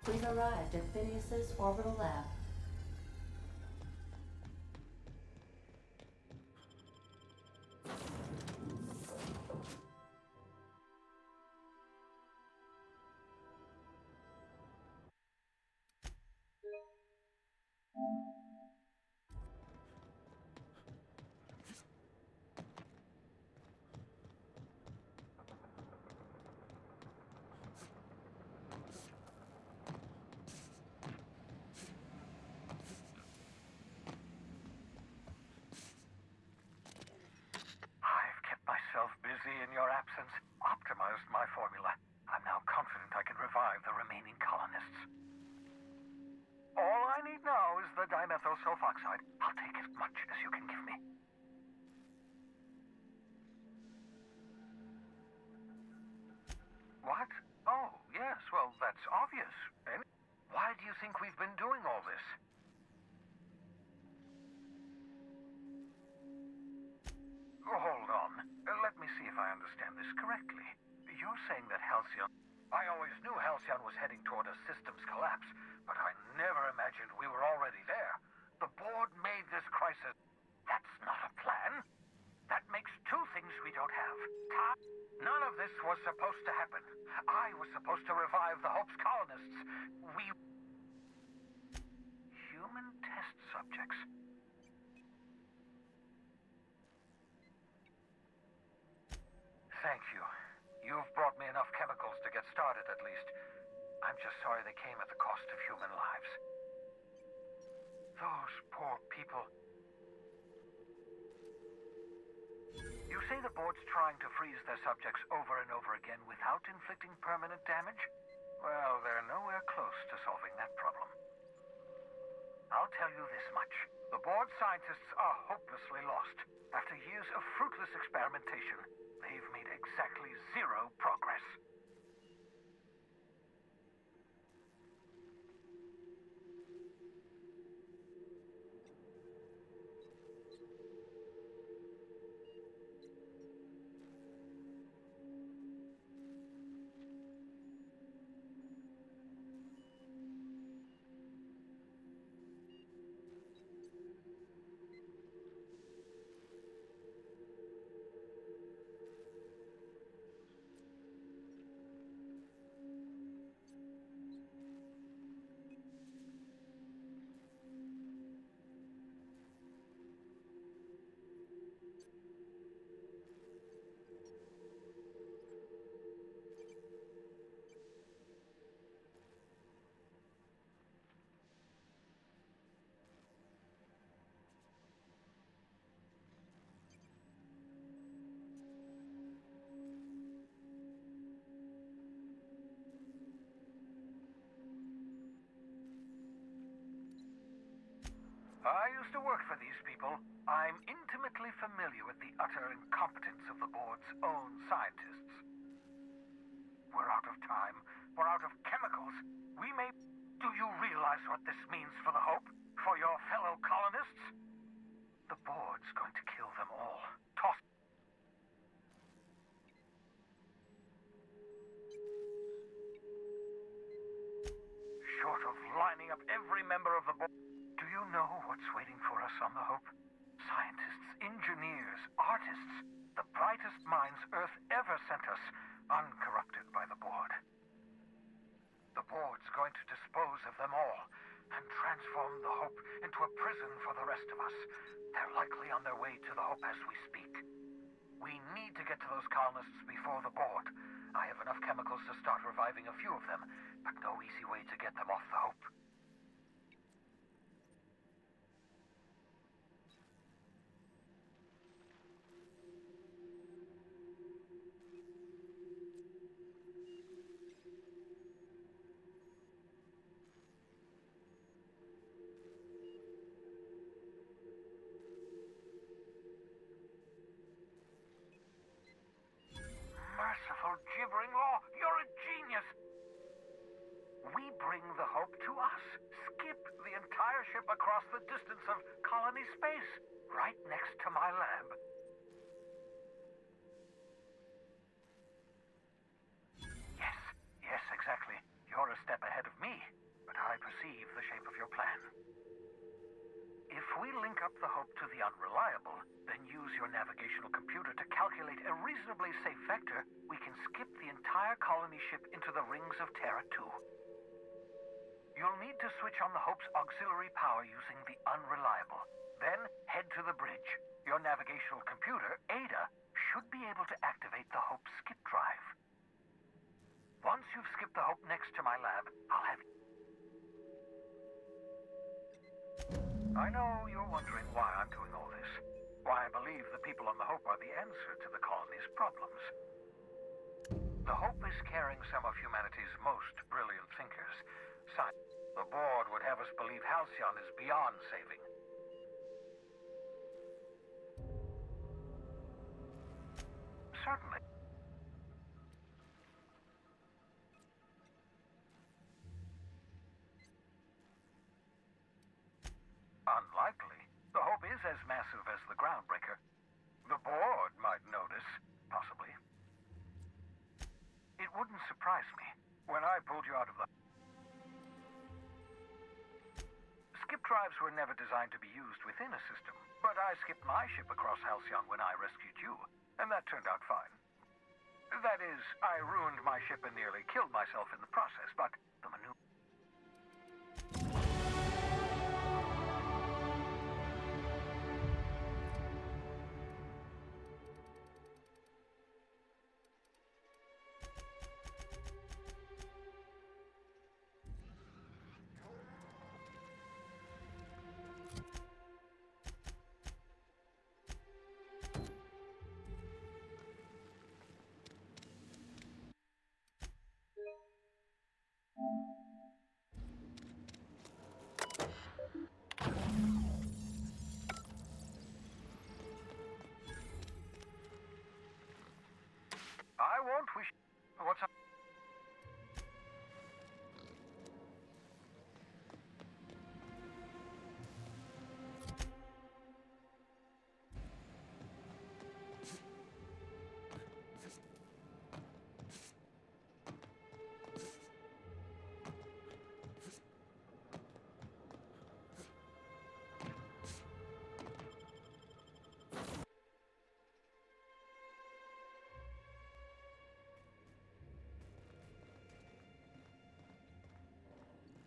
We've arrived at Phineas's orbital lab. sulfoxide, I'll take as much as you can give me. What? Oh, yes, well, that's obvious. And why do you think we've been doing all this? Oh, hold on. Let me see if I understand this correctly. You're saying that Halcyon... I always knew Halcyon was heading toward a systems collapse, but I never imagined we were already there. The board made this crisis. That's not a plan. That makes two things we don't have. Time. None of this was supposed to happen. I was supposed to revive the Hope's colonists. We... Human test subjects. Thank you. You've brought me enough chemicals to get started, at least. I'm just sorry they came at the cost of human lives. Those poor people. You say the board's trying to freeze their subjects over and over again without inflicting permanent damage? Well, they're nowhere close to solving that problem. I'll tell you this much. The board scientists are hopelessly lost. After years of fruitless experimentation, they've made exactly zero progress. I used to work for these people. I'm intimately familiar with the utter incompetence of the board's own scientists. We're out of time. We're out of chemicals. We may... Do you realize what this means for the Hope? For your fellow colonists? The board's going to kill them all. Toss... Short of lining up every member of the board... Do you know what's waiting for us on the Hope? Scientists, engineers, artists, the brightest minds Earth ever sent us, uncorrupted by the board. The board's going to dispose of them all and transform the Hope into a prison for the rest of us. They're likely on their way to the Hope as we speak. We need to get to those colonists before the board. I have enough chemicals to start reviving a few of them, but no easy way to get them off the Hope. Merciful gibbering law, you're a genius! We bring the Hope to us. Skip the entire ship across the distance of colony space, right next to my lab. Yes, exactly. You're a step ahead of me, but I perceive the shape of your plan. If we link up the Hope to the Unreliable, then use your navigational computer to calculate a reasonably safe vector, we can skip the entire colony ship into the rings of Terra 2. You'll need to switch on the Hope's auxiliary power using the Unreliable. Then head to the bridge. Your navigational computer, Ada, should be able to activate the Hope's skip drive. Once you've skipped the Hope next to my lab, I'll have... I know you're wondering why I'm doing all this. Why I believe the people on the Hope are the answer to the colony's problems. The Hope is carrying some of humanity's most brilliant thinkers. The board would have us believe Halcyon is beyond saving. certainly. Unlikely. The Hope is as massive as the Groundbreaker. The board might notice, possibly. It wouldn't surprise me. When I pulled you out of the... Skip drives were never designed to be used within a system, but I skipped my ship across Halcyon when I rescued you, and that turned out fine. That is, I ruined my ship and nearly killed myself in the process, but the maneuver... I won't wish... What's up?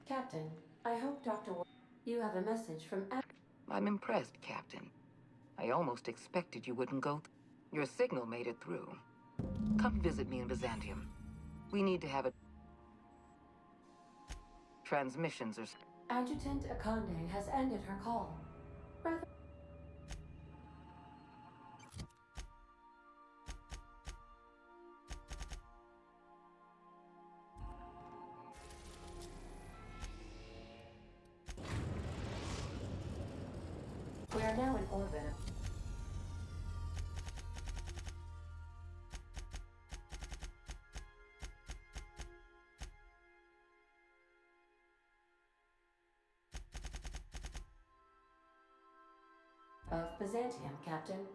Captain, I hope you have a message from I'm impressed, Captain. I almost expected you wouldn't go. Your signal made it through. Come visit me in Byzantium. We need to have a... Transmissions are... Adjutant Akande has ended her call. Rather... We are now in orbit. Of Byzantium, Captain.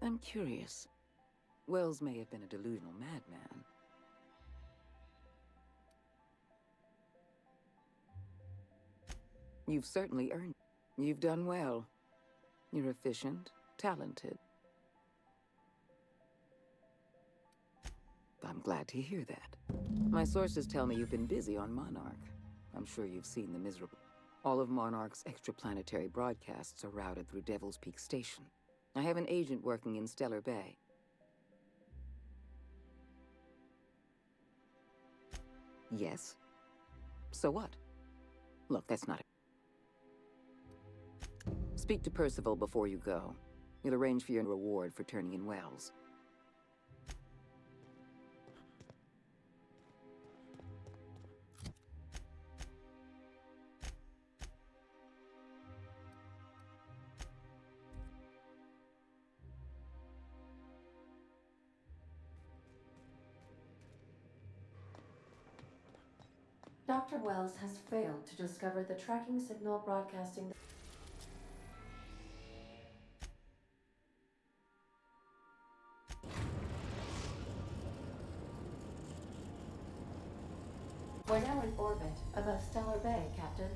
I'm curious. Wells may have been a delusional madman. You've certainly earned it. You've done well. You're efficient, talented. I'm glad to hear that. My sources tell me you've been busy on Monarch. I'm sure you've seen the miserable... All of Monarch's extraplanetary broadcasts are routed through Devil's Peak Station. I have an agent working in Stellar Bay. Yes? So what? Look, that's not it. Speak to Percival before you go. He'll arrange for your reward for turning in Wells. Dr. Wells has failed to discover the tracking signal broadcasting We're now in orbit above Stellar Bay, Captain.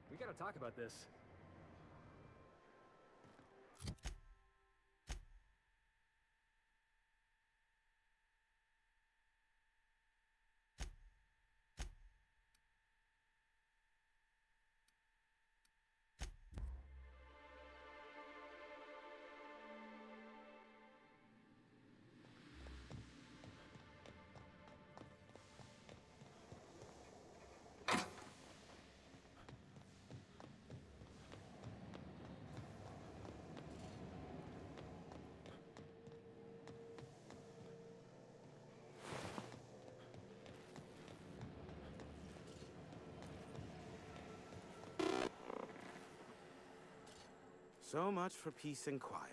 We gotta talk about this. So much for peace and quiet.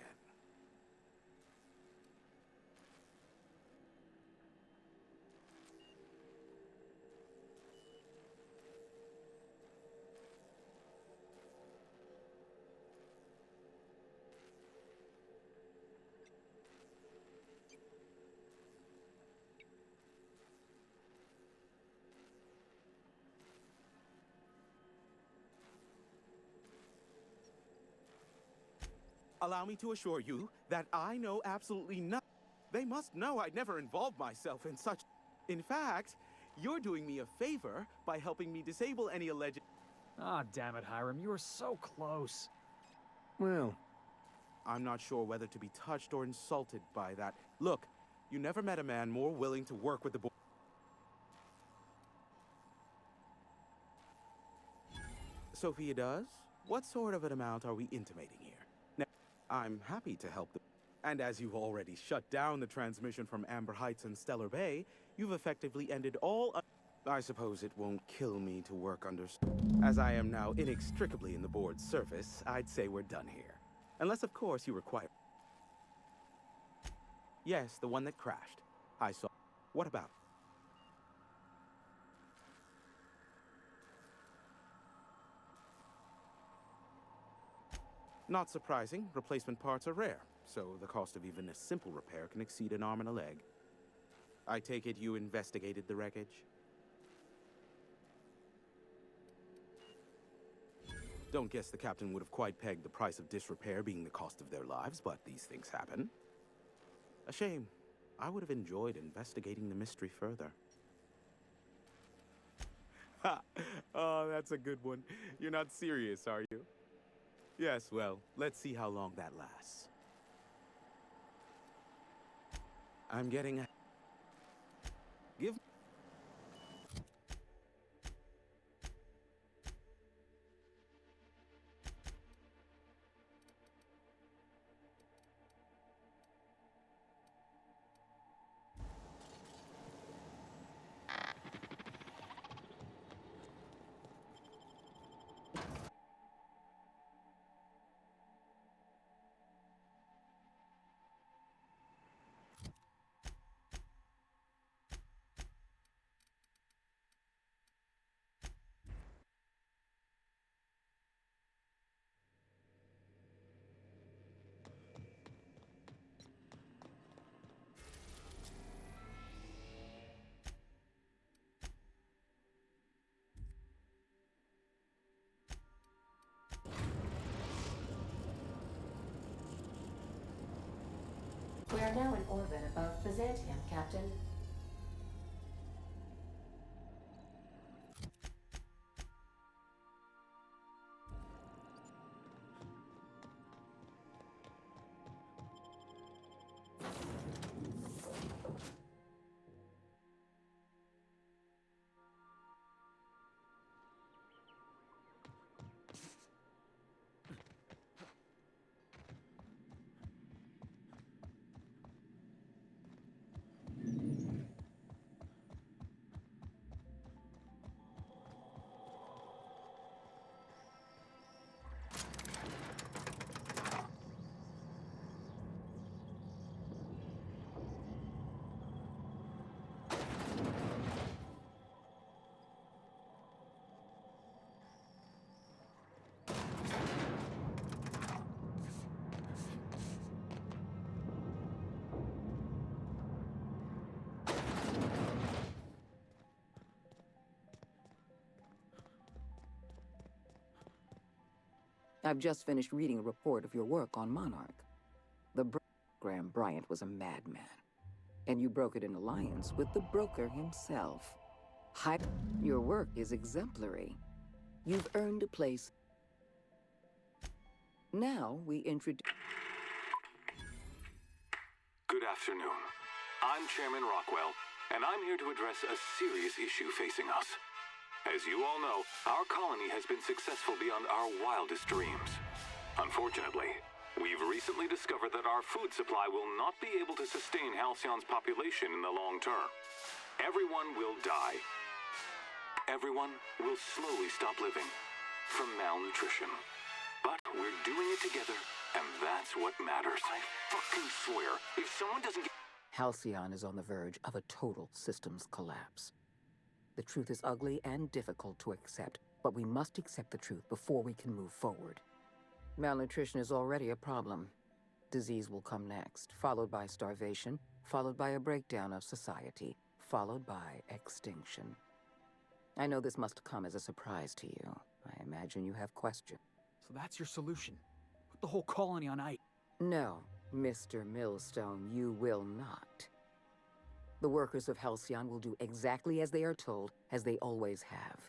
Allow me to assure you that I know absolutely nothing. They must know I never involved myself in such... In fact, you're doing me a favor by helping me disable any alleged... Ah, damn it, Hiram. You were so close. Well, I'm not sure whether to be touched or insulted by that. Look, you never met a man more willing to work with the board. Sophia does? What sort of an amount are we intimating here? Now, I'm happy to help them. And as you've already shut down the transmission from Amber Heights and Stellar Bay, you've effectively ended all... I suppose it won't kill me to work under... As I am now inextricably in the board's service, I'd say we're done here. Unless, of course, you require... Yes, the one that crashed. I saw... What about it? Not surprising, replacement parts are rare, so the cost of even a simple repair can exceed an arm and a leg. I take it you investigated the wreckage? Don't guess the captain would have quite pegged the price of disrepair being the cost of their lives, but these things happen. A shame. I would have enjoyed investigating the mystery further. Ha! Oh, that's a good one. You're not serious, are you? Yes, well, let's see how long that lasts. I'm getting a... Give... We are now in orbit above Byzantium, Captain. I've just finished reading a report of your work on Monarch. The Graham Bryant was a madman, and you brokered an alliance with the broker himself. Your work is exemplary. You've earned a place. Now we introduce... Good afternoon. I'm Chairman Rockwell, and I'm here to address a serious issue facing us. As you all know, our colony has been successful beyond our wildest dreams. Unfortunately, we've recently discovered that our food supply will not be able to sustain Halcyon's population in the long term. Everyone will die. Everyone will slowly stop living from malnutrition. But we're doing it together, and that's what matters. I fucking swear, if someone doesn't get... Halcyon is on the verge of a total systems collapse. The truth is ugly and difficult to accept, but we must accept the truth before we can move forward. Malnutrition is already a problem. Disease will come next, followed by starvation, followed by a breakdown of society, followed by extinction. I know this must come as a surprise to you. I imagine you have questions. So that's your solution? Put the whole colony on ice? No, Mr. Millstone, you will not. The workers of Halcyon will do exactly as they are told, as they always have.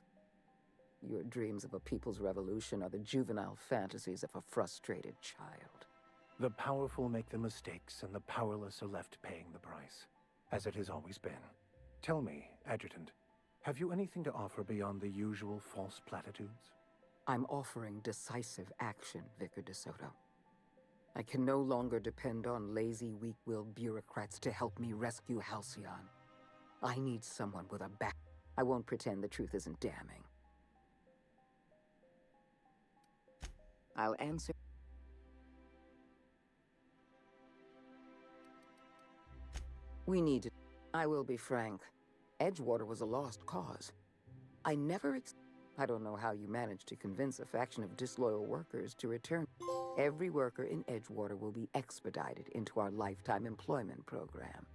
Your dreams of a people's revolution are the juvenile fantasies of a frustrated child. The powerful make the mistakes, and the powerless are left paying the price, as it has always been. Tell me, Adjutant, have you anything to offer beyond the usual false platitudes? I'm offering decisive action, Vicar DeSoto. I can no longer depend on lazy, weak-willed bureaucrats to help me rescue Halcyon. I need someone with a back. I won't pretend the truth isn't damning. I'll answer. We need to... I will be frank. Edgewater was a lost cause. I never I don't know how you managed to convince a faction of disloyal workers to return. Every worker in Edgewater will be expedited into our lifetime employment program.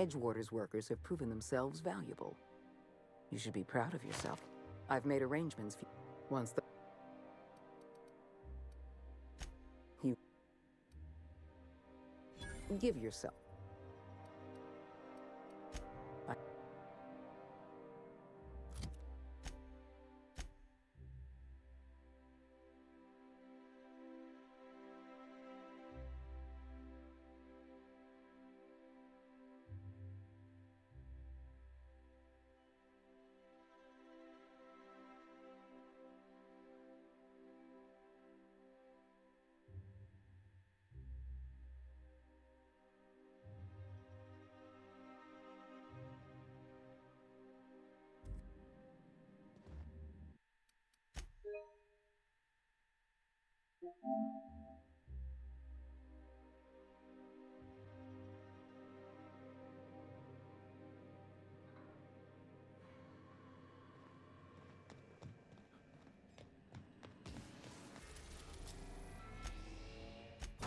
Edgewater's workers have proven themselves valuable. You should be proud of yourself. I've made arrangements for you. Once the... You... Give yourself.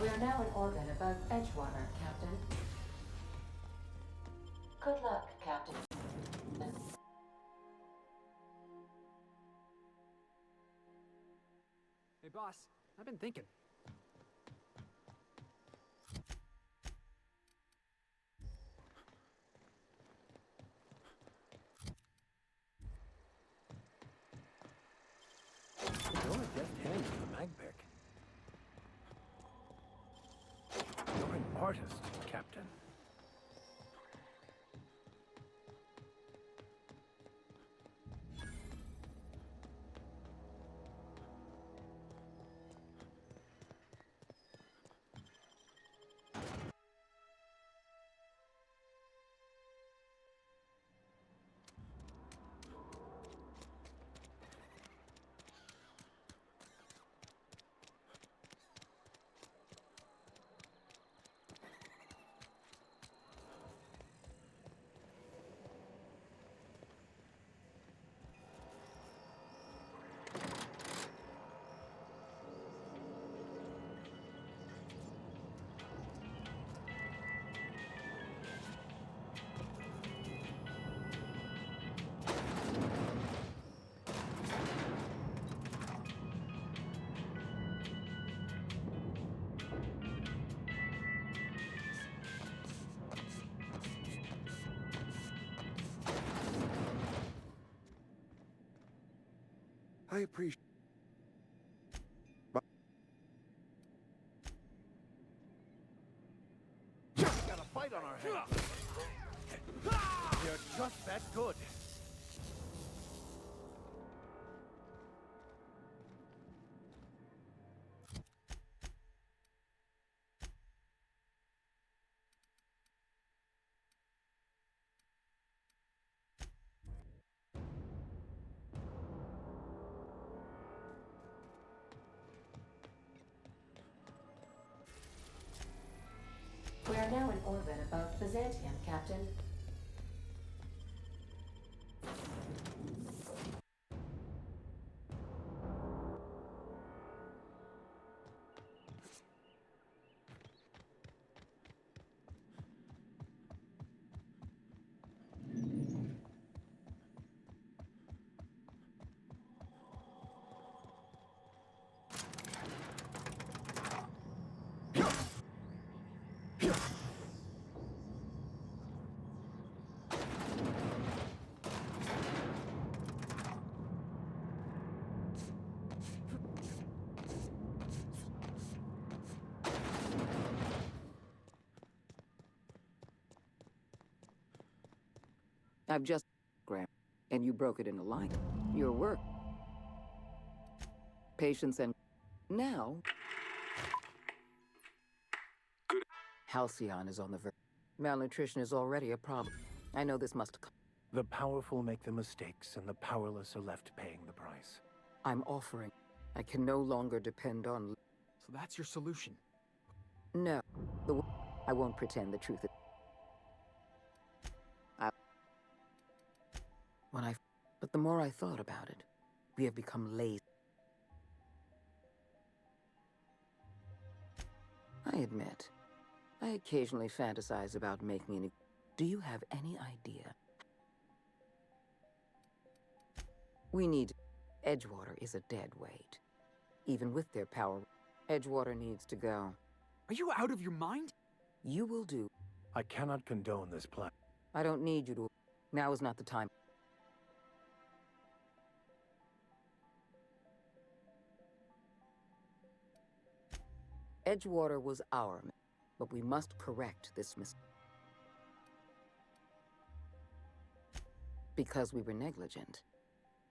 We are now in orbit above Edgewater, Captain. Good luck, Captain. Hey, boss, I've been thinking. You're a deft hand with the magpick. You're an artist, Captain. I appreciate. We got a fight on our hands. You're just that good. We are now in orbit above Byzantium, Captain. I've just Graham, and you broke it into line. Your work. Patience and now. Good. Halcyon is on the verge. Malnutrition is already a problem. I know this must come. The powerful make the mistakes, and the powerless are left paying the price. I'm offering. I can no longer depend on. So that's your solution. No. I won't pretend the truth is. But the more I thought about it, we have become lazy. I admit, I occasionally fantasize about making an. Do you have any idea? We need. Edgewater is a dead weight. Even with their power, Edgewater needs to go. Are you out of your mind? You will do. I cannot condone this plan. I don't need you to. Now is not the time. Edgewater was our, but we must correct this mistake. Because we were negligent.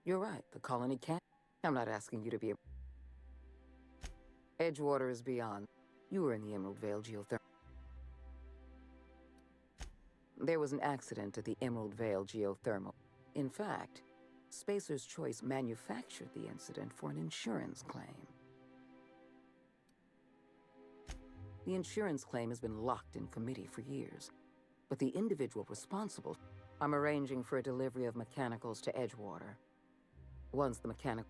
You're right, the colony can't. I'm not asking you to be a. Edgewater is beyond. You were in the Emerald Vale geothermal. There was an accident at the Emerald Vale geothermal. In fact, Spacer's Choice manufactured the incident for an insurance claim. The insurance claim has been locked in committee for years, but the individual responsible. I'm arranging for a delivery of mechanicals to Edgewater. Once the mechanic.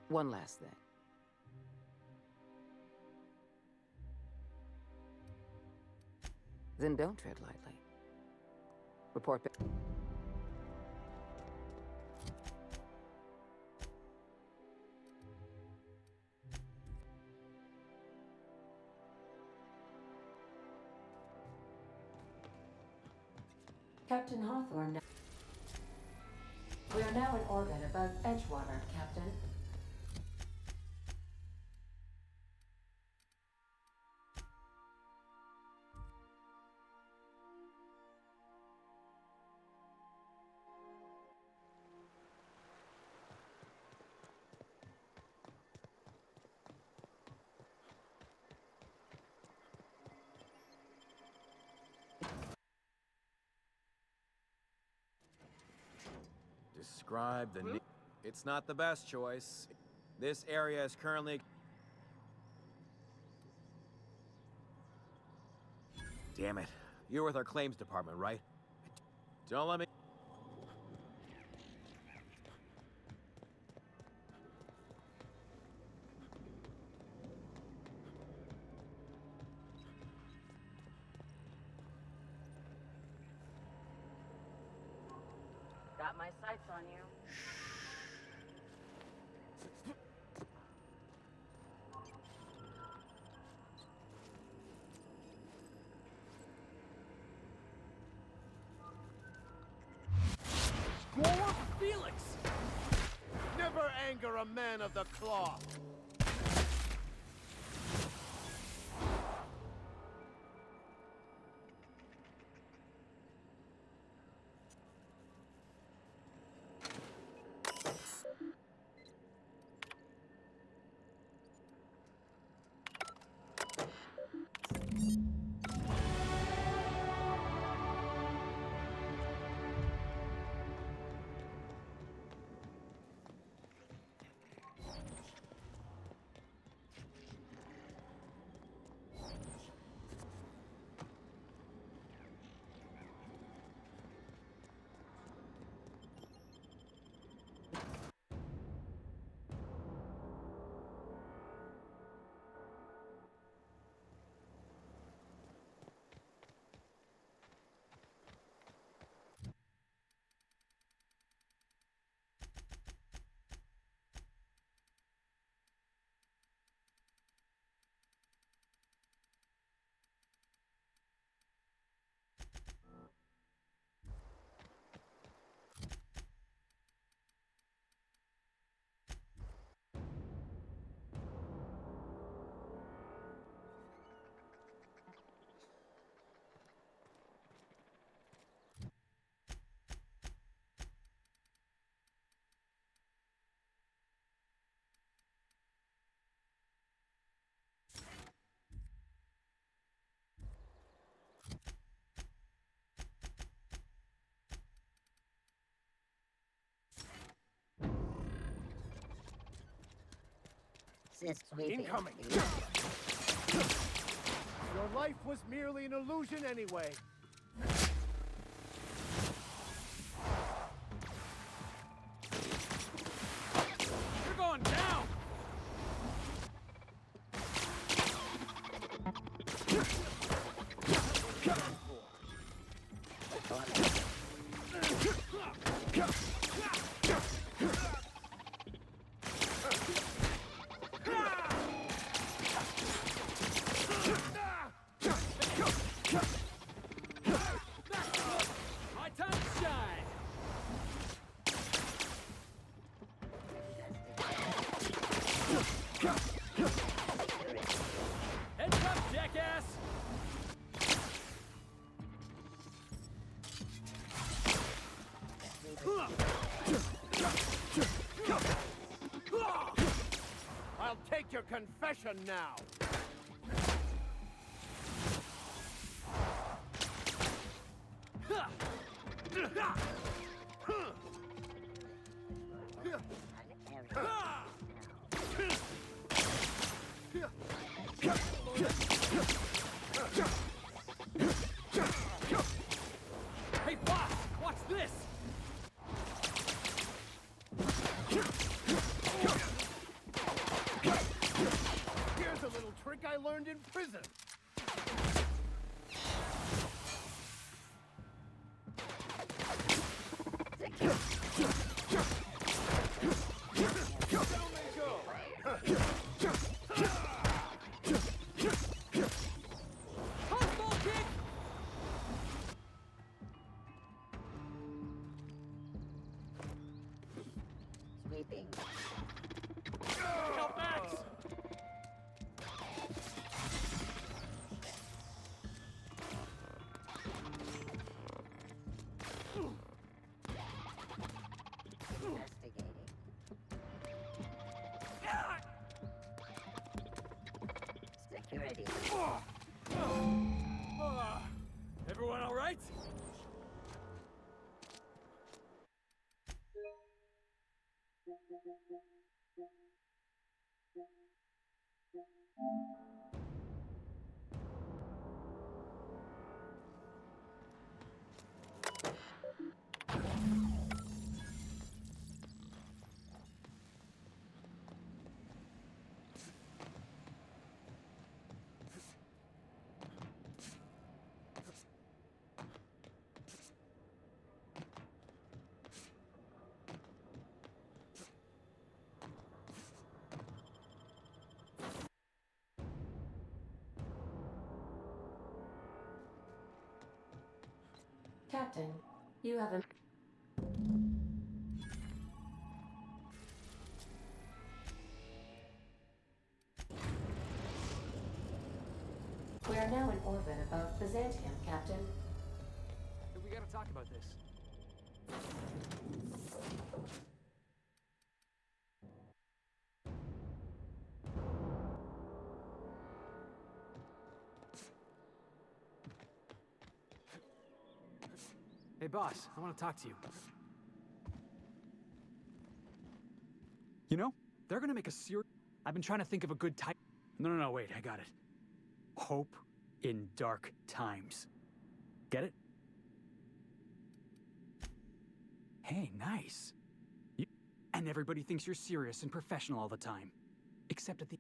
One last thing. Then don't tread lightly. Report back. Captain Hawthorne. We are now in orbit above Edgewater, Captain. Describe the need. It's not the best choice. This area is currently. Damn it. You're with our claims department, right? Don't let me. Got my sights on you. anger a man of the cloth. Incoming! Your life was merely an illusion anyway. You're going down! My time to shine! Heads up, jackass! I'll take your confession now. Hey, boss! Watch this! Here's a little trick I learned in prison. Down they go. Hardball kick! Sweeping. Help Max! Investigating. Security. Everyone all right? Captain, you have a... We are now in orbit above Byzantium, Captain. We gotta talk about this. Hey, boss, I want to talk to you. You know, they're gonna make a series. I've been trying to think of a good title. No, wait, I got it. Hope in Dark Times. Get it? Hey, nice. And everybody thinks you're serious and professional all the time. Except at the...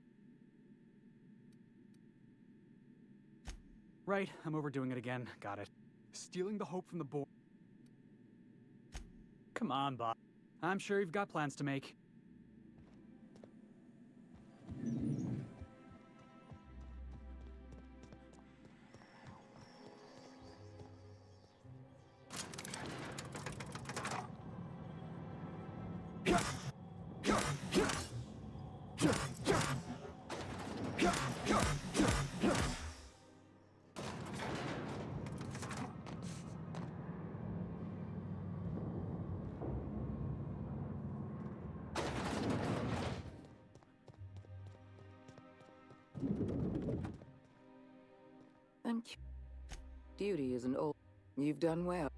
Right, I'm overdoing it again. Got it. Stealing the hope from the board. Come on, Bob. I'm sure you've got plans to make. Thank you. Duty is an old... You've done well.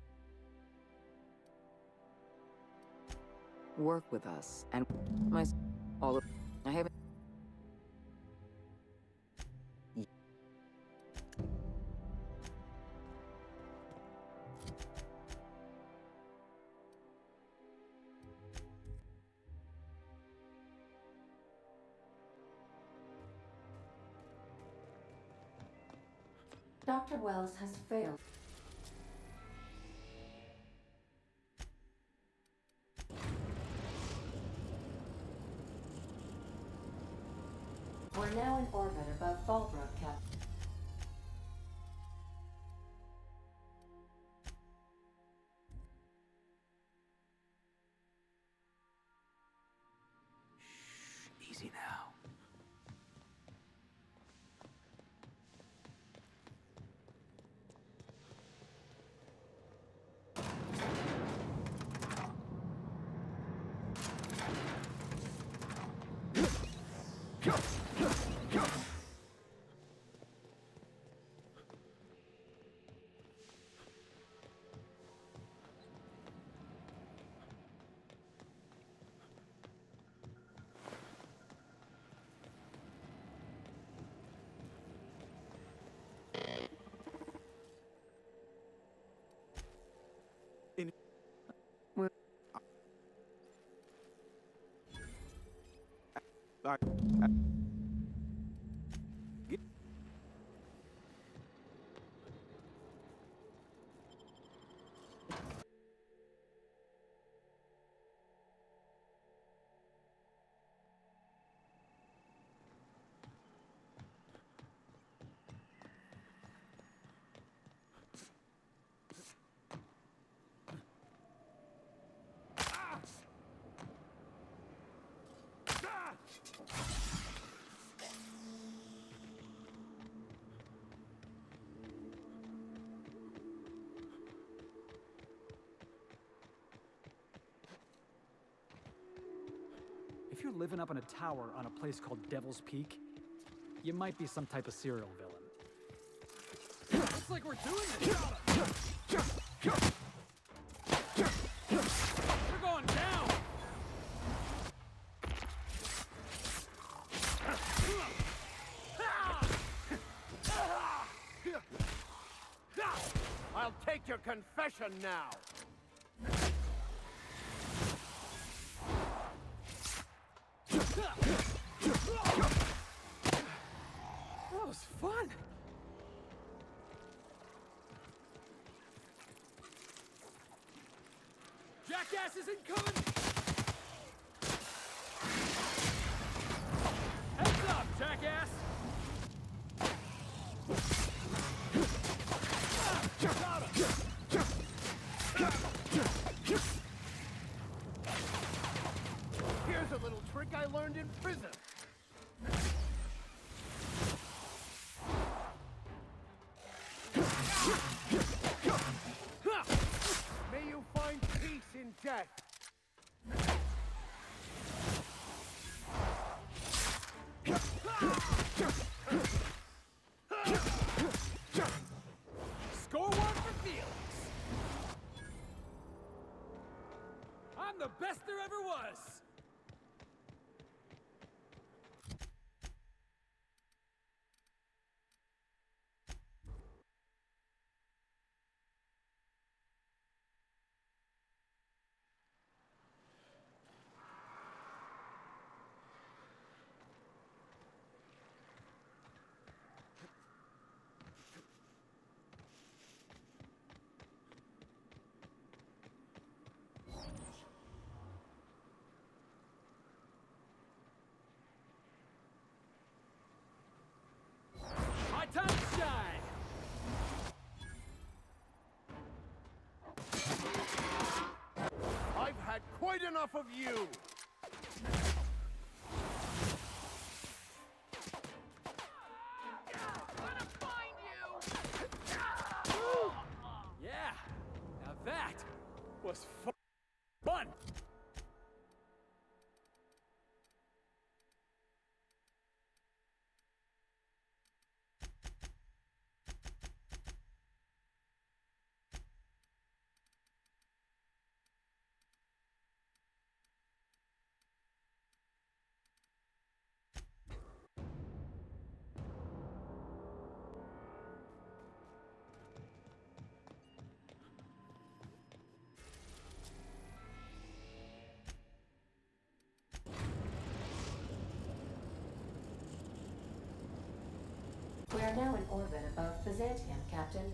Work with us, and all of... I haven't... Dr. Wells has failed. We're now in orbit above Fallbrook, Captain. Shh, easy now. If you're living up in a tower on a place called Devil's Peak, you might be some type of serial villain. Looks like we're doing this! We're going down! I'll take your confession now! That was fun! Jackass is incoming! Heads up, jackass! Here's a little trick I learned in prison. enough of you! Yeah, now that was fun. We are now in orbit above Byzantium, Captain.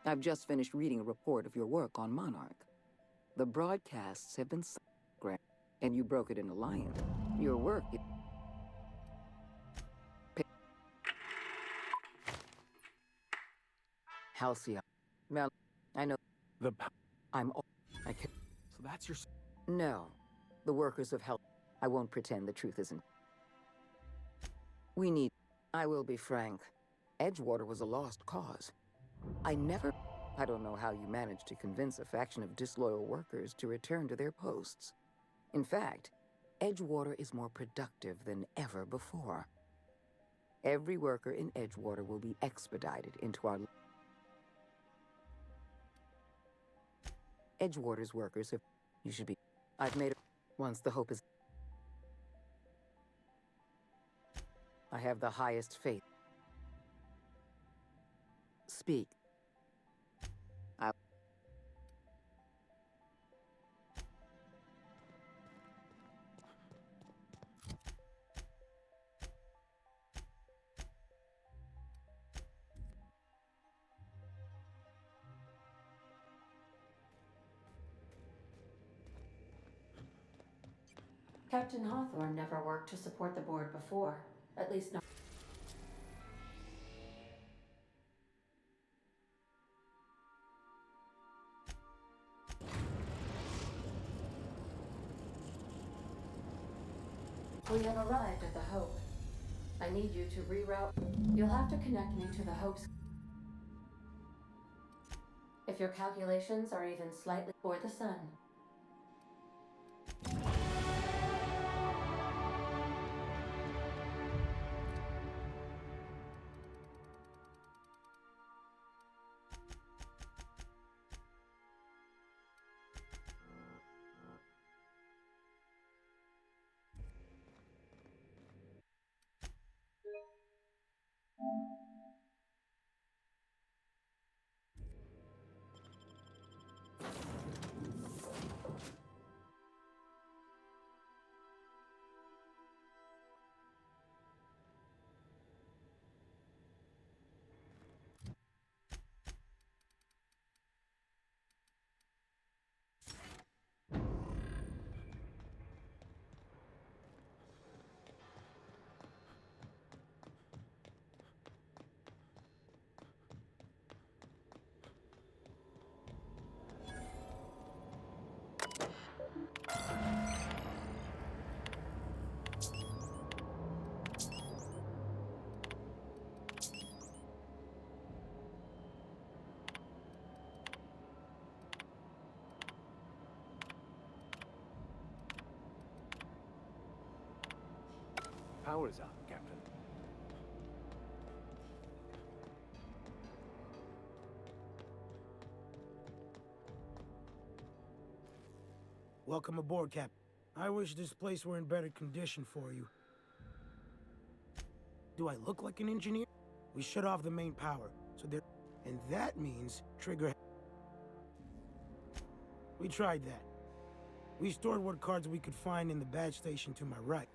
I've just finished reading a report of your work on Monarch. The broadcasts have been and you broke it into Lion. Your work... Halcyon. Well, I know... I can... So that's your... No. The workers of Hell... I won't pretend the truth isn't... We need... I will be frank. Edgewater was a lost cause. I don't know how you managed to convince a faction of disloyal workers to return to their posts. In fact, Edgewater is more productive than ever before. Every worker in Edgewater will be expedited into our... Edgewater's workers have... You should be... I've made... Once the hope is... I have the highest faith. Speak. Captain Hawthorne never worked to support the board before. At least not... We have arrived at the Hope. I need you to reroute... You'll have to connect me to the Hope's... If your calculations are even slightly for the sun. power's out, Captain. Welcome aboard, Cap. I wish this place were in better condition for you. Do I look like an engineer? We shut off the main power, so there... And that means trigger... We tried that. We stored what cards we could find in the badge station to my right.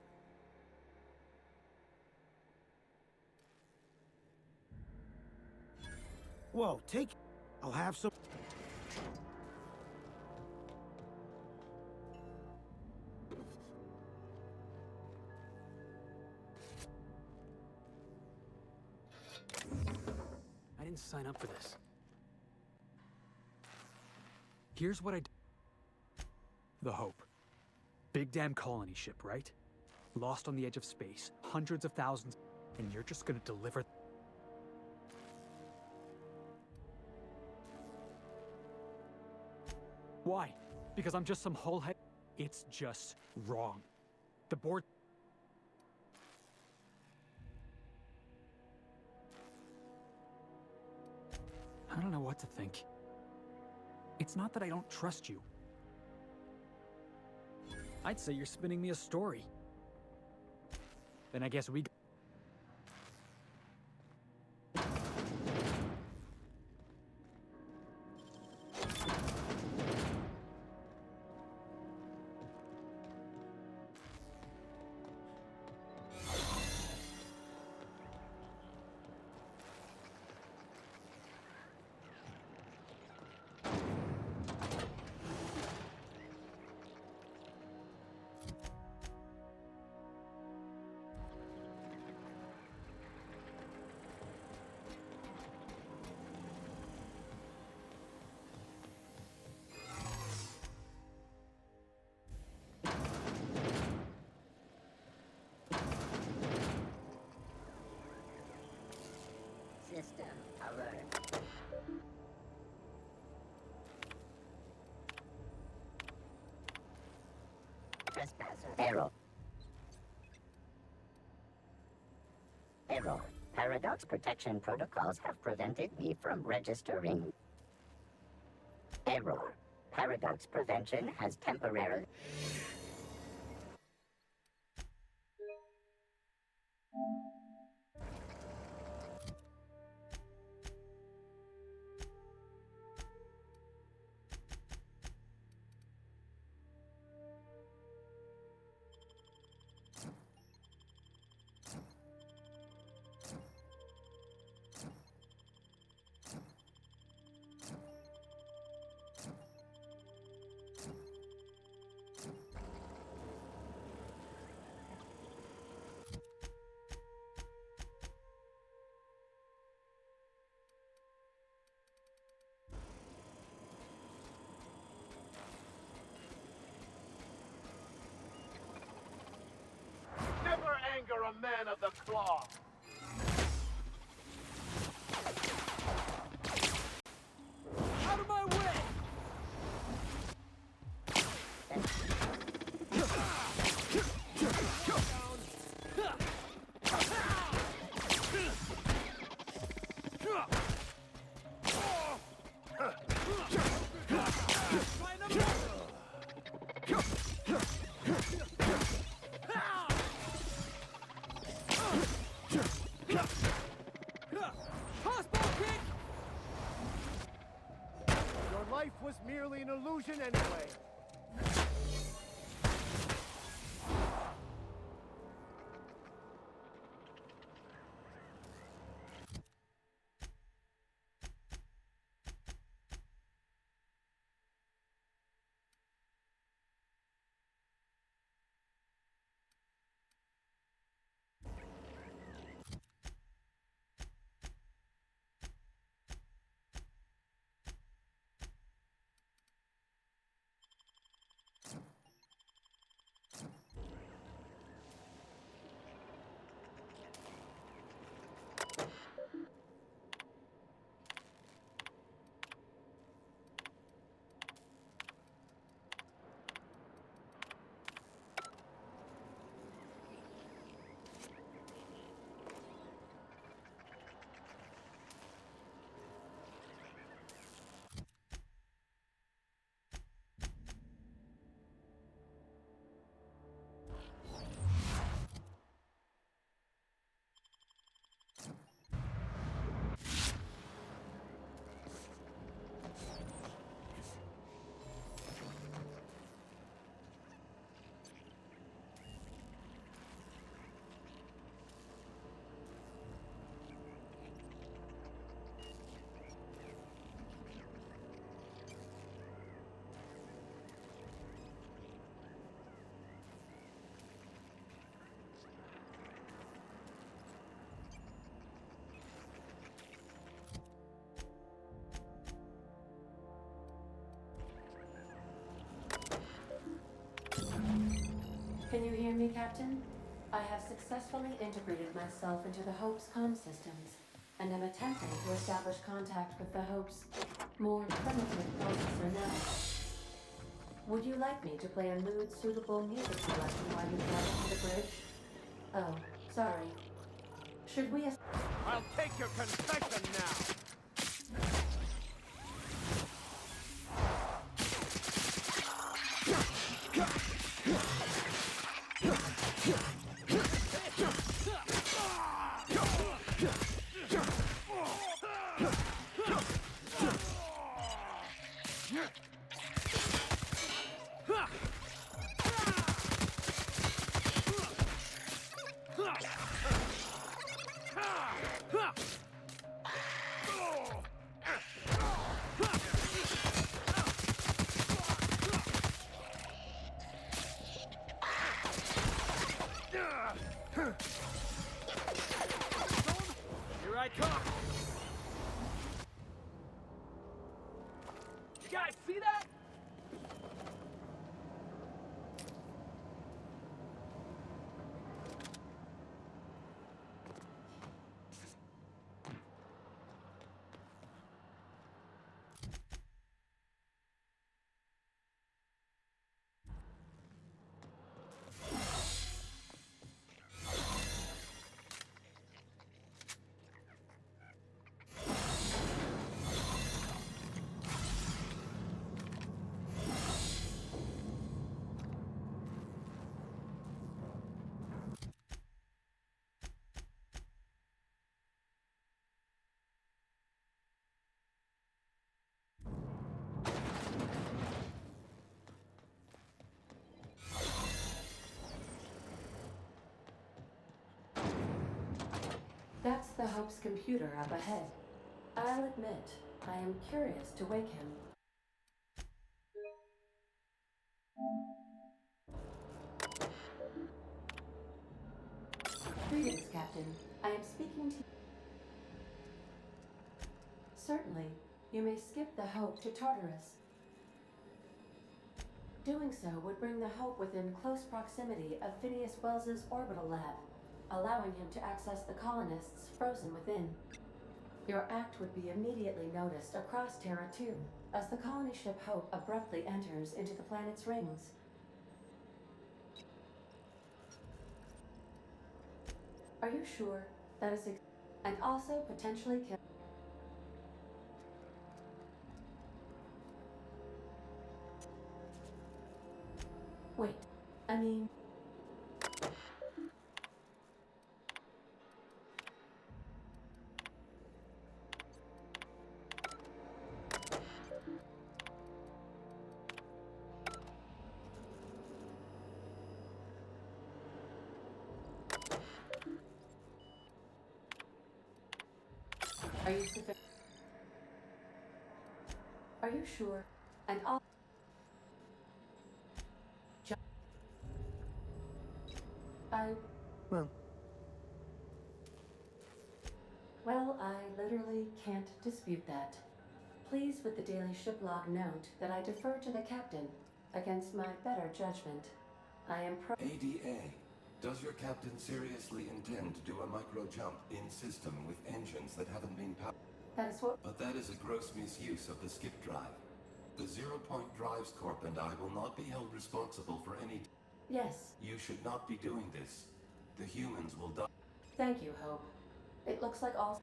Whoa, take... I'll have some... I didn't sign up for this. Here's what I d- The Hope. Big damn colony ship, right? Lost on the edge of space, hundreds of thousands, and you're just gonna deliver... Why? Because I'm just some hullhead? It's just wrong. The board... I don't know what to think. It's not that I don't trust you. I'd say you're spinning me a story. Then I guess we... System alert. Trespasser. Error. Error. Paradox protection protocols have prevented me from registering. Error. Paradox prevention has temporarily... Never anger a man of the claw. Out of my way! Your life was merely an illusion anyway. Can you hear me, Captain? I have successfully integrated myself into the Hope's comm systems, and am attempting to establish contact with the Hope's more primitive processor now. Would you like me to play a mood-suitable music selection while you drive to the bridge? Oh, sorry. Should we... I'll take your confession now! Here I come! You guys see that? That's the Hope's computer up ahead. I'll admit, I am curious to wake him. Greetings, Captain. I am speaking to you. Certainly, you may skip the Hope to Tartarus. Doing so would bring the Hope within close proximity of Phineas Wells's orbital lab, allowing him to access the colonists frozen within. Your act would be immediately noticed across Terra 2, as the colony ship Hope abruptly enters into the planet's rings. Are you sure that is and also potentially kill? Wait, I mean... Are you sure? And all... Well, I literally can't dispute that. Please, with the daily ship log, note that I defer to the captain against my better judgment. I am ADA, does your captain seriously intend to do a micro jump in system with engines that haven't been powered? That is what... But that is a gross misuse of the skip drive. The Zero Point Drives Corp and I will not be held responsible for any... Yes. You should not be doing this. The humans will die. Thank you, Hope. It looks like all...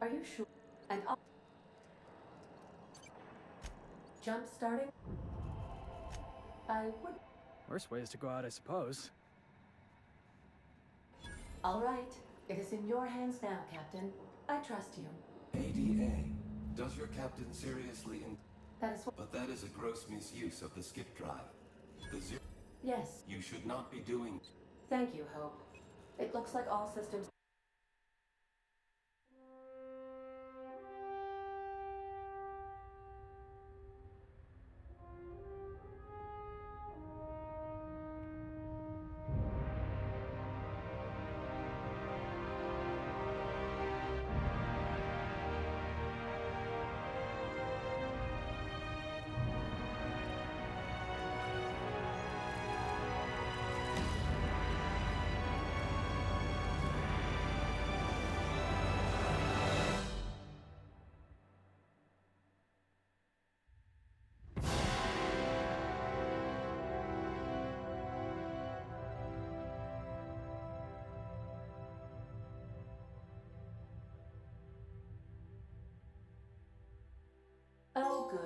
Are you sure? And jump starting? I would. Worst ways to go out, I suppose. All right. It is in your hands now, Captain. I trust you. ADA, does your captain seriously That is what. But that is a gross misuse of the skip drive. The zero. Yes. You should not be doing. Thank you, Hope. It looks like all systems. Oh, good.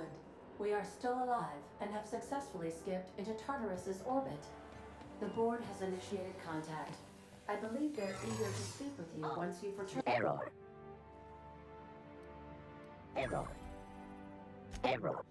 We are still alive and have successfully skipped into Tartarus's orbit. The board has initiated contact. I believe they're eager to speak with you once you've returned. Error. Error. Error.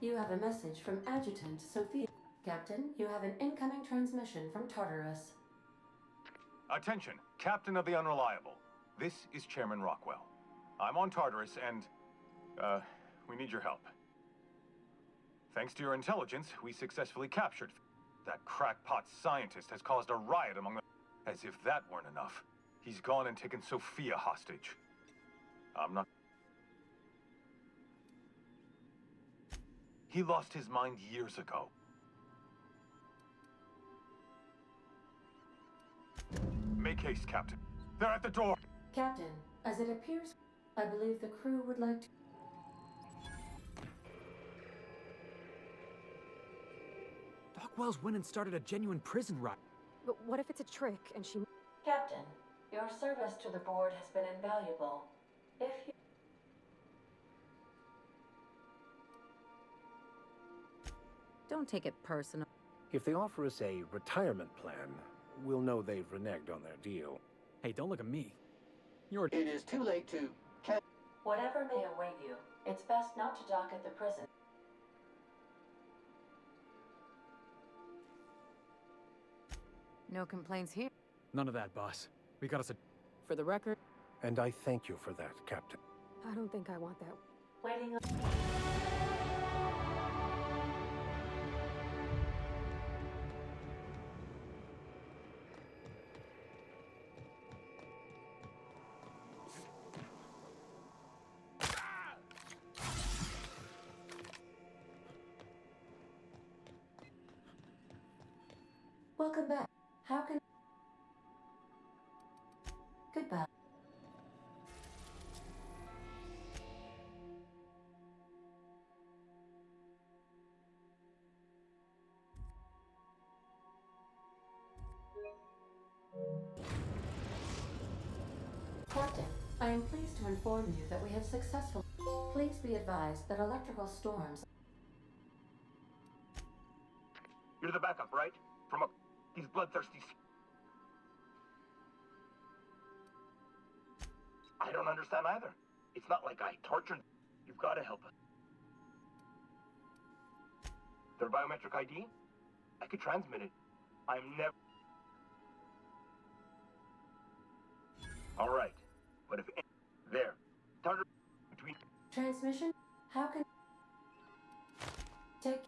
You have a message from Adjutant Sophia. Captain, you have an incoming transmission from Tartarus. Attention, Captain of the Unreliable. This is Chairman Rockwell. I'm on Tartarus and, we need your help. Thanks to your intelligence, we successfully captured. That crackpot scientist has caused a riot among the... As if that weren't enough. He's gone and taken Sophia hostage. I'm not... He lost his mind years ago. Make haste, Captain. They're at the door! Captain, as it appears, I believe the crew would like to... Doc Wells went and started a genuine prison riot. But what if it's a trick and she... Captain, your service to the board has been invaluable. If you... Don't take it personal. If they offer us a retirement plan, we'll know they've reneged on their deal. Hey, don't look at me. It is too late to... Whatever may await you, it's best not to dock at the prison. No complaints here. None of that, boss. We got us a... For the record, And I thank you for that, Captain. I don't think I want that. Waiting on... Welcome back. How can... Goodbye. Captain, I am pleased to inform you that we have successfully... Please be advised that electrical storms... You're the backup, right? From a... These bloodthirsty... I don't understand either. It's not like I tortured... You've got to help us. Their biometric ID? I could transmit it. I'm never... All right. But if... There. Target between... Transmission? How can... Take...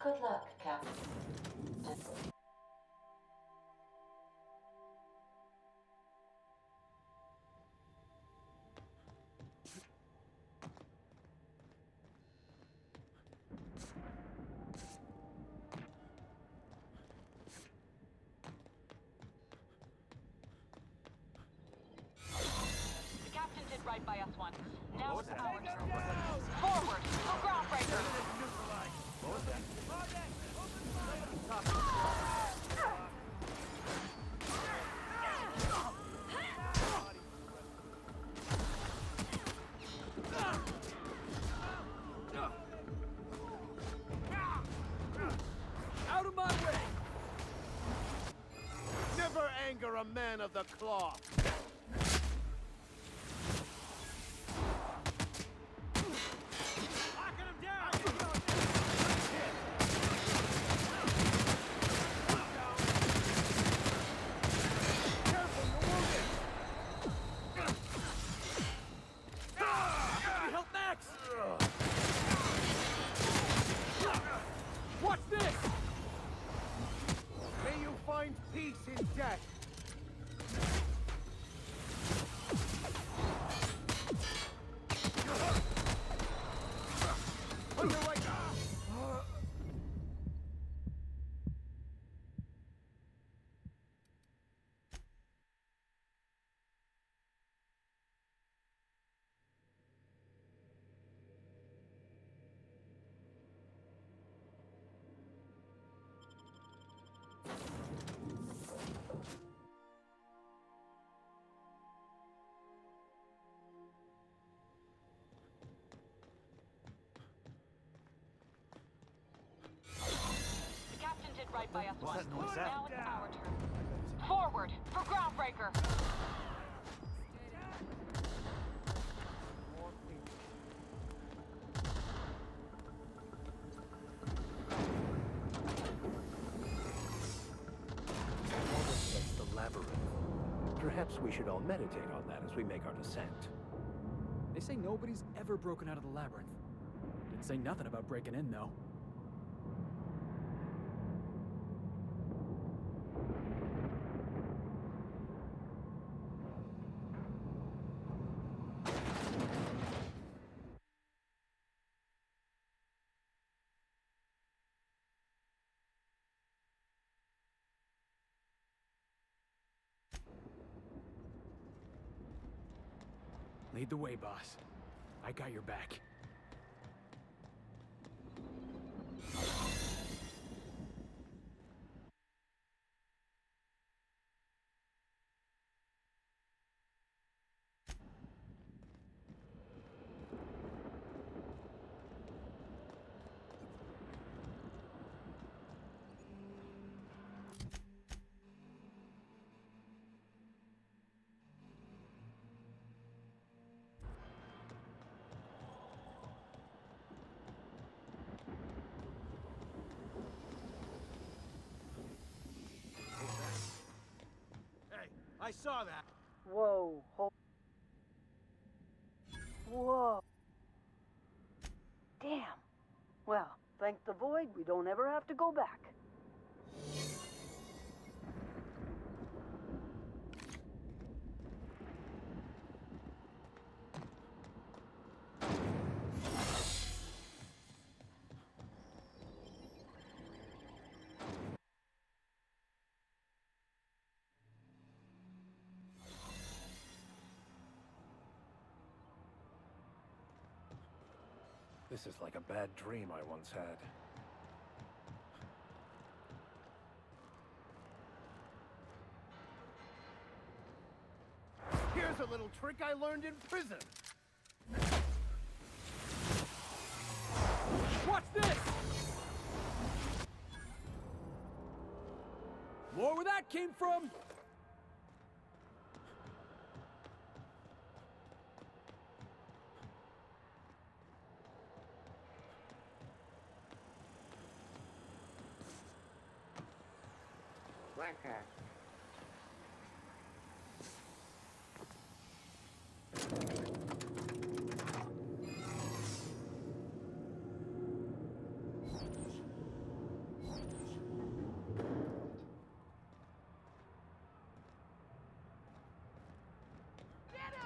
Good luck, Captain. The captain did right by us once. Now it's our turn. Forward! Go groundbreaker! What was that? Out of my way! Never anger a man of the cloth. Help Max! Watch this! May you find peace in death. right by us once. that noise at? Now it's our turn. Forward for groundbreaker. That's the labyrinth. Perhaps we should all meditate on that as we make our descent. They say nobody's ever broken out of the labyrinth. Didn't say nothing about breaking in, though. Lead the way, boss. I got your back. I saw that. Whoa. Whoa. Damn. Well, thank the Void, we don't ever have to go back. This is like a bad dream I once had. Here's a little trick I learned in prison. Watch this! More where that came from!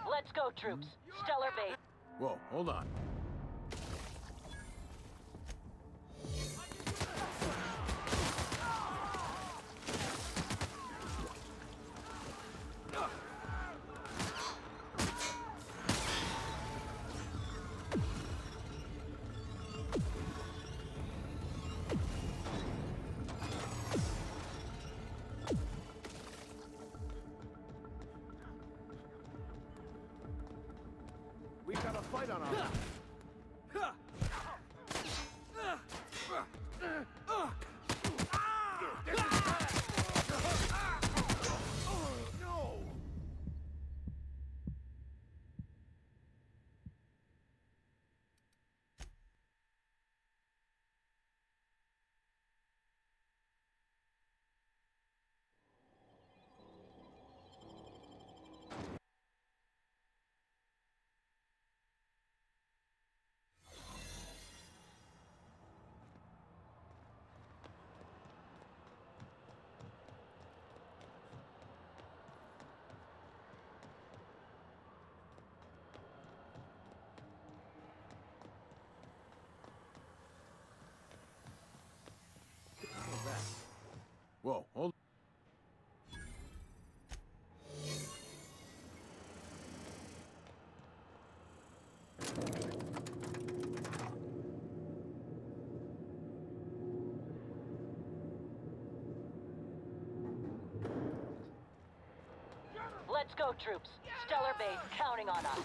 Let's go, troops. Stellar Base. Whoa, hold on. We've got a fight on our hands. No! Whoa, hold. Let's go, troops. Stellar Base counting on us.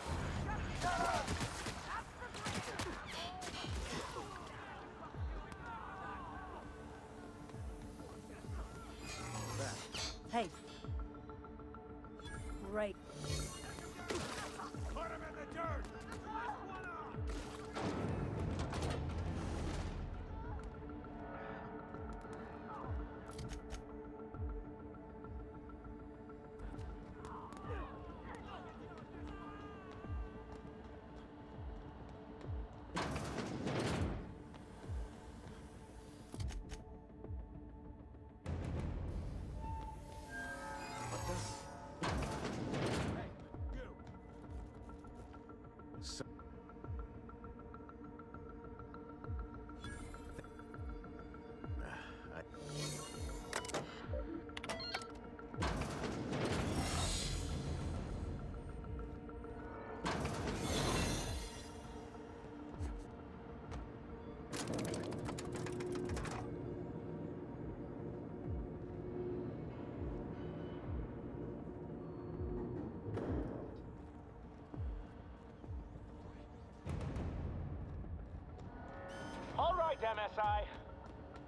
Hey. Right. Put him in the dirt! All right, MSI.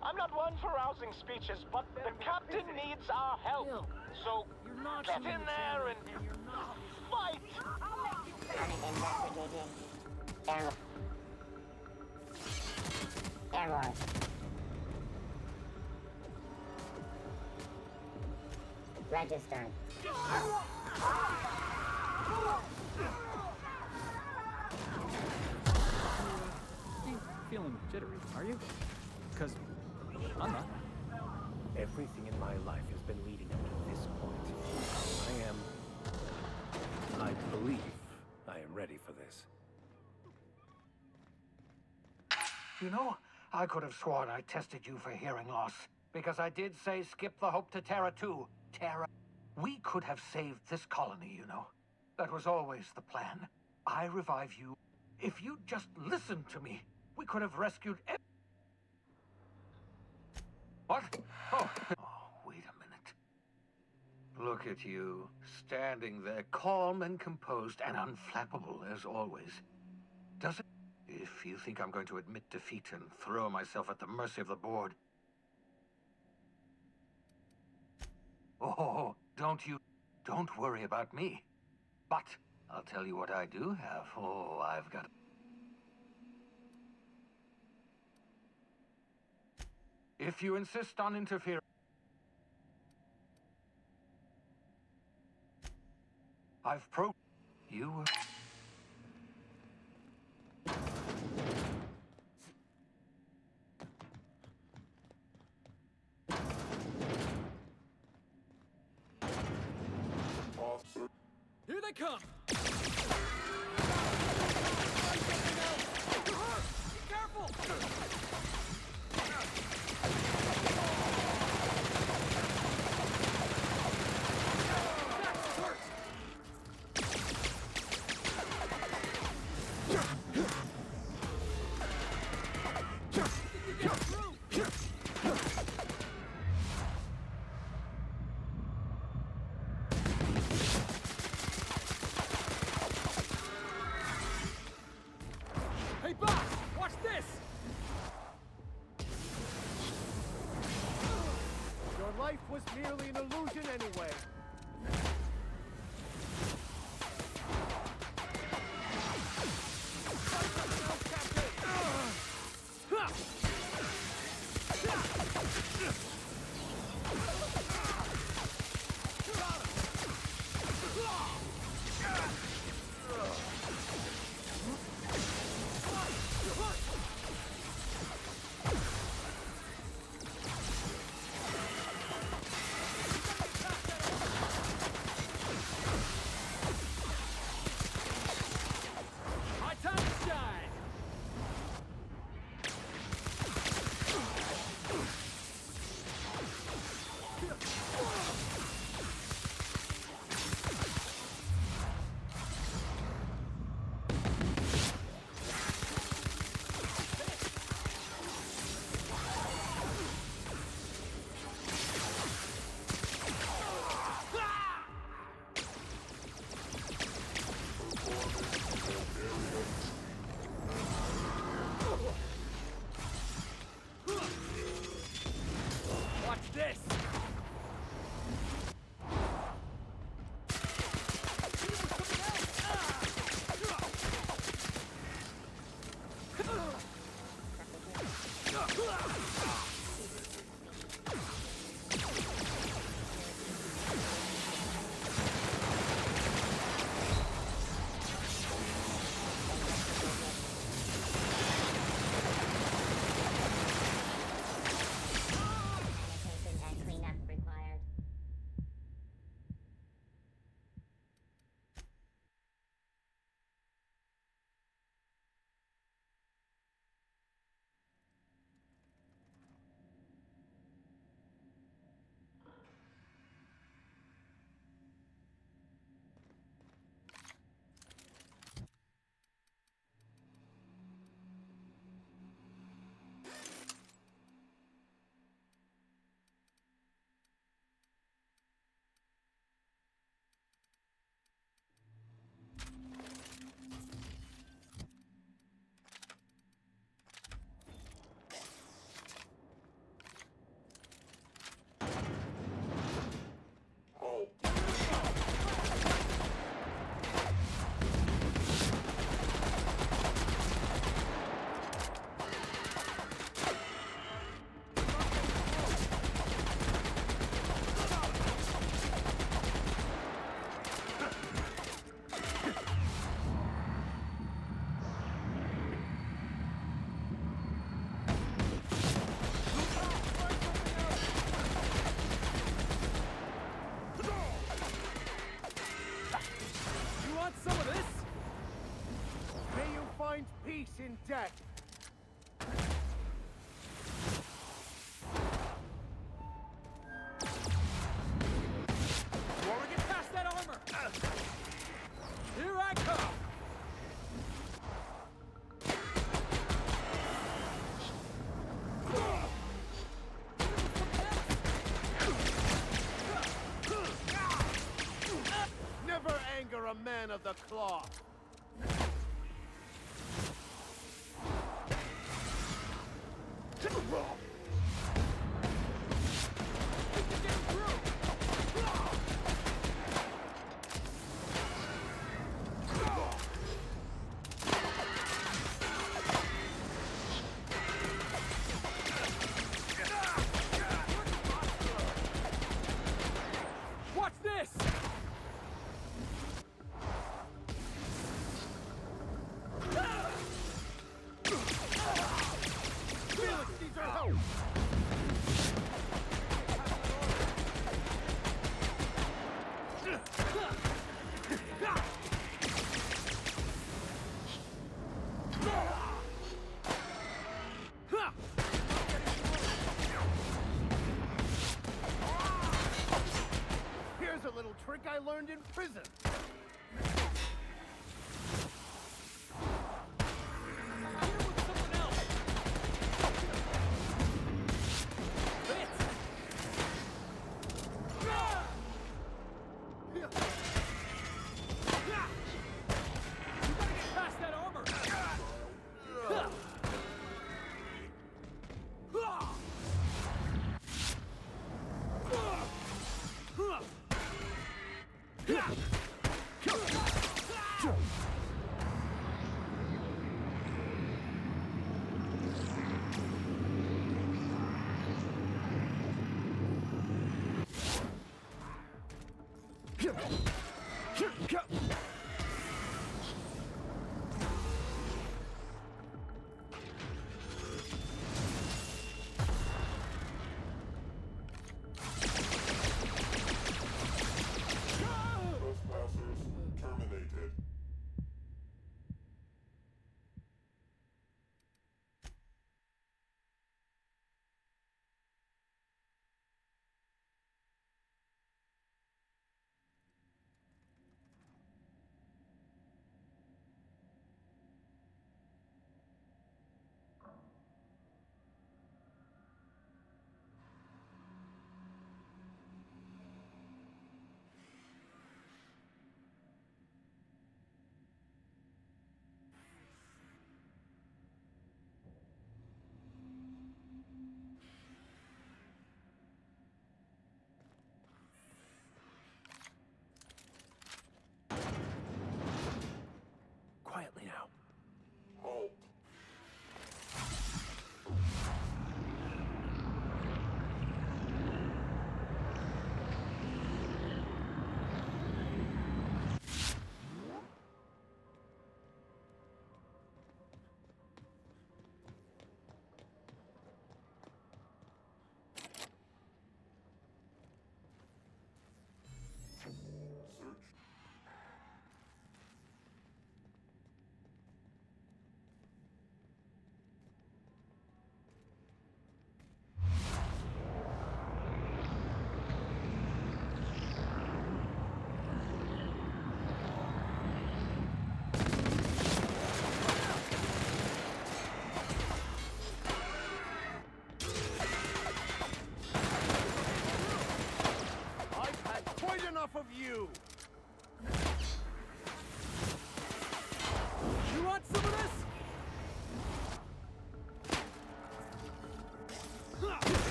I'm not one for rousing speeches, but the captain needs our help. So get in there and fight! Uninvestigated. Error. Error. Registered. Feeling jittery, are you? Because I'm not. Everything in my life has been leading up to this point. I believe I am ready for this. You know, I could have sworn I tested you for hearing loss. Because I did say skip the Hope to Terra 2. Terra. We could have saved this colony, you know. That was always the plan. I revive you. If you'd just listened to me, we could have rescued What? Oh, wait a minute. Look at you, standing there, calm and composed and unflappable as always. Does it? If you think I'm going to admit defeat and throw myself at the mercy of the board. Oh, don't worry about me. But I'll tell you what I do have. Oh, I've got... If you insist on interfering... I've You were... Here they come! Be careful! Hey, boss! Watch this! Your life was merely an illusion anyway. want some of this? May you find peace in death. Wanna get past that armor? Here I come! Never anger a man of the cloth. Watch this! Felix needs our help! Here's a little trick I learned in prison. Past that armor!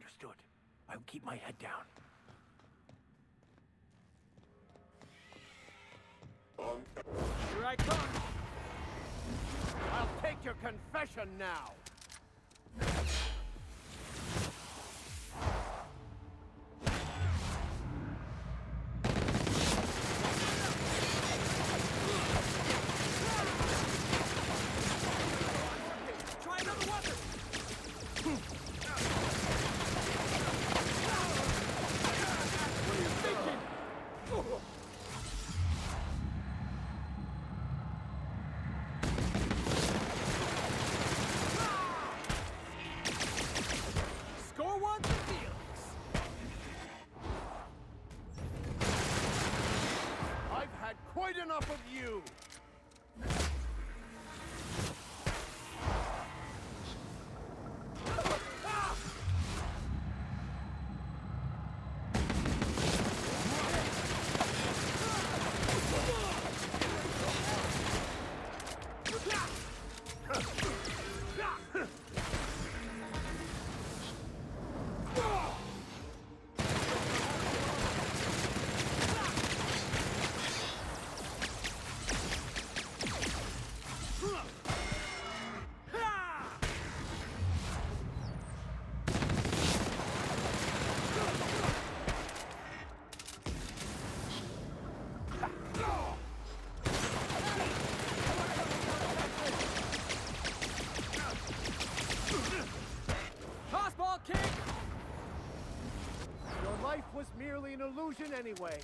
Understood. I'll keep my head down. Here I come! I'll take your confession now! Try another weapon! What are you thinking? Score one for Felix! I've had quite enough of you! Tossball kick! Your life was merely an illusion anyway.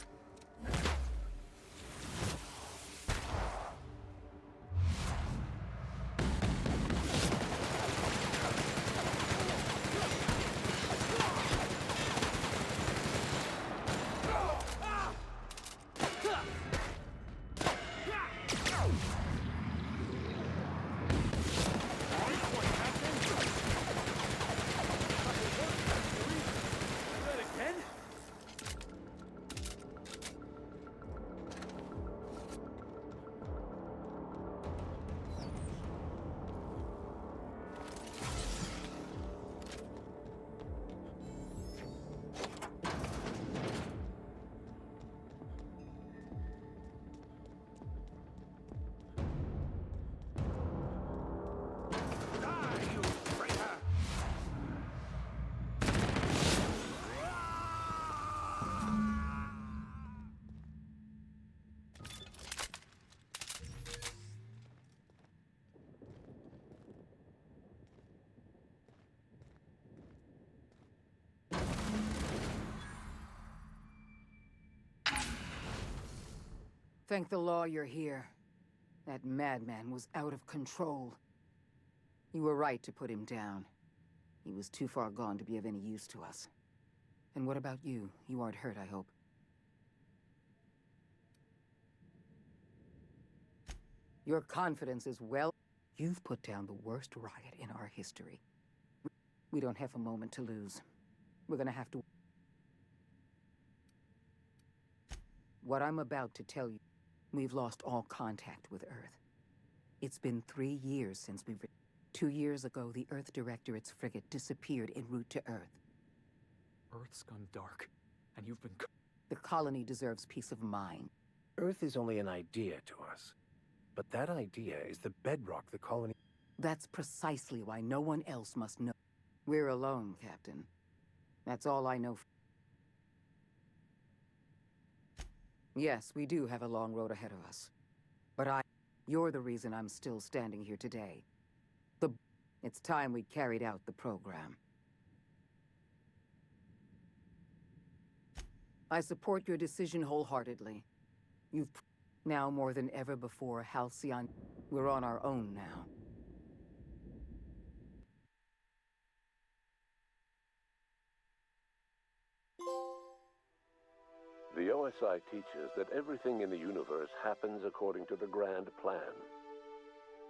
Thank the law you're here. That madman was out of control. You were right to put him down. He was too far gone to be of any use to us. And what about you? You aren't hurt, I hope. Your confidence is well... You've put down the worst riot in our history. We don't have a moment to lose. We're gonna have to... What I'm about to tell you, we've lost all contact with Earth. It's been 3 years since we... 2 years ago, the Earth Directorate's frigate disappeared en route to Earth. Earth's gone dark, and you've been... The colony deserves peace of mind. Earth is only an idea to us. But that idea is the bedrock the colony... That's precisely why no one else must know. We're alone, Captain. That's all I know. Yes, we do have a long road ahead of us. But you're the reason I'm still standing here today. It's time we carried out the program. I support your decision wholeheartedly. You've... Now more than ever before, Halcyon, we're on our own now. The OSI teaches that everything in the universe happens according to the grand plan.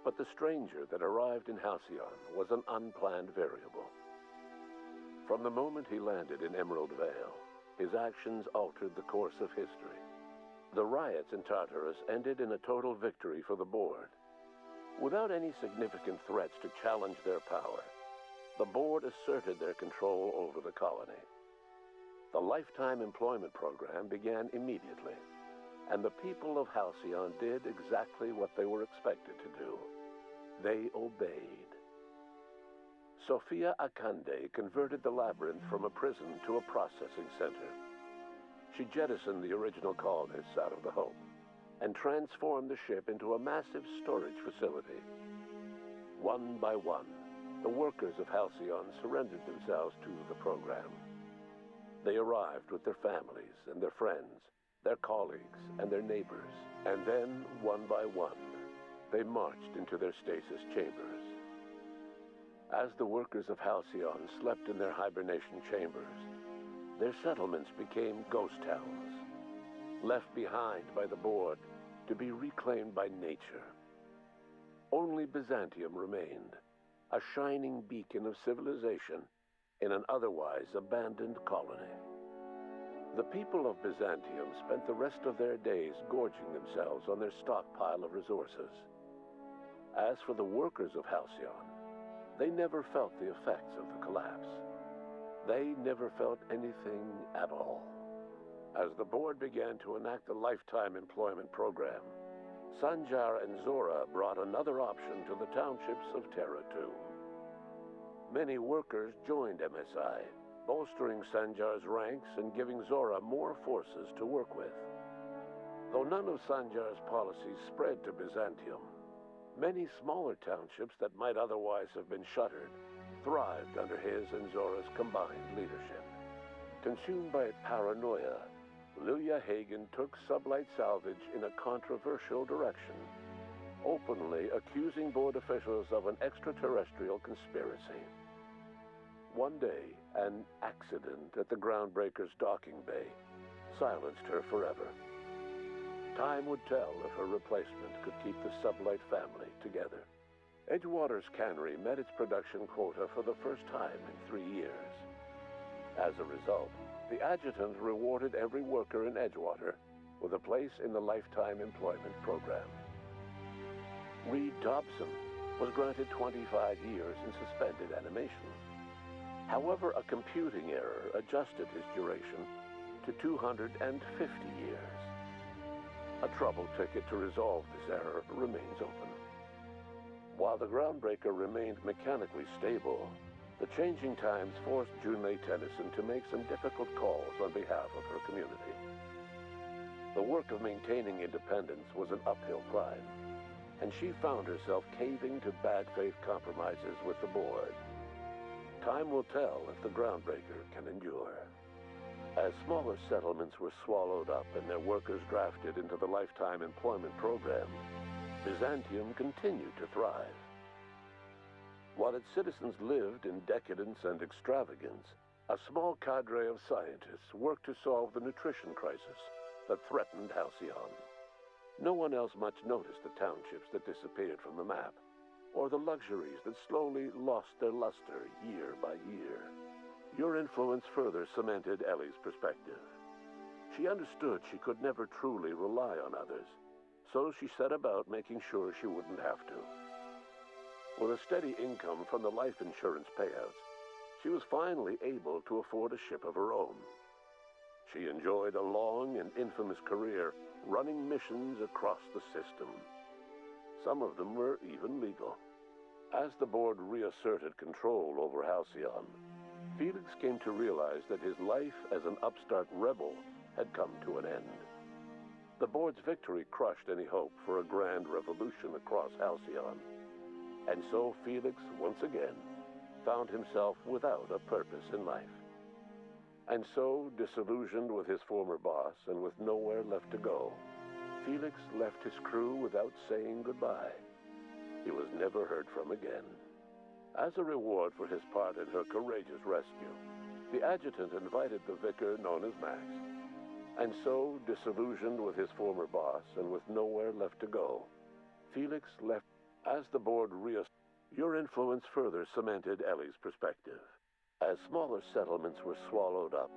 But the stranger that arrived in Halcyon was an unplanned variable. From the moment he landed in Emerald Vale, his actions altered the course of history. The riots in Tartarus ended in a total victory for the Board. Without any significant threats to challenge their power, the board asserted their control over the colony. The Lifetime Employment Program began immediately, and the people of Halcyon did exactly what they were expected to do. They obeyed. Sophia Akande converted the labyrinth from a prison to a processing center. She jettisoned the original colonists out of the Hope and transformed the ship into a massive storage facility. One by one, the workers of Halcyon surrendered themselves to the program. They arrived with their families and their friends, their colleagues and their neighbors, and then, one by one, they marched into their stasis chambers. As the workers of Halcyon slept in their hibernation chambers, their settlements became ghost towns, left behind by the board to be reclaimed by nature. Only Byzantium remained, a shining beacon of civilization in an otherwise abandoned colony. The people of Byzantium spent the rest of their days gorging themselves on their stockpile of resources. As for the workers of Halcyon, they never felt the effects of the collapse. They never felt anything at all. As the board began to enact the Lifetime Employment Program, Sanjar and Zora brought another option to the townships of Terra 2. Many workers joined MSI, bolstering Sanjar's ranks and giving Zora more forces to work with. Though none of Sanjar's policies spread to Byzantium, many smaller townships that might otherwise have been shuttered thrived under his and Zora's combined leadership. Consumed by paranoia, Lilia Hagen took Sublight Salvage in a controversial direction, openly accusing board officials of an extraterrestrial conspiracy. One day, an accident at the Groundbreaker's docking bay silenced her forever. Time would tell if her replacement could keep the Sublight family together. Edgewater's cannery met its production quota for the first time in 3 years. As a result, the adjutant rewarded every worker in Edgewater with a place in the Lifetime Employment Program. Reed Dobson was granted 25 years in suspended animation. However, a computing error adjusted his duration to 250 years. A trouble ticket to resolve this error remains open. While the Groundbreaker remained mechanically stable, the changing times forced Junlei Tennyson to make some difficult calls on behalf of her community. The work of maintaining independence was an uphill climb, and she found herself caving to bad faith compromises with the board. Time will tell if the Groundbreaker can endure. As smaller settlements were swallowed up and their workers drafted into the Lifetime Employment Program, Byzantium continued to thrive. While its citizens lived in decadence and extravagance, a small cadre of scientists worked to solve the nutrition crisis that threatened Halcyon. No one else much noticed the townships that disappeared from the map, or the luxuries that slowly lost their luster year by year. Your influence further cemented Ellie's perspective. She understood she could never truly rely on others, so she set about making sure she wouldn't have to. With a steady income from the life insurance payouts, she was finally able to afford a ship of her own. She enjoyed a long and infamous career running missions across the system. Some of them were even legal. As the board reasserted control over Halcyon, Felix came to realize that his life as an upstart rebel had come to an end. The board's victory crushed any hope for a grand revolution across Halcyon. And so Felix, once again, found himself without a purpose in life. And so, disillusioned with his former boss and with nowhere left to go, Felix left his crew without saying goodbye. He was never heard from again. As a reward for his part in her courageous rescue, the adjutant invited the vicar known as Max. And so, disillusioned with his former boss and with nowhere left to go, Felix left. As the board your influence further cemented Ellie's perspective. As smaller settlements were swallowed up,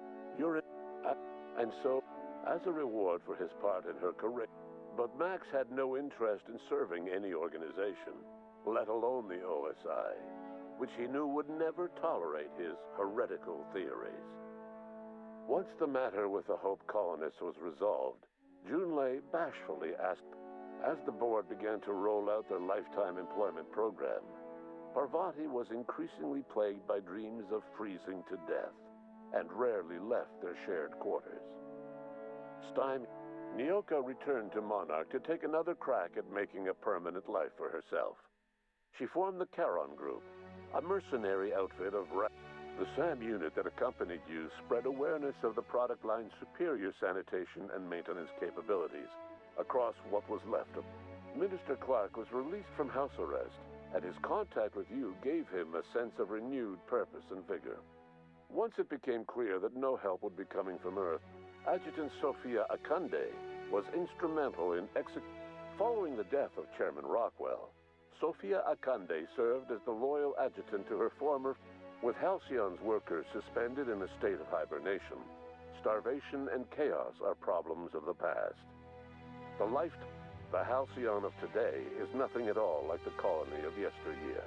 and so, as a reward for his part in her career. But Max had no interest in serving any organization, let alone the OSI. which he knew would never tolerate his heretical theories. Once the matter with the Hope colonists was resolved, Junlei bashfully asked, as the board began to roll out their lifetime employment program, Parvati was increasingly plagued by dreams of freezing to death, and rarely left their shared quarters. Stymied, Nyoka returned to Monarch to take another crack at making a permanent life for herself. She formed the Charon Group, a mercenary outfit of the SAM unit that accompanied you spread awareness of the product line's superior sanitation and maintenance capabilities across what was left of. Minister Clark was released from house arrest, and his contact with you gave him a sense of renewed purpose and vigor. Once it became clear that no help would be coming from Earth, Adjutant Sophia Akande was instrumental in Following the death of Chairman Rockwell, Sophia Akande served as the loyal adjutant to her former. With Halcyon's workers suspended in a state of hibernation, starvation and chaos are problems of the past. The Halcyon of today is nothing at all like the colony of yesteryear.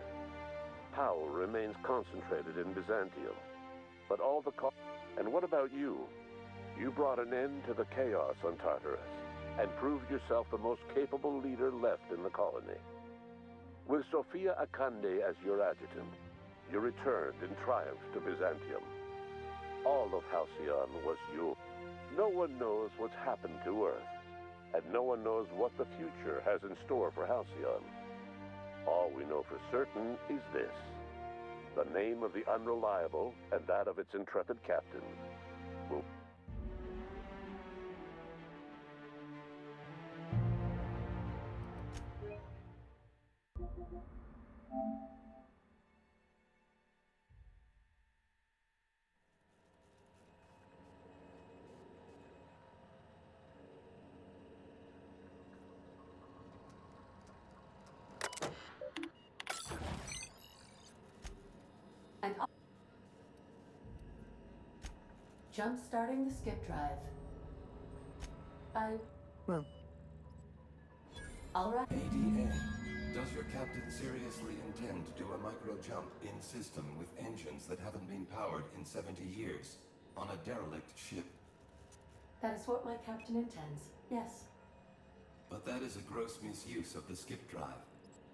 Power remains concentrated in Byzantium, but all the And what about you? You brought an end to the chaos on Tartarus, and proved yourself the most capable leader left in the colony. With Sophia Akande as your adjutant, you returned in triumph to Byzantium. All of Halcyon was yours. No one knows what's happened to Earth, and no one knows what the future has in store for Halcyon. All we know for certain is this: the name of the Unreliable and that of its intrepid captain will... Jump-starting the skip drive. Well... All right. ADN. Does your captain seriously intend to do a micro-jump in system with engines that haven't been powered in 70 years on a derelict ship? That is what my captain intends, yes. But that is a gross misuse of the skip drive.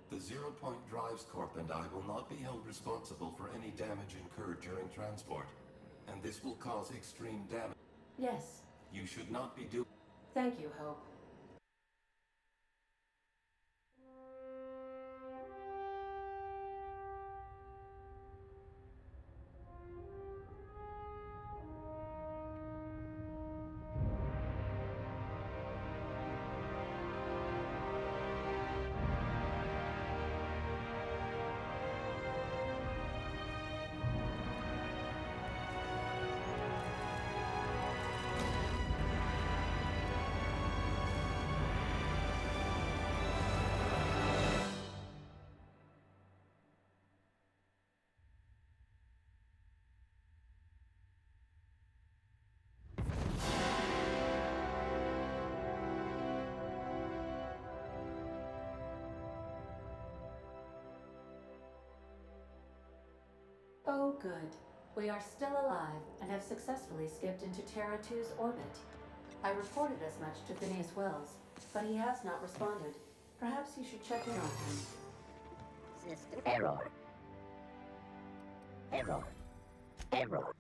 The Zero Point Drives Corp and I will not be held responsible for any damage incurred during transport, and this will cause extreme damage. Yes. You should not be doing... Thank you, Hope. Oh, good. We are still alive and have successfully skipped into Terra 2's orbit. I reported as much to Phineas Wells, but he has not responded. Perhaps you should check in on him. System error. Error. Error.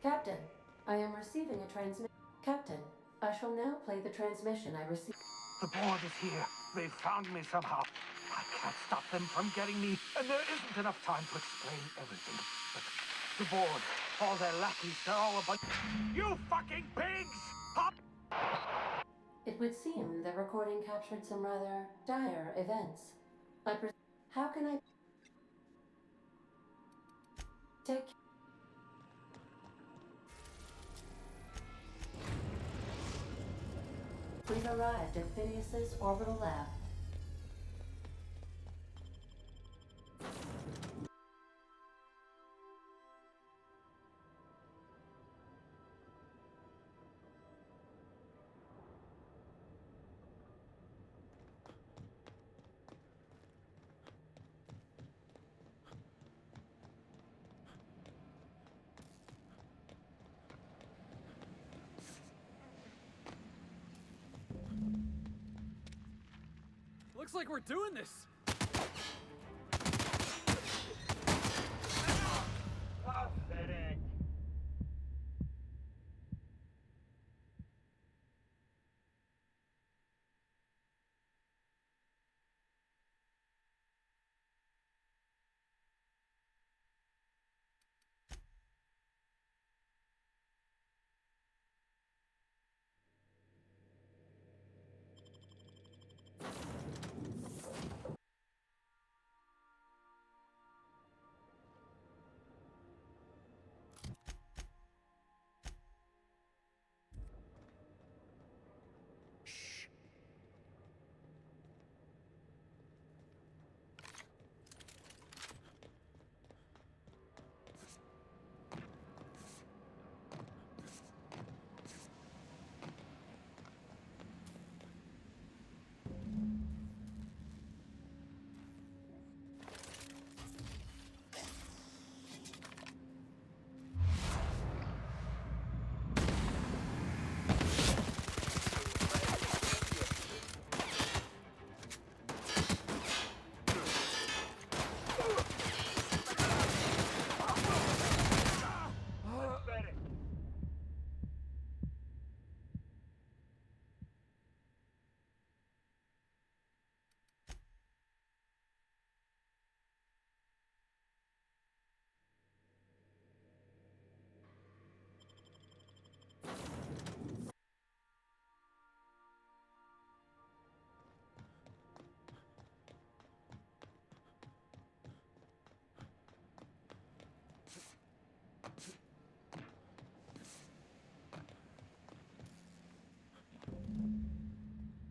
Captain, I am receiving a transmission. Captain, I shall now play the transmission I received. The board is here. They've found me somehow. I can't stop them from getting me, and there isn't enough time to explain everything. But the board, all their lackeys, they're all a bunch. You fucking pigs! Hop! It would seem the recording captured some rather dire events. How can I take? We've arrived at Phineas's orbital lab. Looks like we're doing this! Pathetic.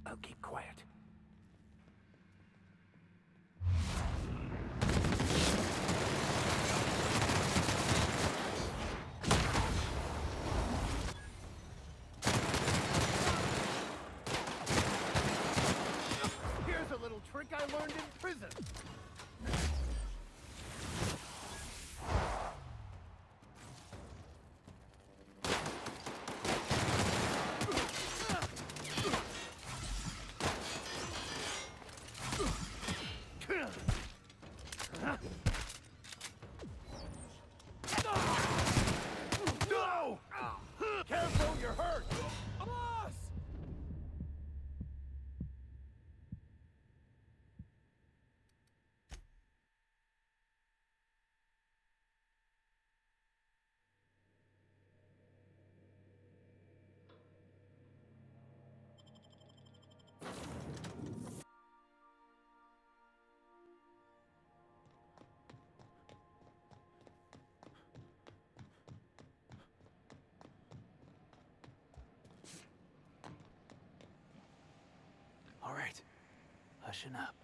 I'll keep quiet. Here's a little trick I learned in prison. No! Careful, you're hurt! Boss! All right, hushing up.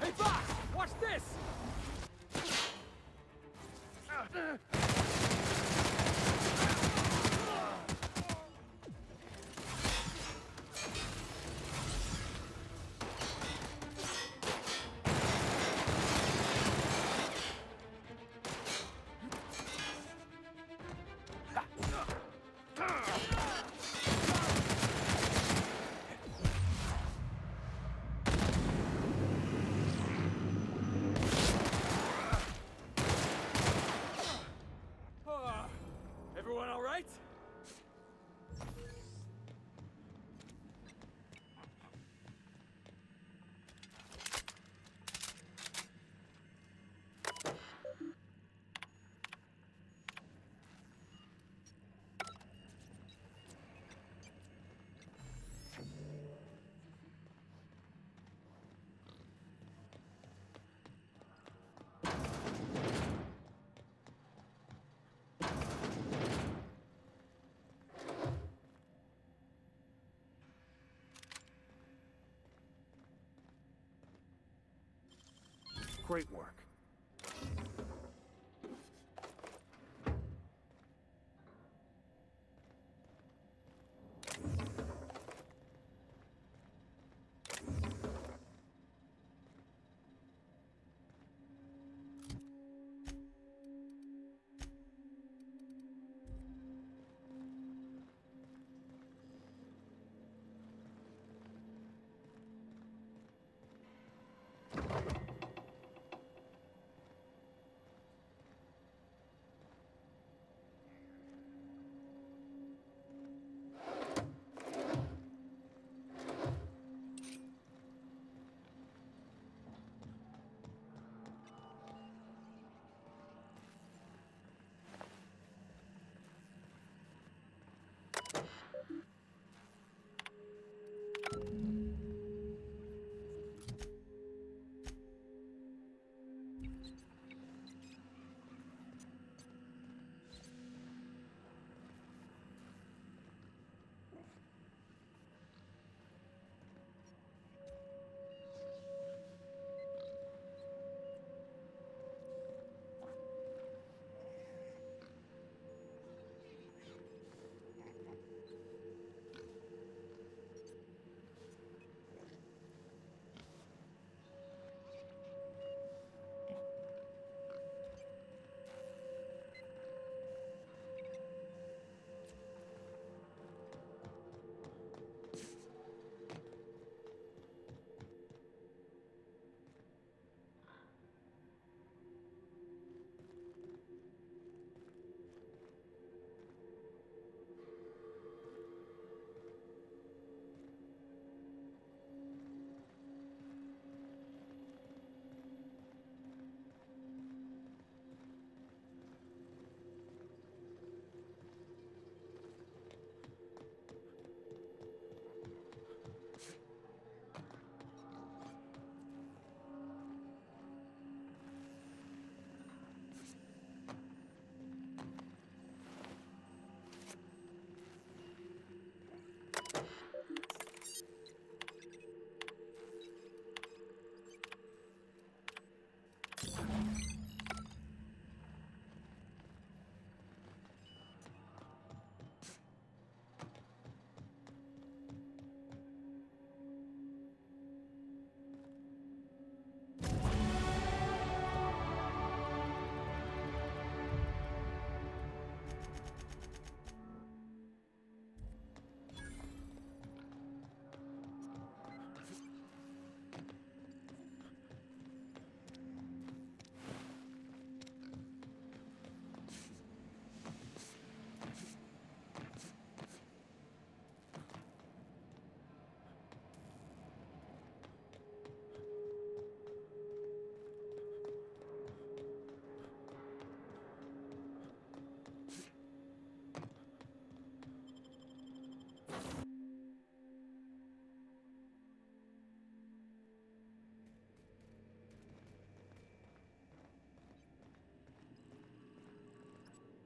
Hey, boss! Watch this! Great work.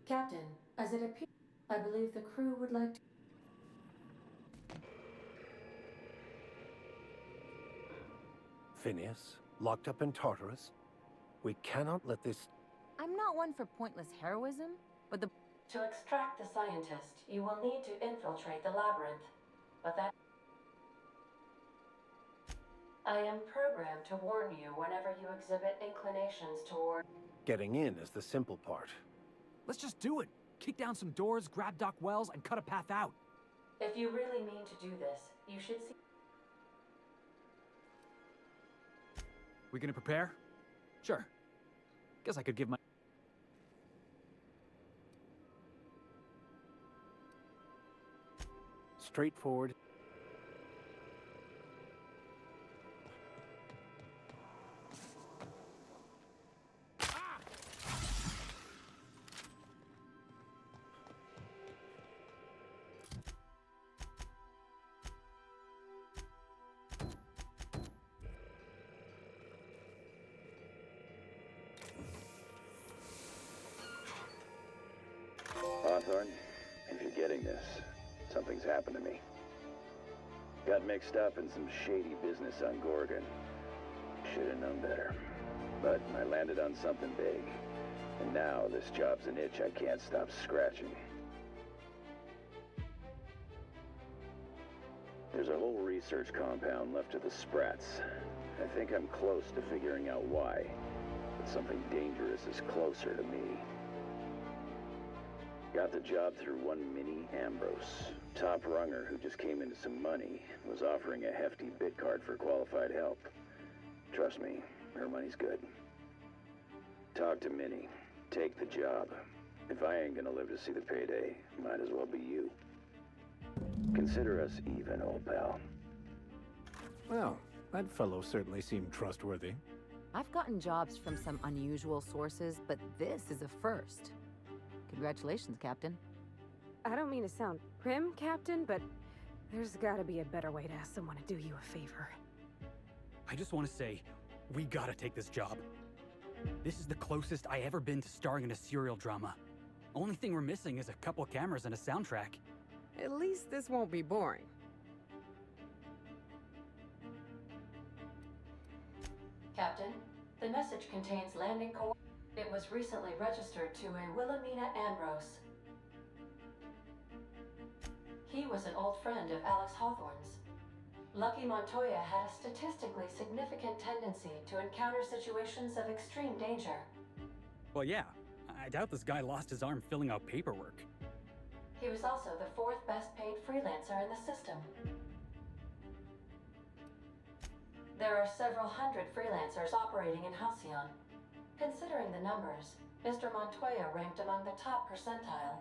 Captain, as it appears, I believe the crew would like to... Phineas, locked up in Tartarus? We cannot let this... I'm not one for pointless heroism, but the... To extract the scientist, you will need to infiltrate the labyrinth. But that... I am programmed to warn you whenever you exhibit inclinations toward... Getting in is the simple part. Let's just do it. Kick down some doors, grab Doc Wells, and cut a path out. If you really mean to do this, you should see... We gonna prepare? Sure. Guess I could give my... Straightforward. Hawthorne, if you're getting this, something's happened to me. Got mixed up in some shady business on Gorgon. Should have known better. But I landed on something big. And now this job's an itch I can't stop scratching. There's a whole research compound left of the Sprats. I think I'm close to figuring out why. But something dangerous is closer to me. Got the job through one Minnie Ambrose. Top runger who just came into some money, was offering a hefty bid card for qualified help. Trust me, her money's good. Talk to Minnie. Take the job. If I ain't gonna live to see the payday, might as well be you. Consider us even, old pal. Well, that fellow certainly seemed trustworthy. I've gotten jobs from some unusual sources, but this is a first. Congratulations, Captain. I don't mean to sound prim, Captain, but there's gotta be a better way to ask someone to do you a favor. I just want to say, we gotta take this job. This is the closest I ever been to starring in a serial drama. Only thing we're missing is a couple cameras and a soundtrack. At least this won't be boring. Captain, the message contains landing coordinates. It was recently registered to a Wilhelmina Ambrose. He was an old friend of Alex Hawthorne's. Lucky Montoya had a statistically significant tendency to encounter situations of extreme danger. Well, yeah. I doubt this guy lost his arm filling out paperwork. He was also the 4th best paid freelancer in the system. There are several hundred freelancers operating in Halcyon. Considering the numbers, Mr. Montoya ranked among the top percentile.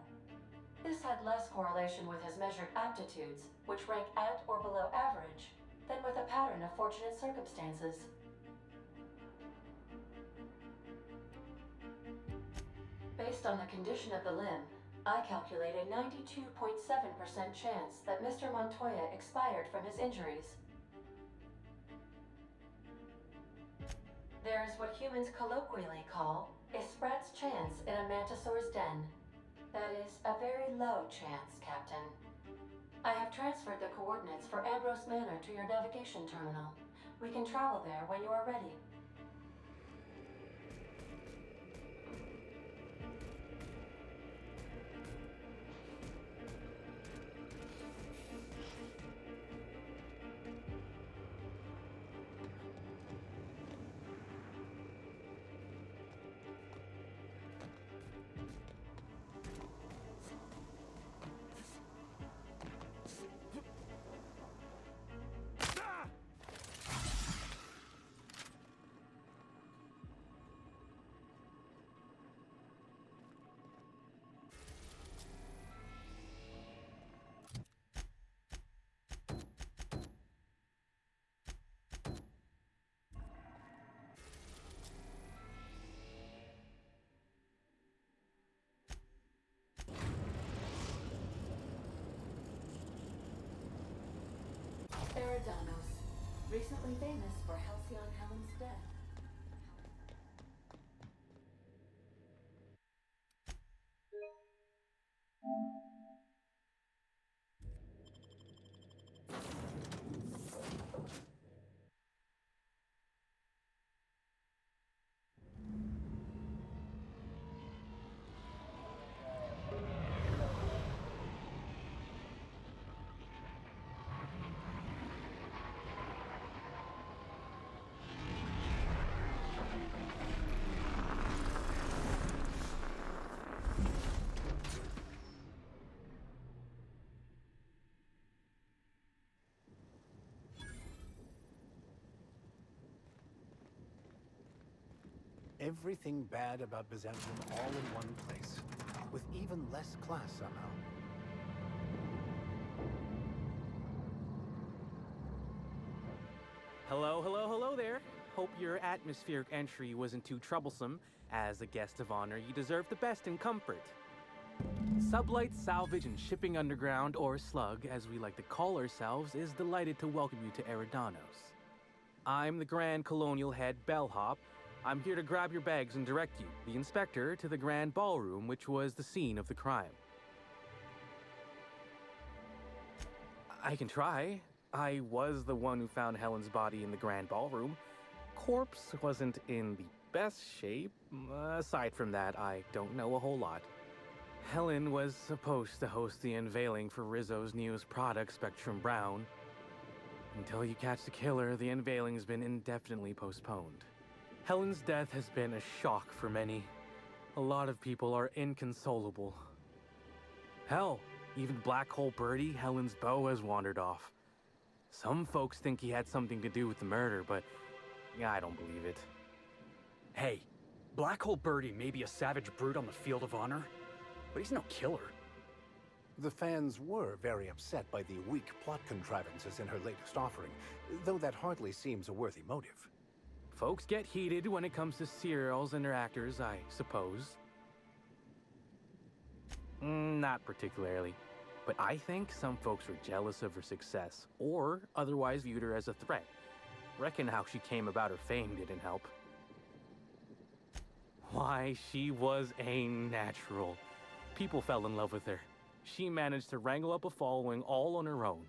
This had less correlation with his measured aptitudes, which rank at or below average, than with a pattern of fortunate circumstances. Based on the condition of the limb, I calculate a 92.7% chance that Mr. Montoya expired from his injuries. There is what humans colloquially call a sprat's chance in a mantisaur's den. That is a very low chance, Captain. I have transferred the coordinates for Ambrose Manor to your navigation terminal. We can travel there when you are ready. Eridanos, recently famous for Halcyon Helen's death. Everything bad about Byzantium all in one place, with even less class somehow. Hello, hello, hello there. Hope your atmospheric entry wasn't too troublesome. As a guest of honor, you deserve the best in comfort. Sublight Salvage and Shipping Underground, or SLUG, as we like to call ourselves, is delighted to welcome you to Eridanos. I'm the Grand Colonial Head Bellhop. I'm here to grab your bags and direct you, the inspector, to the Grand Ballroom, which was the scene of the crime. I can try. I was the one who found Helen's body in the Grand Ballroom. Corpse wasn't in the best shape. Aside from that, I don't know a whole lot. Helen was supposed to host the unveiling for Rizzo's newest product, Spectrum Brown. Until you catch the killer, the unveiling's been indefinitely postponed. Helen's death has been a shock for many. A lot of people are inconsolable. Hell, even Black Hole Birdie, Helen's beau, has wandered off. Some folks think he had something to do with the murder, but I don't believe it. Hey, Black Hole Birdie may be a savage brute on the field of honor, but he's no killer. The fans were very upset by the weak plot contrivances in her latest offering, though that hardly seems a worthy motive. Folks get heated when it comes to serials and their actors, I suppose. Not particularly. But I think some folks were jealous of her success, or otherwise viewed her as a threat. Reckon how she came about her fame didn't help. Why, she was a natural. People fell in love with her. She managed to wrangle up a following all on her own.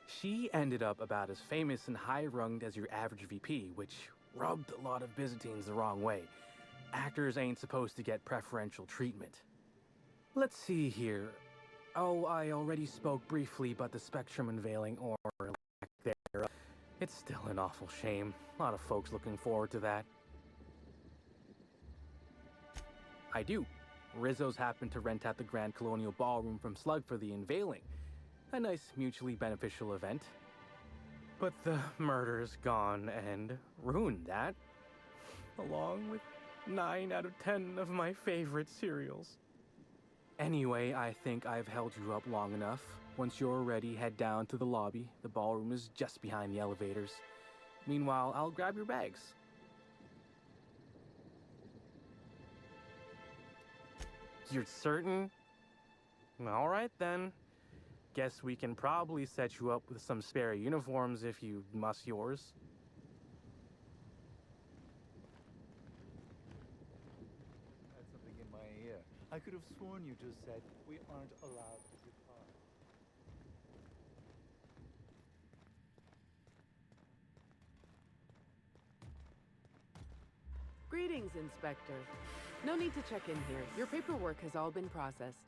She ended up about as famous and high-runged as your average VP, which rubbed a lot of Byzantines the wrong way. Actors ain't supposed to get preferential treatment. Let's see here. Oh, I already spoke briefly about the Spectrum unveiling, or lack thereof. It's still an awful shame. A lot of folks looking forward to that. I do. Rizzo's happened to rent out the Grand Colonial Ballroom from Slug for the unveiling. A nice mutually beneficial event. But the murder's gone and ruined that, along with 9 out of 10 of my favorite serials. Anyway, I think I've held you up long enough. Once you're ready, head down to the lobby. The ballroom is just behind the elevators. Meanwhile, I'll grab your bags. You're certain? All right, then. Guess we can probably set you up with some spare uniforms if you must yours. Had something in my ear. I could have sworn you just said we aren't allowed to depart. Greetings, Inspector. No need to check in here. Your paperwork has all been processed.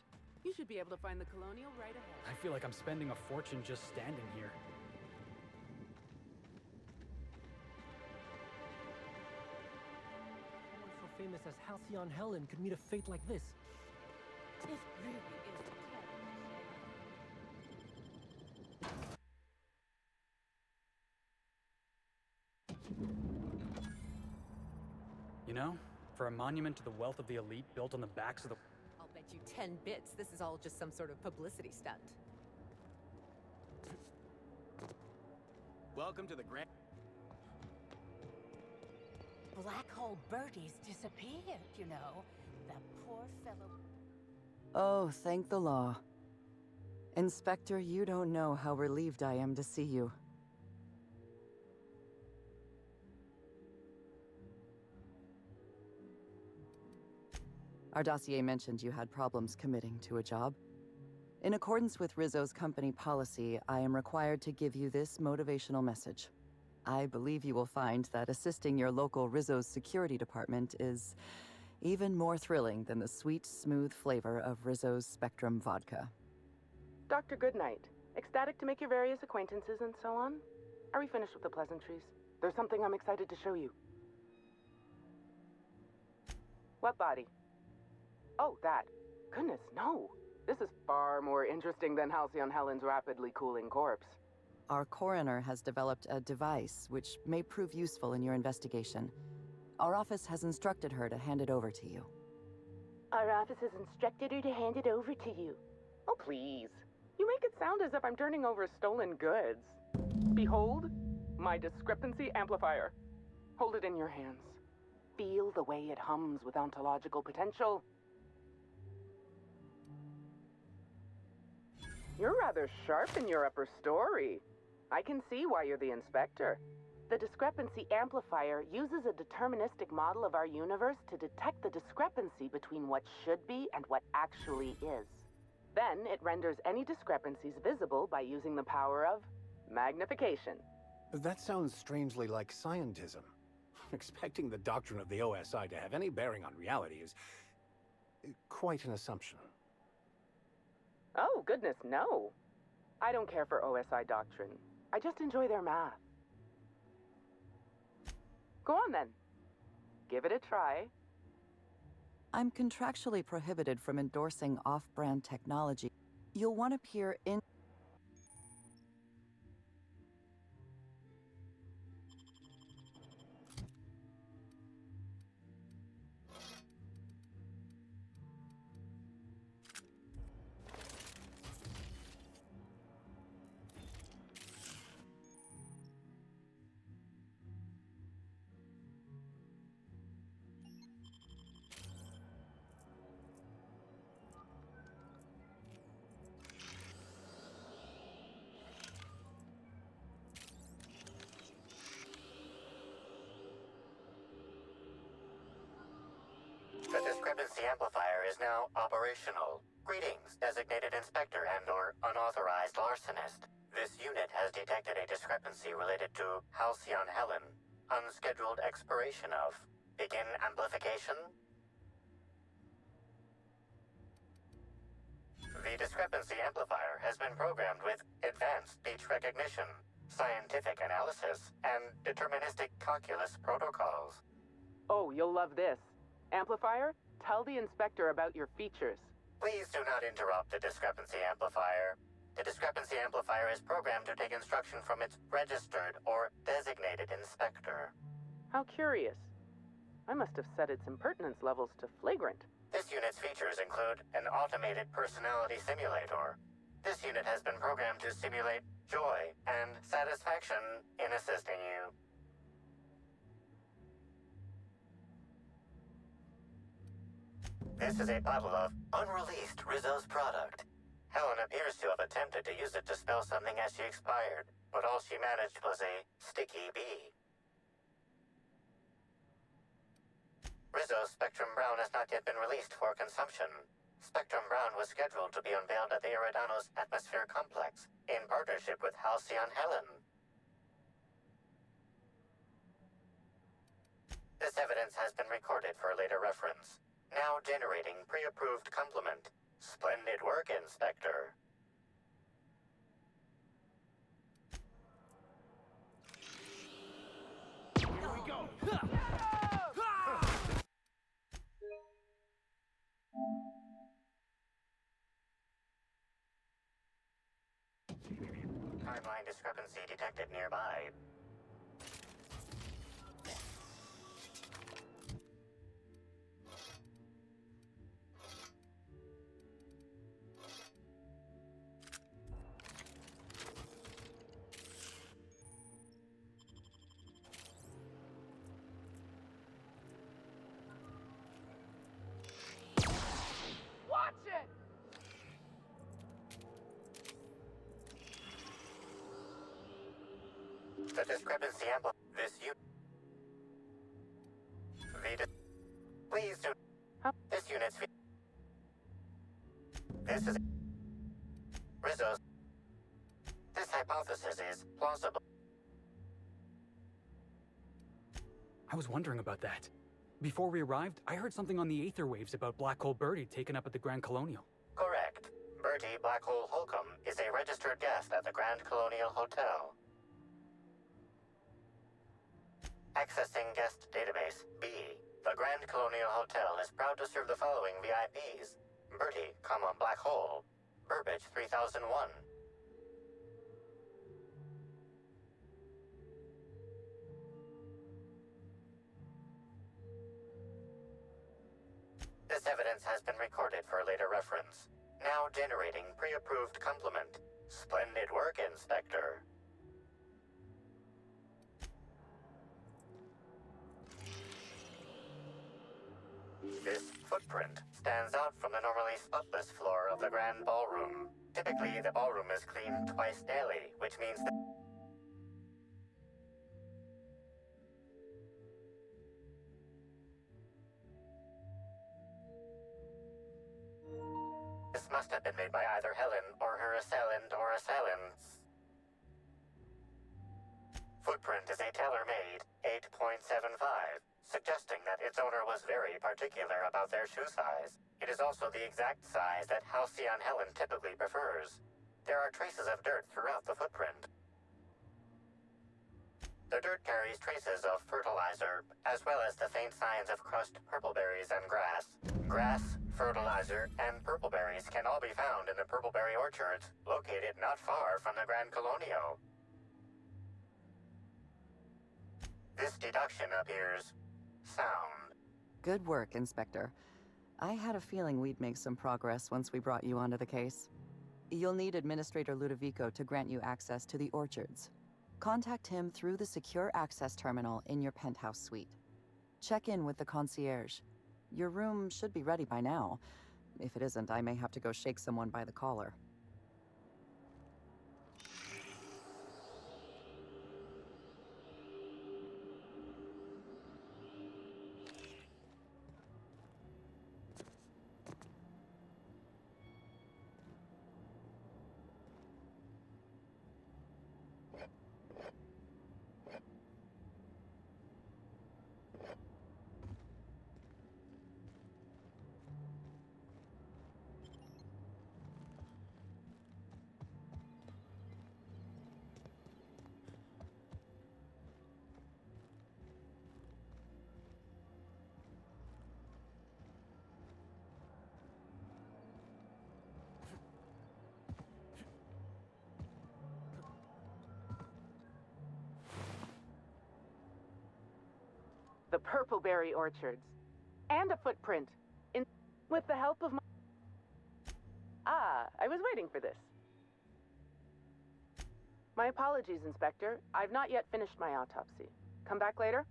You should be able to find the Colonial right ahead. I feel like I'm spending a fortune just standing here. Someone so famous as Halcyon Helen could meet a fate like this. This really is You know, for a monument to the wealth of the elite built on the backs of the... I'll bet you 10 bits this is all just some sort of publicity stunt. Welcome to the Grand... Black Hole Birdie's disappeared, you know. The poor fellow. Oh, thank the law. Inspector, you don't know how relieved I am to see you. Our dossier mentioned you had problems committing to a job. In accordance with Rizzo's company policy, I am required to give you this motivational message. I believe you will find that assisting your local Rizzo's security department is even more thrilling than the sweet, smooth flavor of Rizzo's Spectrum vodka. Dr. Goodnight, ecstatic to make your various acquaintances and so on? Are we finished with the pleasantries? There's something I'm excited to show you. What body? Oh, that. Goodness, no. This is far more interesting than Halcyon Helen's rapidly cooling corpse. Our coroner has developed a device which may prove useful in your investigation. Our office has instructed her to hand it over to you. Our office has instructed her to hand it over to you. Oh, please. You make it sound as if I'm turning over stolen goods. Behold, my discrepancy amplifier. Hold it in your hands. Feel the way it hums with ontological potential. You're rather sharp in your upper story. I can see why you're the inspector. The discrepancy amplifier uses a deterministic model of our universe to detect the discrepancy between what should be and what actually is. Then it renders any discrepancies visible by using the power of magnification. That sounds strangely like scientism. expecting the doctrine of the OSI to have any bearing on reality is quite an assumption. Oh, goodness, no. I don't care for OSI doctrine. I just enjoy their math. Go on, then. Give it a try. I'm contractually prohibited from endorsing off-brand technology. You'll want to peer in... The discrepancy amplifier is now operational. Greetings, designated inspector and/or unauthorized larcenist. This unit has detected a discrepancy related to Halcyon Helen. Unscheduled expiration of. Begin amplification. The discrepancy amplifier has been programmed with advanced speech recognition, scientific analysis, and deterministic calculus protocols. Oh, you'll love this. Amplifier, tell the inspector about your features. Please do not interrupt the discrepancy amplifier. The discrepancy amplifier is programmed to take instruction from its registered or designated inspector. How curious. I must have set its impertinence levels to flagrant. This unit's features include an automated personality simulator. This unit has been programmed to simulate joy and satisfaction in assisting you. This is a bottle of unreleased Rizzo's product. Helen appears to have attempted to use it to spell something as she expired, but all she managed was a sticky bee. Rizzo's Spectrum Brown has not yet been released for consumption. Spectrum Brown was scheduled to be unveiled at the Eridanos Atmosphere Complex in partnership with Halcyon Helen. This evidence has been recorded for later reference. Now generating pre-approved complement. Splendid work, Inspector. Here we go! Timeline discrepancy detected nearby. Watch it! The discrepancy this please do. This unit's this is Rizzo's. This hypothesis is plausible. I was wondering about that. Before we arrived, I heard something on the aether waves about Black Hole Birdie taken up at the Grand Colonial. Correct. Bertie Black Hole Holcomb is a registered guest at the Grand Colonial Hotel. Accessing guest database B. The Grand Colonial Hotel is proud to serve the following VIPs. Bertie, Black Hole. Burbage 3001. This evidence has been recorded for later reference. Now generating pre-approved complement. Splendid work, Inspector. This footprint stands out from the normally spotless floor of the Grand Ballroom. Typically, the ballroom is cleaned twice daily, which means that this must have been made by either Helen or her assailant or assailants. Footprint is a tailor-made, 8.75, suggesting that its owner was very particular about their shoe size. It is also the exact size that Halcyon Helen typically prefers. There are traces of dirt throughout the footprint. The dirt carries traces of fertilizer, as well as the faint signs of crushed purpleberries and grass. Grass, fertilizer, and purpleberries can all be found in the Purpleberry Orchards, located not far from the Grand Colonio. This deduction appears sound. Good work, Inspector. I had a feeling we'd make some progress once we brought you onto the case. You'll need Administrator Ludovico to grant you access to the orchards. Contact him through the secure access terminal in your penthouse suite. Check in with the concierge. Your room should be ready by now. If it isn't, I may have to go shake someone by the collar. The Purpleberry Orchards. And a footprint. With the help of my... Ah, I was waiting for this. My apologies, Inspector. I've not yet finished my autopsy. Come back later?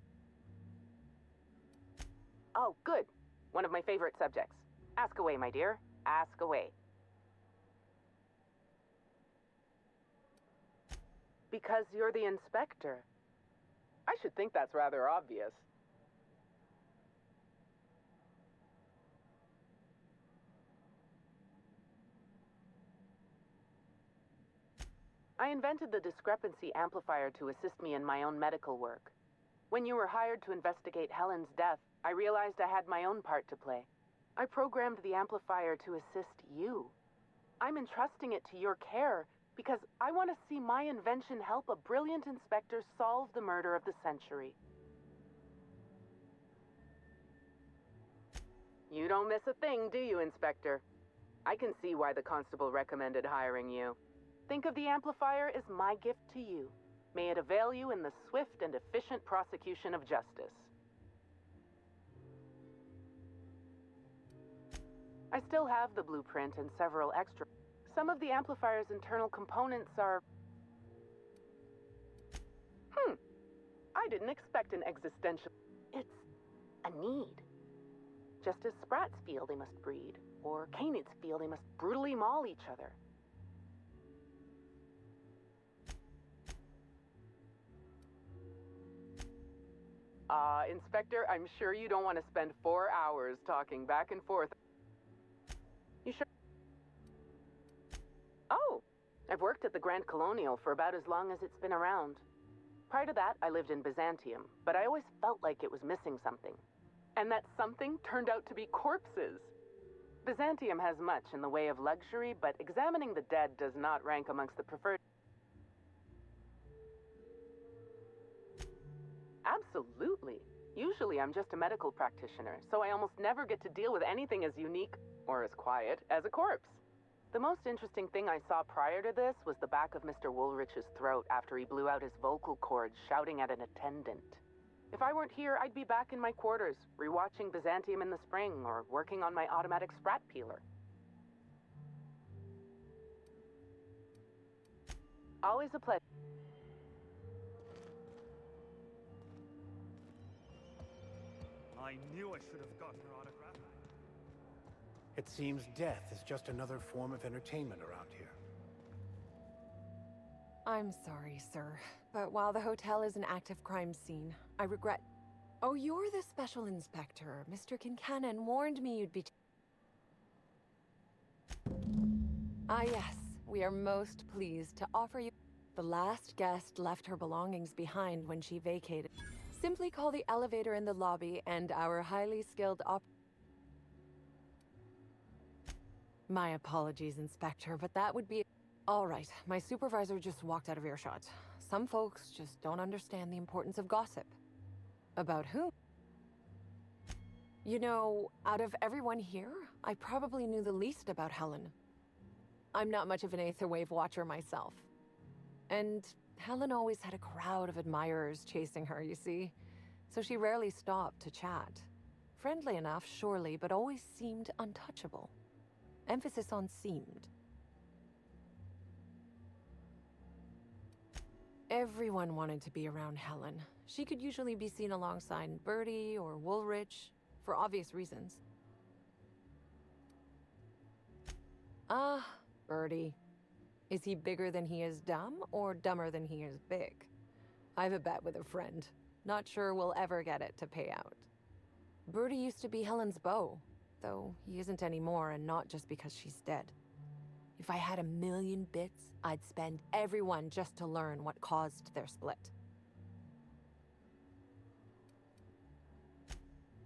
Oh, good. One of my favorite subjects. Ask away, my dear. Ask away. Because you're the Inspector. I should think that's rather obvious. I invented the discrepancy amplifier to assist me in my own medical work. When you were hired to investigate Helen's death, I realized I had my own part to play. I programmed the amplifier to assist you. I'm entrusting it to your care because I want to see my invention help a brilliant inspector solve the murder of the century. You don't miss a thing, do you, Inspector? I can see why the constable recommended hiring you. Think of the amplifier as my gift to you. May it avail you in the swift and efficient prosecution of justice. I still have the blueprint and several extra. Some of the amplifier's internal components are... I didn't expect an existential... It's a need. Just as sprats feel they must breed, or canids feel they must brutally maul each other. Inspector, I'm sure you don't want to spend 4 hours talking back and forth. You sure? Oh, I've worked at the Grand Colonial for about as long as it's been around. Prior to that, I lived in Byzantium, but I always felt like it was missing something. And that something turned out to be corpses. Byzantium has much in the way of luxury, but examining the dead does not rank amongst the preferred... Absolutely. Usually I'm just a medical practitioner, so I almost never get to deal with anything as unique, or as quiet, as a corpse. The most interesting thing I saw prior to this was the back of Mr. Woolrich's throat after he blew out his vocal cords shouting at an attendant. If I weren't here, I'd be back in my quarters, rewatching Byzantium in the spring, or working on my automatic sprat peeler. Always a pleasure. I knew I should have gotten her autograph. It seems death is just another form of entertainment around here. I'm sorry, sir, but while the hotel is an active crime scene, I regret... Oh, you're the special inspector. Mr. Kincannon warned me you'd be... Ah, yes. We are most pleased to offer you... The last guest left her belongings behind when she vacated. Simply call the elevator in the lobby and our highly skilled My apologies, Inspector, but that would be... All right, my supervisor just walked out of earshot. Some folks just don't understand the importance of gossip. About who? You know, out of everyone here, I probably knew the least about Helen. I'm not much of an Aetherwave watcher myself. And Helen always had a crowd of admirers chasing her, you see. So she rarely stopped to chat. Friendly enough, surely, but always seemed untouchable. Emphasis on seemed. Everyone wanted to be around Helen. She could usually be seen alongside Bertie or Woolrich, for obvious reasons. Bertie. Is he bigger than he is dumb, or dumber than he is big? I've a bet with a friend. Not sure we'll ever get it to pay out. Bertie used to be Helen's beau, though he isn't anymore, and not just because she's dead. If I had 1,000,000 bits, I'd spend everyone just to learn what caused their split.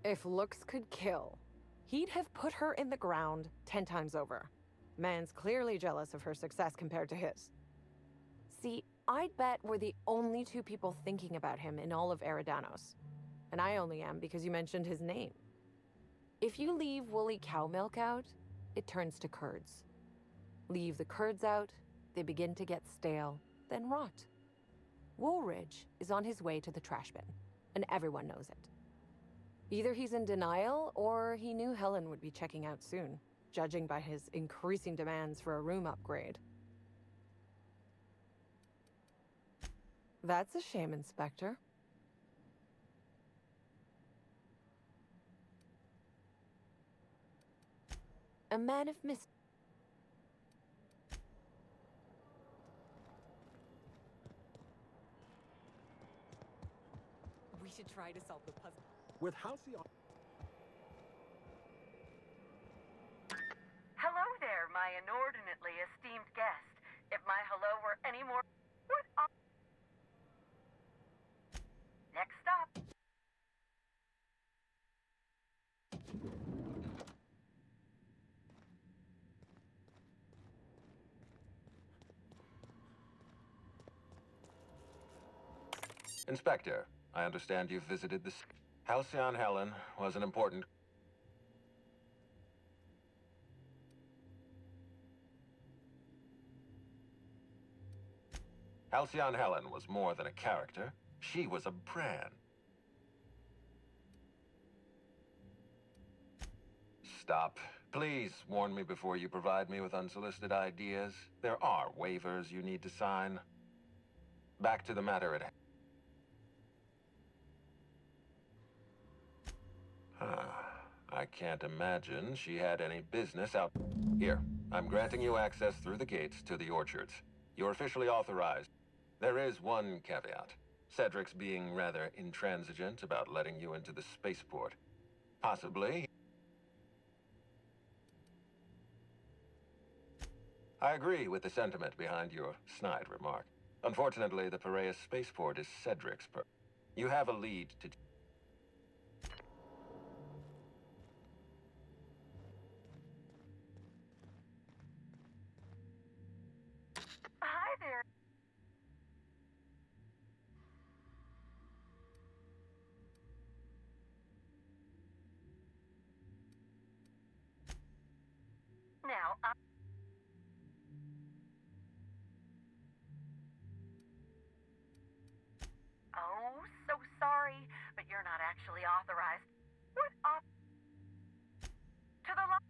If looks could kill, he'd have put her in the ground 10 times over. Man's clearly jealous of her success compared to his. See, I'd bet we're the only two people thinking about him in all of Eridanos. And I only am because you mentioned his name. If you leave woolly cow milk out, it turns to curds. Leave the curds out, they begin to get stale, then rot. Woolridge is on his way to the trash bin, and everyone knows it. Either he's in denial, or he knew Helen would be checking out soon, judging by his increasing demands for a room upgrade. That's a shame, Inspector. A man of mystery. We should try to solve the puzzle. With Halcyon... Hello there, my inordinately esteemed guest. If my hello were any more... What Next stop. Inspector, I understand you've visited this... Halcyon Helen was an important... Halcyon Helen was more than a character. She was a brand. Stop. Please warn me before you provide me with unsolicited ideas. There are waivers you need to sign. Back to the matter at hand. I can't imagine she had any business out... Here, I'm granting you access through the gates to the orchards. You're officially authorized. There is one caveat. Cedric's being rather intransigent about letting you into the spaceport. Possibly... I agree with the sentiment behind your snide remark. Unfortunately, the Piraeus spaceport is Cedric's You have a lead to... Hi there. Now, Oh, so sorry, but you're not actually authorized. What to the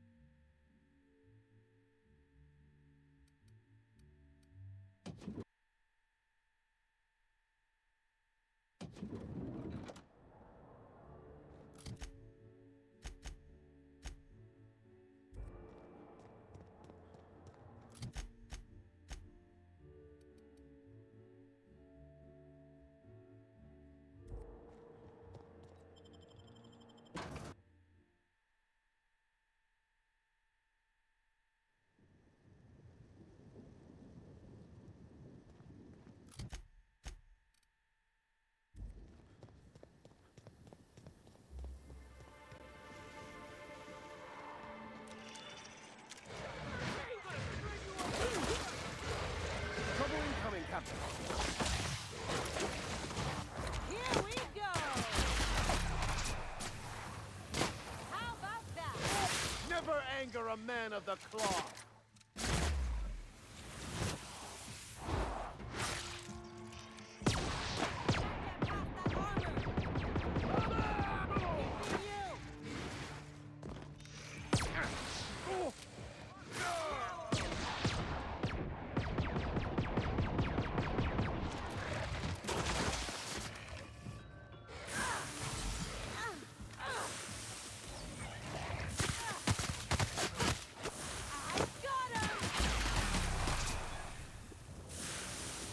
Here we go! How about that? Never anger a man of the cloth!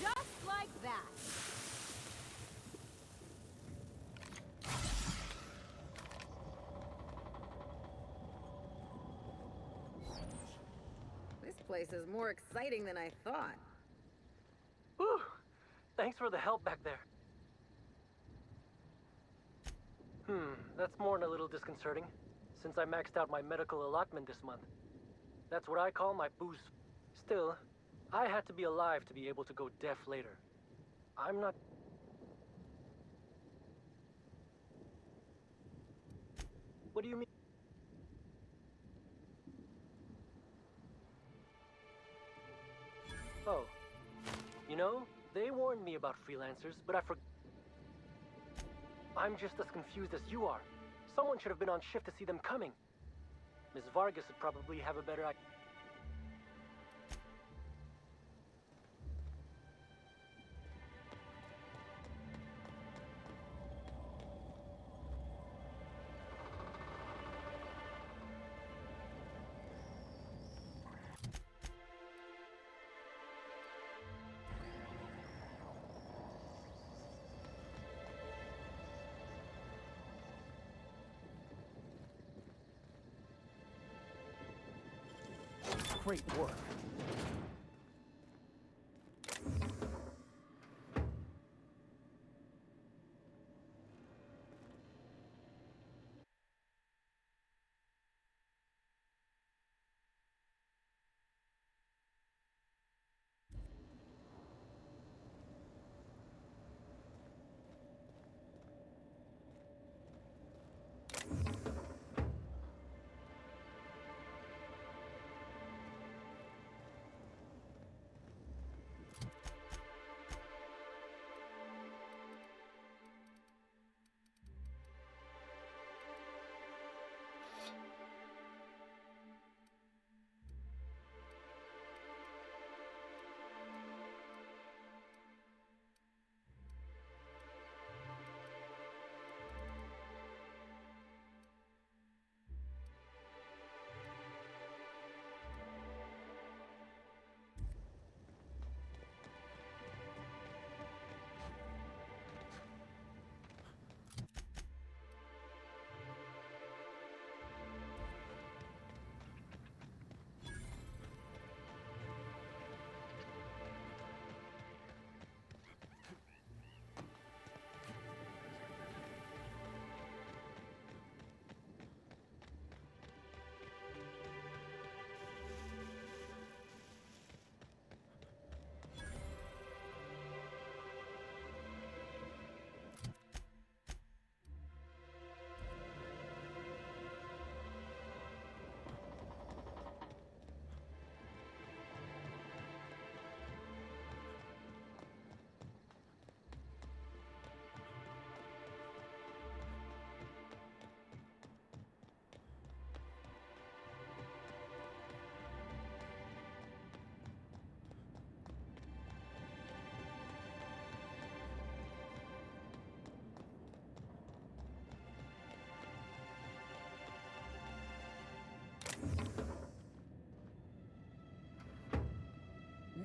Just like that. This place is more exciting than I thought. Whew! Thanks for the help back there. That's more than a little disconcerting, since I maxed out my medical allotment this month. That's what I call my booze. Still, I had to be alive to be able to go deaf later. I'm not... What do you mean? Oh. You know, they warned me about freelancers, but I forgot. I'm just as confused as you are. Someone should have been on shift to see them coming. Ms. Vargas would probably have a better idea. Great work.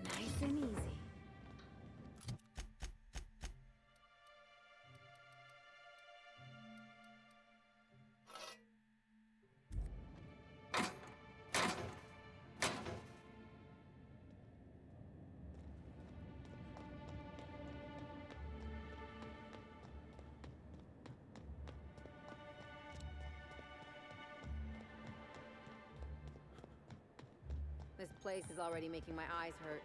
Nice and easy. This place is already making my eyes hurt.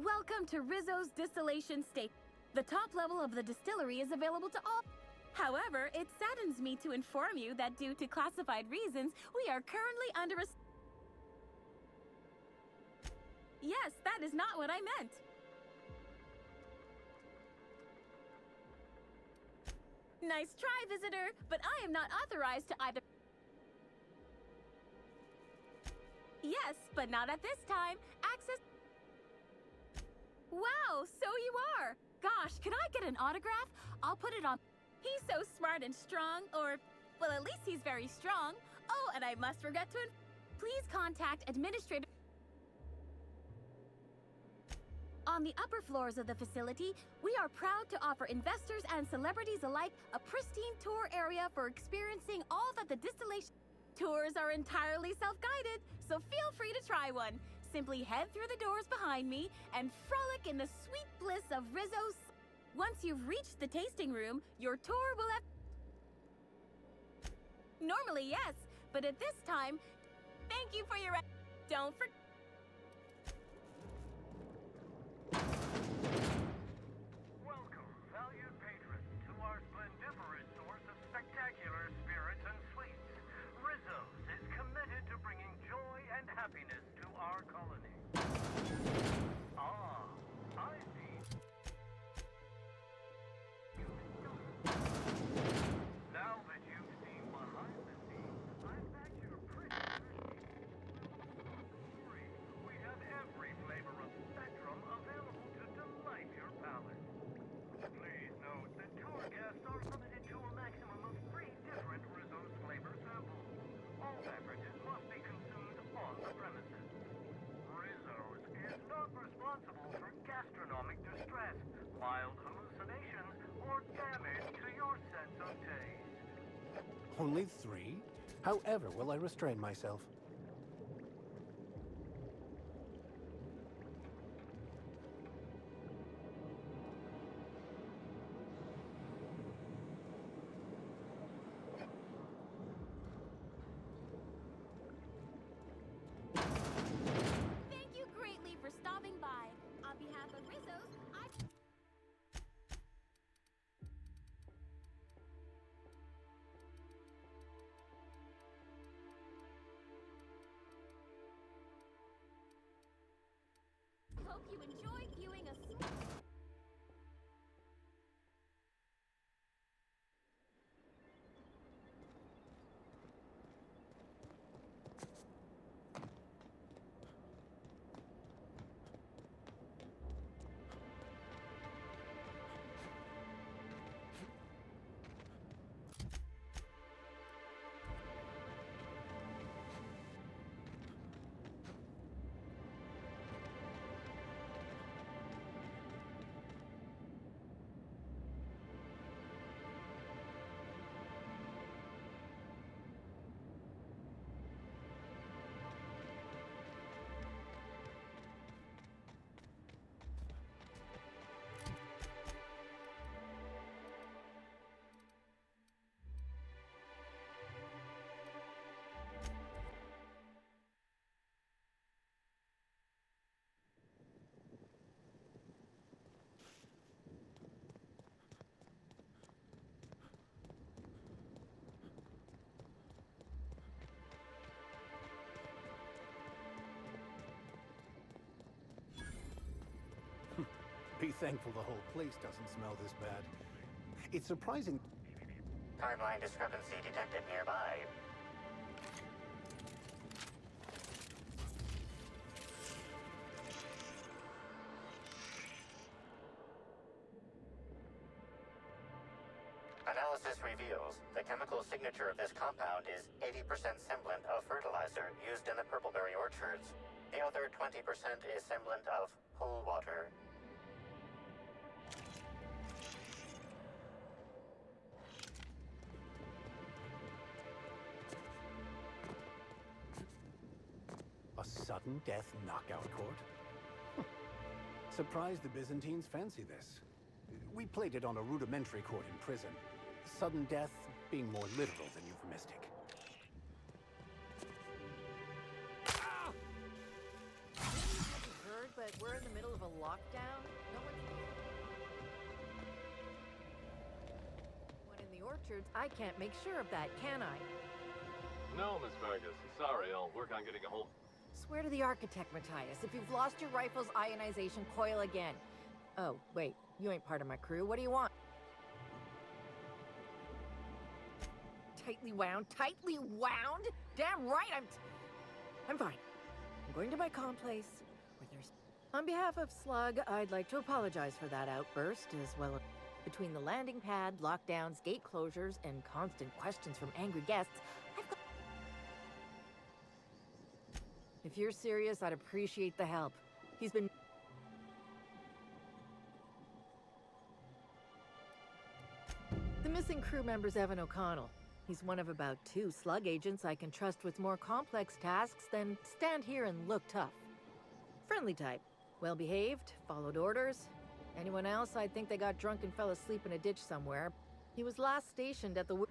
Welcome to Rizzo's Distillation State. The top level of the distillery is available to all. However, it saddens me to inform you that due to classified reasons, we are currently under a... Yes, that is not what I meant. Nice try, visitor, but I am not authorized to either... Yes, but not at this time. Access... Wow, so you are! Gosh, could I get an autograph? I'll put it on... He's so smart and strong, or... Well, at least he's very strong. Oh, and I must forget to... Please contact Administrator... On the upper floors of the facility, we are proud to offer investors and celebrities alike a pristine tour area for experiencing all that the distillation... Tours are entirely self-guided, so feel free to try one. Simply head through the doors behind me and frolic in the sweet bliss of Rizzo's... Once you've reached the tasting room, your tour will have... Normally, yes, but at this time, thank you for your... Don't forget... Welcome, valued patrons, to our splendiferous source of spectacular spirits and sweets. Rizzo's is committed to bringing joy and happiness to our colony. Ah, I see. Now that you've seen behind the scenes, I bet you're pretty ready. We have every flavor of Spectrum available to delight your palate. Please note that tour guests are limited to a maximum of 3 different Rizzo's flavor samples. All beverages must be consumed on the premises. Rizzo's is not responsible for gastronomic distress, mild hallucinations, or damage to your sense of taste. Only 3? However will I restrain myself? Thank you greatly for stopping by. On behalf of Rizzo's, I... Hope you enjoy viewing a... Be thankful the whole place doesn't smell this bad. It's surprising... Timeline discrepancy detected nearby. Analysis reveals the chemical signature of this compound is 80% semblant of fertilizer used in the Purpleberry orchards. The other 20% is semblant of pool water. A sudden death knockout court? Surprised the Byzantines fancy this. We played it on a rudimentary court in prison. Sudden death being more literal than euphemistic. Heard, but we're in the middle of a lockdown. No one's... One in the orchards, I can't make sure of that, can I? No, Miss Vargas. Sorry, I'll work on getting a hold. Swear to the architect, Matthias, if you've lost your rifle's ionization coil again. Oh, wait, you ain't part of my crew. What do you want? Tightly wound? Tightly wound? Damn right, I'm fine. I'm going to my comp place where there's... On behalf of Slug, I'd like to apologize for that outburst, as well as between the landing pad, lockdowns, gate closures, and constant questions from angry guests, I've got... If you're serious, I'd appreciate the help. He's been... The missing crew member's Evan O'Connell. He's one of about 2 Slug agents I can trust with more complex tasks than stand here and look tough. Friendly type. Well-behaved, followed orders. Anyone else, I'd think they got drunk and fell asleep in a ditch somewhere. He was last stationed at the...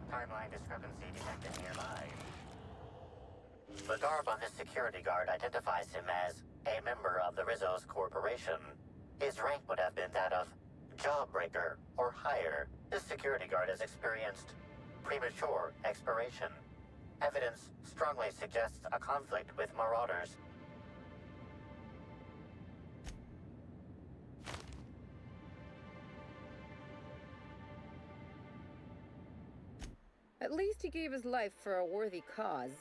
Timeline discrepancy detected nearby. The garb on this security guard identifies him as a member of the Rizzo's Corporation. His rank would have been that of Jawbreaker or higher. This security guard has experienced premature expiration. Evidence strongly suggests a conflict with Marauders. At least he gave his life for a worthy cause.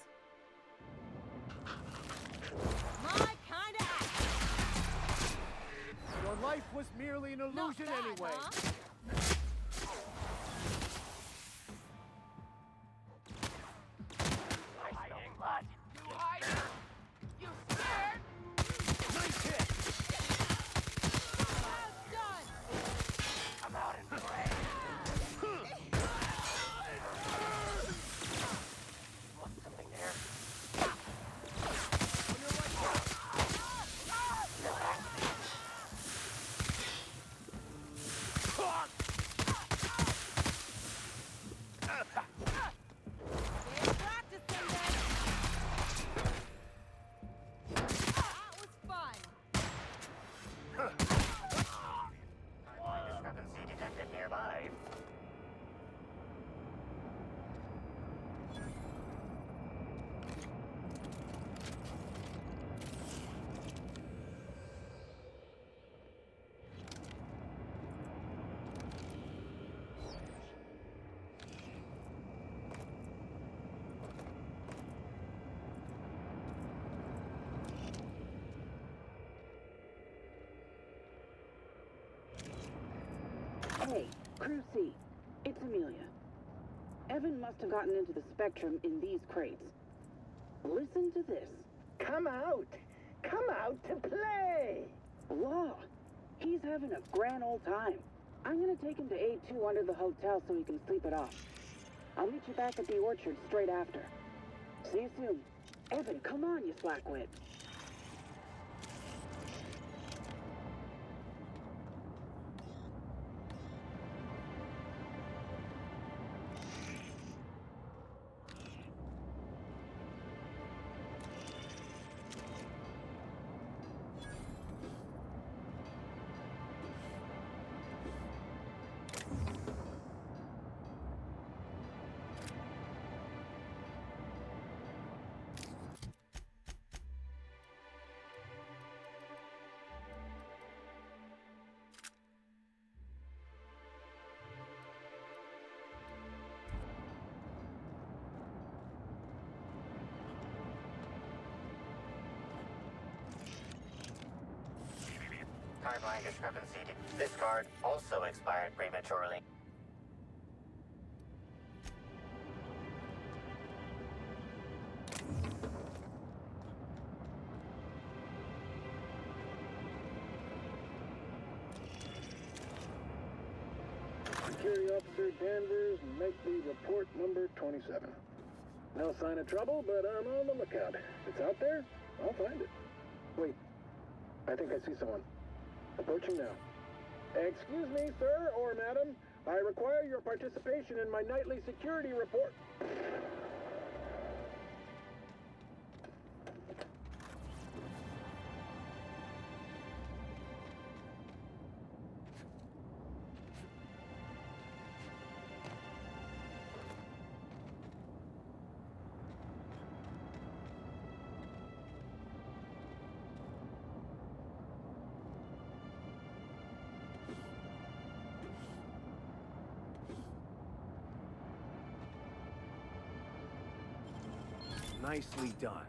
My kind of act! Your life was merely an illusion anyway. Huh? You scared? Nice hit! Well done! I'm out in play. Something there. Discrepancy detected nearby. Hey, Crew C. It's Amelia. Evan must have gotten into the Spectrum in these crates. Listen to this. Come out! Come out to play! Law. He's having a grand old time. I'm gonna take him to A2 under the hotel so he can sleep it off. I'll meet you back at the orchard straight after. See you soon. Evan, come on, you slackwit. Timeline discrepancy. This card also expired prematurely. Security Officer Danvers, make the report number 27. No sign of trouble, but I'm on the lookout. If it's out there, I'll find it. Wait, I think I see someone. Approaching now. Excuse me, sir or madam. I require your participation in my nightly security report. Nicely done.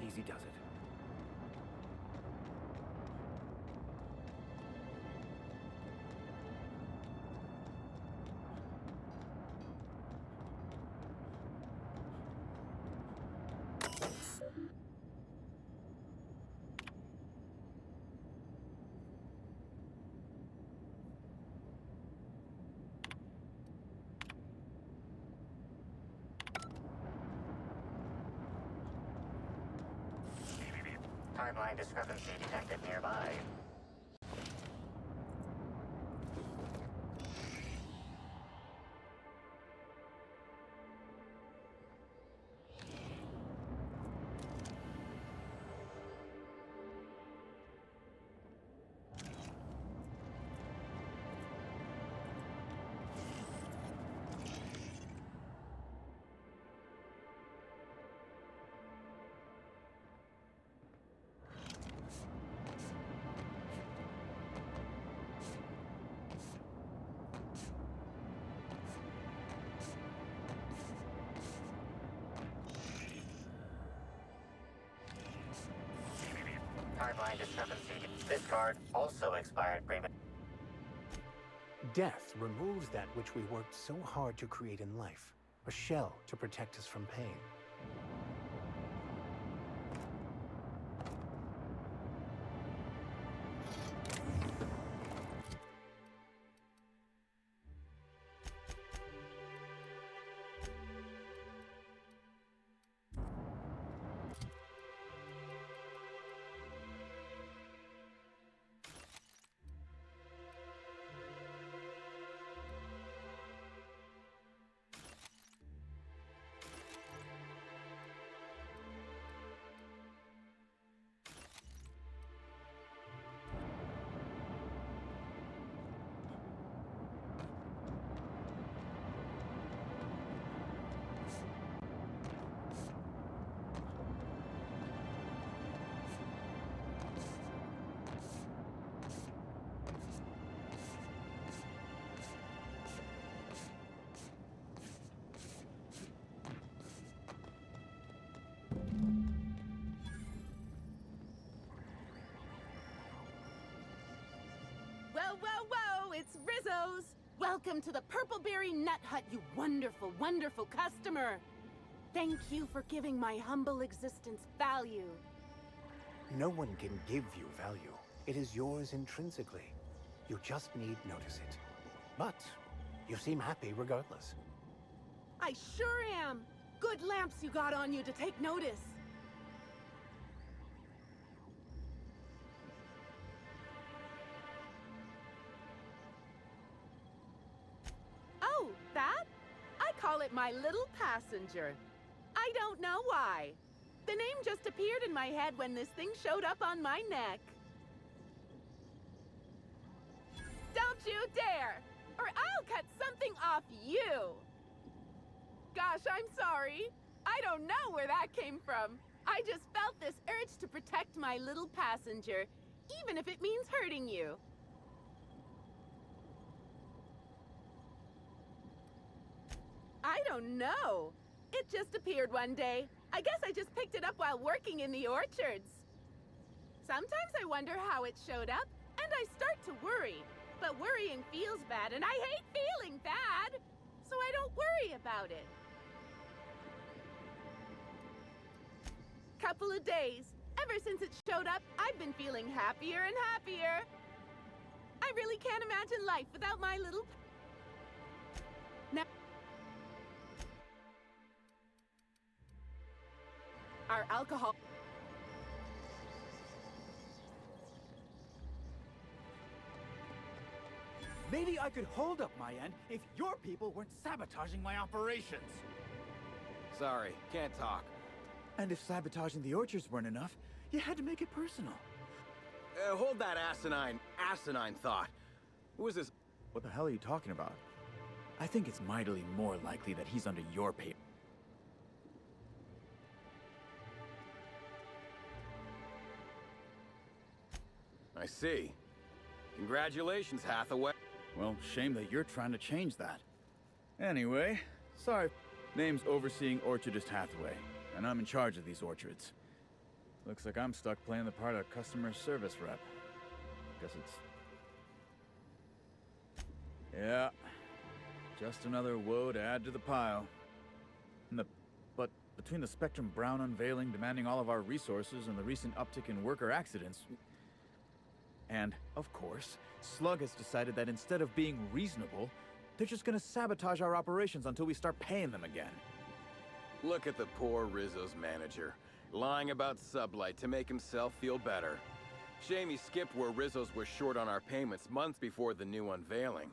Easy does it. Timeline discrepancy detected nearby. Timeline discrepancy. This card also expired prematurely. Death removes that which we worked so hard to create in life. A shell to protect us from pain. Whoa, whoa, whoa! It's Rizzo's! Welcome to the Purpleberry Nut Hut, you wonderful, wonderful customer! Thank you for giving my humble existence value. No one can give you value. It is yours intrinsically. You just need notice it. But you seem happy regardless. I sure am! Good lamps you got on you to take notice. Oh, that? I call it my little passenger. I don't know why. The name just appeared in my head when this thing showed up on my neck. Don't you dare! Or I'll cut something off you! Gosh, I'm sorry. I don't know where that came from. I just felt this urge to protect my little passenger, even if it means hurting you. I don't know. It just appeared one day. I guess I just picked it up while working in the orchards. Sometimes I wonder how it showed up, and I start to worry. But worrying feels bad, and I hate feeling bad, so I don't worry about it. Couple of days. Ever since it showed up, I've been feeling happier and happier. I really can't imagine life without my little... Now... Our alcohol... Maybe I could hold up my end if your people weren't sabotaging my operations. Sorry, can't talk. And if sabotaging the orchards weren't enough, you had to make it personal. Hold that asinine thought. Who is this? What the hell are you talking about? I think it's mightily more likely that he's under your pay. I see. Congratulations, Hathaway. Well, shame that you're trying to change that. Anyway, sorry. Name's Overseeing Orchardist Hathaway, and I'm in charge of these orchards. Looks like I'm stuck playing the part of customer service rep. Guess it's... Yeah. Just another woe to add to the pile. But between the Spectrum Brown unveiling demanding all of our resources and the recent uptick in worker accidents... And, of course, Slug has decided that instead of being reasonable, they're just gonna sabotage our operations until we start paying them again. Look at the poor Rizzo's manager, lying about Sublight to make himself feel better. Shame he skipped where Rizzo's was short on our payments months before the new unveiling.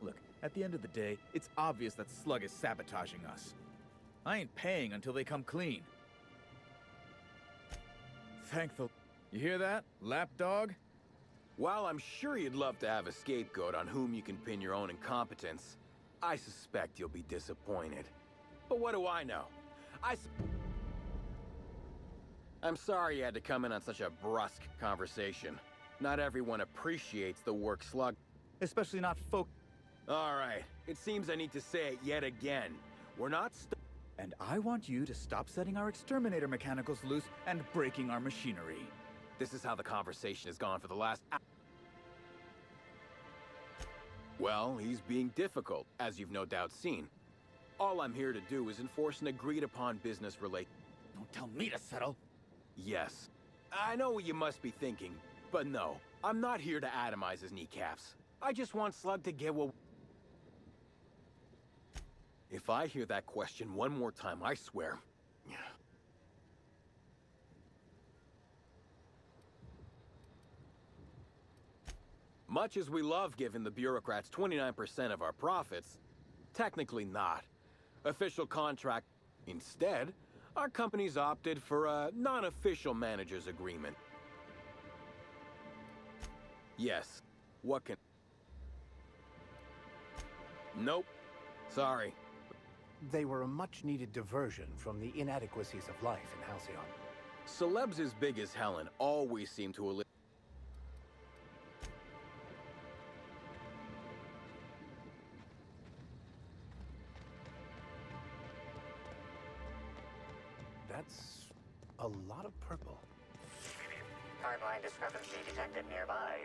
Look, at the end of the day, it's obvious that Slug is sabotaging us. I ain't paying until they come clean. Thank the... You hear that, lapdog? While I'm sure you'd love to have a scapegoat on whom you can pin your own incompetence, I suspect you'll be disappointed. But what do I know? I'm sorry you had to come in on such a brusque conversation. Not everyone appreciates the work Slug... Especially not folk... All right, it seems I need to say it yet again. We're not And I want you to stop setting our exterminator mechanicals loose and breaking our machinery. This is how the conversation has gone for the last hour. Well, he's being difficult, as you've no doubt seen. All I'm here to do is enforce an agreed-upon business relation. Don't tell me to settle. Yes. I know what you must be thinking, but no. I'm not here to atomize his kneecaps. I just want Slug to get what... If I hear that question one more time, I swear... Much as we love giving the bureaucrats 29% of our profits, technically not. Official contract. Instead, our company's opted for a non-official manager's agreement. Yes. What can... Nope. Sorry. They were a much-needed diversion from the inadequacies of life in Halcyon. Celebs as big as Helen always seem to... That's a lot of purple. Timeline discrepancy detected nearby.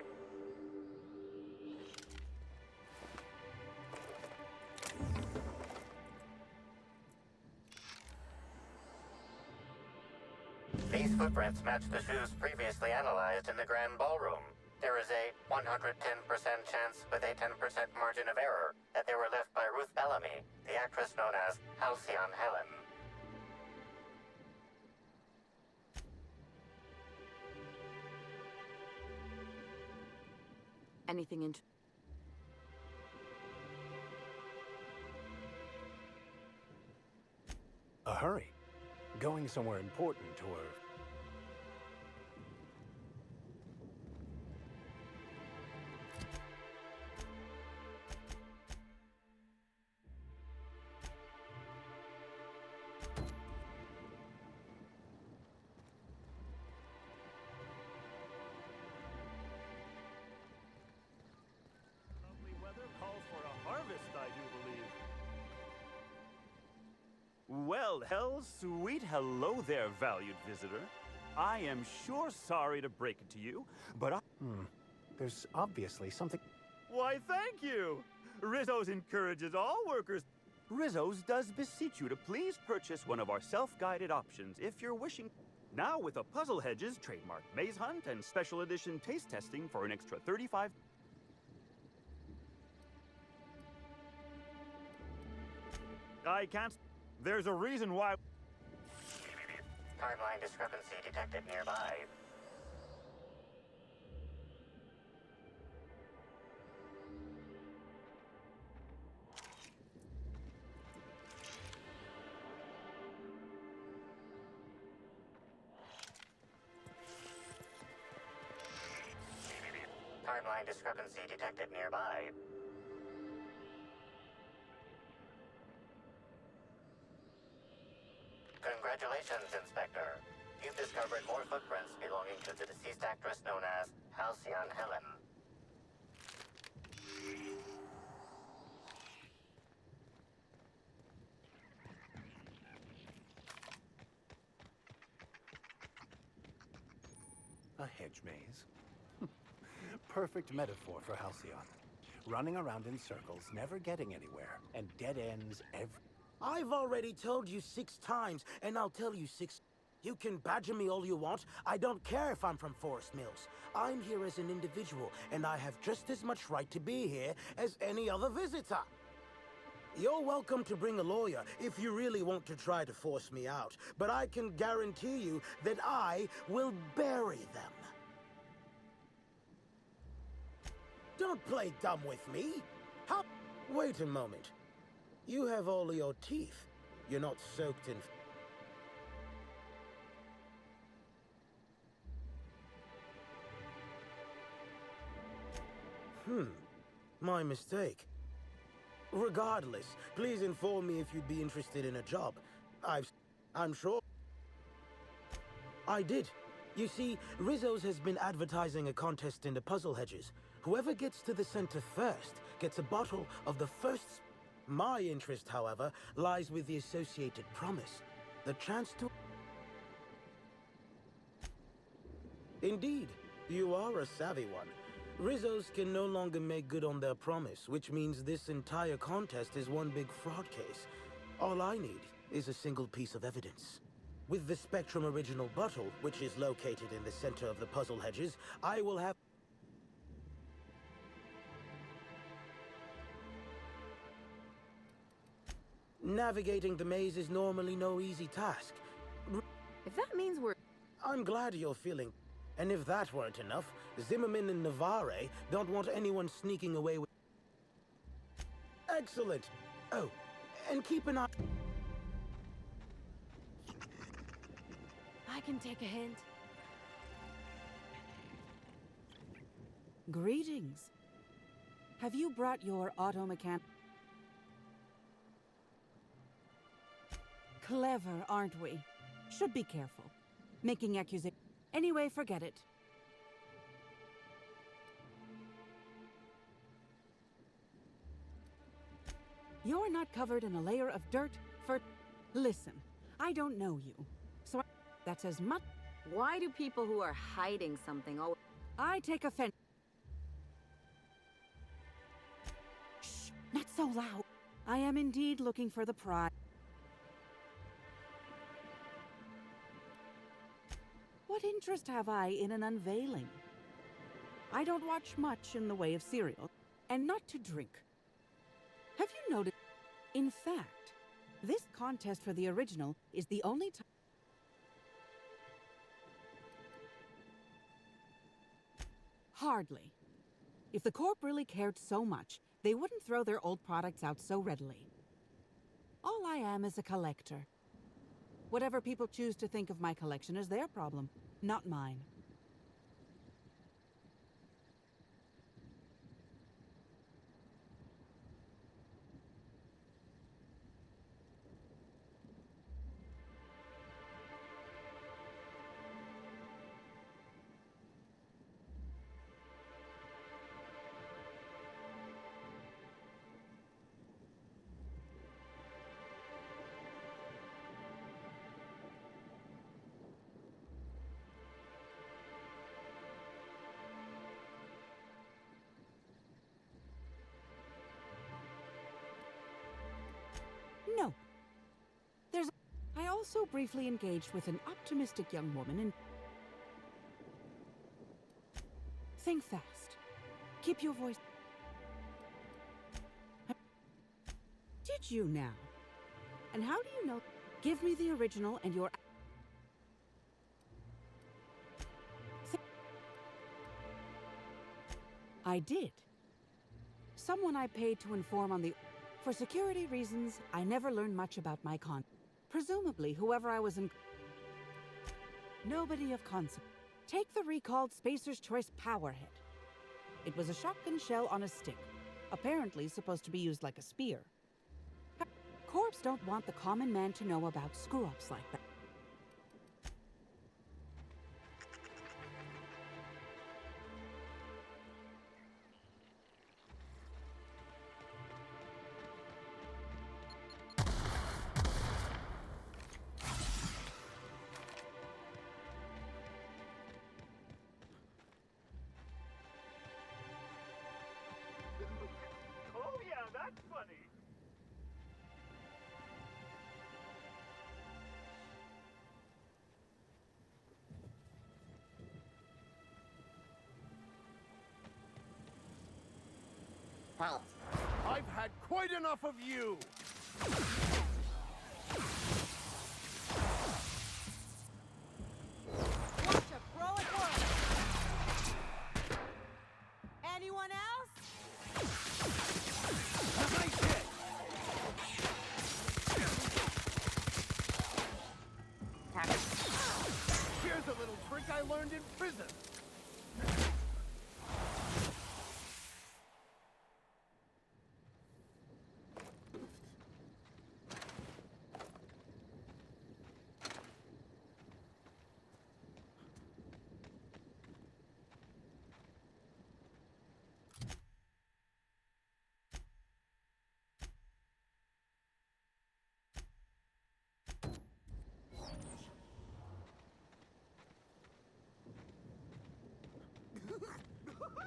These footprints match the shoes previously analyzed in the Grand Ballroom. There is a 110% chance with a 10% margin of error that they were left by Ruth Bellamy, the actress known as Halcyon Helen. Anything in... A hurry. Going somewhere important or... Lovely weather calls for a harvest, I do believe. Well, sweet hello there, valued visitor. I am sure sorry to break it to you, but There's obviously something... Why, thank you! Rizzo's encourages all workers. Rizzo's does beseech you to please purchase one of our self-guided options if you're wishing. Now with a Puzzle Hedges trademark maze hunt and special edition taste testing for an extra 35. I can't. There's a reason why. Timeline discrepancy detected nearby. Timeline discrepancy detected nearby. Congratulations, Inspector. You've discovered more footprints belonging to the deceased actress known as Halcyon Helen. A hedge maze. Perfect metaphor for Halcyon. Running around in circles, never getting anywhere, and dead ends every... I've already told you 6 times, and I'll tell you 6. You can badger me all you want. I don't care if I'm from Forest Mills. I'm here as an individual, and I have just as much right to be here as any other visitor. You're welcome to bring a lawyer if you really want to try to force me out, but I can guarantee you that I will bury them. Don't play dumb with me. How? Wait a moment. You have all your teeth. You're not soaked in... My mistake. Regardless, please inform me if you'd be interested in a job. I'm sure... I did. You see, Rizzo's has been advertising a contest in the Puzzle Hedges. Whoever gets to the center first gets a bottle of the first... My interest, however, lies with the Associated Promise. The chance to... Indeed, you are a savvy one. Rizzo's can no longer make good on their promise, which means this entire contest is one big fraud case. All I need is a single piece of evidence. With the Spectrum original bottle, which is located in the center of the Puzzle Hedges, I will have... Navigating the maze is normally no easy task. If that means we're... I'm glad you're feeling... And if that weren't enough, Zimmerman and Navarre don't want anyone sneaking away with... Excellent. Oh, and keep an eye... I can take a hint. Greetings. Have you brought your auto mechanic? Clever, aren't we? Should be careful. Making accusations. Anyway, forget it. You're not covered in a layer of dirt for... Listen, I don't know you, so that's as much... Why do people who are hiding something always... I take offense... Shh, not so loud. I am indeed looking for the prize. What interest have I in an unveiling? I don't watch much in the way of cereal, and not to drink. Have you noticed? In fact, this contest for the original is the only time... Hardly. If the Corp really cared so much, they wouldn't throw their old products out so readily. All I am is a collector. Whatever people choose to think of my collection is their problem, not mine. No. I also briefly engaged with an optimistic young woman and... Think fast. Keep your voice... Did you now? And how do you know... Give me the original and your... I did. Someone I paid to inform on the... For security reasons, I never learned much about my Presumably, whoever I was in... Nobody of consequence. Take the recalled Spacer's Choice Powerhead. It was a shotgun shell on a stick, apparently supposed to be used like a spear. Corps don't want the common man to know about screw-ups like that. Oh yeah, that's funny. Halt. I've had quite enough of you! Watch a pro at work! Anyone else? Nice hit! Here's a little trick I learned in prison.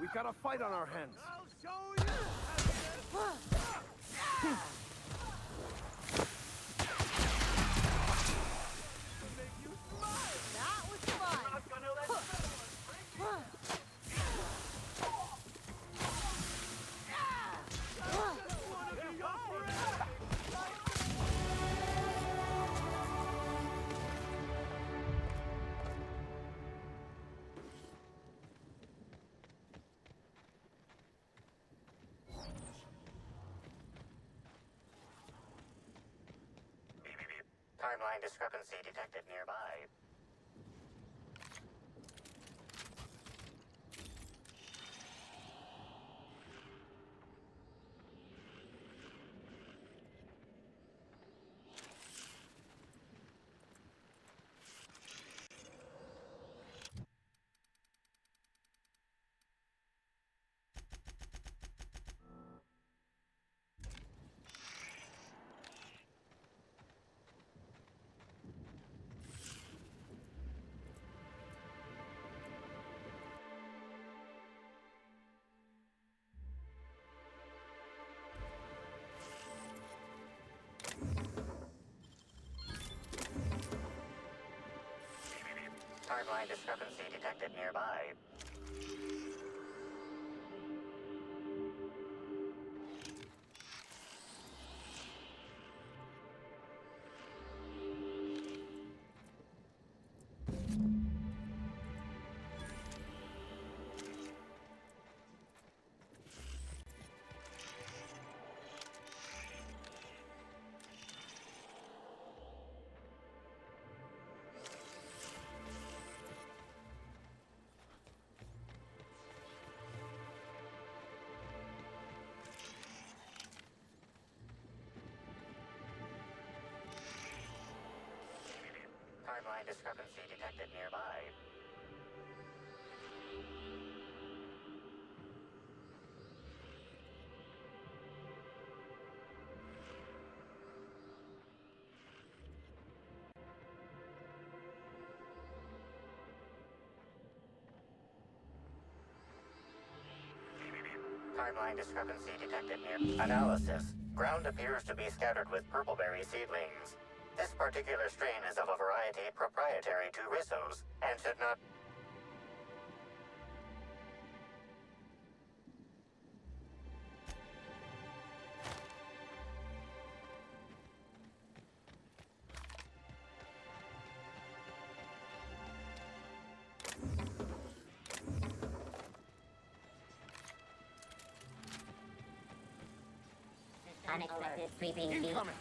We've got a fight on our hands. I'll show you. That was fun! Timeline discrepancy detected nearby. Timeline discrepancy detected nearby. Timeline discrepancy detected nearby. Timeline discrepancy detected near analysis. Ground appears to be scattered with purpleberry seedlings. This particular strain is of a variety proprietary to Rizzo's and should not... Unexpected sweeping Incoming!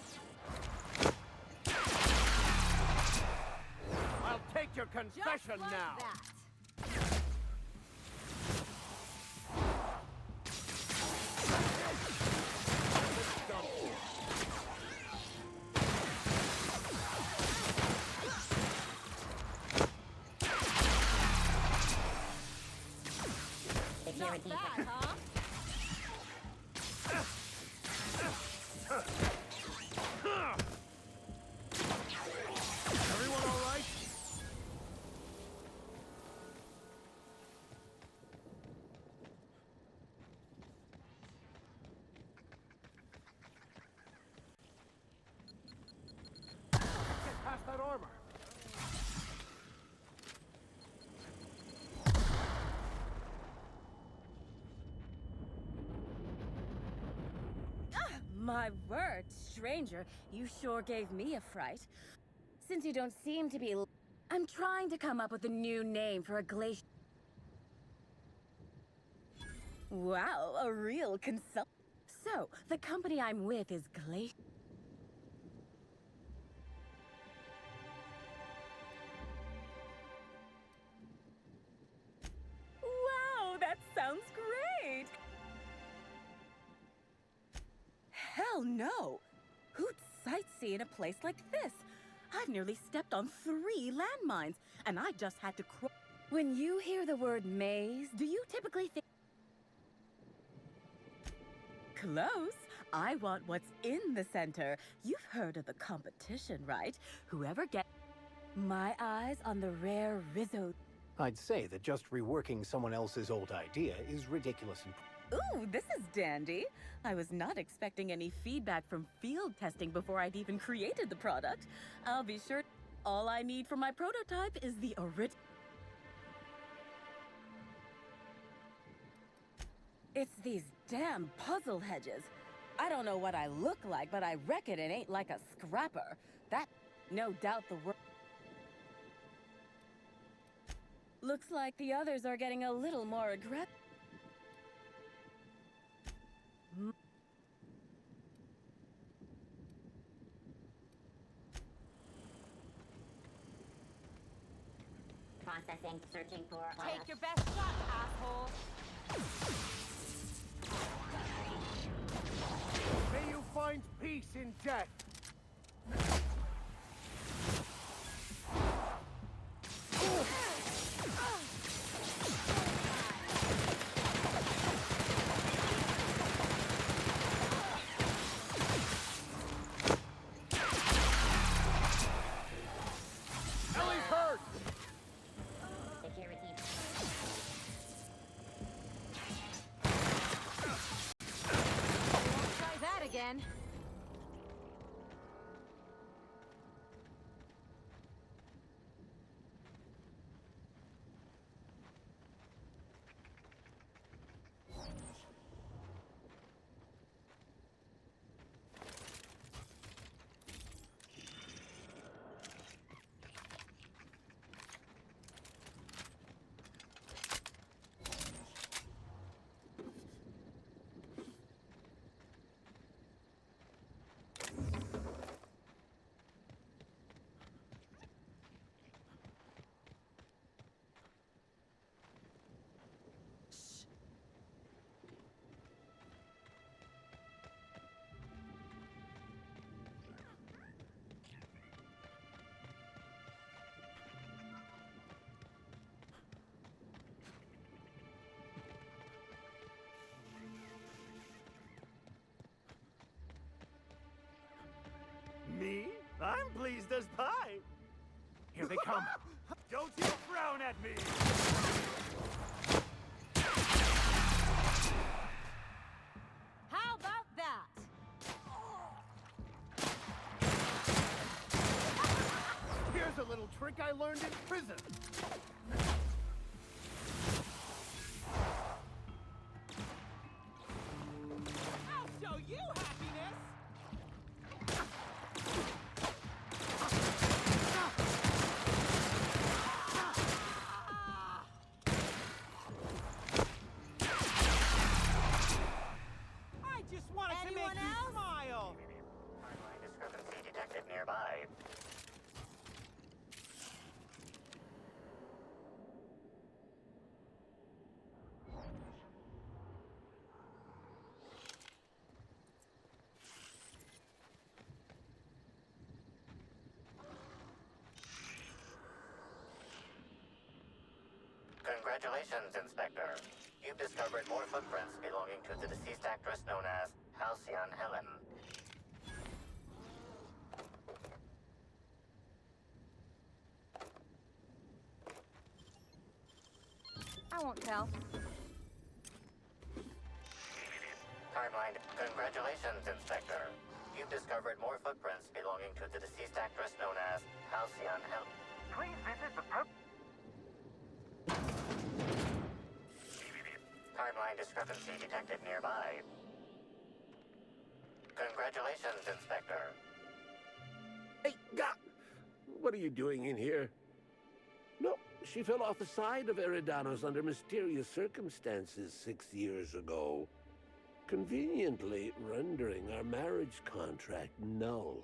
I'll take your confession like now! that. security. Not bad, huh? Everyone all right? Get past that armor. My word, stranger, you sure gave me a fright. Since you don't seem to be... I'm trying to come up with a new name for a glacier. Wow, a real consult... So, the company I'm with is Glacier... Wow, that sounds great! Hell no! Who'd sightsee in a place like this? I've nearly stepped on 3 landmines, and I just had to crawl. When you hear the word maze, do you typically think... Close. I want what's in the center. You've heard of the competition, right? Whoever gets... My eyes on the rare Rizzo... I'd say that just reworking someone else's old idea is ridiculous and... Ooh, this is dandy. I was not expecting any feedback from field testing before I'd even created the product. I'll be sure all I need for my prototype is the original. It's these damn puzzle hedges. I don't know what I look like, but I reckon it ain't like a scrapper. That, no doubt the work. Looks like the others are getting a little more aggressive. Processing, searching for... Take your best shot, asshole. May you find peace in death. Ellie's hurt! Security. Try that again. Me? I'm pleased as pie. Here they come. Don't you frown at me! How about that? Here's a little trick I learned in prison. I'll show you happiness! I just wanted to make you smile! Timeline discrepancy detected nearby. Congratulations, Inspector. You've discovered more footprints belonging to the deceased actress known as Halcyon Helen. I won't tell. Timeline. Congratulations, Inspector. You've discovered more footprints belonging to the deceased actress known as Halcyon Helen. Please visit the Timeline discrepancy detected nearby. Congratulations, Inspector. Hey, what are you doing in here? No, she fell off the side of Eridanos under mysterious circumstances 6 years ago, conveniently rendering our marriage contract null.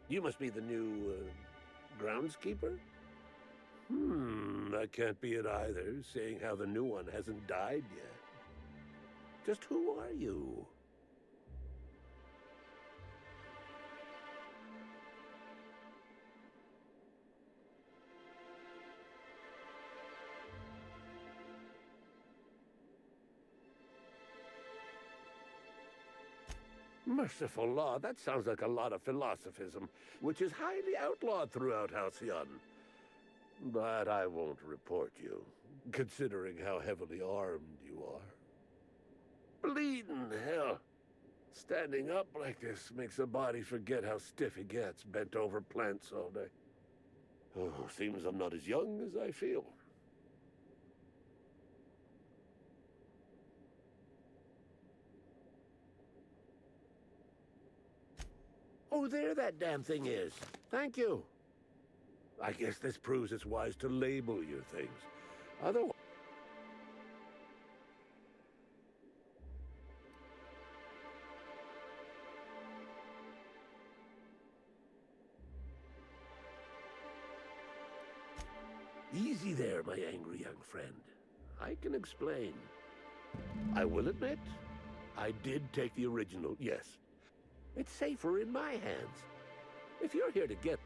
You must be the new, groundskeeper? That can't be it either, seeing how the new one hasn't died yet. Just who are you? Merciful law, that sounds like a lot of philosophism, which is highly outlawed throughout Halcyon. But I won't report you, considering how heavily armed you are. Bleeding hell. Standing up like this makes a body forget how stiff he gets, bent over plants all day. Oh, seems I'm not as young as I feel. Oh, there that damn thing is. Thank you. I guess this proves it's wise to label your things. Otherwise... Easy there, my angry young friend. I can explain. I will admit, I did take the original, yes. It's safer in my hands. If you're here to get...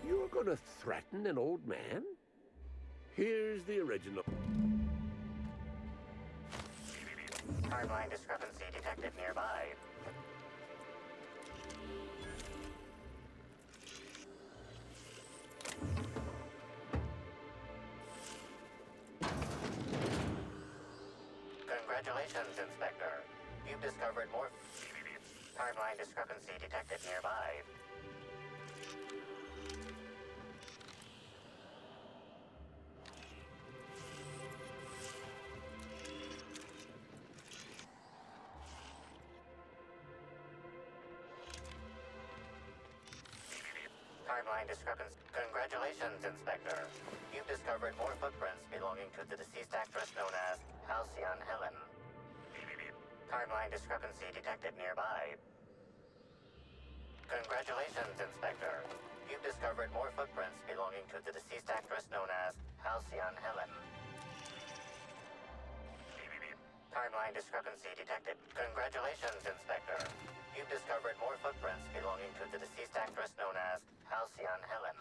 You're gonna threaten an old man? Here's the original. Timeline discrepancy detected nearby. Congratulations, Inspector. You've discovered more... Timeline discrepancy detected nearby. Timeline discrepancy. Congratulations, Inspector. You've discovered more footprints belonging to the deceased actress known as Halcyon Helen. Timeline discrepancy detected nearby. Congratulations, Inspector. You've discovered more footprints belonging to the deceased actress known as Halcyon Helen. Timeline discrepancy detected. Congratulations, Inspector. You've discovered more footprints belonging to the deceased actress known as Halcyon Helen.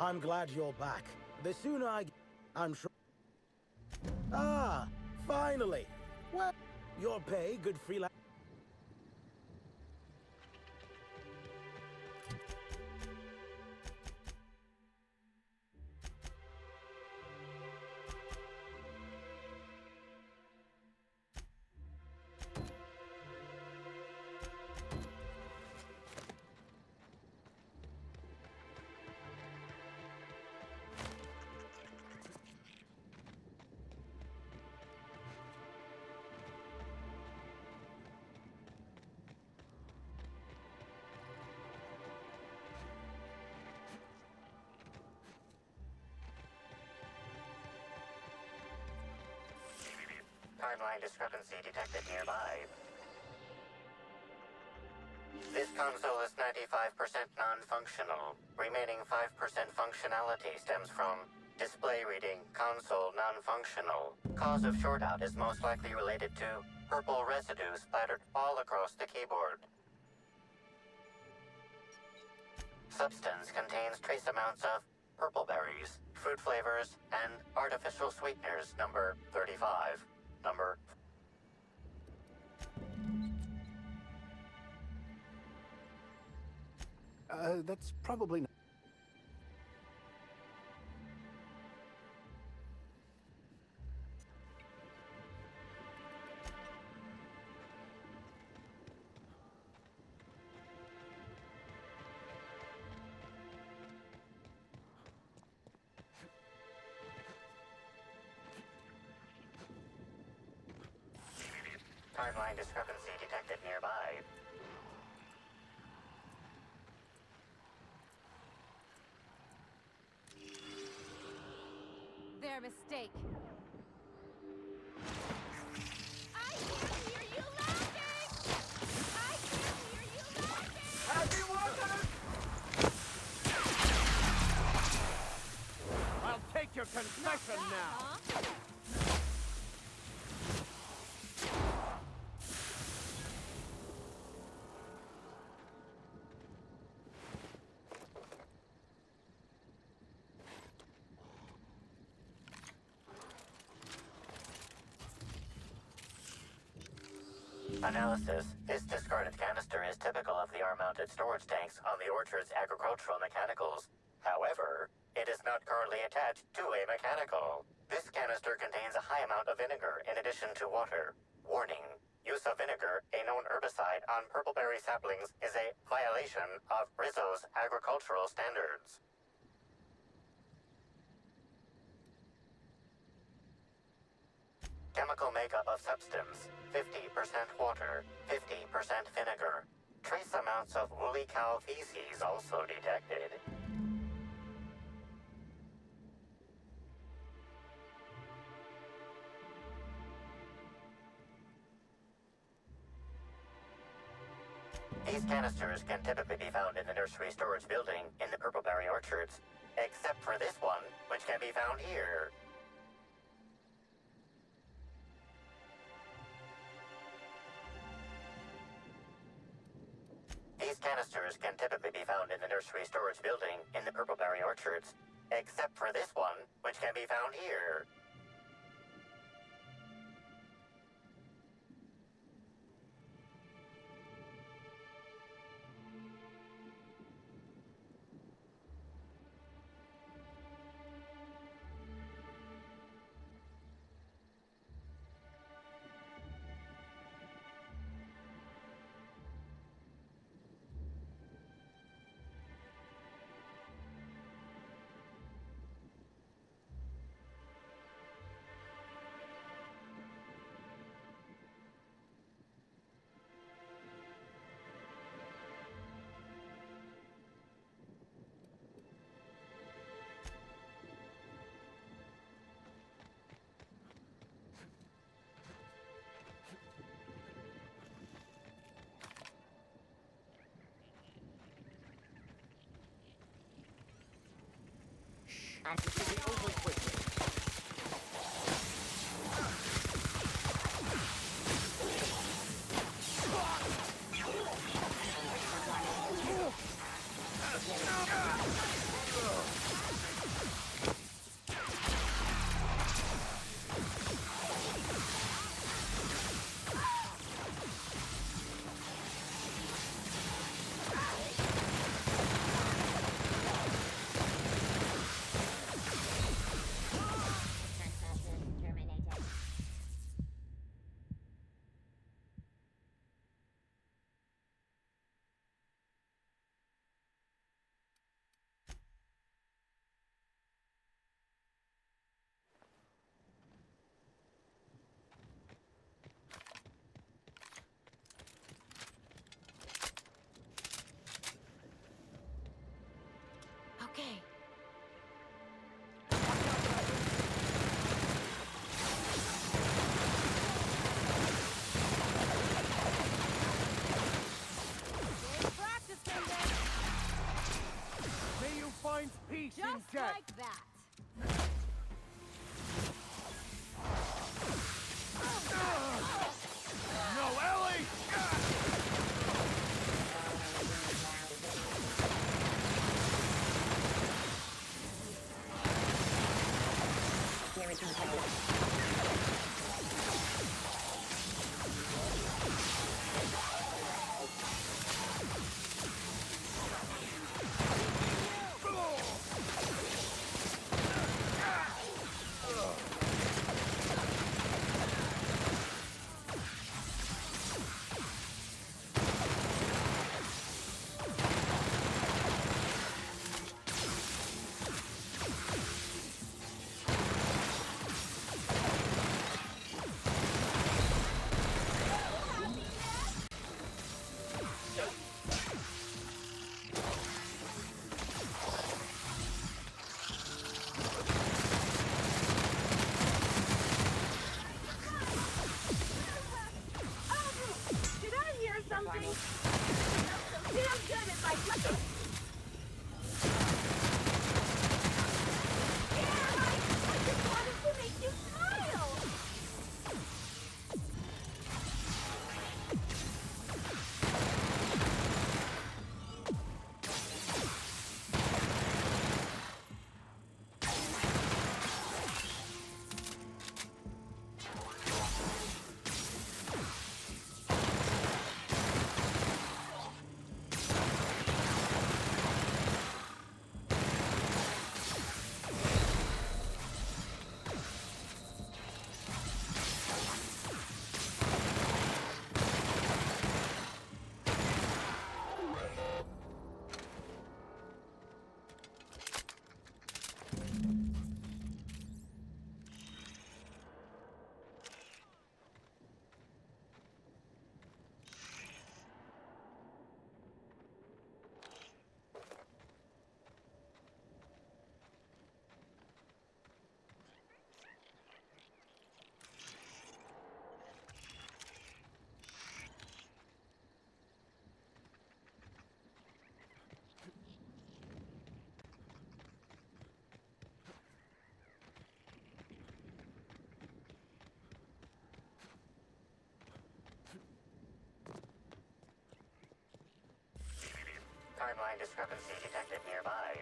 I'm glad you're back. The sooner I'm sure... Ah, finally! Well, your pay, good freelance... Timeline discrepancy detected nearby. This console is 95% non-functional. Remaining 5% functionality stems from display reading console non-functional. Cause of shortout is most likely related to purple residue splattered all across the keyboard. Substance contains trace amounts of purple berries, fruit flavors, and artificial sweeteners number 35. Number... That's probably not... Timeline discrepancy detected nearby. Their mistake. I can't hear you laughing! I can't hear you laughing! Happy workers! I'll take your confession now. Analysis. This discarded canister is typical of the R-mounted storage tanks on the Orchard's agricultural mechanicals. However, it is not currently attached to a mechanical. This canister contains a high amount of vinegar in addition to water. Warning. Use of vinegar, a known herbicide, on purpleberry saplings is a violation of Rizzo's agricultural standards. Chemical makeup of substance, 50% water, 50% vinegar. Trace amounts of woolly cow feces also detected. These canisters can typically be found in the nursery storage building in the Purpleberry Orchards, except for this one, which can be found here. These canisters can typically be found in the nursery storage building in the Purpleberry Orchards, except for this one, which can be found here. And it should be over quickly. like that. No, Ellie! Did I hear something? So damn good at my fucking... Yeah, I just wanted to make you smile! Timeline discrepancy detected nearby.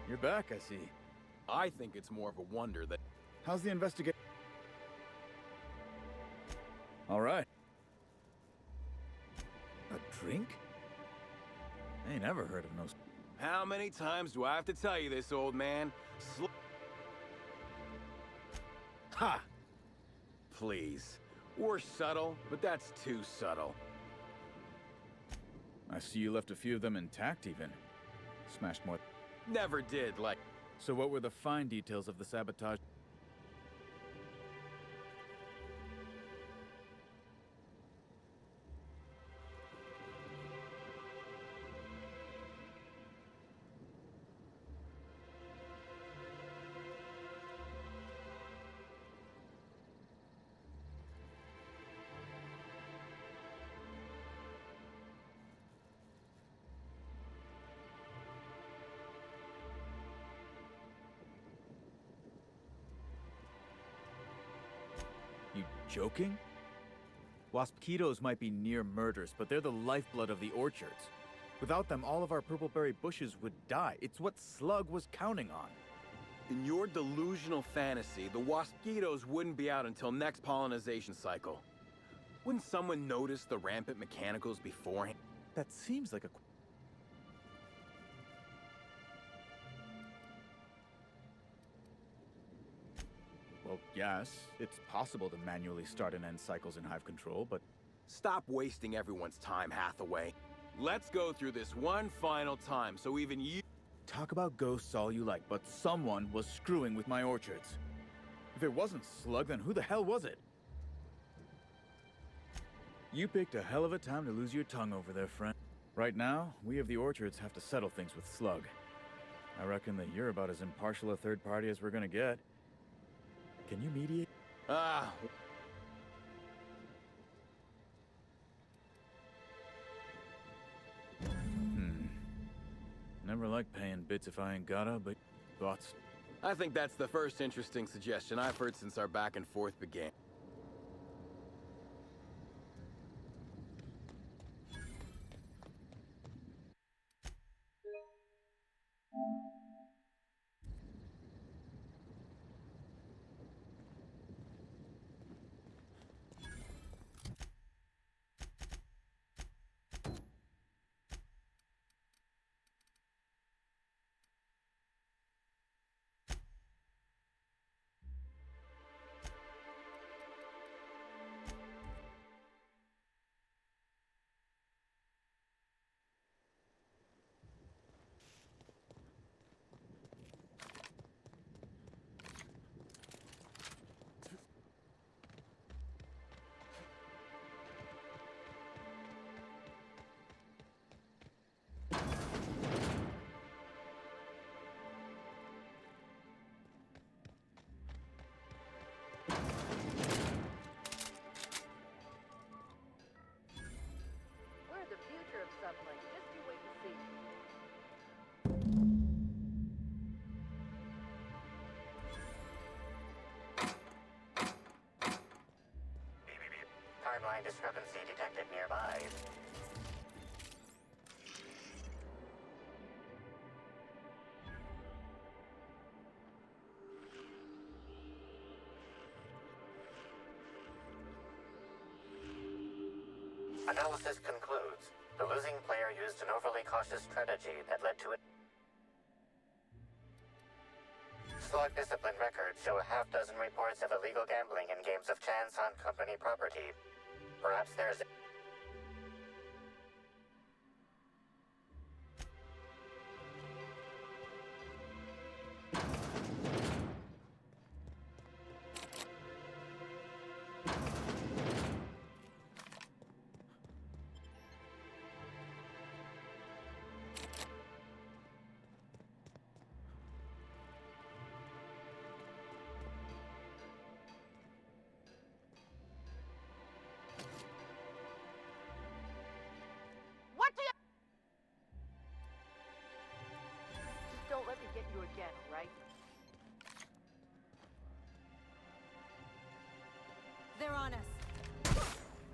You're back, I see. I think it's more of a wonder that... How's the investigation? All right. A drink? I ain't never heard of no... How many times do I have to tell you this, old man? Ha! Please. We're subtle, but that's too subtle. I see you left a few of them intact, even. Smashed more... Never did, like... So what were the fine details of the sabotage? You joking? Waspkitos might be near murders, but they're the lifeblood of the orchards. Without them, all of our purpleberry bushes would die. It's what Slug was counting on. In your delusional fantasy, the Waspkitos wouldn't be out until next pollinization cycle. Wouldn't someone notice the rampant mechanicals beforehand? That seems like a... Well, yes, it's possible to manually start and end cycles in Hive Control, but... Stop wasting everyone's time, Hathaway. Let's go through this one final time, so even you... Talk about ghosts all you like, but someone was screwing with my orchards. If it wasn't Slug, then who the hell was it? You picked a hell of a time to lose your tongue over there, friend. Right now, we of the Orchards have to settle things with Slug. I reckon that you're about as impartial a third party as we're gonna get. Can you mediate? Never like paying bits if I ain't gotta, but thoughts? I think that's the first interesting suggestion I've heard since our back and forth began. Timeline discrepancy detected nearby. Analysis concludes. The losing player used an overly cautious strategy that led to it. Slug discipline records show a half-dozen reports of illegal gambling in games of chance on company property. Perhaps there's... Don't let me get you again, right? They're on us.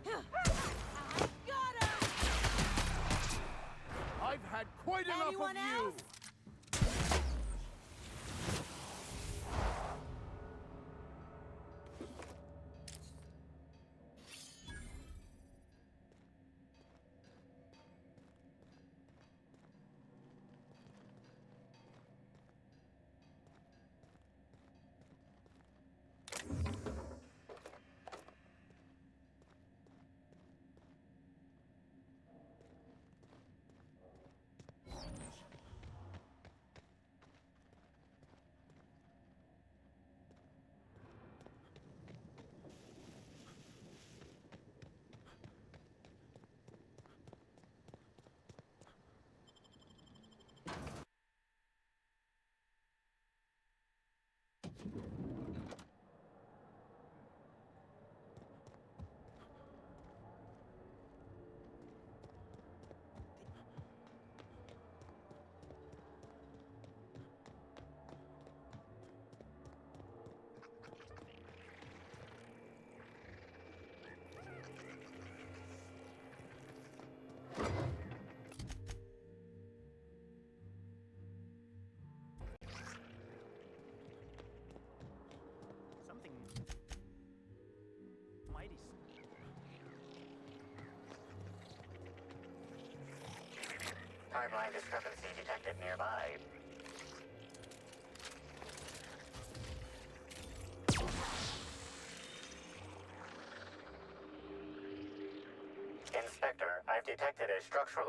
I got him! I've had quite enough Anyone of else? you! Something mighty. Timeline discrepancy detected nearby. Inspector, I've detected a structural...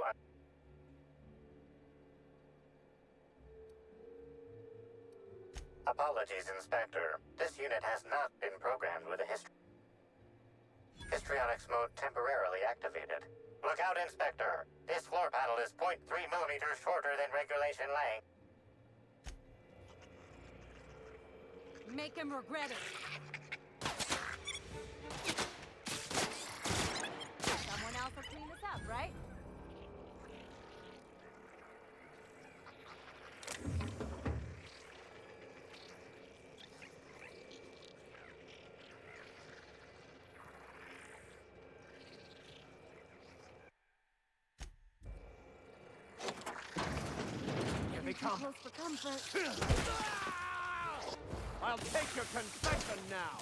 Apologies, Inspector. This unit has not been programmed with a history. Histrionics mode temporarily activated. Look out, Inspector! This floor panel is 0.3 millimeters shorter than regulation length. Make him regret it. Someone else will clean this up, right? Here they come. Close for comfort. I'll take your confession now.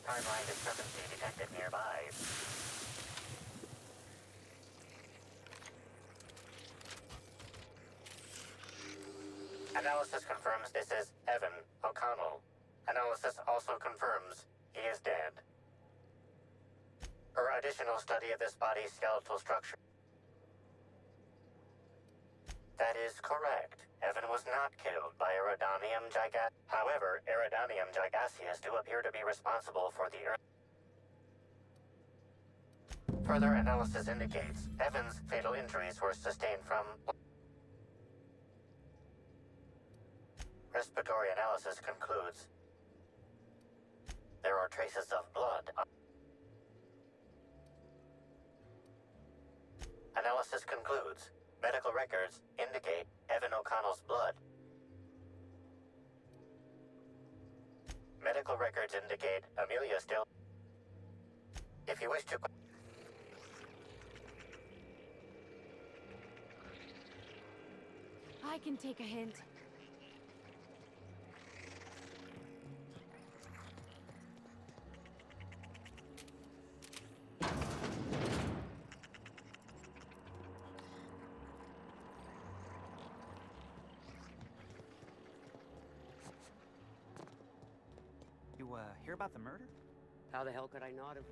Timeline discrepancy detected nearby. Analysis confirms this is Evan O'Connell. Analysis also confirms he is dead. Her additional study of this body's skeletal structure. That is correct. Evan was not killed by Iridanium gigaseus. However, Iridanium gigaseus do appear to be responsible for the Earth. Further analysis indicates Evan's fatal injuries were sustained from respiratory analysis concludes there are traces of blood. Analysis concludes medical records indicate Evan O'Connell's blood. Medical records indicate Amelia still. If you wish to. I can take a hint. You, hear about the murder? How the hell could I not have?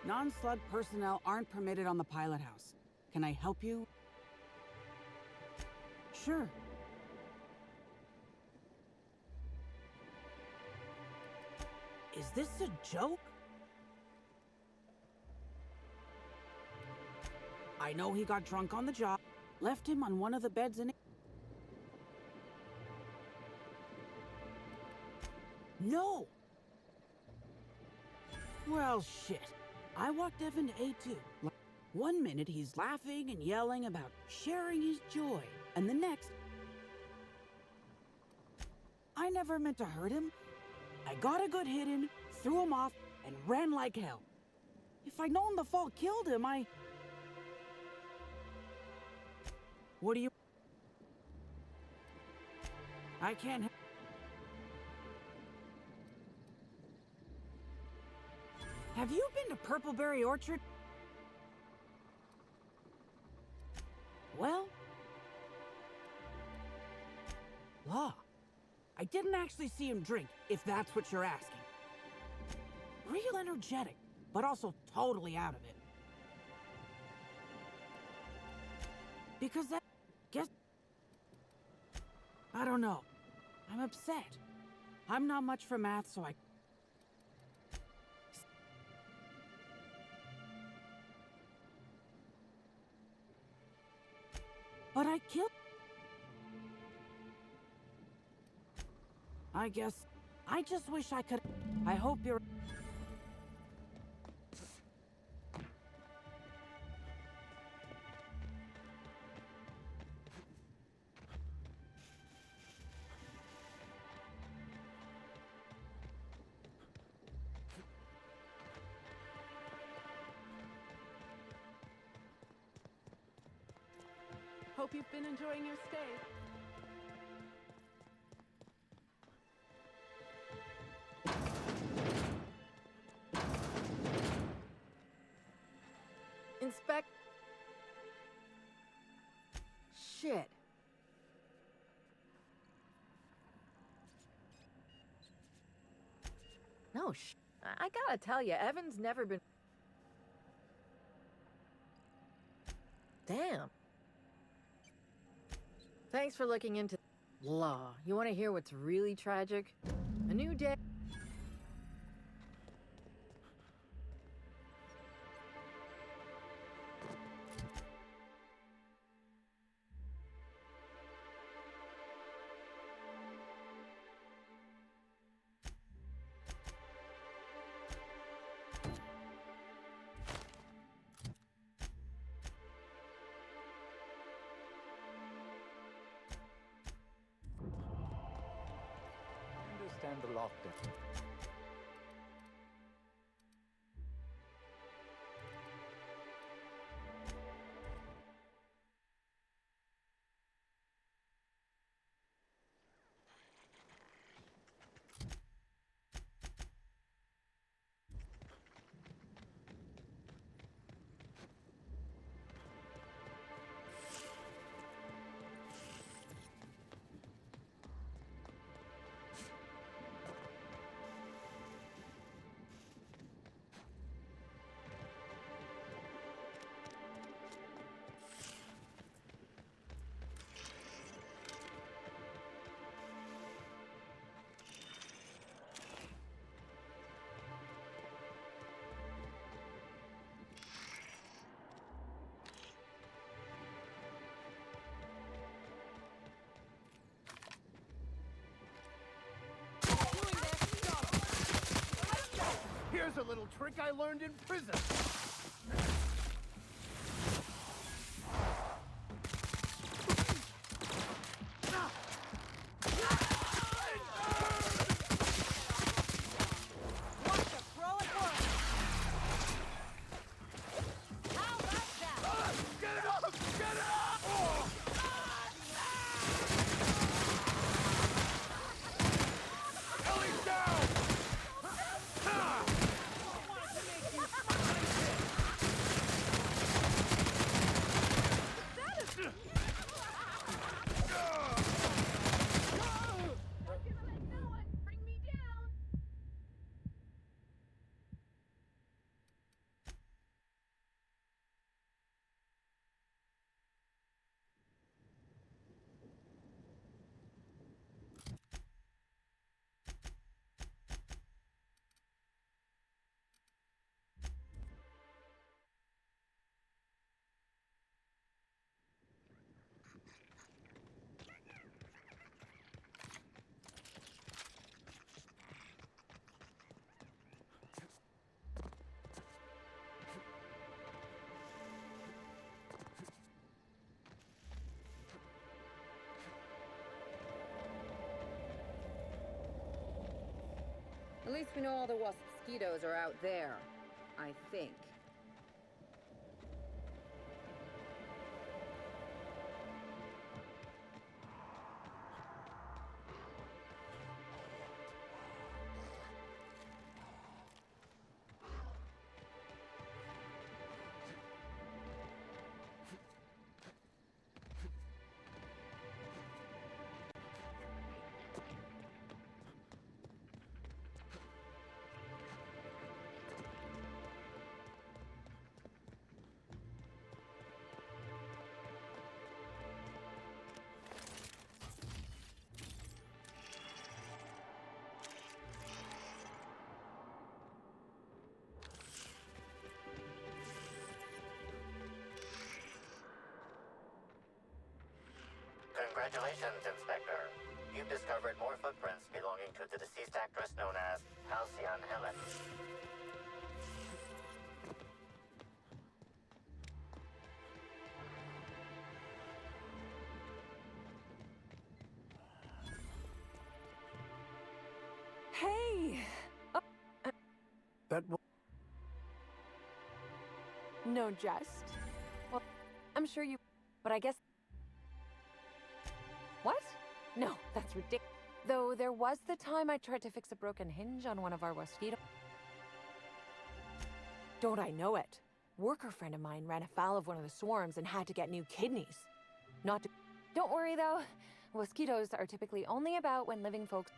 Non-slug personnel aren't permitted on the pilot house. Can I help you? Sure. Is this a joke? I know he got drunk on the job, left him on one of the beds in. No! Well, shit. I walked Evan to A2. 1 minute he's laughing and yelling about sharing his joy, and the next, I never meant to hurt him. I got a good hit in, threw him off, and ran like hell. If I'd known the fall killed him, What do you... I can't... Have you been to Purpleberry Orchard? Well... Law. I didn't actually see him drink, if that's what you're asking. Real energetic, but also totally out of it. Because that... Guess... I don't know. I'm upset. I'm not much for math, so I... But I killed... I guess... I just wish I could... I hope you're... Hope you've been enjoying your stay. Inspect. Shit. No, I gotta tell you, Evan's never been. Damn. Thanks for looking into law. You want to hear what's really tragic? A new day. Understand the lockdown. Here's a little trick I learned in prison. At least we know all the mosquitoes are out there. I think. Congratulations, Inspector. You've discovered more footprints belonging to the deceased actress known as Halcyon Helen. Hey! That No jest. Well, I'm sure you... But I guess What? No, that's ridiculous. Though there was the time I tried to fix a broken hinge on one of our mosquito. Don't I know it? Worker friend of mine ran afoul of one of the swarms and had to get new kidneys. Not to... Don't worry though. Mosquitoes are typically only about when living folks...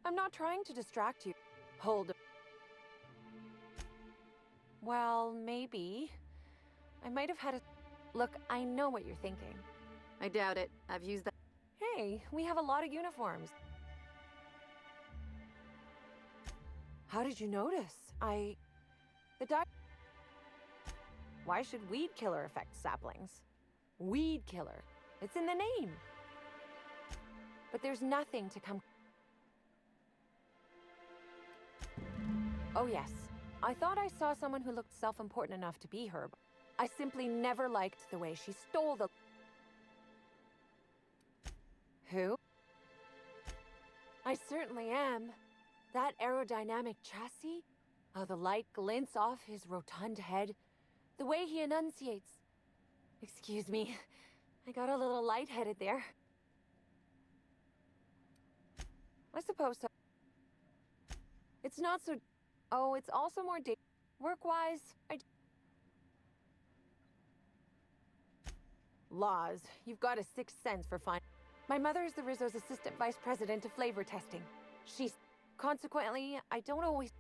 I'm not trying to distract you. Hold. Well, maybe. I might have had a... Look, I know what you're thinking. I doubt it. I've used that. Hey, we have a lot of uniforms. How did you notice? Why should weed killer affect saplings? Weed killer. It's in the name. But there's nothing to come... Oh yes. I thought I saw someone who looked self-important enough to be her. I simply never liked the way she stole the... Who? I certainly am. That aerodynamic chassis, how the light glints off his rotund head, the way he enunciates. Excuse me, I got a little lightheaded there. I suppose so. It's not so... Oh, it's also more work-wise, Laws, you've got a sixth sense for fine. My mother is the Rizzo's assistant vice president of flavor testing. Consequently, I don't always...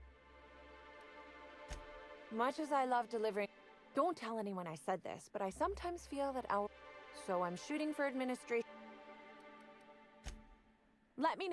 Much as I love delivering... Don't tell anyone I said this, but I sometimes feel that our... So I'm shooting for administration. Let me know.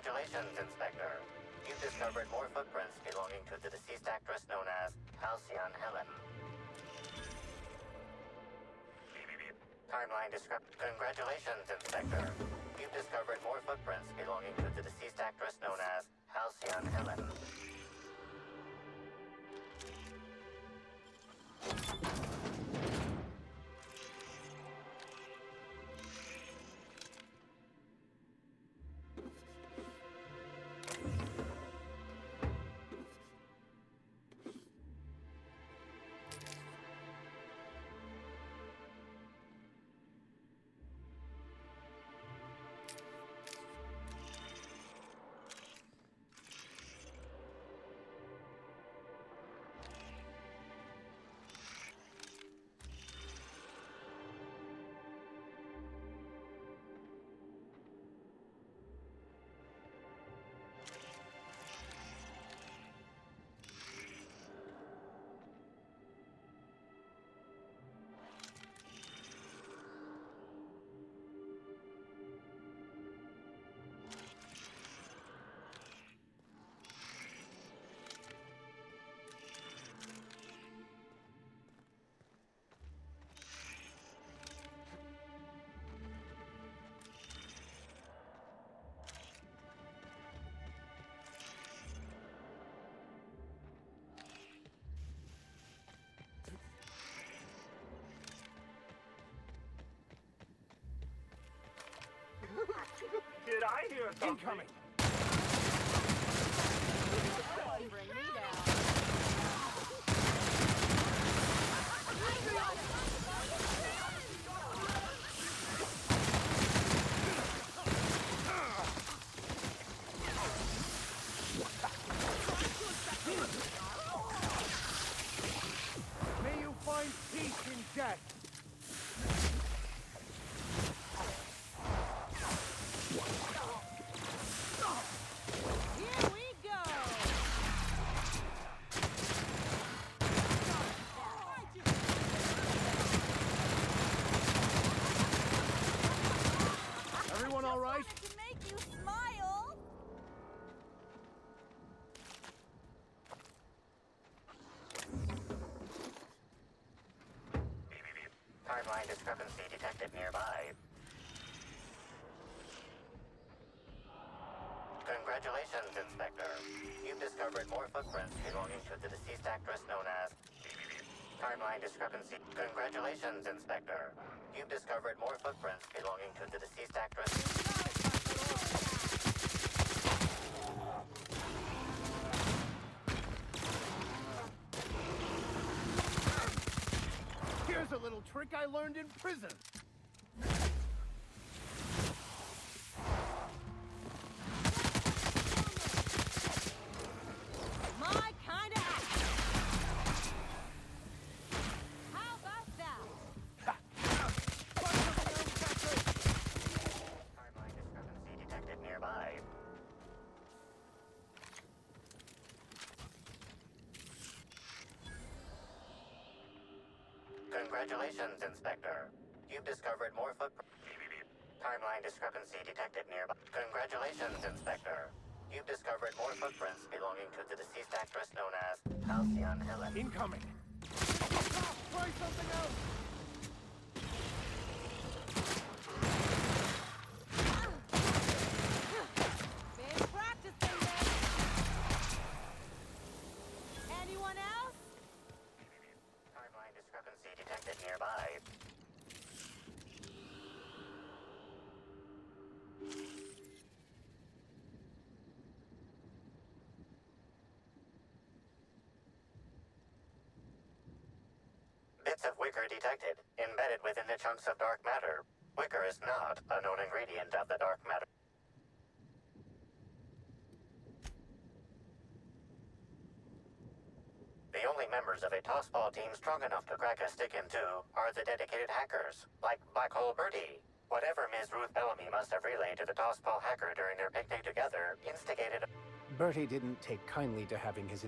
Congratulations, Inspector. You've discovered more footprints belonging to the deceased actress known as Halcyon Helen. Timeline Congratulations, Inspector. You've discovered more footprints belonging to the deceased actress known as Halcyon Helen. Did I hear something? Incoming! Bring me down. May you find peace in death! Here we go. Everyone all right? To make you smile. Timeline discrepancy detected nearby. Congratulations, Inspector. You've discovered more footprints belonging to the deceased actress known as... Timeline discrepancy. Congratulations, Inspector. You've discovered more footprints belonging to the deceased actress... Here's a little trick I learned in prison. My kind of action. How about that? Timeline discrepancy detected nearby. Congratulations, Inspector. You've discovered more footprints. Timeline discrepancy detected nearby. Congratulations, Inspector. You've discovered more footprints belonging to the deceased actress known as Halcyon Helen. Incoming. Try something else. Been practicing this. Anyone else? Timeline discrepancy detected nearby. Bits of wicker detected, embedded within the chunks of dark matter. Wicker is not a known ingredient of the dark matter. The only members of a tossball team strong enough to crack a stick in two are the dedicated hackers, like Black Hole Birdie. Whatever Ms. Ruth Bellamy must have relayed to the tossball hacker during their picnic together instigated... Bertie didn't take kindly to having his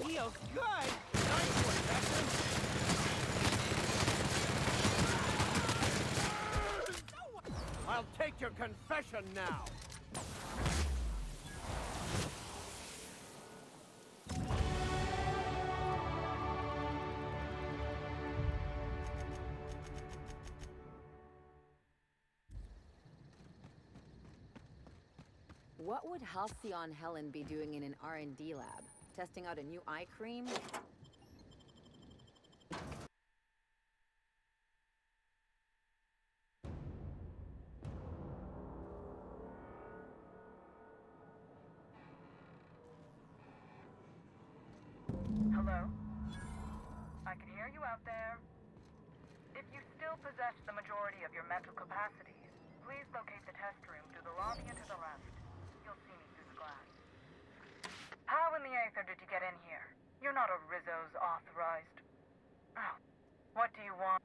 Feels good. Nice one, Captain. I'll take your confession now. What would Halcyon Helen be doing in an R&D lab? Testing out a new eye cream? Hello? I can hear you out there. If you still possess the majority of your mental capacities, please locate the test room through the lobby and to the left. You'll see me through the glass. How in the Aether did you get in here? You're not a Rizzo's authorized... Oh, what do you want?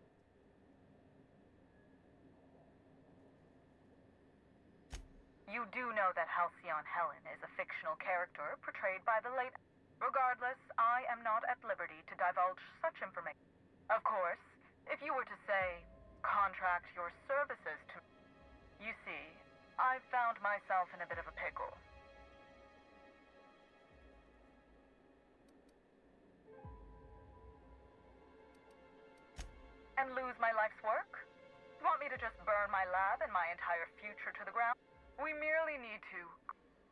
You do know that Halcyon Helen is a fictional character portrayed by the late... Regardless, I am not at liberty to divulge such information. Of course, if you were to say, contract your services to... You see, I've found myself in a bit of a pickle. And lose my life's work? Want me to just burn my lab and my entire future to the ground? We merely need to...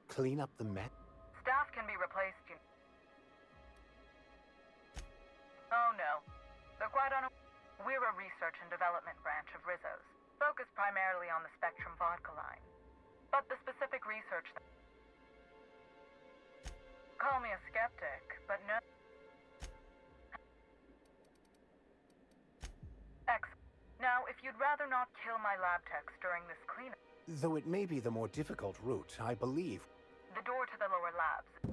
Clean up the mess? Staff can be replaced, Oh no. They're quite We're a research and development branch of Rizzo's, focused primarily on the Spectrum vodka line. But the specific research Call me a skeptic, but no... Now, if you'd rather not kill my lab techs during this cleanup... Though it may be the more difficult route, I believe... The door to the lower labs.